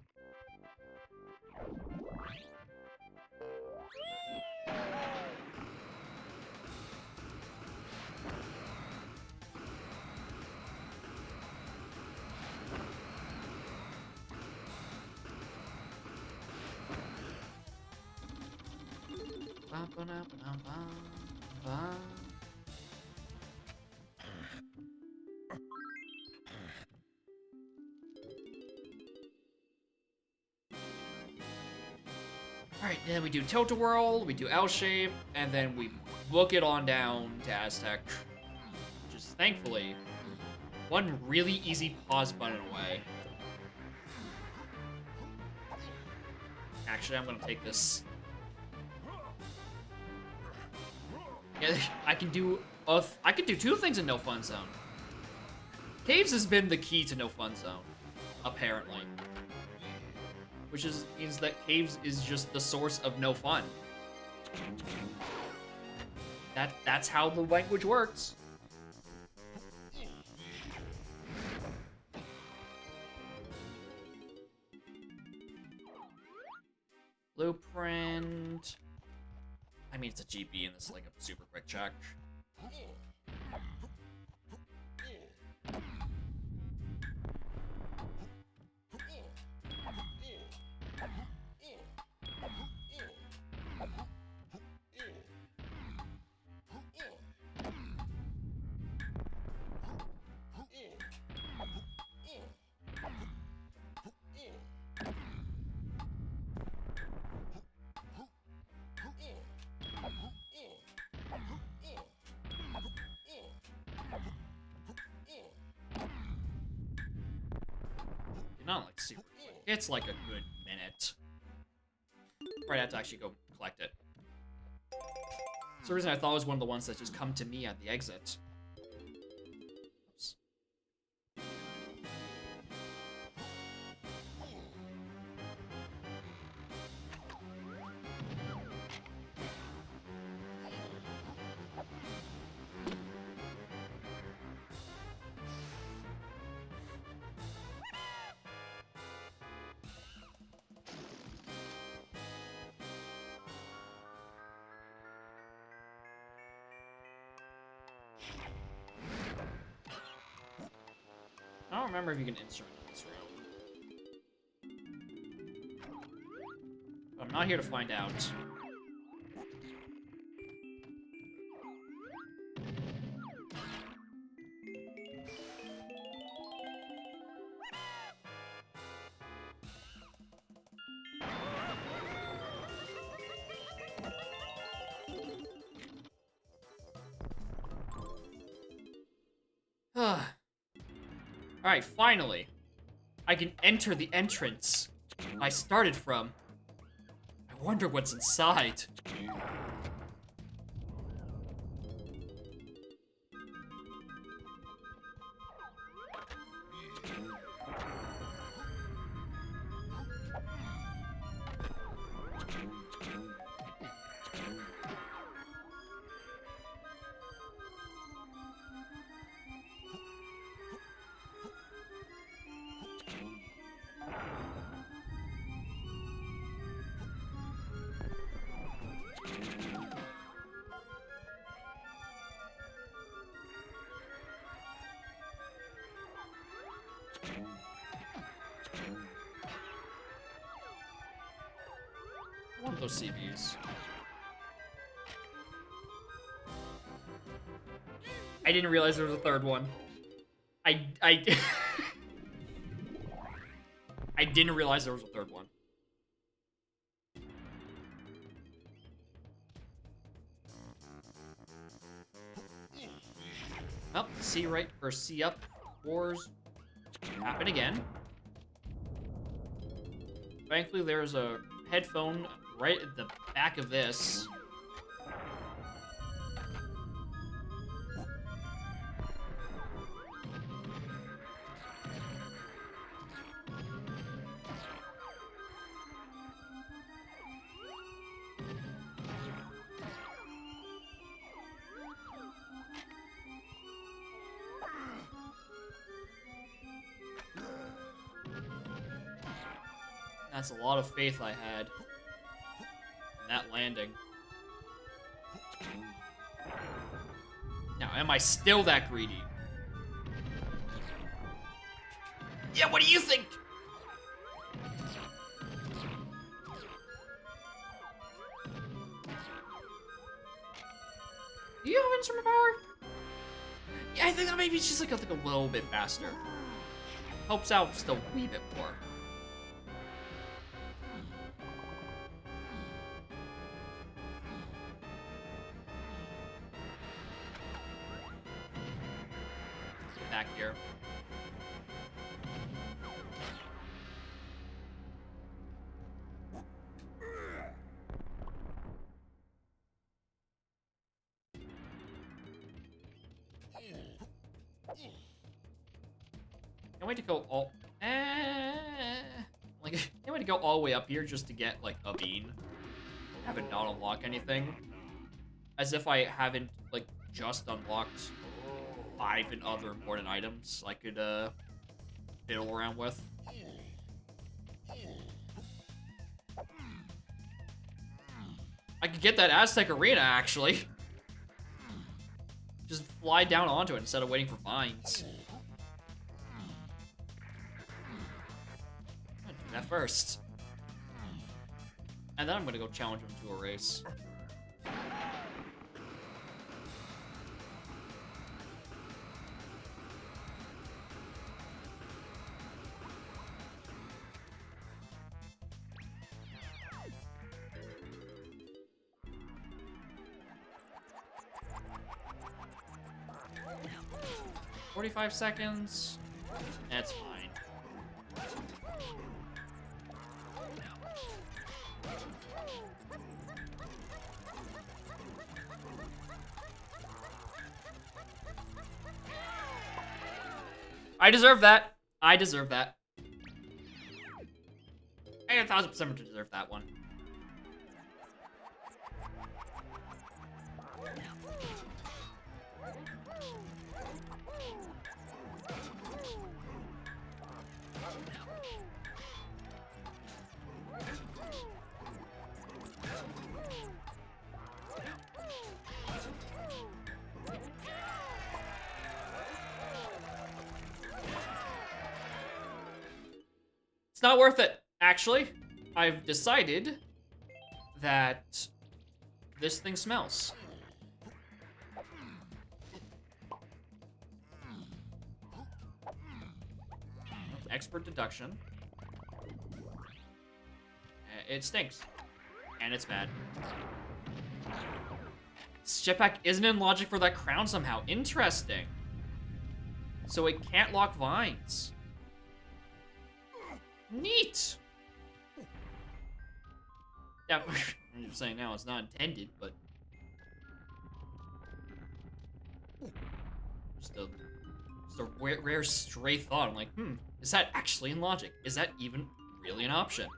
Alright, then we do Tilt-A-Whirl, we do L-Shape, and then we book it on down to Aztec. Which is, thankfully, one really easy pause button away. Actually, I'm gonna take this. Yeah, I can do I could do two things in No Fun Zone. Caves has been the key to No Fun Zone, apparently. Which means that Caves is just the source of no fun. That's how the language works. Blueprint. I mean, it's a GB and it's like a super quick check. Not like super quick. It's like a good minute. Right, I have to actually go collect it. For some reason I thought it was one of the ones that just come to me at the exit. Oops. I don't remember if you can instrument in this room. But I'm not here to find out. Alright, finally. I can enter the entrance I started from. I wonder what's inside. I want those CBs. I didn't realize there was a third one. I I didn't realize there was a third one. Well, C right or C up wars happen again. Thankfully, there's a headphone right at the back of this. That's a lot of faith I had in that landing. Now, am I still that greedy? Yeah, what do you think? Do you have instrument power? Yeah, I think that maybe it's just like a little bit faster. Helps out just a wee bit more. Back here. Can't wait to go all... Like, can't wait to go all the way up here just to get, like, a bean. Haven't not unlocked anything. As if I haven't, like, just unlocked 5 and other important items I could, fiddle around with. I could get that Aztec Arena, actually. Just fly down onto it instead of waiting for vines. I'm gonna do that first. And then I'm gonna go challenge him to a race. "45 seconds. That's fine." I deserve that. I deserve that. I 1000% deserve that one. It's not worth it, actually. I've decided that this thing smells. Expert deduction. It stinks. And it's bad. This jetpack isn't in logic for that crown somehow. Interesting. So it can't lock vines. Neat! Yeah, I'm just saying now it's not intended, but... Just a rare stray thought. I'm like, is that actually in logic? Is that even really an option?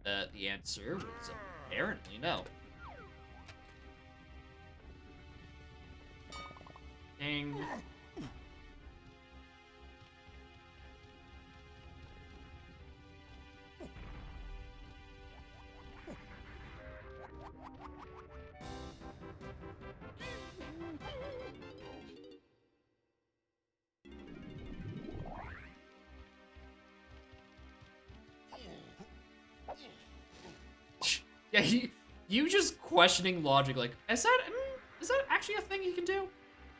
The answer was apparently no. Dang. Yeah, you just questioning logic, like, is that actually a thing you can do?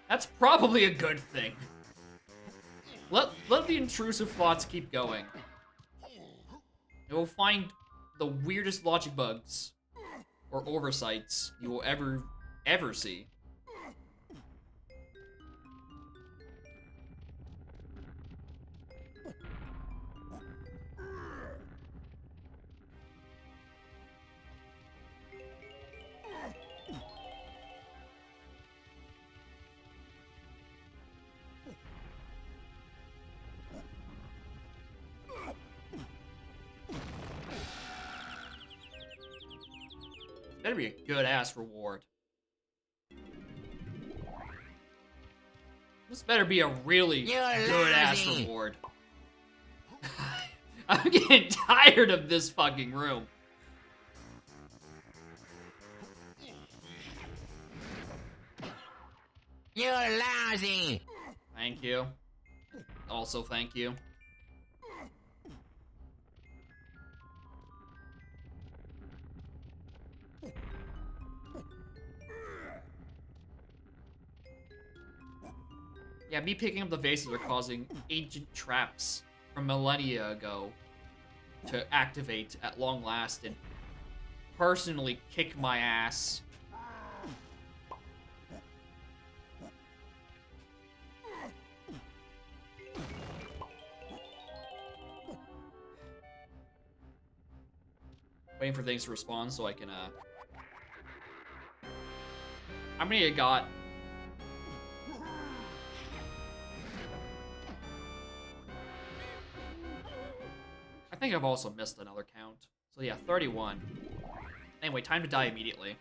That's probably a good thing. Let the intrusive thoughts keep going. It will find the weirdest logic bugs or oversights you will ever see. Better be a good-ass reward. This better be a really good-ass reward. I'm getting tired of this fucking room. You're lousy! Thank you. Also, thank you. Yeah, me picking up the vases are causing ancient traps from millennia ago to activate at long last and personally kick my ass. Waiting for things to respond so I can, how many I got? think I've also missed another count. So yeah, 31. Anyway, time to die immediately.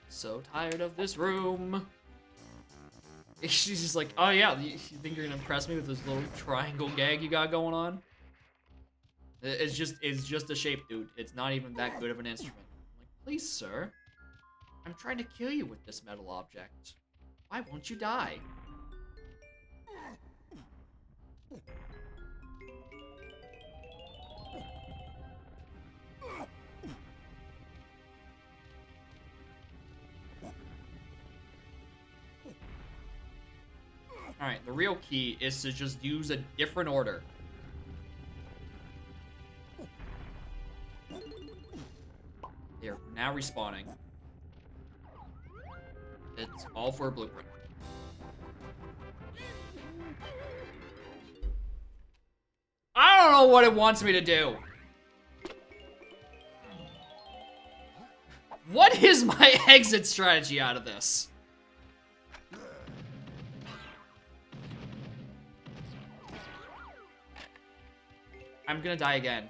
So tired of this room. She's just like, oh yeah, you think you're gonna impress me with this little triangle gag you got going on? It's just a shape, dude. It's not even that good of an instrument. I'm like, please, sir. I'm trying to kill you with this metal object. Why won't you die? Alright, the real key is to just use a different order. They're now respawning. It's all for a blueprint. I don't know what it wants me to do. What is my exit strategy out of this? I'm gonna die again.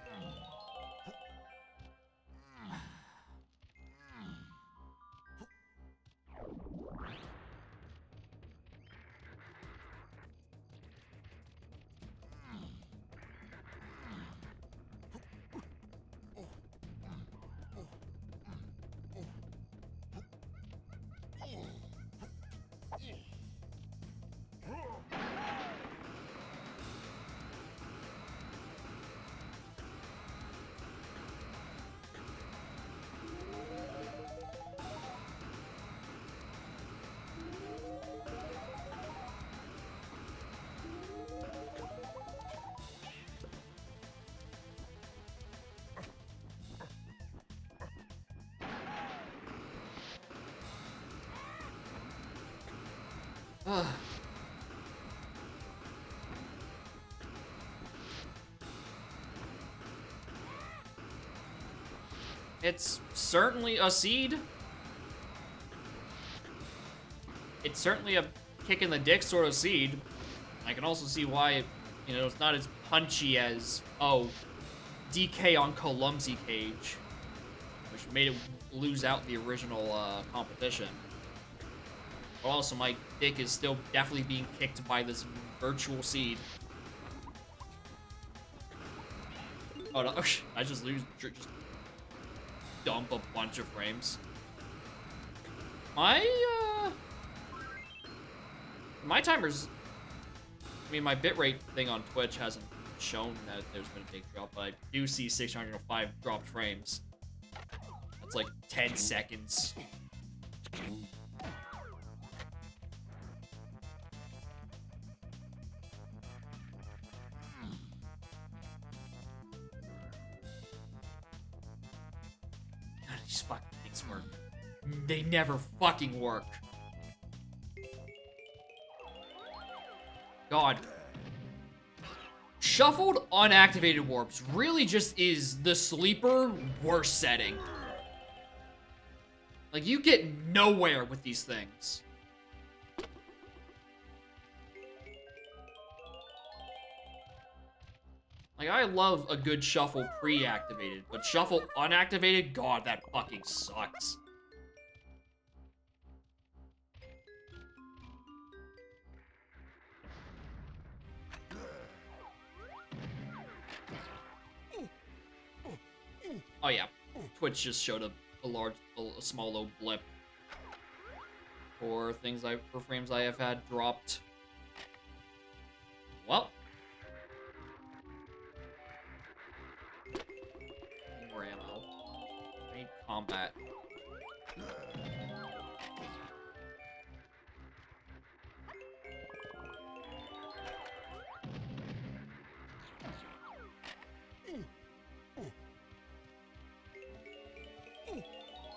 It's certainly a seed. It's certainly a kick in the dick sort of seed. I can also see why, you know, it's not as punchy as, oh, DK on Clumsy Cage, which made it lose out the original competition. But also, my dick is still definitely being kicked by this virtual seed. Oh no, I just just dump a bunch of frames. My timers, I mean, my bitrate thing on Twitch hasn't shown that there's been a big drop, but I do see 605 dropped frames. That's like 10 seconds. None of these fucking things work. They never fucking work. God. Shuffled unactivated warps really just is the sleeper worst setting. Like, you get nowhere with these things. Like, I love a good shuffle pre-activated, but shuffle unactivated, God, that fucking sucks. Oh yeah, Twitch just showed a small low blip for for frames I have had dropped. Well, need more ammo. I need combat.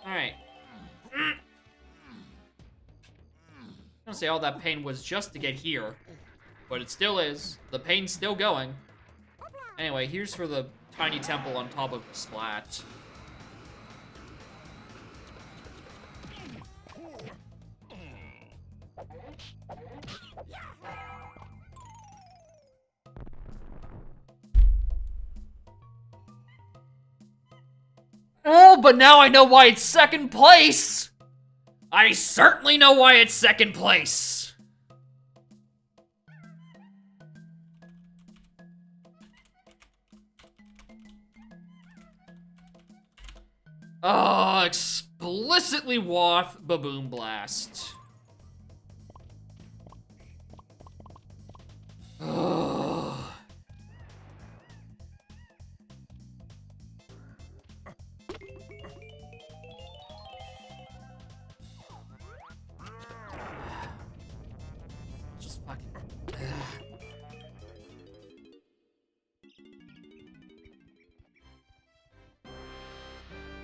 Alright. I'm gonna say all that pain was just to get here, but it still is. The pain's still going. Anyway, here's for the tiny temple on top of the splat. Oh, but now I know why it's second place! I certainly know why it's second place! Explicitly Wath Baboon Blast. Ugh. Just fucking...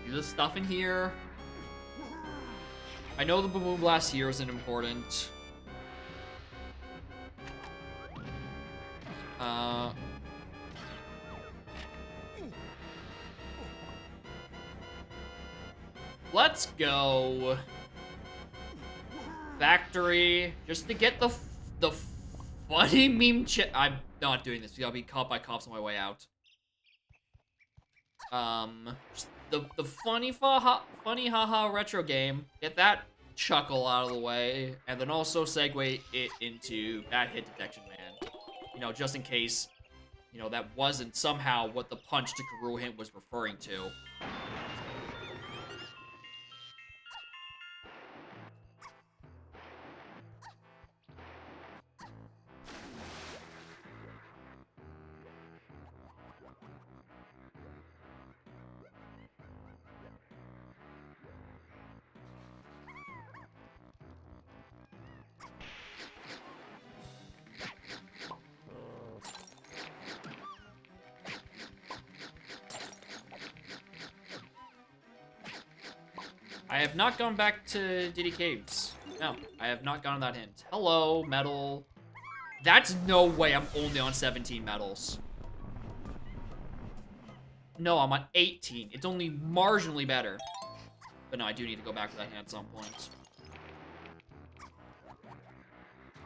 Do the stuff in here. I know the Baboon Blast here isn't important. Let's go. Factory, just to get the funny meme chip. I'm not doing this. I'll be caught by cops on my way out. Just the funny haha retro game. Get that chuckle out of the way, and then also segue it into bad hit detection, man. You know, just in case, you know, that wasn't somehow what the punch to Karoo hint was referring to. I have not gone back to Diddy Caves. No, I have not gotten that hint. Hello, medal. That's no way I'm only on 17 medals. No, I'm on 18. It's only marginally better. But no, I do need to go back to that hint at some point.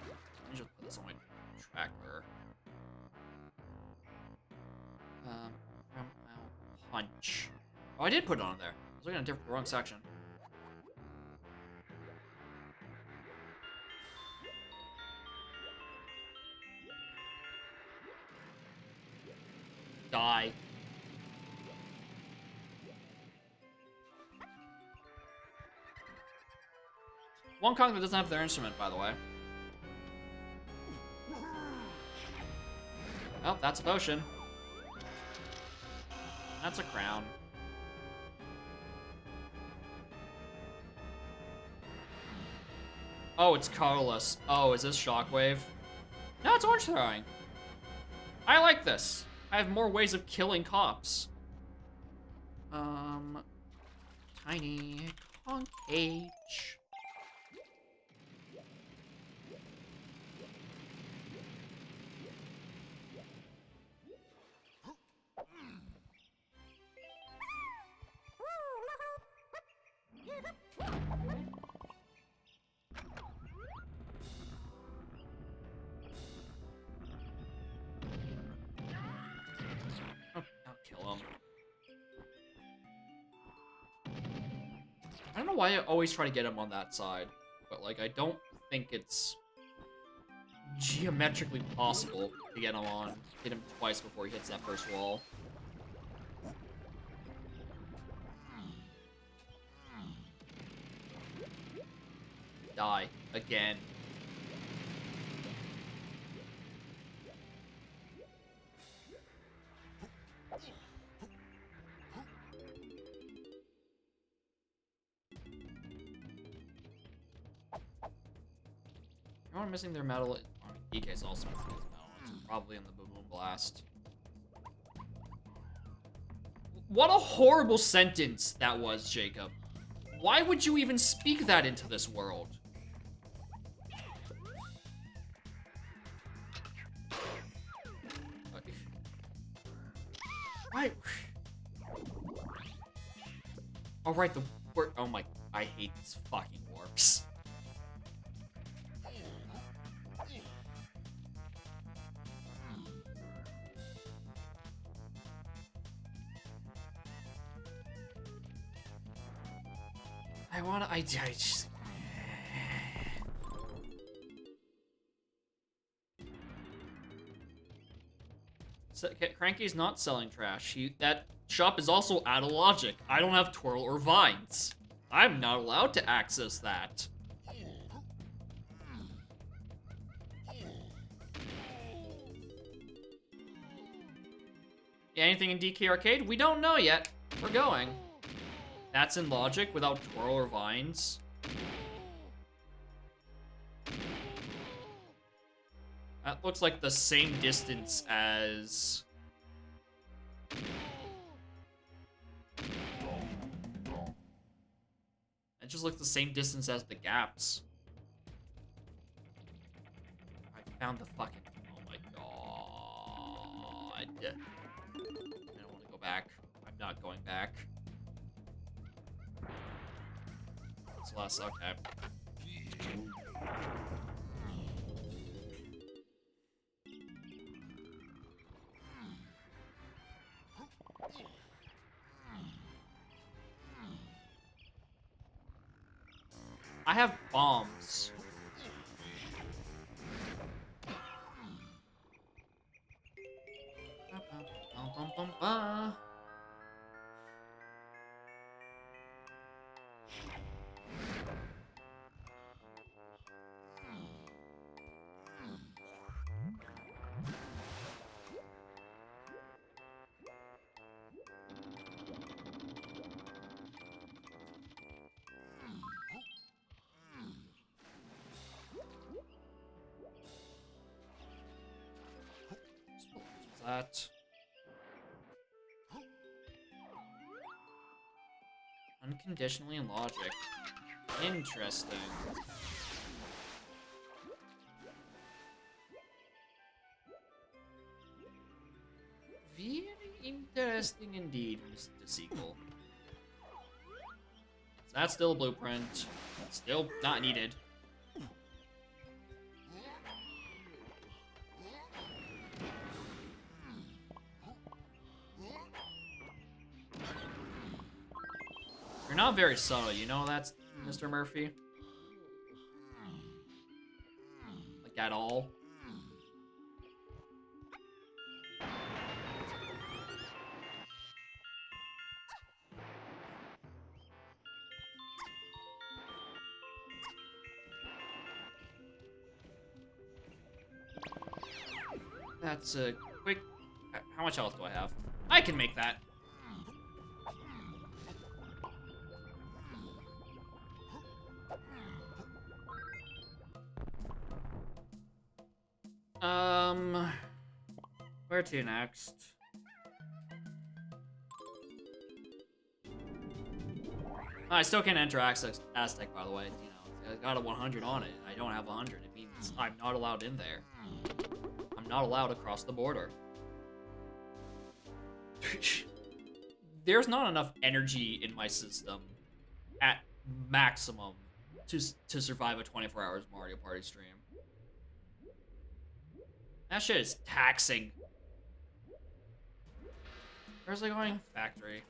Let me just put this on my tracker. Punch. Oh, I did put it on there. I was looking at the wrong section. Die. One Kong that doesn't have their instrument, by the way. Oh, that's a potion. That's a crown. Oh, it's colorless. Oh, is this Shockwave? No, it's orange throwing. I like this. I have more ways of killing cops. Tiny Conk H. I don't know why I always try to get him on that side, but like I don't think it's geometrically possible to get him twice before he hits that first wall. Die again. Everyone missing their medal. DK's also missing his medal. It's probably in the Baboon Blast. What a horrible sentence that was, Jacob. Why would you even speak that into this world? Why? Oh, right, the warp. Oh my, I hate these fucking warps. I just... Cranky's not selling trash. That shop is out of logic. I don't have Twirl or Vines. I'm not allowed to access that. Yeah, anything in DK Arcade? We don't know yet. We're going. That's in logic without Twirl or Vines. That looks like the same distance as... It just looks the same distance as the gaps. I found the fucking... Oh my god. I don't want to go back. I'm not going back. It's less, okay. I have bombs. That. Unconditionally in logic. Interesting. Very interesting indeed, Mr. Sequel. So that's still a blueprint. Still not needed. You're not very subtle, you know that, Mr. Murphy? Like, at all? That's a quick... How much health do I have? I can make that. Where to next? I still can't enter Aztec, by the way. You know, I got a 100 on it. I don't have 100. It means I'm not allowed in there. I'm not allowed across the border. There's not enough energy in my system at maximum to survive a 24 hours Mario Party stream. That shit is taxing. Where's it going? Factory.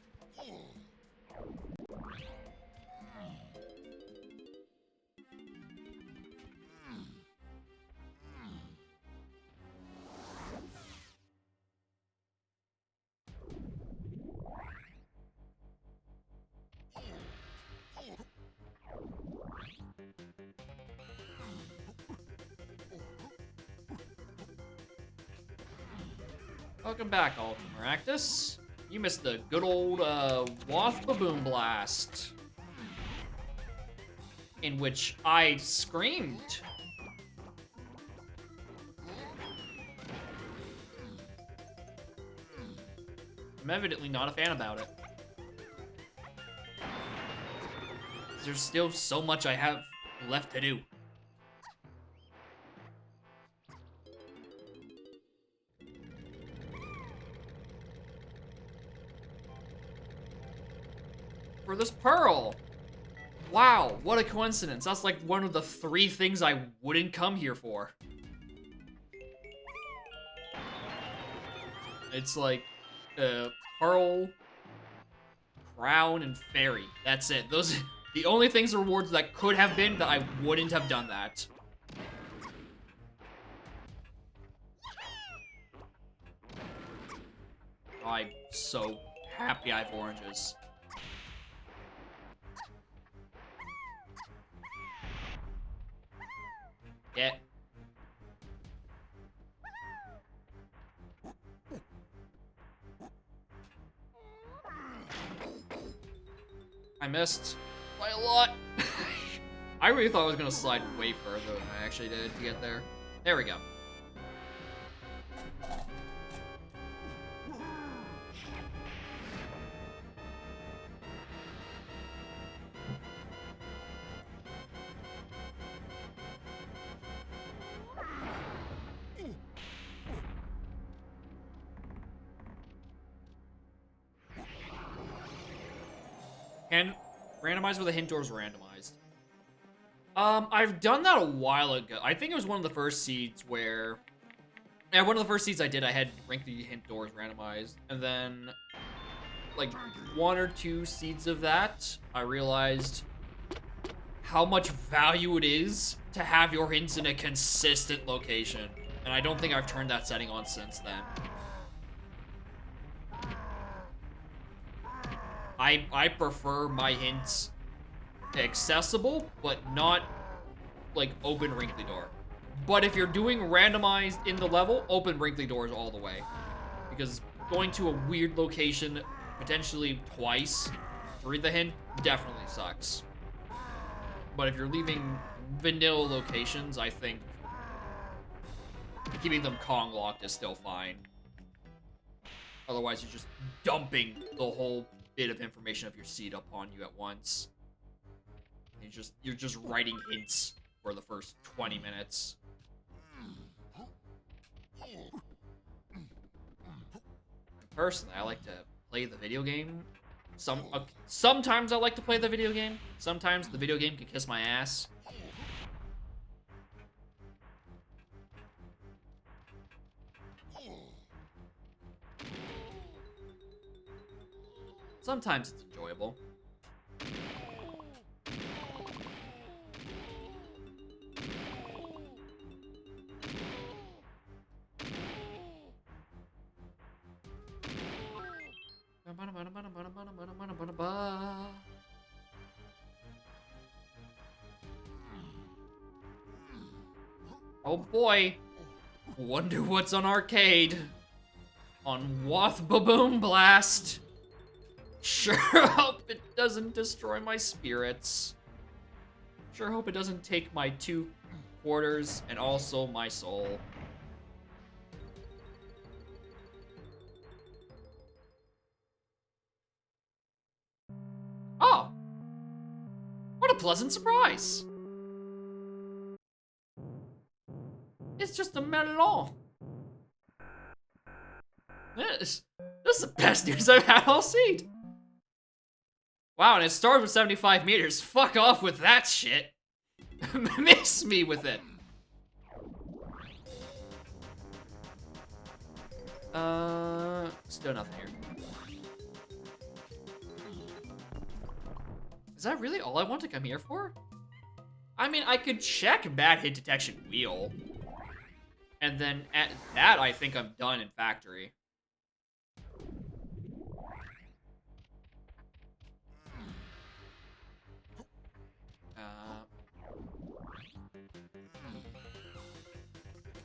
Welcome back, Ultimaractus. You missed the good old Wath Baboon Blast, in which I screamed. I'm evidently not a fan about it. There's still so much I have left to do. for this pearl. Wow, what a coincidence. That's like one of the 3 things I wouldn't come here for. It's like, pearl, crown, and fairy. That's it. Those are the only things rewards that could have been that I wouldn't have done that. I'm so happy I have oranges. Yeah. I missed by a lot. I really thought I was gonna slide way further than I actually did to get there. There we go. And randomized with a hint doors randomized. I've done that a while ago. I think it was one of the first seeds where... Yeah, one of the first seeds I did, I had rank the hint doors randomized. And then, like, 1 or 2 seeds of that, I realized how much value it is to have your hints in a consistent location. And I don't think I've turned that setting on since then. I prefer my hints accessible, but not, like, open wrinkly door. But if you're doing randomized in the level, open wrinkly doors all the way. Because going to a weird location, potentially twice, to read the hint, definitely sucks. But if you're leaving vanilla locations, I think keeping them Kong locked is still fine. Otherwise, you're just dumping the whole bit of information of your seed upon you at once. You're just writing hints for the first 20 minutes. Personally, I like to play the video game. Sometimes I like to play the video game. Sometimes the video game can kiss my ass. Sometimes it's enjoyable. Oh boy. Wonder what's on arcade. On Wath Baboom Blast. Sure hope it doesn't destroy my spirits. Sure hope it doesn't take my 2 quarters and also my soul. Oh! What a pleasant surprise! It's just a melon. This is the best news I've had all seed. Wow, and it starts with 75 meters. Fuck off with that shit. Miss me with it. Still nothing here. Is that really all I want to come here for? I mean, I could check bad hit detection wheel. And then at that, I think I'm done in factory.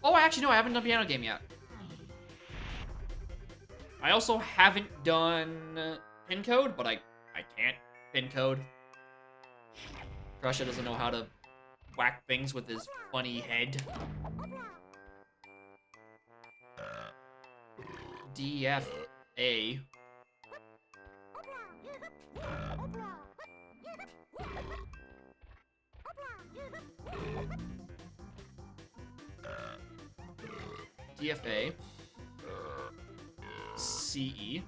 Oh, actually, no, I haven't done piano game yet. I also haven't done pin code, but I can't pin code. Crusha doesn't know how to whack things with his funny head. DFA. DFA. CE.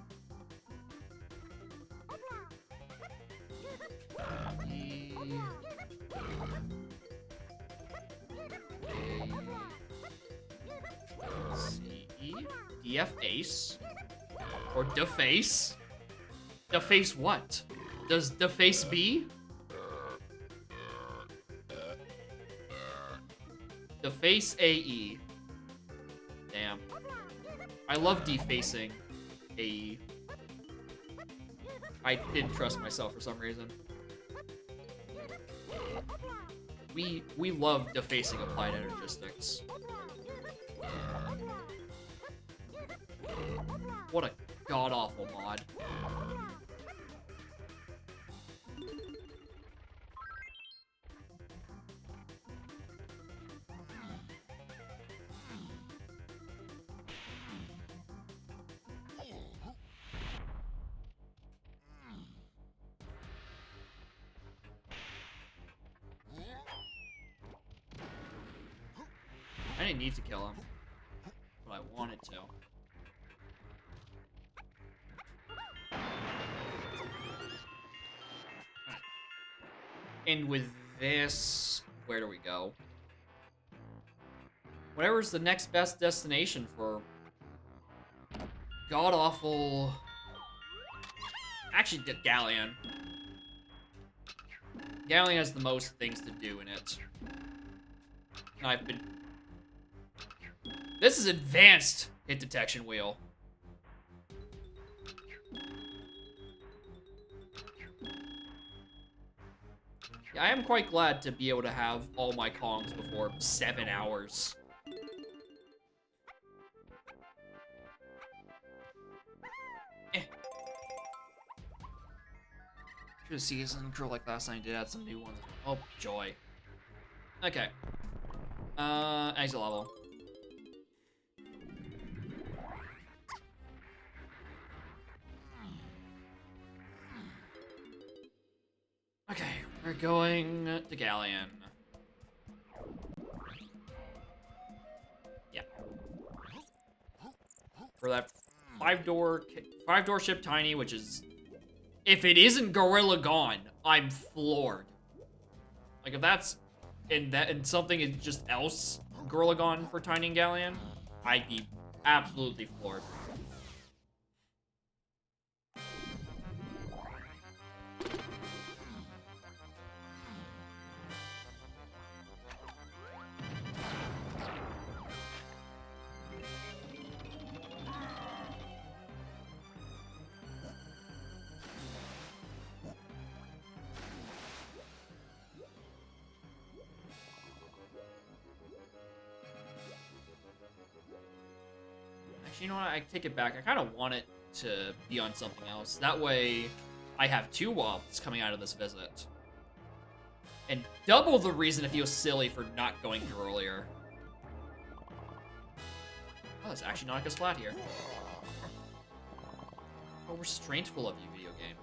DF Ace. Or Deface. Deface what? Does Deface B? Deface AE. Damn. I love defacing AE. I didn't trust myself for some reason. We love defacing applied energistics. What a god-awful mod. I didn't need to kill him, but I wanted to. And with this, where do we go? Whatever's the next best destination for god-awful... Actually, Galleon. Galleon has the most things to do in it. And I've been... This is advanced hit detection wheel. Yeah, I am quite glad to be able to have all my Kongs before 7 hours. Should have seasoned Curl like last night. I did add some new ones. Oh, joy. Okay. Exit level. Okay, we're going to Galleon. Yeah. For that five-door ship Tiny, which is... If it isn't Gorilla Gone, I'm floored. Like, if that's... And something is just else Gorilla Gone for Tiny and Galleon, I'd be absolutely floored. You know what? I take it back. I kind of want it to be on something else. That way, I have 2 wafts coming out of this visit. And double the reason it feels silly for not going here earlier. Oh, there's actually not a splat here. How restraintful of you, video game.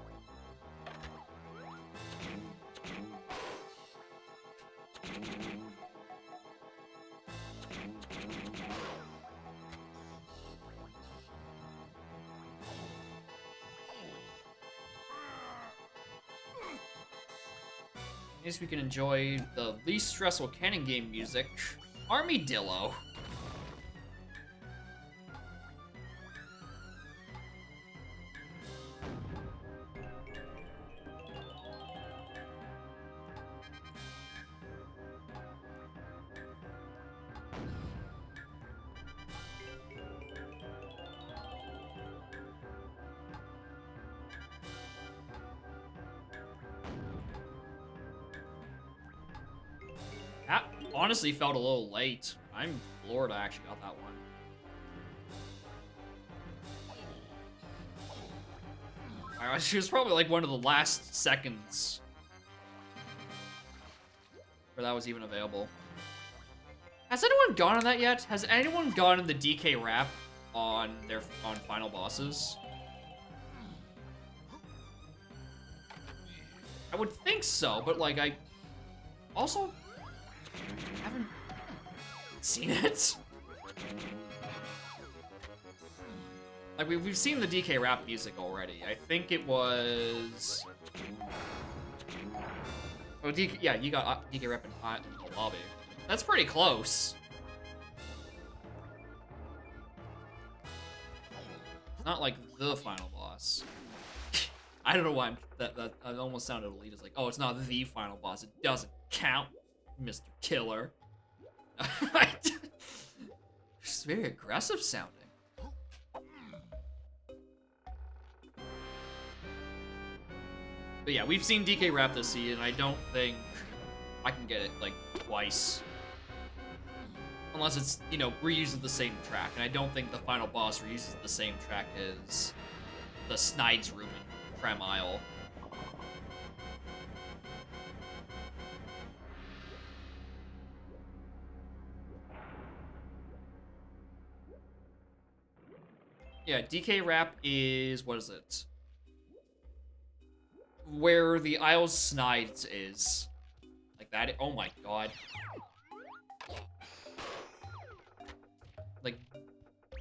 At least we can enjoy the least stressful cannon game music, Armadillo. That honestly felt a little late. I'm floored I actually got that one. She was probably like one of the last seconds where that was even available. Has anyone gone on that yet? Has anyone gone in the DK wrap on final bosses? I would think so, but like I also haven't seen it. Like we've seen the DK rap music already. I think it was. Oh, DK, yeah, you got DK rap in the lobby. That's pretty close. Not like the final boss. I don't know why that almost sounded elite. It's like, oh, it's not the final boss. It doesn't count, Mr. Killer. It's very aggressive sounding. But yeah, we've seen DK rap this season. I don't think I can get it like twice. Unless it's, you know, reuses the same track. And I don't think the final boss reuses the same track as the Snides room in Prem Isle. Yeah, DK rap is, what is it? Where the Isle Snides is. Like that, oh my god. Like,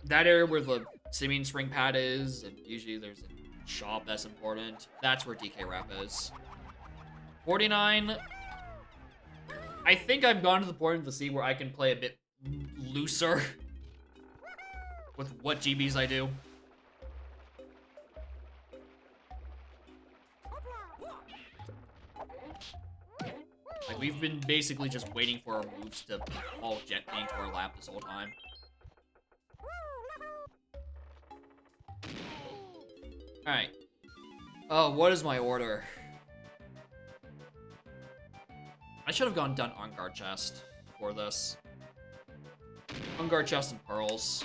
that area where the Simeon Spring Pad is, and usually there's a shop that's important. That's where DK Rap is. 49. I think I've gone to the point of the sea where I can play a bit looser with what GBs I do. Like, we've been basically just waiting for our moves to all jet into our lap this whole time. Alright. Oh, what is my order? I should have done On-Guard Chest before this. On-Guard Chest and Pearls.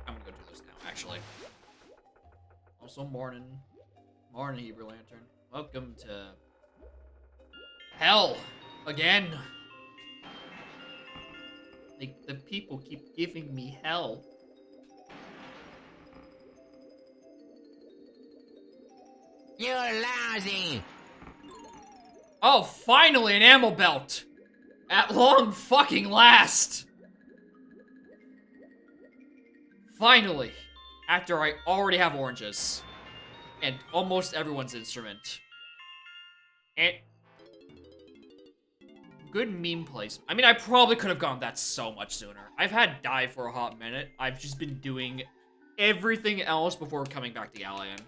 I'm gonna go do this now, actually. Also, morning. Morning, Hebrew Lantern. Welcome to hell again. The people keep giving me hell. You're lousy. Oh, finally an ammo belt! At long fucking last! Finally! After I already have oranges. And almost everyone's instrument. And... good meme place. I mean, I probably could have gone that so much sooner. I've had Dive for a hot minute. I've just been doing everything else before coming back to Galleon.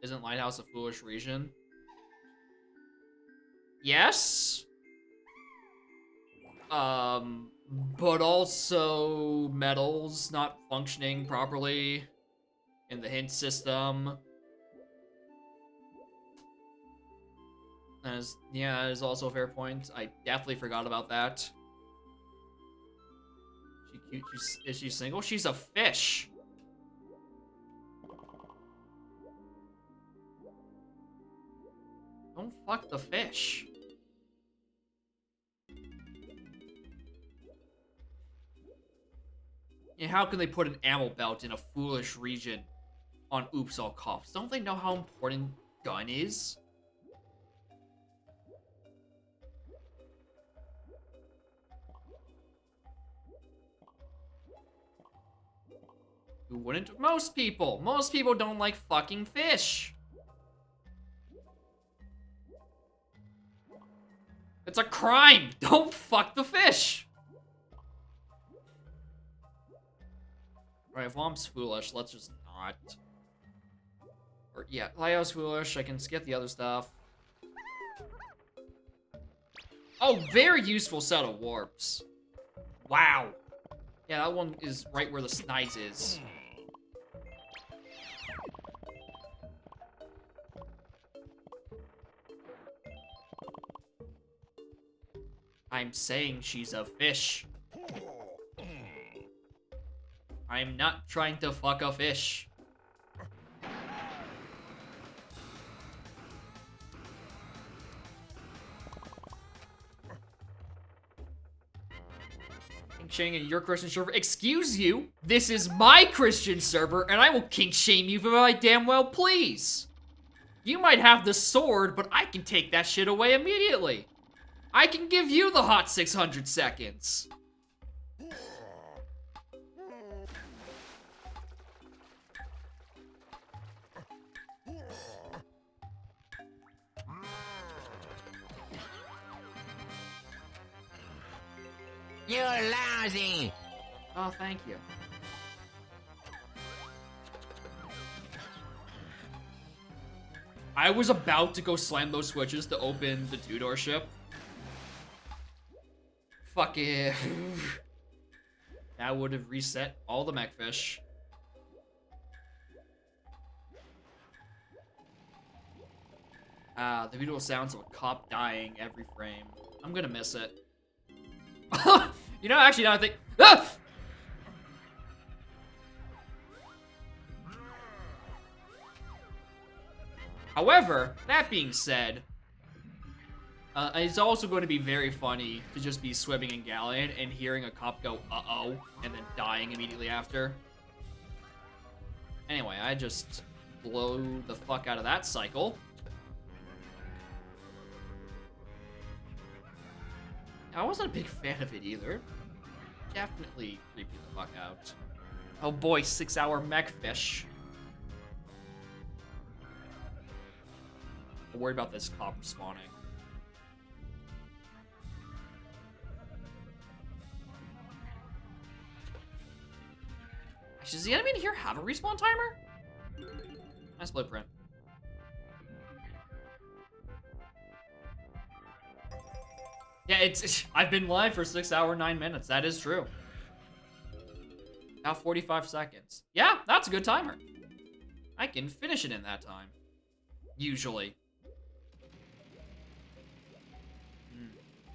Isn't Lighthouse a foolish region? Yes. But also metals not functioning properly in the hint system. Yeah, that is also a fair point. I definitely forgot about that. She cute? Is she single? She's a fish. Don't fuck the fish. Yeah, how can they put an ammo belt in a foolish region on Oops All Cops? Don't they know how important gun is? Who wouldn't? Most people! Most people don't like fucking fish! It's a crime! Don't fuck the fish! Alright, if Mom's foolish, let's just not. Or, yeah, Lio's foolish, I can skip the other stuff. Oh, very useful set of warps. Wow. Yeah, that one is right where the Snides is. I'm saying she's a fish. I'm not trying to fuck a fish. I think shaming in your Christian server. Excuse you, this is my Christian server, and I will kink shame you if I damn well please. You might have the sword, but I can take that shit away immediately. I can give you the hot 600 seconds. You're lousy. Oh, thank you. I was about to go slam those switches to open the two-door ship. Fuck it. That would have reset all the mechfish. The beautiful sounds of a cop dying every frame. I'm gonna miss it. You know, actually, now I think. Ah! However, that being said, it's also going to be very funny to just be swimming in Galleon and hearing a cop go, uh-oh, and then dying immediately after. Anyway, I just blow the fuck out of that cycle. I wasn't a big fan of it either. Definitely creepy the fuck out. Oh boy, 6-hour mechfish. I'm worried about this cop respawning. Actually, does the enemy in here have a respawn timer? Nice blueprint. Yeah, I've been live for 6 hours, 9 minutes. That is true. Now 45 seconds. Yeah, that's a good timer. I can finish it in that time. Usually.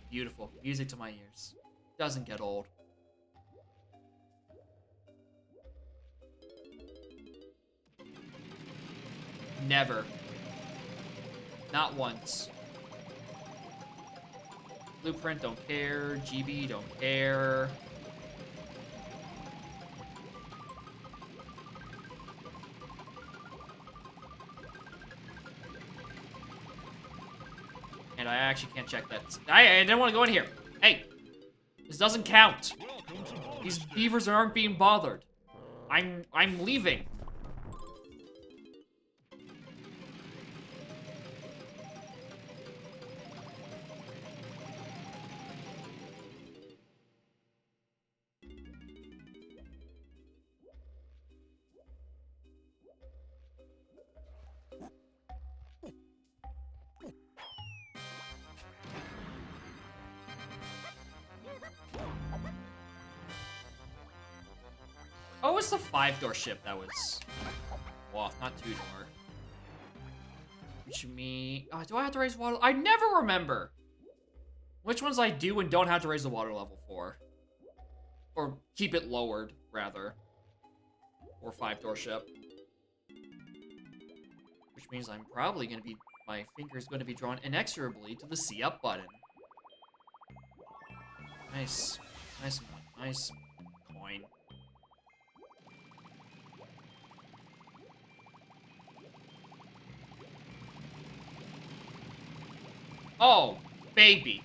Beautiful. Music to my ears. Doesn't get old. Never. Not once. Blueprint don't care. GB don't care. And I actually can't check that. I didn't want to go in here. Hey, this doesn't count. These beavers aren't being bothered. I'm leaving. Oh, it's the 5-door ship that was off, not 2-door. Which means, do I have to raise water? I never remember which ones I do and don't have to raise the water level for, or keep it lowered rather, or 5-door ship. Which means I'm probably gonna be, my finger's gonna be drawn inexorably to the C up button. Nice, nice coin. Oh, baby.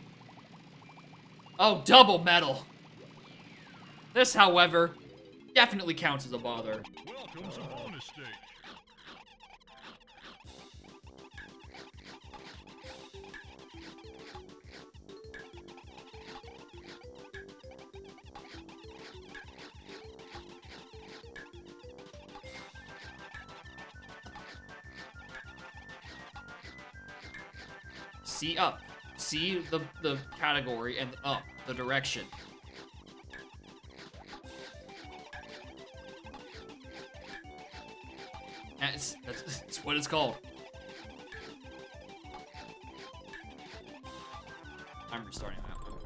Oh, double medal. This, however, definitely counts as a bother. Welcome to bonus stage. See up. See the category and up, the direction. That's what it's called. I'm restarting that one.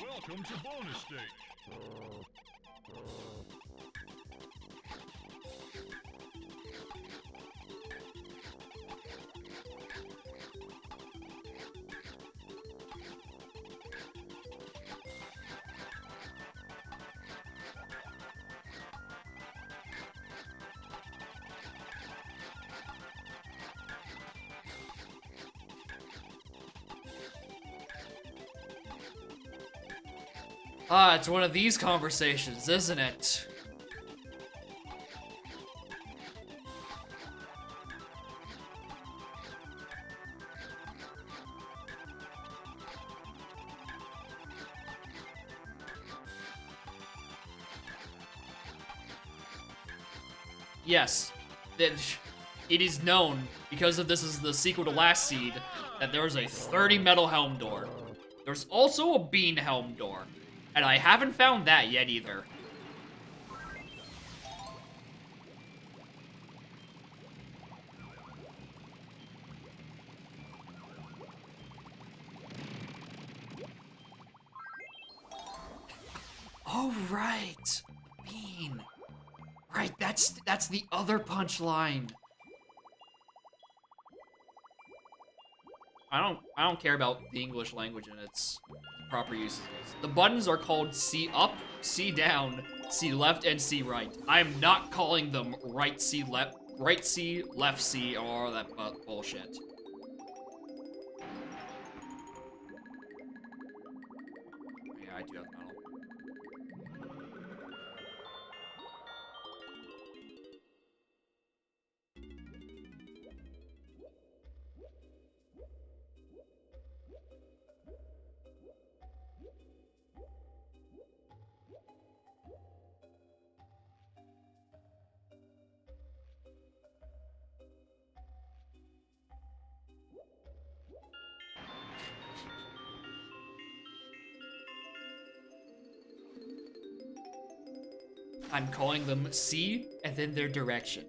Welcome to bonus stage. Ah, it's one of these conversations, isn't it? Yes, it is known, because of this is the sequel to Last Seed, that there's a 30 metal helm door. There's also a bean helm door, and I haven't found that yet either. Oh, right. Bean. Right, that's the other punchline. I don't care about the English language and its proper uses. The buttons are called C up, C down, C left, and C right. I am not calling them right C, left C, or all that bullshit. Yeah, I do have metal. I'm calling them C and then their direction.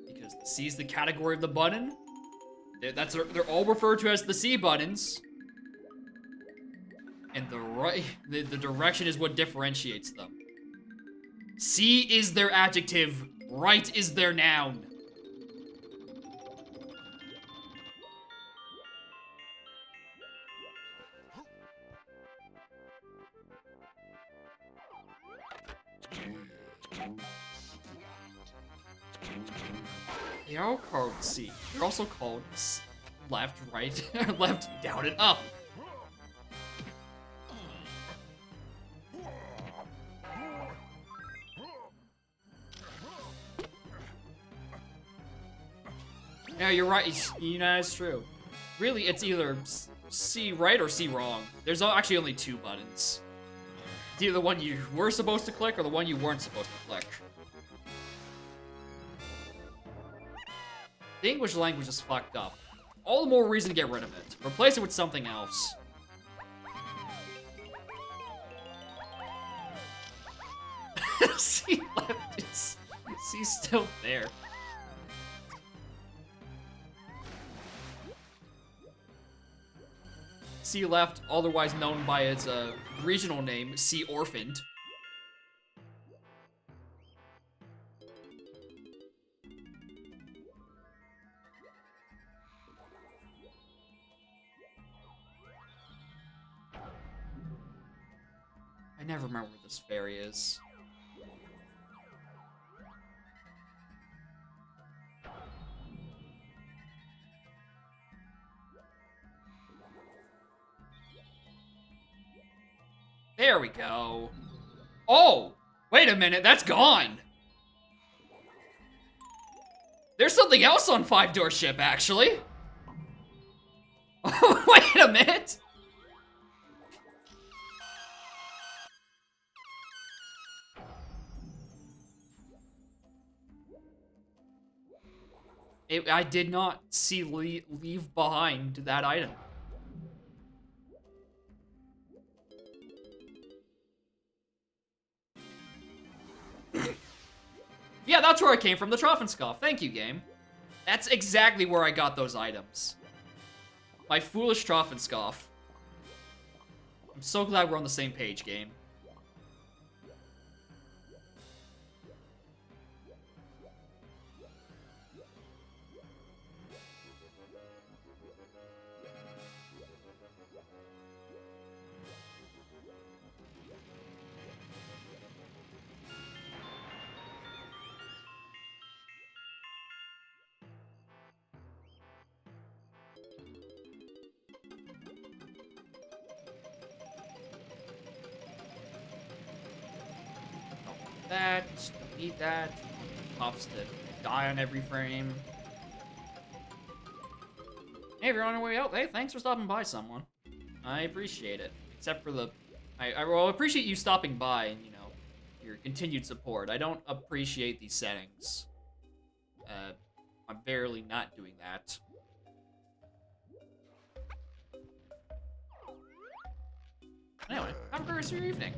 Because the C is the category of the button. They're all referred to as the C buttons. And the direction is what differentiates them. C is their adjective, right is their noun. They are called C. They're also called left, right, left, down, and up. Yeah, you're right. It's true. Really, it's either C right or C wrong. There's actually only two buttons. It's either the one you were supposed to click or the one you weren't supposed to click. The English language is fucked up. All the more reason to get rid of it. Replace it with something else. C left is... C's still there. C left, otherwise known by its regional name, C orphaned. I never remember where this fairy is. There we go. Oh! Wait a minute, that's gone! There's something else on Five Door Ship, actually! Wait a minute! I did not see leave behind that item. Yeah, that's where I came from, the Troffenskoff. Thank you, game. That's exactly where I got those items. My foolish Troffenskoff. I'm so glad we're on the same page, game. that, delete that, pops to die on every frame. Hey, if you're on your way out, hey, thanks for stopping by, someone. I appreciate it. Except for the... I will appreciate you stopping by and, you know, your continued support. I don't appreciate these settings. I'm barely not doing that. Anyway, have a great rest of your evening.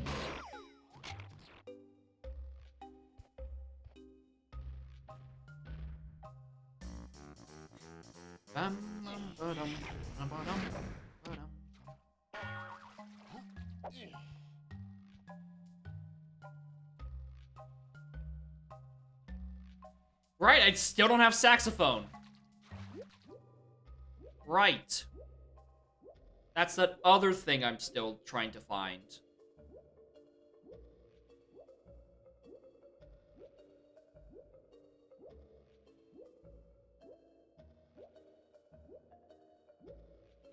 Right, I still don't have saxophone. Right. That's that other thing I'm still trying to find.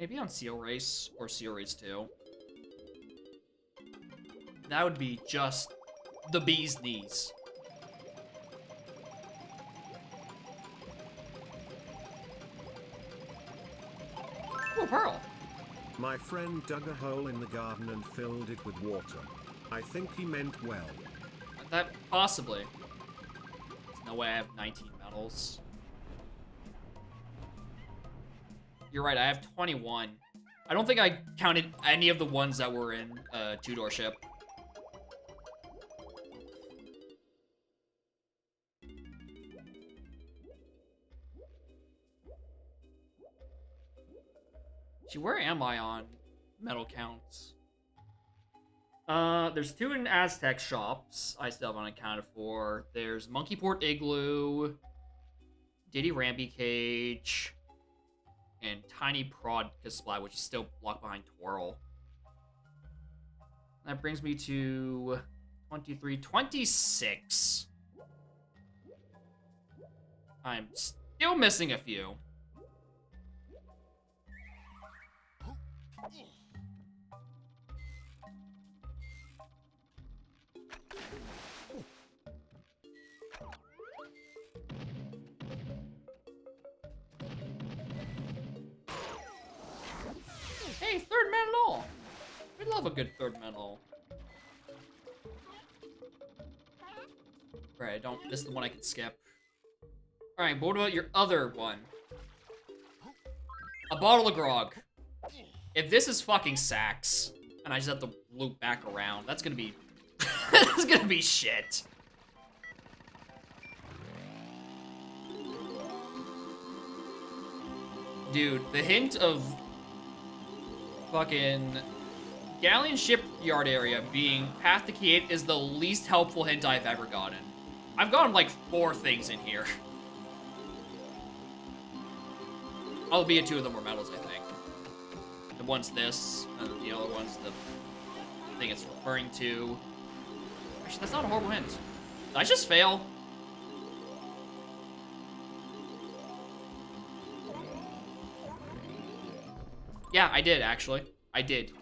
Maybe on Seal Race or Seal Race 2. That would be just the bee's knees. Ooh, Pearl. My friend dug a hole in the garden and filled it with water. I think he meant well. That possibly. There's no way I have 19 medals. You're right, I have 21. I don't think I counted any of the ones that were in Two-Door Ship. Gee, where am I on medal counts? There's 2 in Aztec shops I still haven't accounted for. There's Monkeyport Igloo, Diddy Ramby Cage, and Tiny Prod Supply, which is still locked behind Twirl. That brings me to 23, 26. I'm still missing a few. Hey, third medal! We love a good third medal. Right, this is the one I can skip. Alright, but what about your other one? A bottle of grog. If this is fucking Sax, and I just have to loop back around, that's gonna be... that's gonna be shit. Dude, the hint of fucking Galleon Shipyard area being Path to Key 8 is the least helpful hint I've ever gotten. I've gotten like 4 things in here. Albeit 2 of them were medals, I think. The one's this, and the other one's the thing it's referring to. Actually, that's not a horrible hint. Did I just fail? Yeah, I did, actually. I did.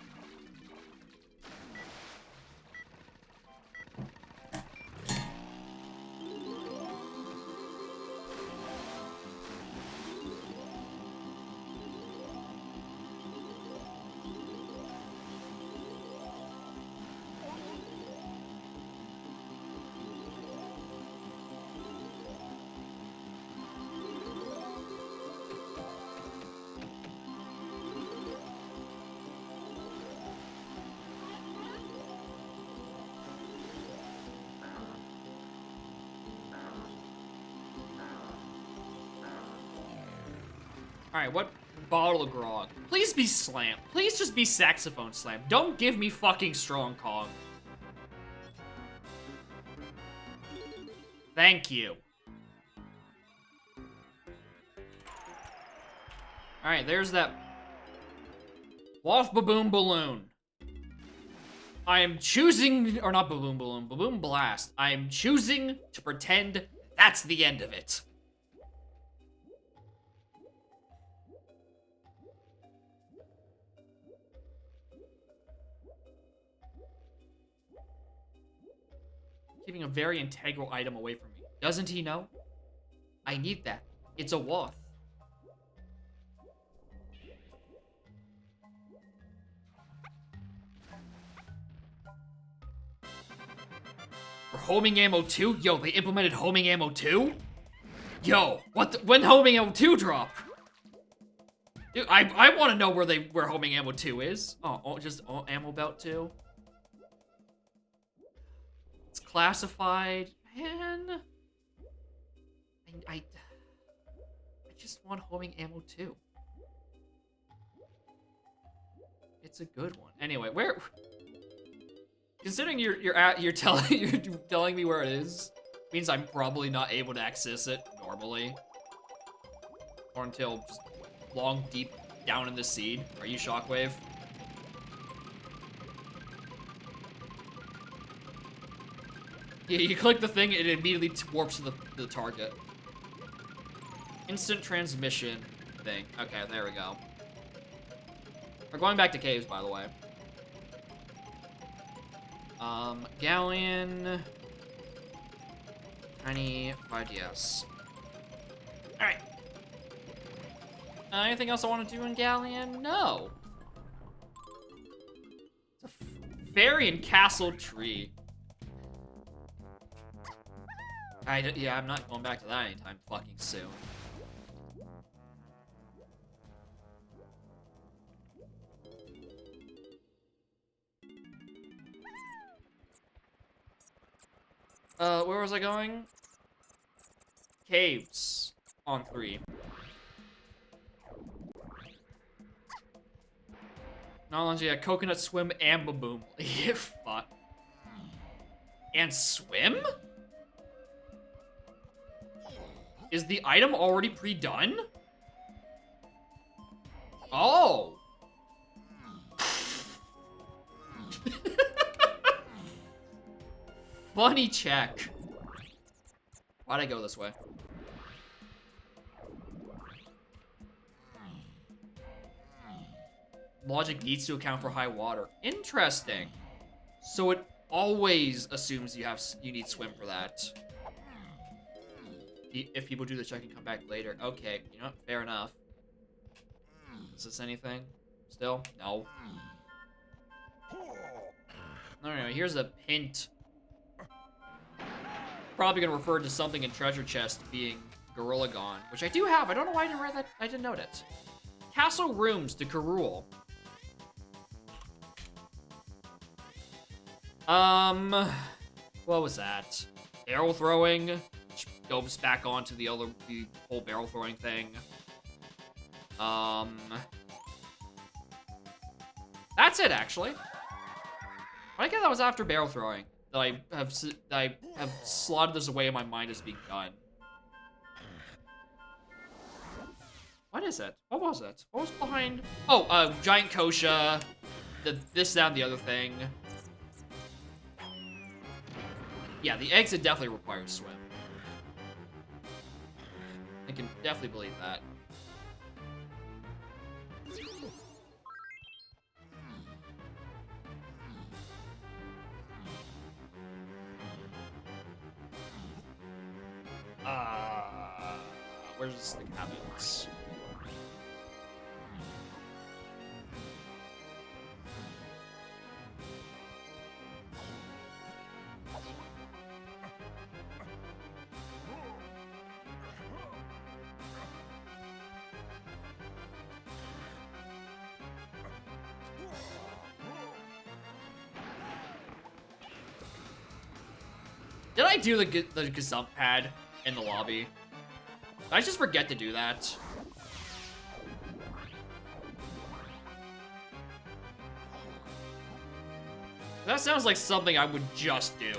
Alright, what bottle of grog? Please be slam. Please just be saxophone slam. Don't give me fucking strong cog. Thank you. Alright, there's that Waff Baboon Balloon. I am choosing, or not Baboon Balloon, Baboon Blast. I am choosing to pretend that's the end of it. keeping a very integral item away from me. Doesn't he know? I need that. It's a Woth. For homing ammo 2? Yo, they implemented homing ammo 2? Yo, when homing ammo 2 drop? Dude, I want to know where homing ammo 2 is. Just ammo belt 2. It's classified. Man. I just want homing ammo 2. It's a good one. Anyway, where? Considering you're telling me where it is, means I'm probably not able to access it normally, or until just long deep down in the seed. Are you Shockwave? Yeah, you click the thing, it immediately warps to the target. Instant transmission thing. Okay, there we go. We're going back to caves, by the way. Galleon. Tiny 5DS. Alright. Anything else I want to do in Galleon? No. It's a fairy and castle tree. Yeah, I'm not going back to that anytime fucking soon. Where was I going? Caves on 3. Knowledge, yeah, coconut swim and baboom. Fuck. And swim? Is the item already pre-done? Oh. Funny check. Why'd I go this way? Logic needs to account for high water. Interesting. So it always assumes you need swim for that. If people do the check and come back later. Okay, you know what? Fair enough. Is this anything? Still? No. Alright, here's a hint. Probably gonna refer to something in treasure chest being Gorilla Gone, which I do have. I don't know why I didn't read that. I didn't note it. Castle rooms to Karul. What was that? Barrel throwing, which goes back onto the whole barrel throwing thing. That's it, actually. I guess that was after barrel throwing. That I have slotted this away in my mind as being done. What is it? What was it? What was behind? Oh, giant Kosha. This, that, and the other thing. Yeah, the exit definitely requires swim. I can definitely believe that. Where's this thing happens? Did I do the gazump pad in the lobby? Did I just forget to do that? That sounds like something I would just do.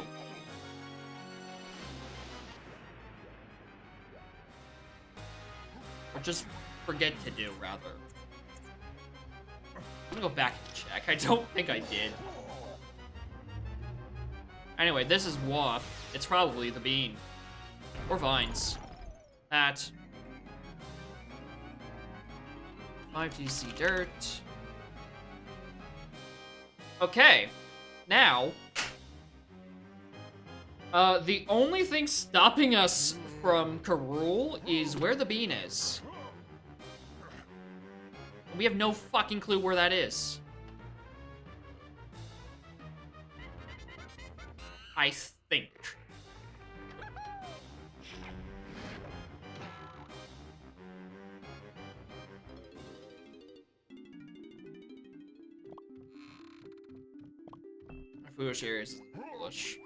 Or just forget to do, rather. I'm gonna go back and check. I don't think I did. Anyway, this is Woth. It's probably the bean. Or vines. That. 5GC dirt. Okay. Now. The only thing stopping us from Karul is where the bean is. We have no fucking clue where that is. I think. My foolish areas is foolish.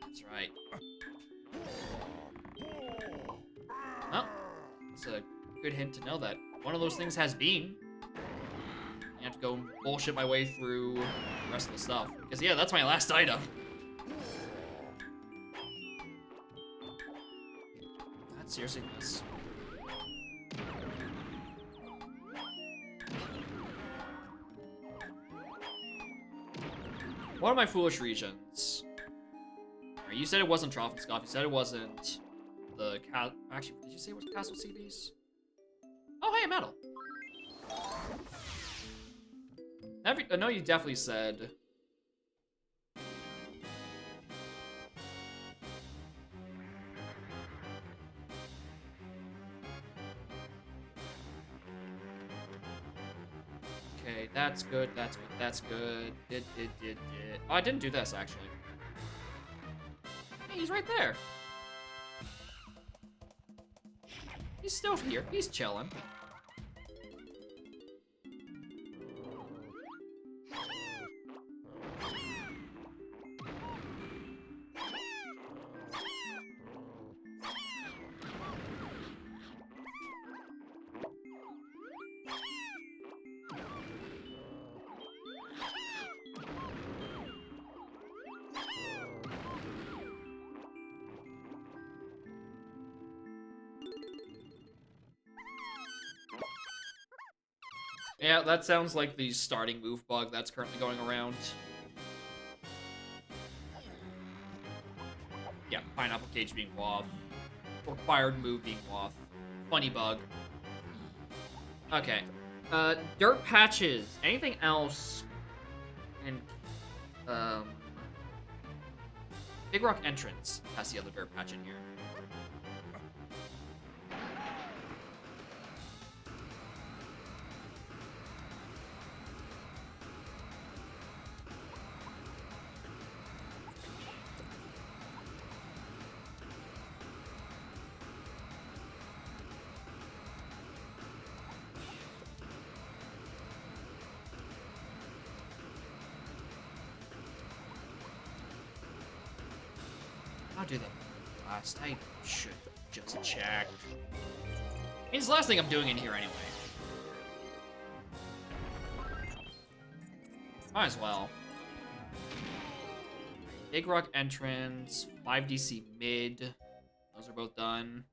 That's right. Well, it's a good hint to know that one of those things has bean. You have to go bullshit my way through the rest of the stuff. Because, yeah, that's my last item. That's seriously this. One of my foolish regions. Alright, you said it wasn't Troffenskopf. You said it wasn't the cat. Actually, did you say it was Castle CBs? Oh, hey, a medal. I know you definitely said. Okay, that's good, that's good, that's good. Did. Oh, I didn't do this, actually. Hey, he's right there. He's still here. He's chilling. Yeah, that sounds like the starting move bug that's currently going around. Yeah, Pineapple Cage being Waff. Required move being Waff. Funny bug. Okay. Dirt Patches. Anything else? And, Big Rock Entrance has the other Dirt Patch in here. I'll do that last. I should just check. It's the last thing I'm doing in here anyway. Might as well. Big Rock Entrance, 5DC mid. Those are both done.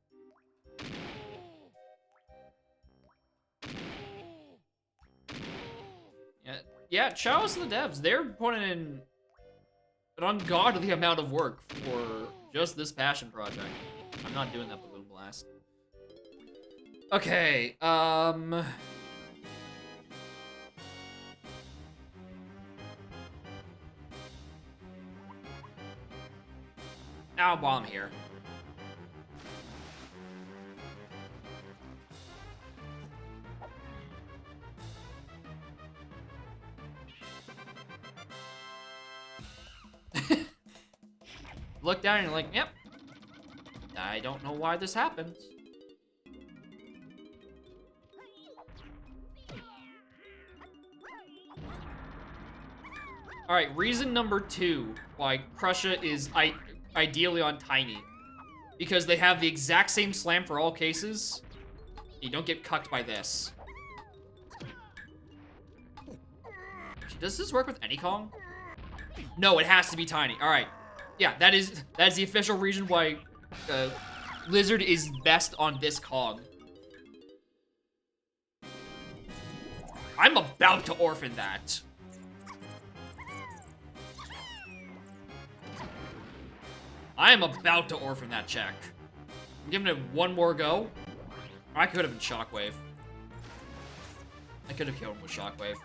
Yeah, shout out to the devs. They're putting in an ungodly amount of work for just this passion project. I'm not doing that Balloon Blast. Okay, Now bomb here. Look down and you're like, yep. I don't know why this happened. Alright, reason number 2 why Krusha is ideally on Tiny. Because they have the exact same slam for all cases. You don't get cucked by this. Does this work with any Kong? No, it has to be Tiny. Alright. Yeah, that is the official reason why Lizard is best on this Kong. I'm about to orphan that. I am about to orphan that check. I'm giving it one more go. I could have been Shockwave. I could have killed him with Shockwave.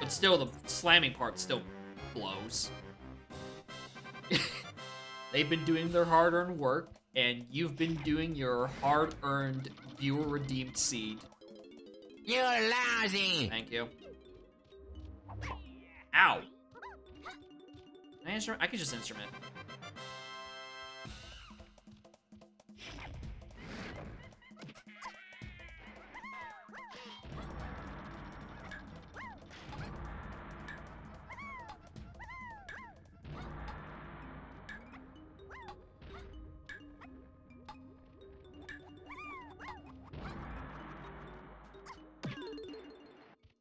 But still, the slamming part still blows. They've been doing their hard-earned work, and you've been doing your hard-earned viewer-redeemed seed. You're lousy. Thank you. Ow. Can I instrument? I could just instrument.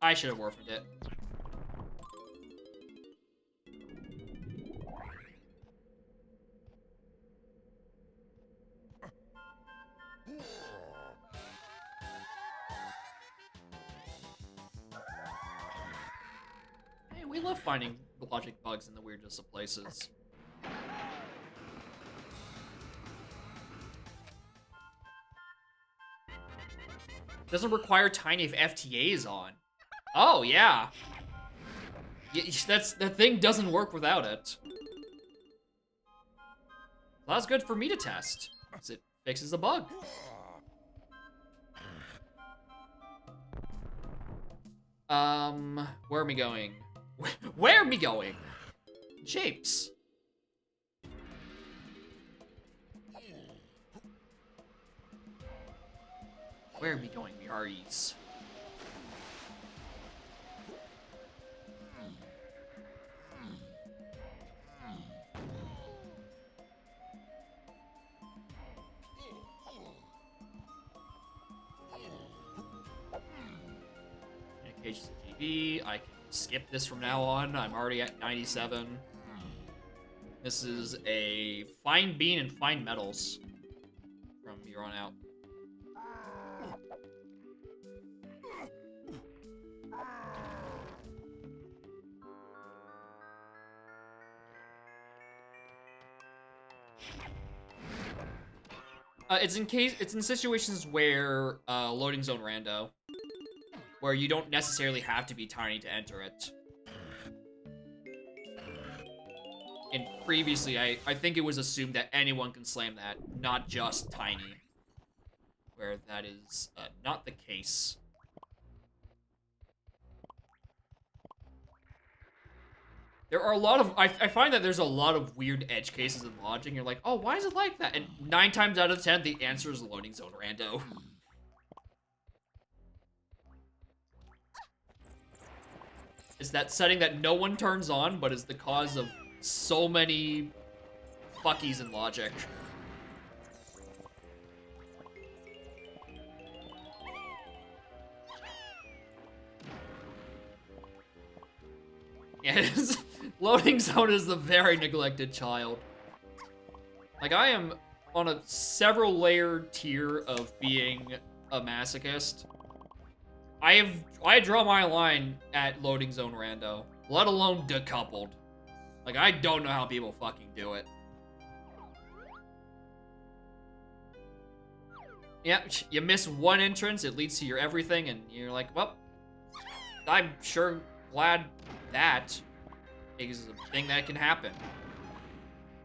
I should have orphaned it. Hey, we love finding logic bugs in the weirdest of places. Doesn't require Tiny if FTA is on. Oh, yeah. That thing doesn't work without it. Well, that's good for me to test, because it fixes a bug. Where are we going? Where are we going? Japes. Where are we going, me REs? Cages of GB. I can skip this from now on. I'm already at 97. This is a fine bean and fine metals from here on out. It's in situations where loading zone rando, where you don't necessarily have to be tiny to enter it. And previously, I think it was assumed that anyone can slam that, not just tiny, where that is not the case. There are a lot of, I find that there's a lot of weird edge cases in logic, and you're like, oh, why is it like that? And 9 times out of 10, the answer is loading zone rando. It's that setting that no one turns on, but is the cause of so many fuckies in logic. Yeah, it is. Loading zone is the very neglected child. Like, I am on a several layered tier of being a masochist. I draw my line at loading zone rando, let alone decoupled. Like, I don't know how people fucking do it. Yeah, you miss one entrance, it leads to your everything, and you're like, well, I'm sure glad that is a thing that can happen.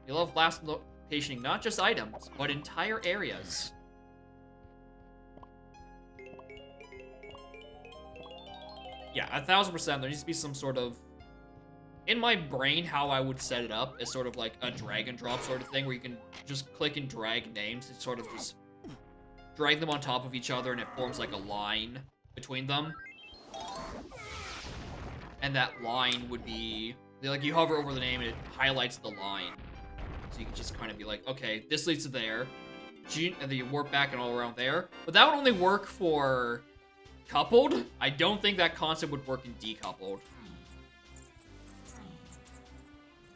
You love last locationing not just items, but entire areas. Yeah, 1000%. There needs to be some sort of... In my brain, how I would set it up is sort of like a drag and drop sort of thing, where you can just click and drag names and sort of just drag them on top of each other, and it forms like a line between them. And that line would be... Like, you hover over the name and it highlights the line. So you can just kind of be like, okay, this leads to there. And then you warp back and all around there. But that would only work for coupled. I don't think that concept would work in decoupled.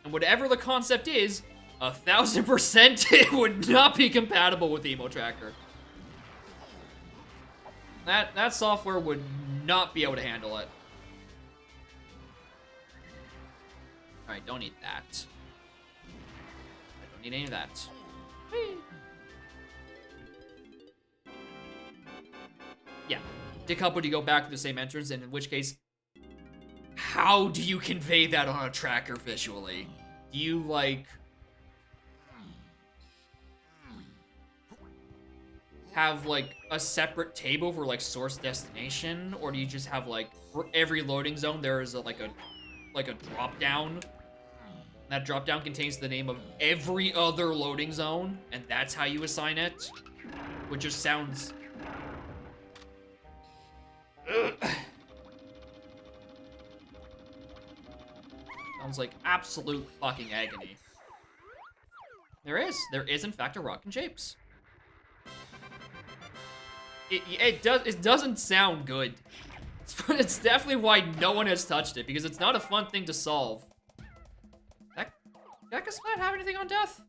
And whatever the concept is, 1000% it would not be compatible with Emo Tracker. That software would not be able to handle it. Alright, don't need that. I don't need any of that. Yeah. Dick Hub, would you go back to the same entrance? And in which case, how do you convey that on a tracker visually? Do you, like, have, like, a separate table for, like, source destination? Or do you just have, like, for every loading zone, there is, like a drop-down? That drop-down contains the name of every other loading zone, and that's how you assign it? Which just sounds... Sounds like absolute fucking agony. There is in fact a Rockin' Japes. It doesn't sound good. It's definitely why no one has touched it, because it's not a fun thing to solve. Did Eka Splat have anything on death?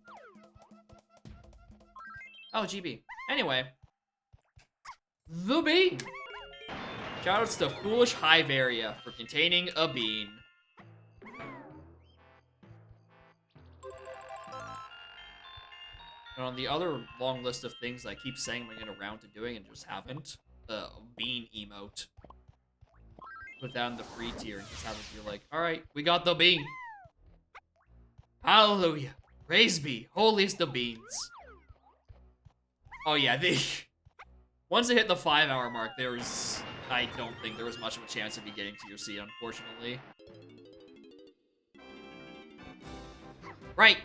Oh, GB. Anyway. The bean. Shoutouts to Foolish Hive Area for containing a bean. And on the other long list of things I keep saying we're gonna around to doing and just haven't, the bean emote. Put that in the free tier and just have it be like, alright, we got the bean. Hallelujah. Praise be, holiest of beans. Oh yeah, once it hit the 5-hour mark, I don't think there was much of a chance of me getting to your seat, unfortunately. Right.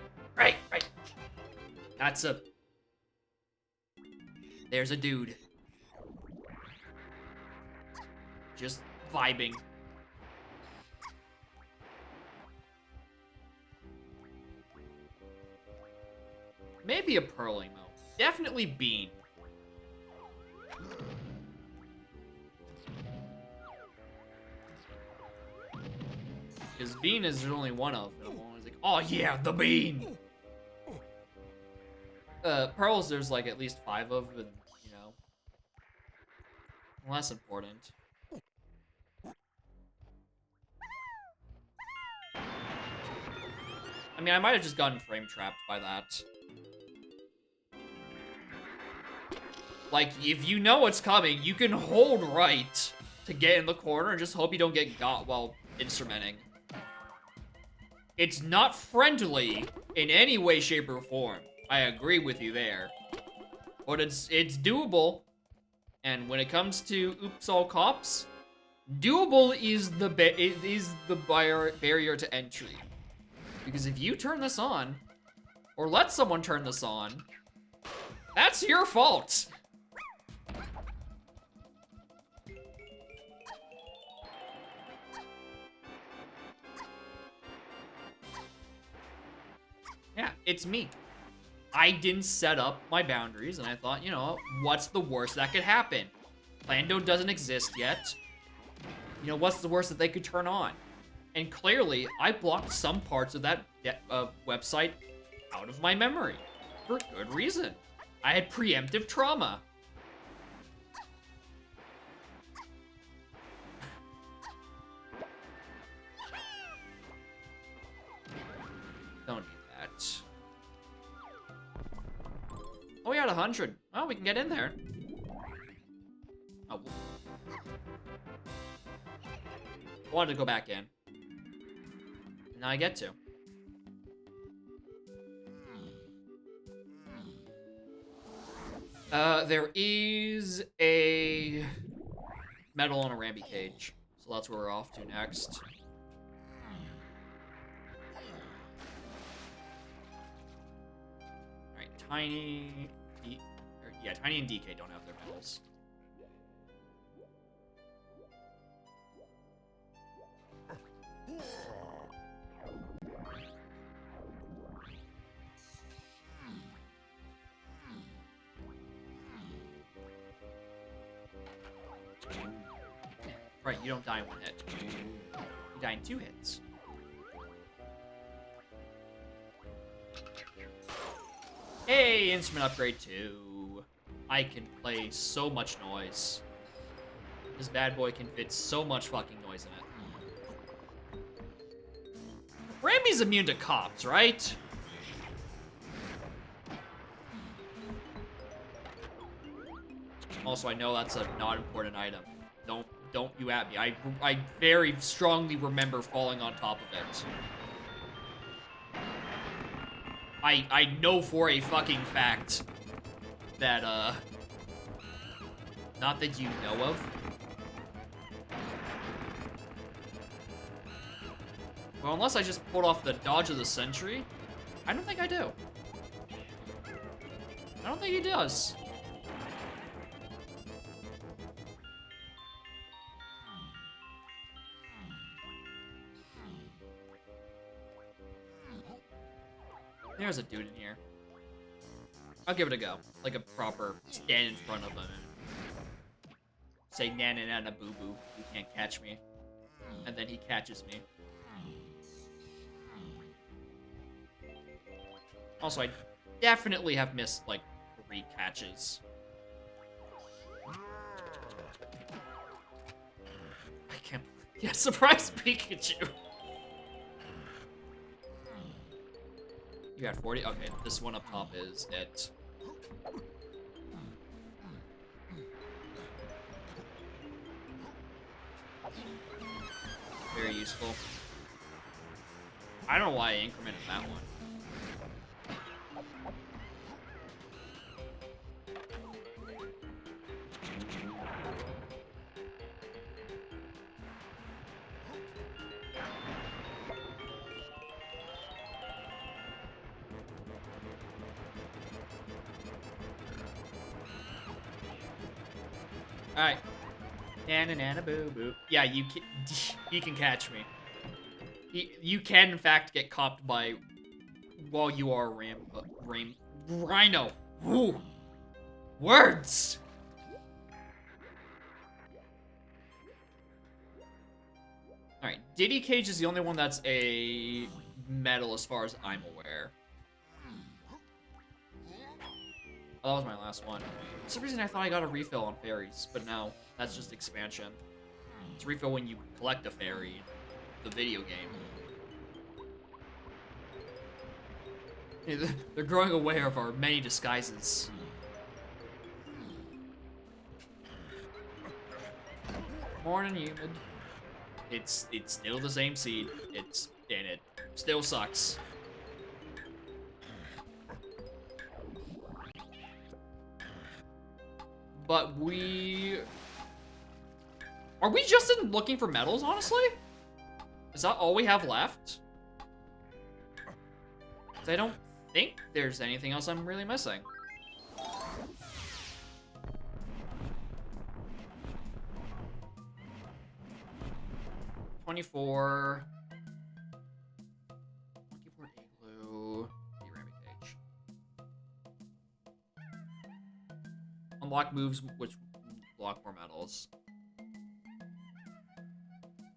There's a dude. Just vibing. Maybe a Pearl emo. Definitely Bean. Because Bean is only one of them. I'm always like, oh yeah, the Bean! Pearls, there's like at least 5 of, and, you know, less important. I mean, I might have just gotten frame trapped by that. Like, if you know what's coming, you can hold right to get in the corner and just hope you don't get got while instrumenting. It's not friendly in any way, shape, or form. I agree with you there. But it's doable. And when it comes to Oops All Cops, doable is the barrier to entry. Because if you turn this on, or let someone turn this on, that's your fault. Yeah, it's me. I didn't set up my boundaries, and I thought, you know, what's the worst that could happen? Lando doesn't exist yet. You know, what's the worst that they could turn on? And clearly, I blocked some parts of that website out of my memory. For good reason. I had preemptive trauma. Don't need that. Oh, we had 100. Well, we can get in there. Oh. I wanted to go back in. Now I get to. There is a medal on a Rambi cage. So that's where we're off to next. Alright, Tiny... Tiny and DK don't have their medals. Right, you don't die in 1 hit. You die in 2 hits. Hey, instrument upgrade 2. I can play so much noise. This bad boy can fit so much fucking noise in it. Rambi's immune to cops, right? Also, I know that's a not important item. Don't you at me. I very strongly remember falling on top of it. I know for a fucking fact that, not that you know of. Well, unless I just pulled off the dodge of the century. I don't think I do. I don't think he does. There's a dude in here. I'll give it a go. Like a proper stand in front of him and say nana nana boo boo. You can't catch me. And then he catches me. Also, I definitely have missed like 3 catches. I can't. Yeah, surprise Pikachu. You got 40? Okay, this one up top is it. Very useful. I don't know why I incremented that one. Alright. Nana nana boo boo. Yeah, you can, he can catch me. You can, in fact, get copped by while you are Rhino. Ooh. Words! Alright, Diddy Cage is the only one that's a medal as far as I'm aware. Oh, that was my last one. For some reason I thought I got a refill on fairies, but no, that's just expansion. It's a refill when you collect a fairy, the video game. Yeah, they're growing aware of our many disguises. Morning, humid. It's still the same seed. And it still sucks. But are we just looking for medals, honestly? Is that all we have left? 'Cause I don't think there's anything else I'm really missing. $24 igloo. Rampage. Unlock moves which block more medals.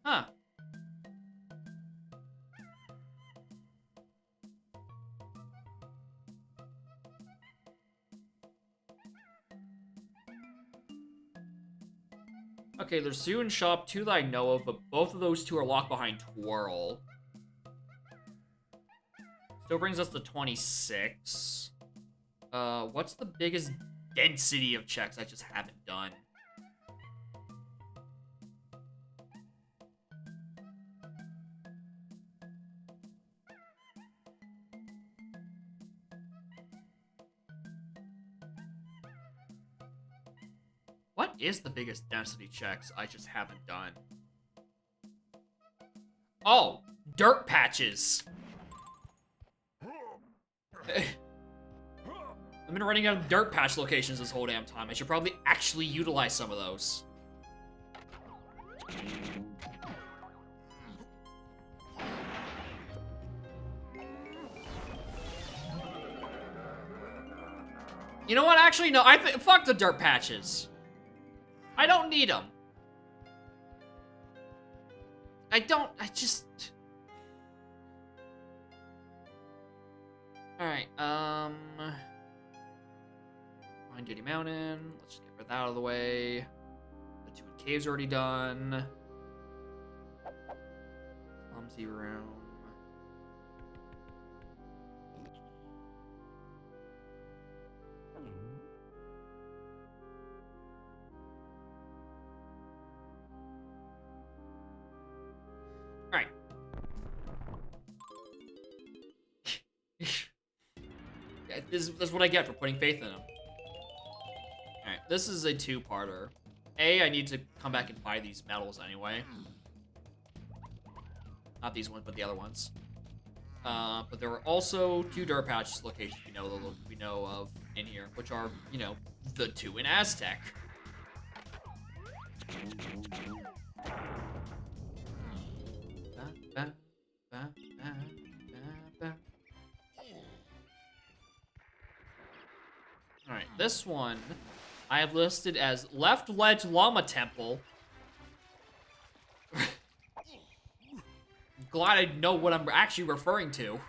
Huh. Okay, there's Zoo and Shop, 2 that I know of, but both of those 2 are locked behind Twirl. Still brings us to 26. What's the biggest density of checks I just haven't done? What is the biggest density checks I just haven't done? Oh, dirt patches. I've been running out of dirt patch locations this whole damn time. I should probably actually utilize some of those. You know what? Actually, no. Fuck the dirt patches. I don't need them. I just... Alright, Pine Duty Mountain. Let's just get that out of the way. The 2 in Cave's already done. Clumsy Room. That's what I get for putting faith in him. Alright, this is a two-parter. A, I need to come back and buy these medals anyway. Not these ones, but the other ones. But there are also 2 Dirt Patch locations we know of in here, which are, you know, the 2 in Aztec. Alright, this one I have listed as Left Ledge Llama Temple. Glad I know what I'm actually referring to.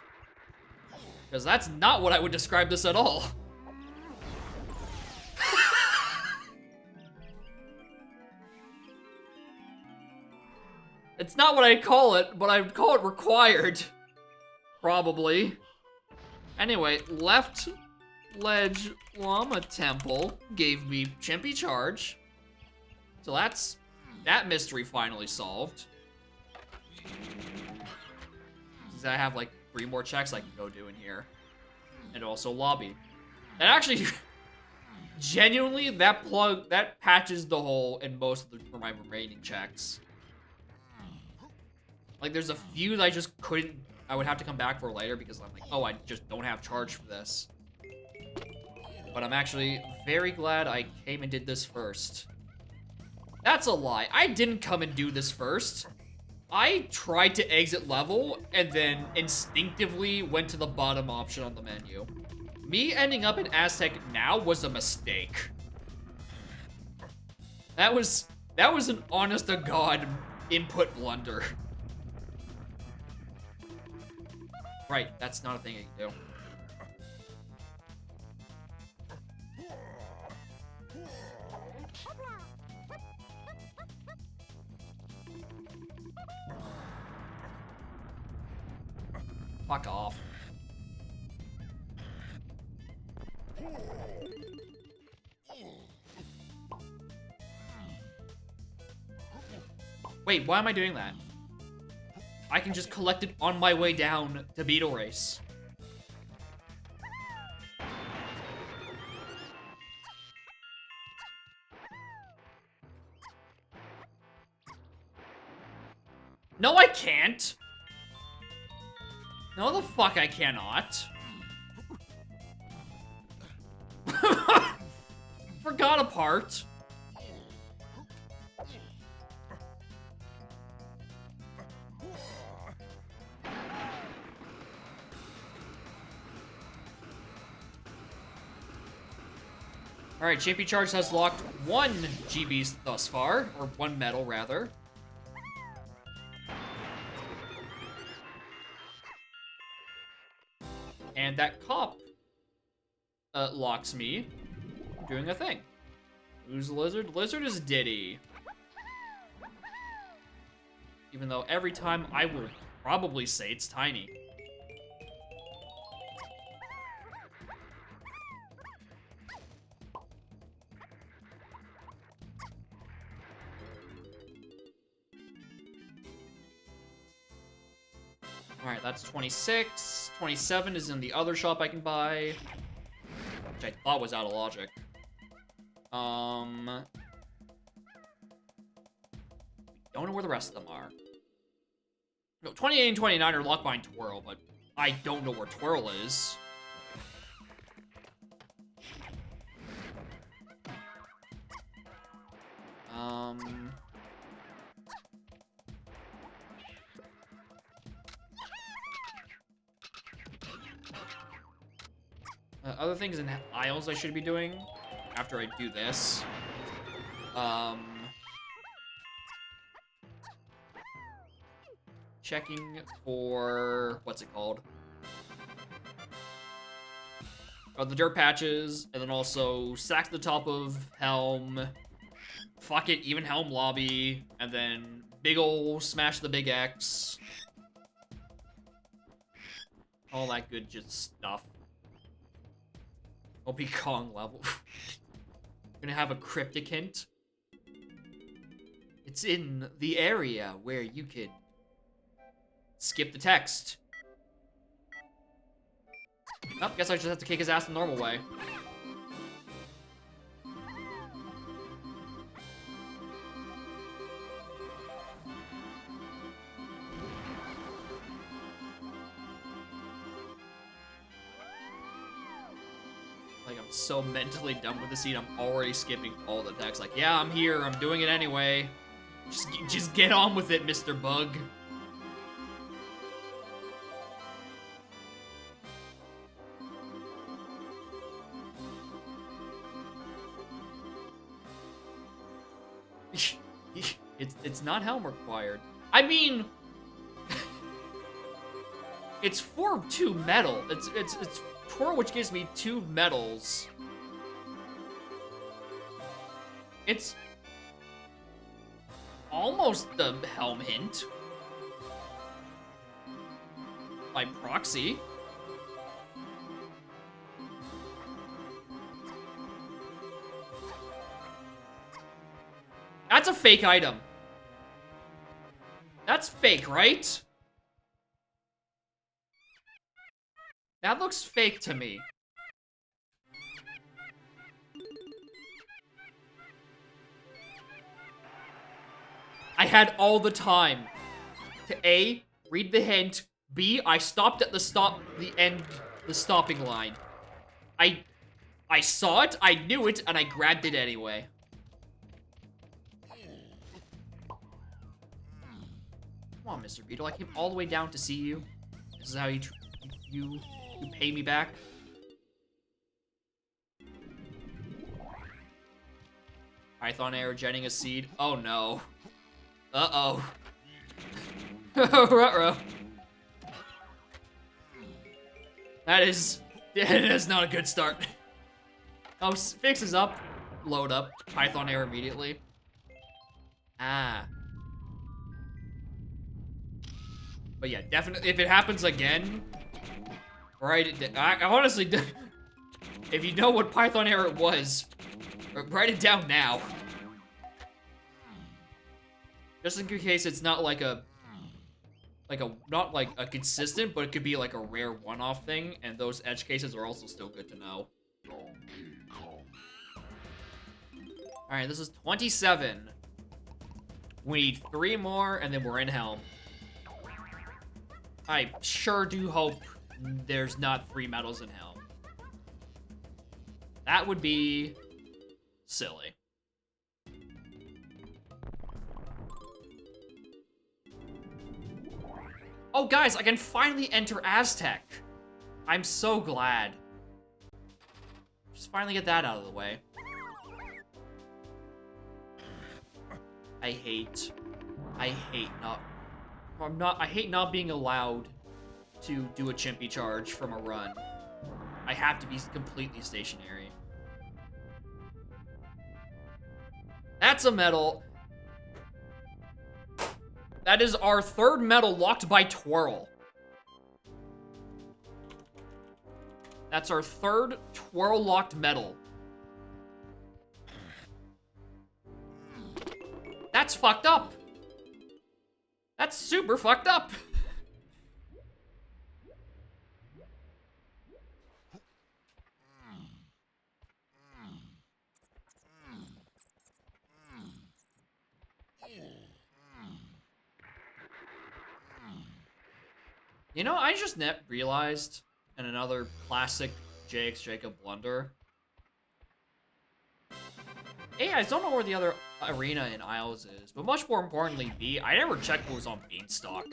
Because that's not what I would describe this at all. It's not what I'd call it, but I'd call it required. Probably. Anyway, Left Ledge Llama Temple gave me Chimpy Charge. So that's that mystery finally solved. I have like 3 more checks I can go do in here. And also lobby. And actually, genuinely, that patches the hole in most of my remaining checks. Like, there's a few that I just couldn't, I would have to come back for later because I'm like, oh, I just don't have charge for this. But I'm actually very glad I came and did this first. That's a lie. I didn't come and do this first. I tried to exit level and then instinctively went to the bottom option on the menu. Me ending up in Aztec now was a mistake. That was an honest to God input blunder. Right, that's not a thing I can do. Fuck off. Wait, why am I doing that? I can just collect it on my way down to Beetle Race. No, I can't. No, the fuck I cannot. Forgot a part. Alright, Chimpy Charge has locked 1 GB thus far, or 1 medal rather. And that cop locks me doing a thing. Who's the lizard? Lizard is Diddy. Even though every time I would probably say it's Tiny. Alright, that's 26. 27 is in the other shop I can buy. Which I thought was out of logic. Don't know where the rest of them are. No, 28 and 29 are locked behind Twirl, but I don't know where Twirl is. Other things in aisles I should be doing after I do this. Checking for, what's it called? Oh, the dirt patches, and then also stack to the top of Helm. Fuck it, even Helm lobby, and then big ol' smash the big X. All that good just stuff. I'll be Kong level. Gonna have a cryptic hint. It's in the area where you can skip the text. Oh, guess I just have to kick his ass the normal way. Like, I'm so mentally done with the scene, I'm already skipping all the text. Like, yeah, I'm here, I'm doing it anyway. Just get on with it, Mr. Bug. It's not helm required. I mean, it's for 2 metal. It's twirl, which gives me 2 medals. It's almost the helm hint by proxy. That's a fake item. That's fake, right? That looks fake to me. I had all the time to A, read the hint, B, I stopped at the stopping line. I saw it, I knew it, and I grabbed it anyway. Come on, Mr. Beetle, I came all the way down to see you. This is how you pay me back. Python arrow jetting a seed. Oh no. Uh-oh. Ruh-roh. That is not a good start. Oh, fixes up. Load up. Python error immediately. Ah. But yeah, definitely, if it happens again, write it down. I honestly, if you know what Python error was, write it down now. Just in case it's not like not like a consistent, but it could be like a rare one-off thing, and those edge cases are also still good to know. Alright, this is 27. We need 3 more, and then we're in Helm. I sure do hope there's not 3 medals in Helm. That would be silly. Oh, guys, I can finally enter Aztec. I'm so glad. Just finally get that out of the way. I hate not being allowed to do a chimpy charge from a run. I have to be completely stationary. That's a medal. That is our 3rd medal locked by Twirl. That's our 3rd Twirl locked medal. That's fucked up. That's super fucked up. You know, I just realized, in another classic JX Jacob blunder. A, I don't know where the other arena in Isles is, but much more importantly, B, I never checked what was on Beanstalk.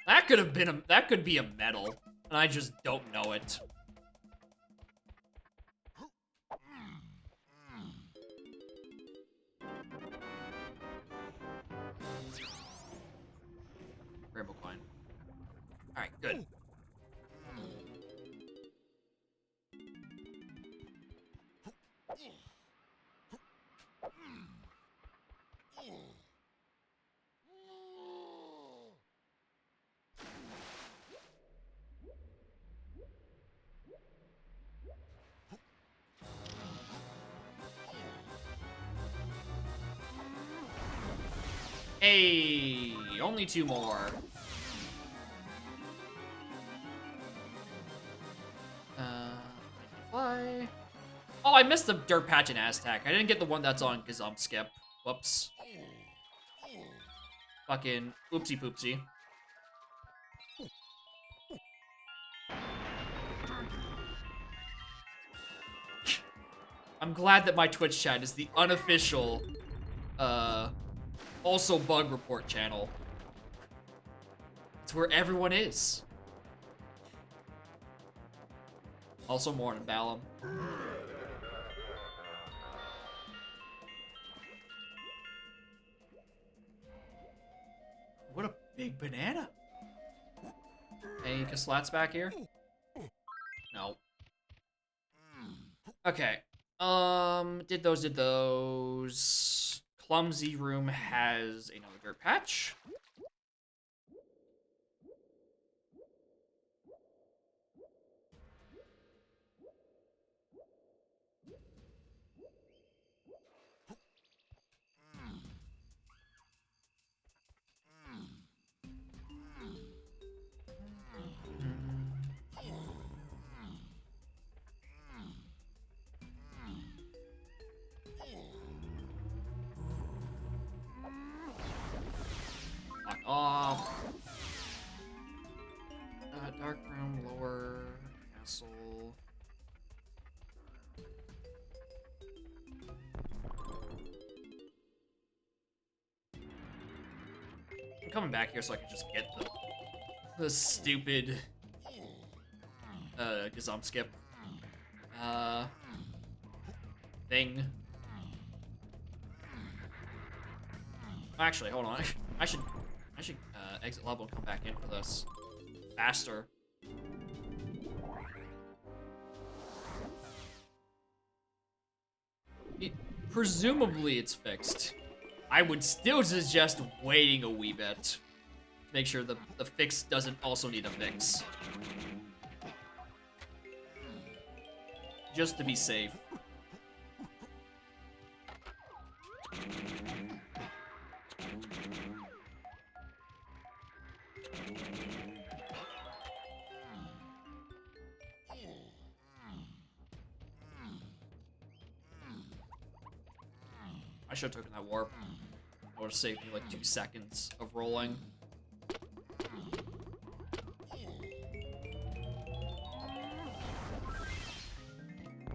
That could be a medal, and I just don't know it. Rainbow coin. Alright, good. Hey, only 2 more. Oh, I missed the Dirt Patch in Aztec. I didn't get the one that's on Gazump Skip. Whoops. Fucking oopsie poopsie. I'm glad that my Twitch chat is the unofficial, also bug report channel. It's where everyone is. Also morning, Balam. What a big banana. Any Kaslats back here? No. Okay. Did those. Clumsy Room has another Dirt Patch. Lock off. Dark Room, lower, castle. I'm coming back here so I can just get the stupid Gazump Skip thing. Actually, hold on. I should exit level and come back in for this faster. Presumably it's fixed. I would still suggest waiting a wee bit to make sure the fix doesn't also need a fix. Just to be safe. I should have taken that warp. That would have saved me like 2 seconds of rolling.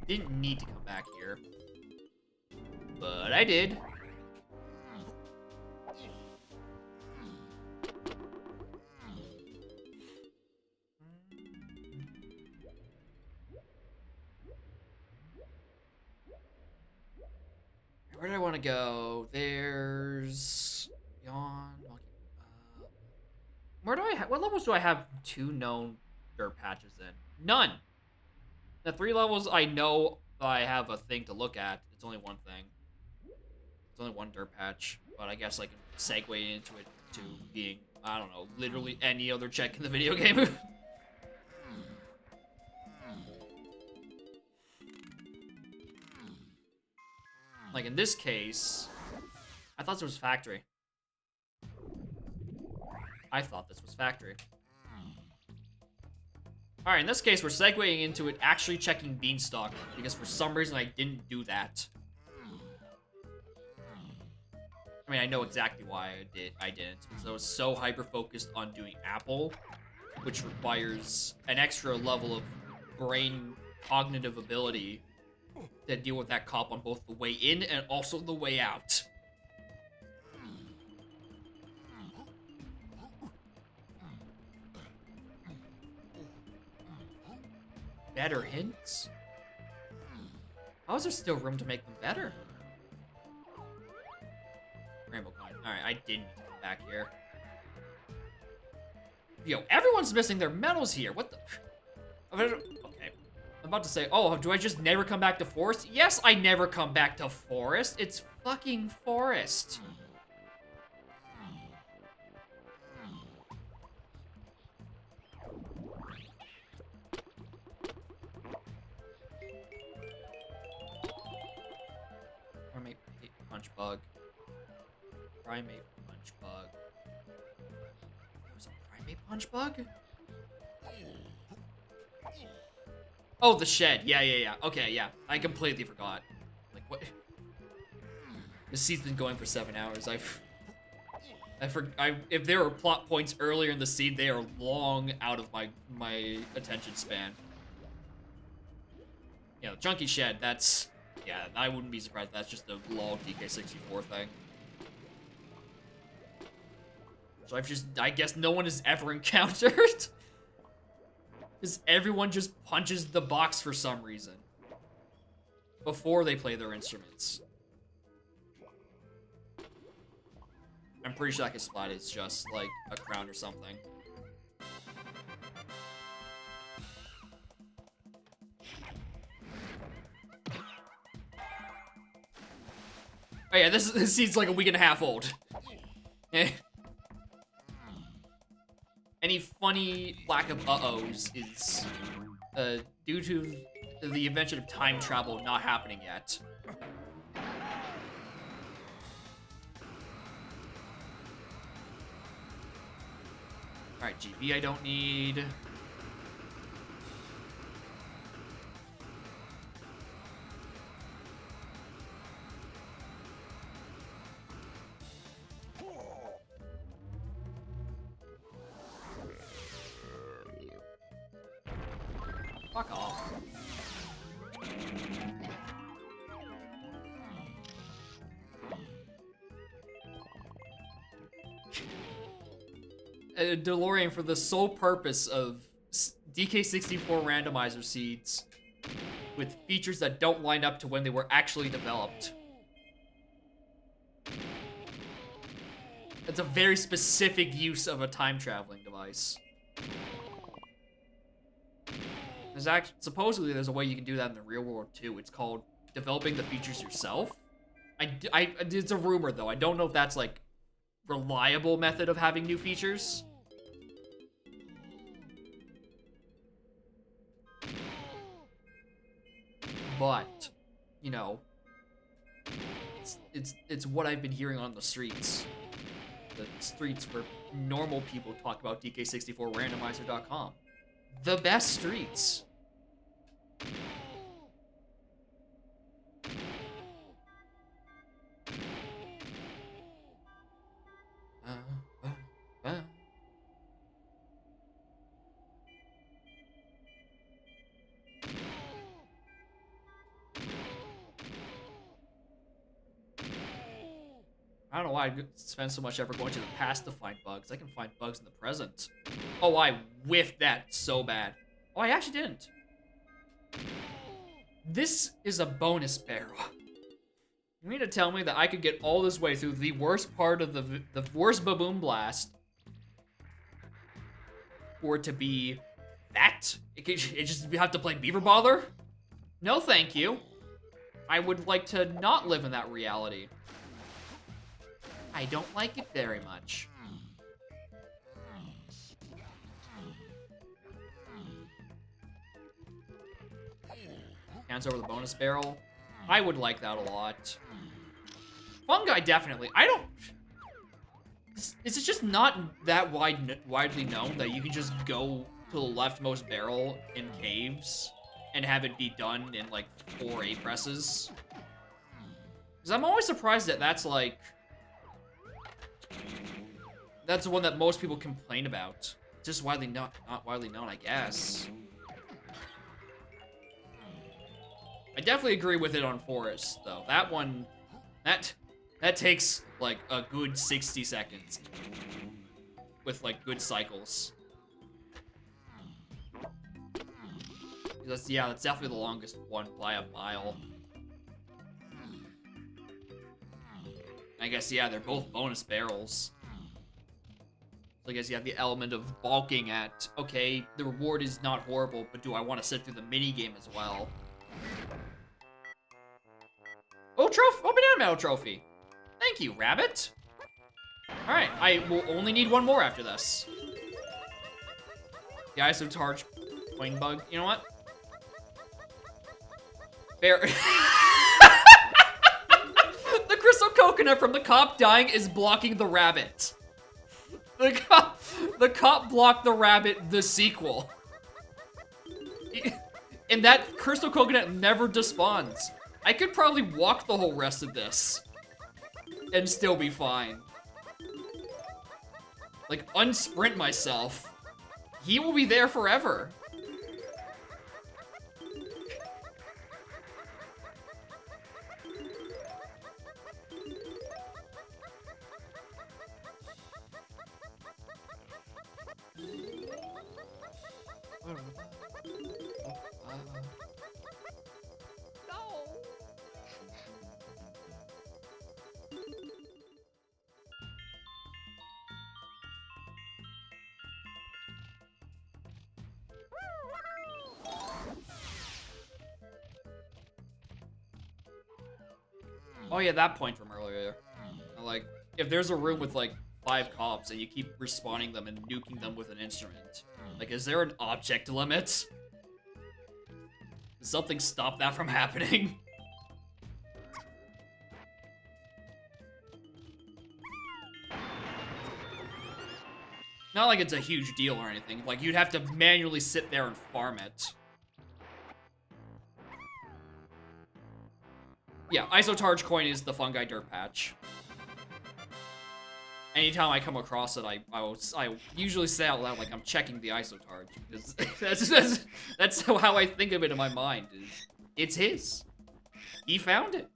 Didn't need to come back here. But I did. Where do I want to go? There's Yawn. Where do I have? What levels do I have 2 known dirt patches in? None. The 3 levels I know I have a thing to look at. It's only one thing. It's only one dirt patch, but I guess I can segue into it to being, I don't know, literally any other check in the video game. Like in this case, I thought this was factory. I thought this was factory. Alright, in this case, we're segueing into it actually checking Beanstalk, because for some reason I didn't do that. I mean, I know exactly why I didn't, because I was so hyper-focused on doing Apple, which requires an extra level of brain cognitive ability to deal with that cop on both the way in and also the way out. Better hints? How is there still room to make them better? Rainbow coin. Alright, I didn't need to come back here. Yo, everyone's missing their medals here. What the? Okay. I'm about to say, oh, do I just never come back to Forest? Yes, I never come back to Forest. It's fucking Forest. Primate punch bug. Primate punch bug. There was a primate punch bug? Oh, the shed. Yeah. Okay, yeah. I completely forgot. Like, what? This seed's been going for 7 hours. If there were plot points earlier in the seed, they are long out of my attention span. Yeah, the chunky shed, that's... Yeah, I wouldn't be surprised if that's just a lol DK64 thing. So I guess no one has ever encountered. Because everyone just punches the box for some reason. Before they play their instruments. I'm pretty sure that Splat is just, like, a crown or something. Oh yeah, this seed's like a week and a half old. Eh. Any funny lack of uh-ohs is due to the invention of time travel not happening yet. Alright, GB I don't need. Fuck off. A DeLorean for the sole purpose of DK64 randomizer seeds with features that don't line up to when they were actually developed. That's a very specific use of a time-traveling device. Supposedly there's a way you can do that in the real world too. It's called developing the features yourself. It's a rumor though. I don't know if that's like reliable method of having new features. But, you know, it's what I've been hearing on the streets. The streets where normal people talk about DK64randomizer.com. The best streets. I don't know why I spend so much effort going to the past to find bugs. I can find bugs in the present. Oh, I whiffed that so bad. Oh, I actually didn't. This is a bonus barrel. You mean to tell me that I could get all this way through the worst part of the worst Baboon Blast for it to be that? It just have to play Beaver Bother? No, thank you. I would like to not live in that reality. I don't like it very much. Hands over the bonus barrel. I would like that a lot. Fungi, definitely. I don't... It's just not that widely known that you can just go to the leftmost barrel in caves and have it be done in, like, 4 A presses. Because I'm always surprised that that's, like... That's the one that most people complain about. Just widely not widely known, I guess. I definitely agree with it on Forest, though. That one, that takes like a good 60 seconds with like good cycles. That's definitely the longest one by a mile. I guess, yeah, they're both bonus barrels. So I guess you have the element of balking at, okay, the reward is not horrible, but do I want to sit through the minigame as well? Oh, banana medal trophy. Thank you, rabbit. Alright, I will only need one more after this. The Isotard coin bug. You know what? Bear. The crystal coconut from the cop dying is blocking the rabbit. The cop blocked the rabbit, the sequel. And that crystal coconut never despawns. I could probably walk the whole rest of this and still be fine. Like, unsprint myself. He will be there forever. Oh yeah, that point from earlier. Like, if there's a room with like 5 cops and you keep respawning them and nuking them with an instrument, like, is there an object limit? Does something stop that from happening? Not like it's a huge deal or anything. Like, you'd have to manually sit there and farm it. Yeah, Isotarge coin is the fungi dirt patch. Anytime I come across it, I usually say out loud like I'm checking the Isotarge, because that's how I think of it in my mind. It's his. He found it.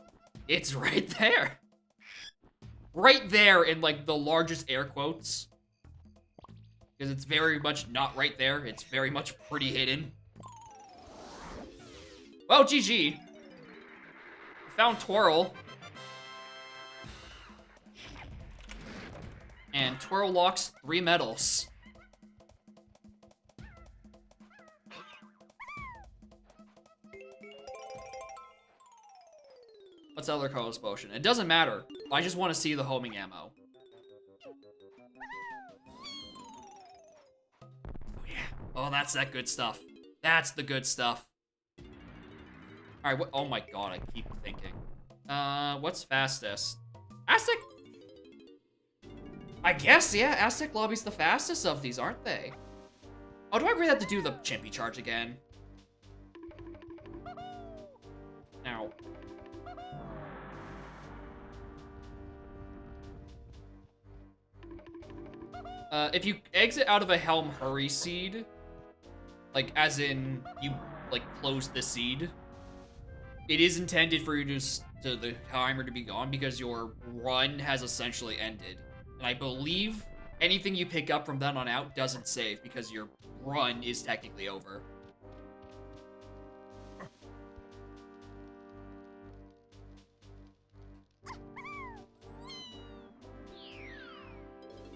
It's right there. Right there in like the largest air quotes. Because it's very much not right there. It's very much pretty hidden. Well, GG. Found Twirl. And Twirl locks 3 medals. What's other colorless potion? It doesn't matter. I just want to see the homing ammo. Oh yeah. Oh, that's that good stuff. That's the good stuff. Alright, what? Oh my god, I keep thinking. What's fastest? Aztec? I guess, yeah, Aztec Lobby's the fastest of these, aren't they? Oh, do I really have to do the Chimpy charge again? Now. If you exit out of a Helm Hurry seed, like, as in, you, like, close the seed, it is intended for you to the timer to be gone because your run has essentially ended. And I believe anything you pick up from then on out doesn't save because your run is technically over.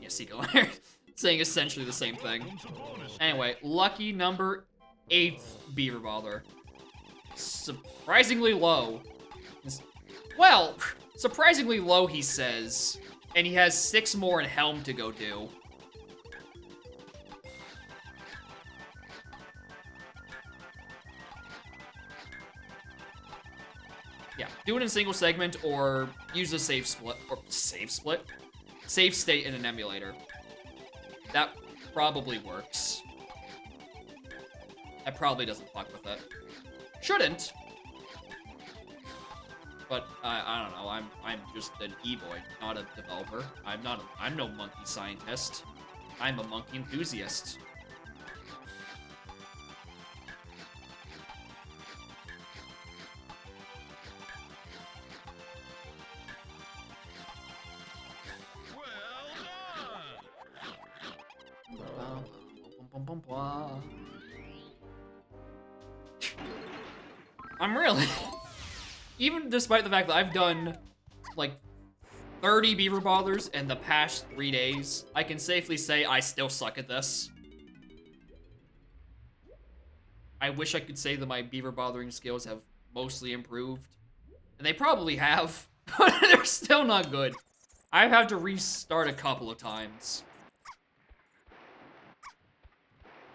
Yeah, Seagull saying essentially the same thing. Anyway, lucky number 8th Beaver Bother. Surprisingly low. Well, surprisingly low, he says. And he has 6 more in Helm to go do. Yeah, do it in single segment or use a save split. Or save split? Save state in an emulator. That probably works. That probably doesn't fuck with it. Shouldn't. But I don't know. I'm just an e-boy, not a developer. I'm no monkey scientist. I'm a monkey enthusiast. I'm really... Even despite the fact that I've done, like, 30 Beaver Bothers in the past 3 days, I can safely say I still suck at this. I wish I could say that my Beaver Bothering skills have mostly improved. And they probably have, but they're still not good. I've had to restart a couple of times.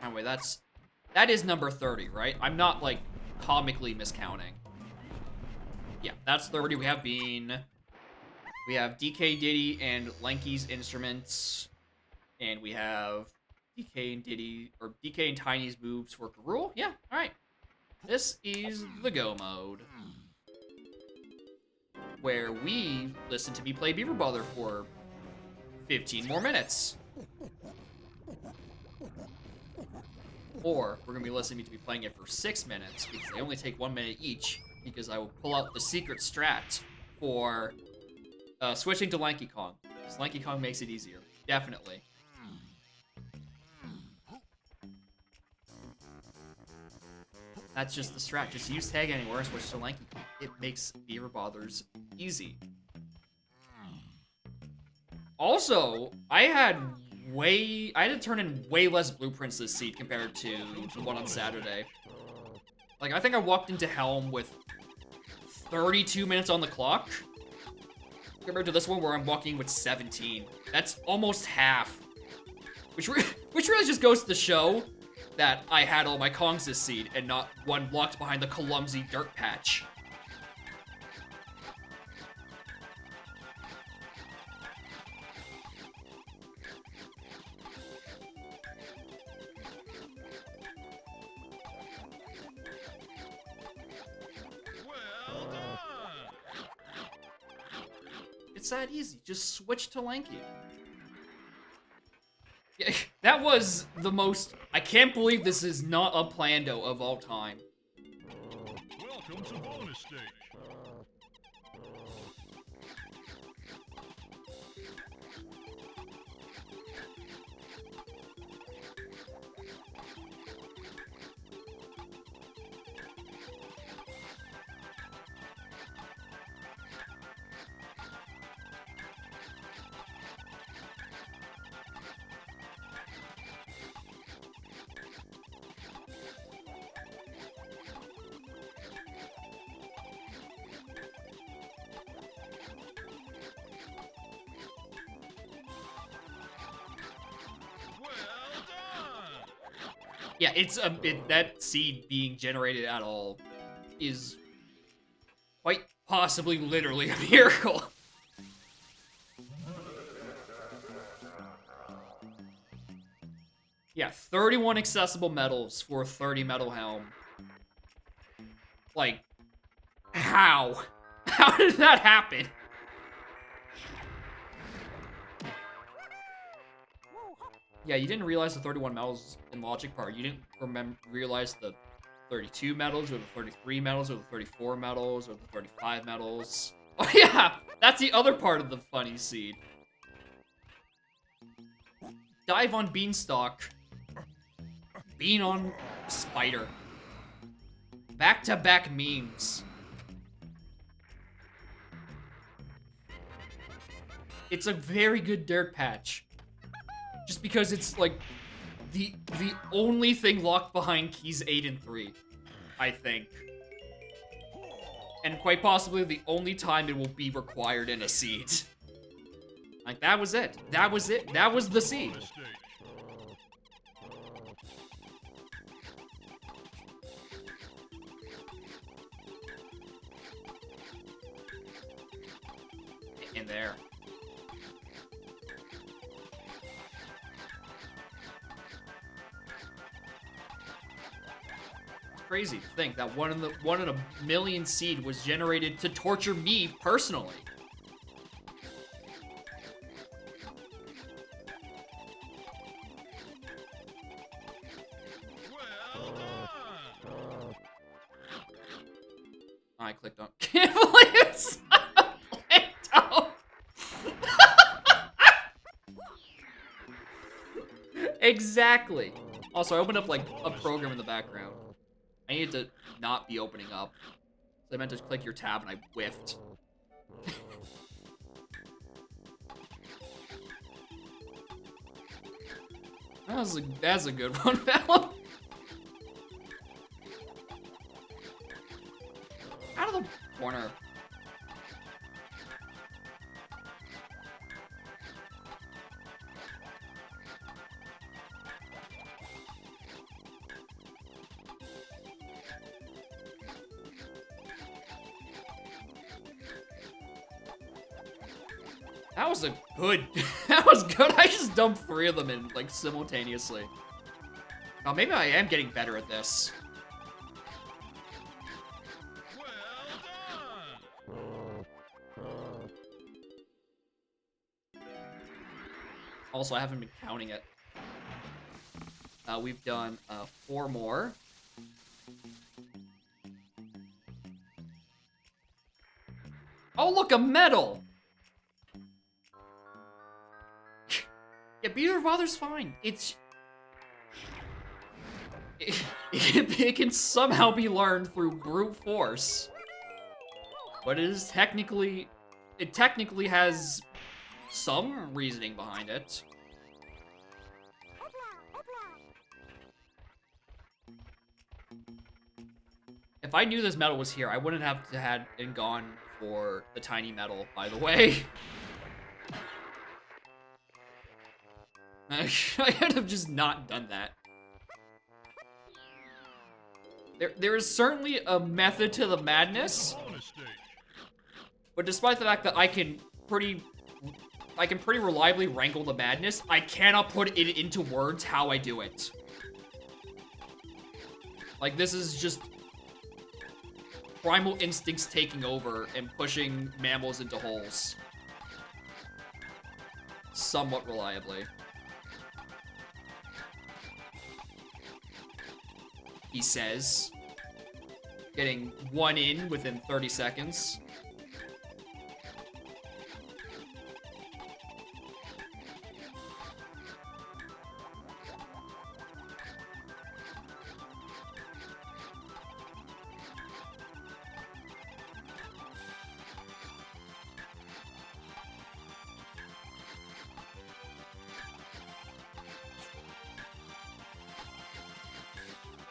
Anyway, that is number 30, right? I'm not, like, comically miscounting. Yeah, that's 30. We have Bean. We have DK Diddy and Lanky's Instruments. And we have DK and Diddy, or DK and Tiny's moves for Rule. Yeah, alright. This is the Go mode, where we listen to me play Beaver Bother for 15 more minutes. Or we're gonna be listening to me playing it for 6 minutes because they only take 1 minute each. Because I will pull out the secret strat for switching to Lanky Kong. Because Lanky Kong makes it easier, definitely. That's just the strat. Just use Tag Anywhere and switch to Lanky Kong. It makes Beaver Bothers easy. Also, I had to turn in way less blueprints this seed compared to the one on Saturday. Like, I think I walked into Helm with 32 minutes on the clock, compared to this one where I'm walking with 17. That's almost half. Which really just goes to show that I had all my Kongs this seed and not one blocked behind the clumsy dirt patch. Well done. It's that easy. Just switch to Lanky. Yeah, that was the most... I can't believe this is not a Plando of all time. Welcome to bonus stage. Well done. Yeah, it's that seed being generated at all is quite possibly literally a miracle. Yeah, 31 accessible medals for a 30 medal helm. Like, how? How did that happen? Yeah, you didn't realize the 31 medals in Logic part. You didn't realize the 32 medals, or the 33 medals, or the 34 medals, or the 35 medals. Oh yeah, that's the other part of the funny seed. Dive on Beanstalk. Bean on Spider. Back-to-back memes. It's a very good dirt patch. Just because it's like the only thing locked behind keys 8 and 3, I think. And quite possibly the only time it will be required in a seed. Like, that was it. That was it. That was the seed. Bonus stage. In there. It's crazy to think that one in a million seed was generated to torture me personally. Well done. I clicked on. Can't believe it's Play-Doh. Exactly. Also, I opened up like a program in the background. I needed to not be opening up. So I meant to click your tab and I whiffed. That's a good one, fella. Out of the corner. That was a good. That was good. I just dumped 3 of them in like simultaneously. Oh, maybe I am getting better at this. Also, I haven't been counting it. We've done 4 more. Oh, look, a medal! Yeah, Beaver Father's fine. It can somehow be learned through brute force. But it technically has some reasoning behind it. If I knew this medal was here, I wouldn't have to had and gone for the tiny medal, by the way. I could have just not done that. There is certainly a method to the madness, Bonus stage. but despite the fact that I can pretty reliably wrangle the madness, I cannot put it into words how I do it. Like, this is just primal instincts taking over and pushing mammals into holes. Somewhat reliably. He says, getting 1 in within 30 seconds.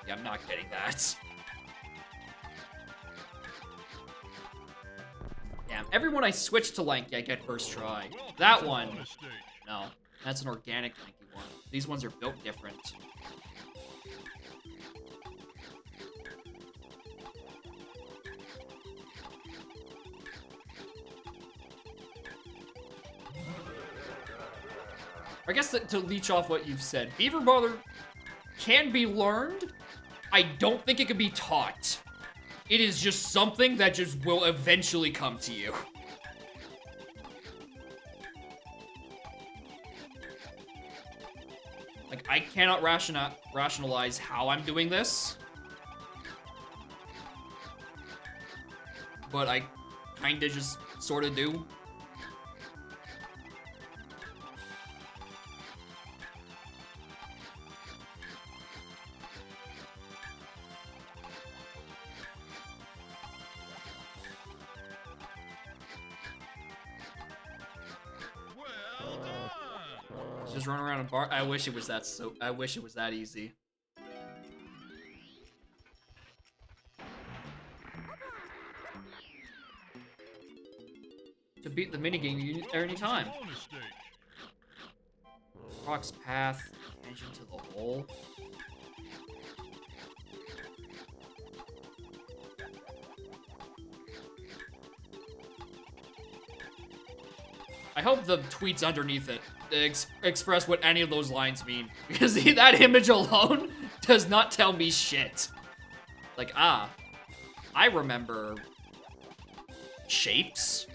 Yeah, I'm not getting that. Damn, everyone I switch to Lanky, I get first try. Welcome That to one, bonus stage. no. That's an organic Lanky one. These ones are built different. I guess to leech off what you've said, Beaver Brother can be learned. I don't think it can be taught. It is just something that just will eventually come to you. Like, I cannot rationalize how I'm doing this. But I kinda just sorta do. Well done. Just run around and bar. I wish it was that I wish it was that easy. To beat the minigame, you use any time. Bonus stage. Rock's path, engine to the hole. I hope the tweets underneath it express what any of those lines mean, because that image alone does not tell me shit. Like, I remember shapes.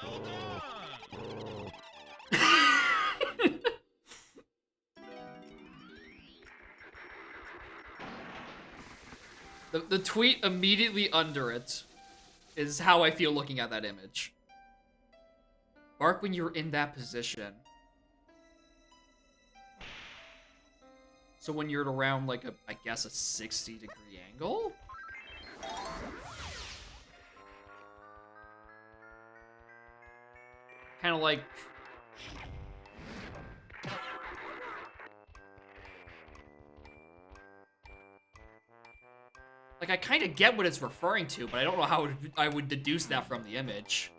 Well done. The tweet immediately under it is how I feel looking at that image. Bark when you're in that position. So when you're at around like I guess a 60-degree angle? Kind of like... Like, I kind of get what it's referring to, but I don't know how I would deduce that from the image.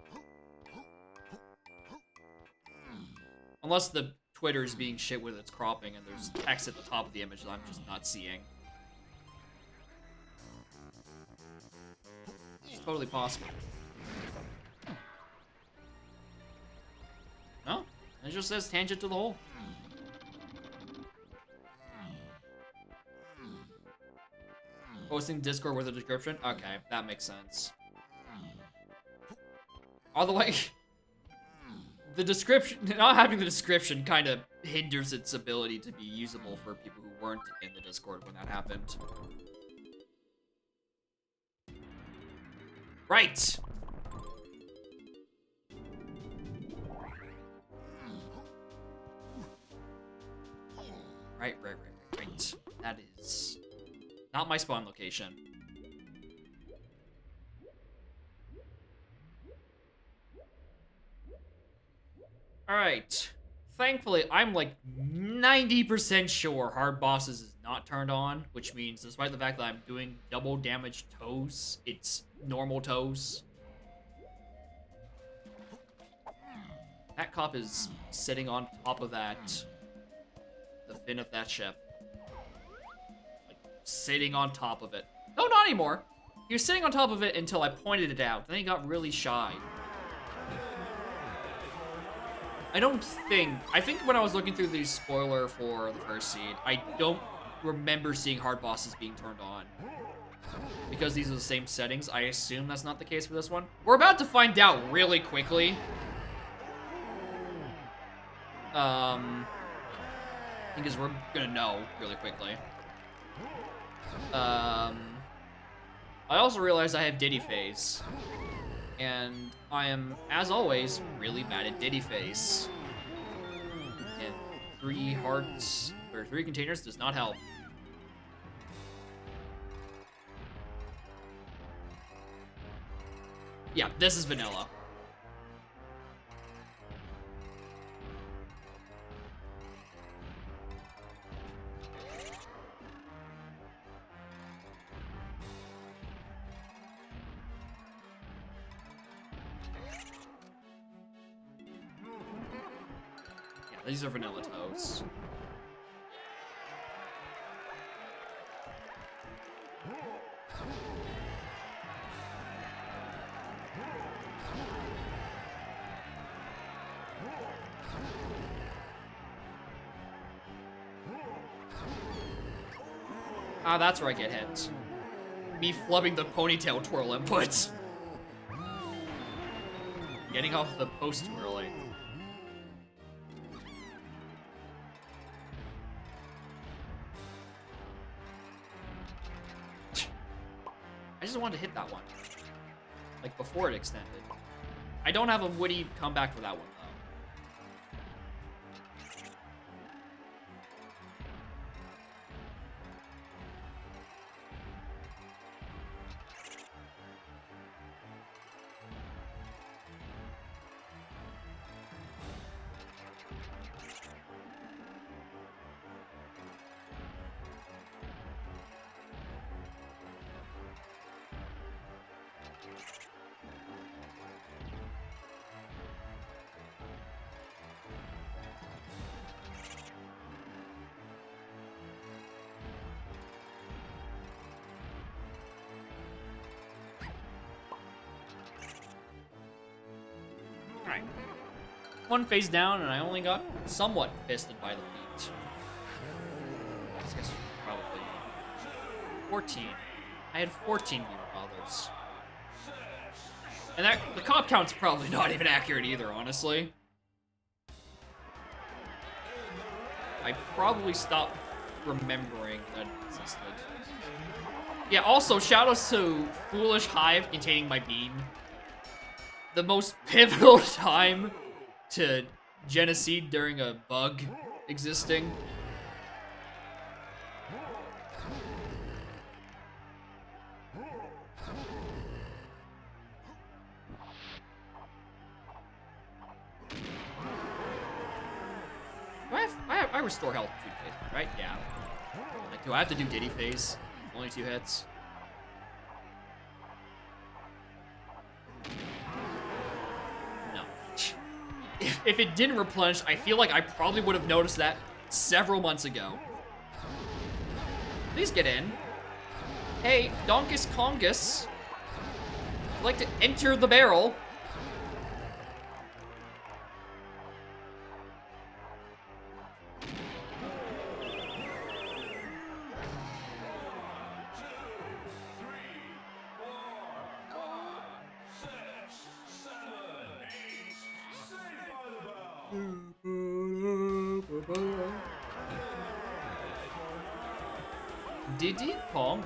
Unless the Twitter's being shit with its cropping and there's text at the top of the image that I'm just not seeing. It's totally possible. No? It just says tangent to the hole. Posting Discord with a description? Okay, that makes sense. Otherwise, the description, not having the description kind of hinders its ability to be usable for people who weren't in the Discord when that happened. Right! Right. That is not my spawn location. Alright. Thankfully, I'm like 90% sure hard bosses is not turned on, which means despite the fact that I'm doing double damage toes, it's normal toes. That cop is sitting on top of that, the fin of that ship. Like, sitting on top of it. No, not anymore. He was sitting on top of it until I pointed it out. Then he got really shy. I think when I was looking through the spoiler for the first seed, I don't remember seeing hard bosses being turned on. Because these are the same settings, I assume that's not the case for this one. We're about to find out really quickly. Because we're gonna know really quickly. I also realized I have Diddy Phase. And I am, as always, really bad at Diddy Phase. And 3 hearts, or 3 containers does not help. Yeah, this is vanilla. These are vanilla toes. Ah, that's where I get hit. Me flubbing the ponytail twirl inputs. Getting off the post too early. I just wanted to hit that one. Like, before it extended. I don't have a witty comeback for that one, though. Alright. One phase down, and I only got somewhat fisted by the feet. I guess probably 14. I had 14 Weaver Brothers. And that the cop count's probably not even accurate either, honestly. I probably stopped remembering that it existed. Yeah, also, shoutouts to Foolish Hive containing my bean. The most pivotal time to genocide during a bug existing. I restore health 2 phases, right? Yeah. Like, do I have to do Diddy Phase? Only 2 hits. If it didn't replenish, I feel like I probably would have noticed that several months ago. Please get in. Hey, Donkus Congus. I'd like to enter the barrel. Diddy Kong.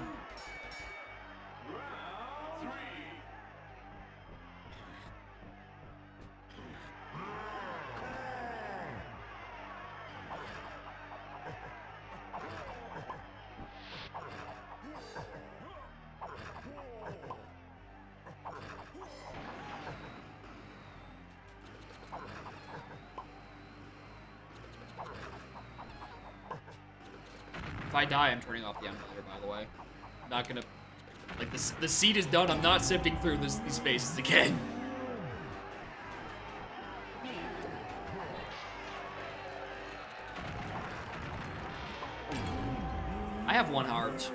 If I die, I'm turning off the emulator, by the way. I'm not gonna... Like, the seed is done. I'm not sifting through these phases again. I have 1 heart.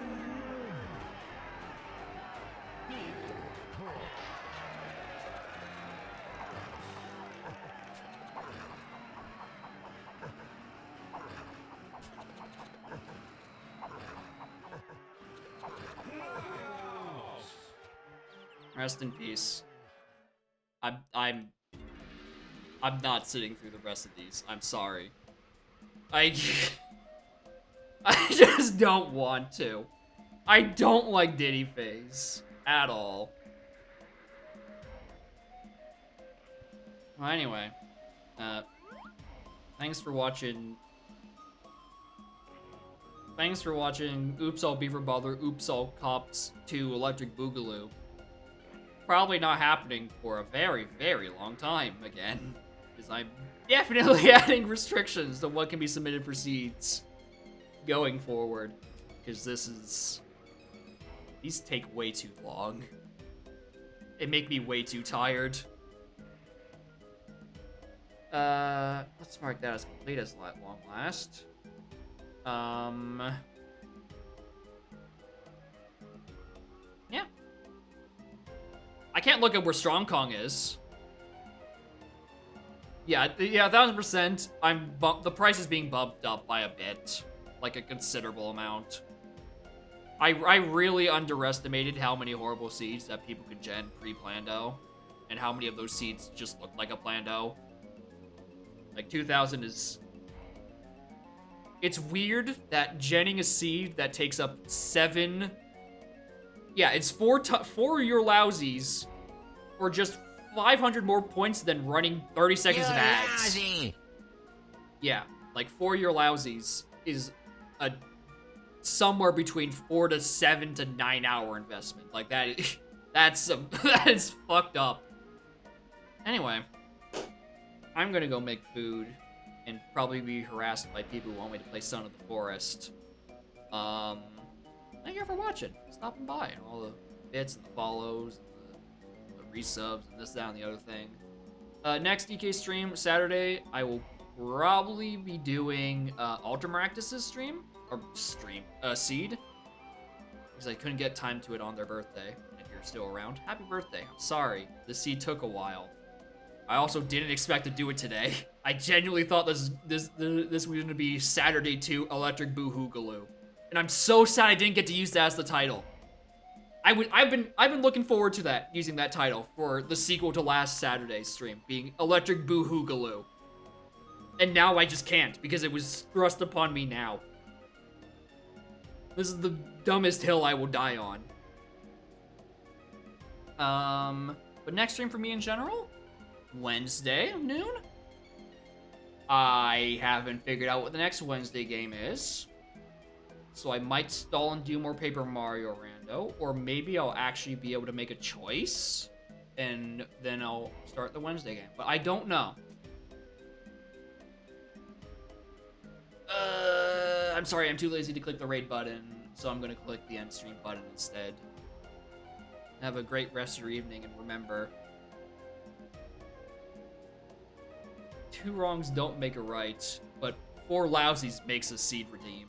Rest in peace. I'm not sitting through the rest of these. I'm sorry. I just don't want to. I don't like Diddy Phase at all. Well, anyway, thanks for watching. Thanks for watching Oops All Beaver Bother, Oops All Cops 2 Electric Boogaloo. Probably not happening for a very, very long time again. Because I'm definitely adding restrictions to what can be submitted for seeds going forward. Because these take way too long. They make me way too tired. Let's mark that as complete as long last. Yeah. I can't look at where Strong Kong is. Yeah, 1000%. The price is being bumped up by a bit, like a considerable amount. I really underestimated how many horrible seeds that people could gen pre-Plando, and how many of those seeds just look like a Plando. Like 2000 is. It's weird that genning a seed that takes up 7. Yeah, it's 4 your lousies, or just 500 more points than running 30 seconds of ads. Lousy. Yeah, like 4 your lousies is a somewhere between 4 to 7 to 9 hour investment. Like that is fucked up. Anyway, I'm gonna go make food and probably be harassed by people who want me to play Son of the Forest. Thank you for watching, stopping by, and all the bits and the follows and the resubs and this, that, and the other thing. Next DK stream, Saturday, I will probably be doing Ultramaractus' stream, Seed, because I couldn't get time to it on their birthday. If you're still around, happy birthday. I'm sorry, the Seed took a while. I also didn't expect to do it today. I genuinely thought this was gonna be Saturday 2 Electric Boo-Hoogaloo. And I'm so sad I didn't get to use that as the title. I've been looking forward to that, using that title for the sequel to last Saturday's stream, being Electric Boo-Hoogaloo. And now I just can't, because it was thrust upon me now. This is the dumbest hill I will die on. But next stream for me in general? Wednesday, noon? I haven't figured out what the next Wednesday game is. So I might stall and do more Paper Mario Rando, or maybe I'll actually be able to make a choice, and then I'll start the Wednesday game. But I don't know. I'm sorry, I'm too lazy to click the raid button, so I'm gonna click the end stream button instead. Have a great rest of your evening, and remember, 2 wrongs don't make a right, but 4 lousies makes a seed redeem.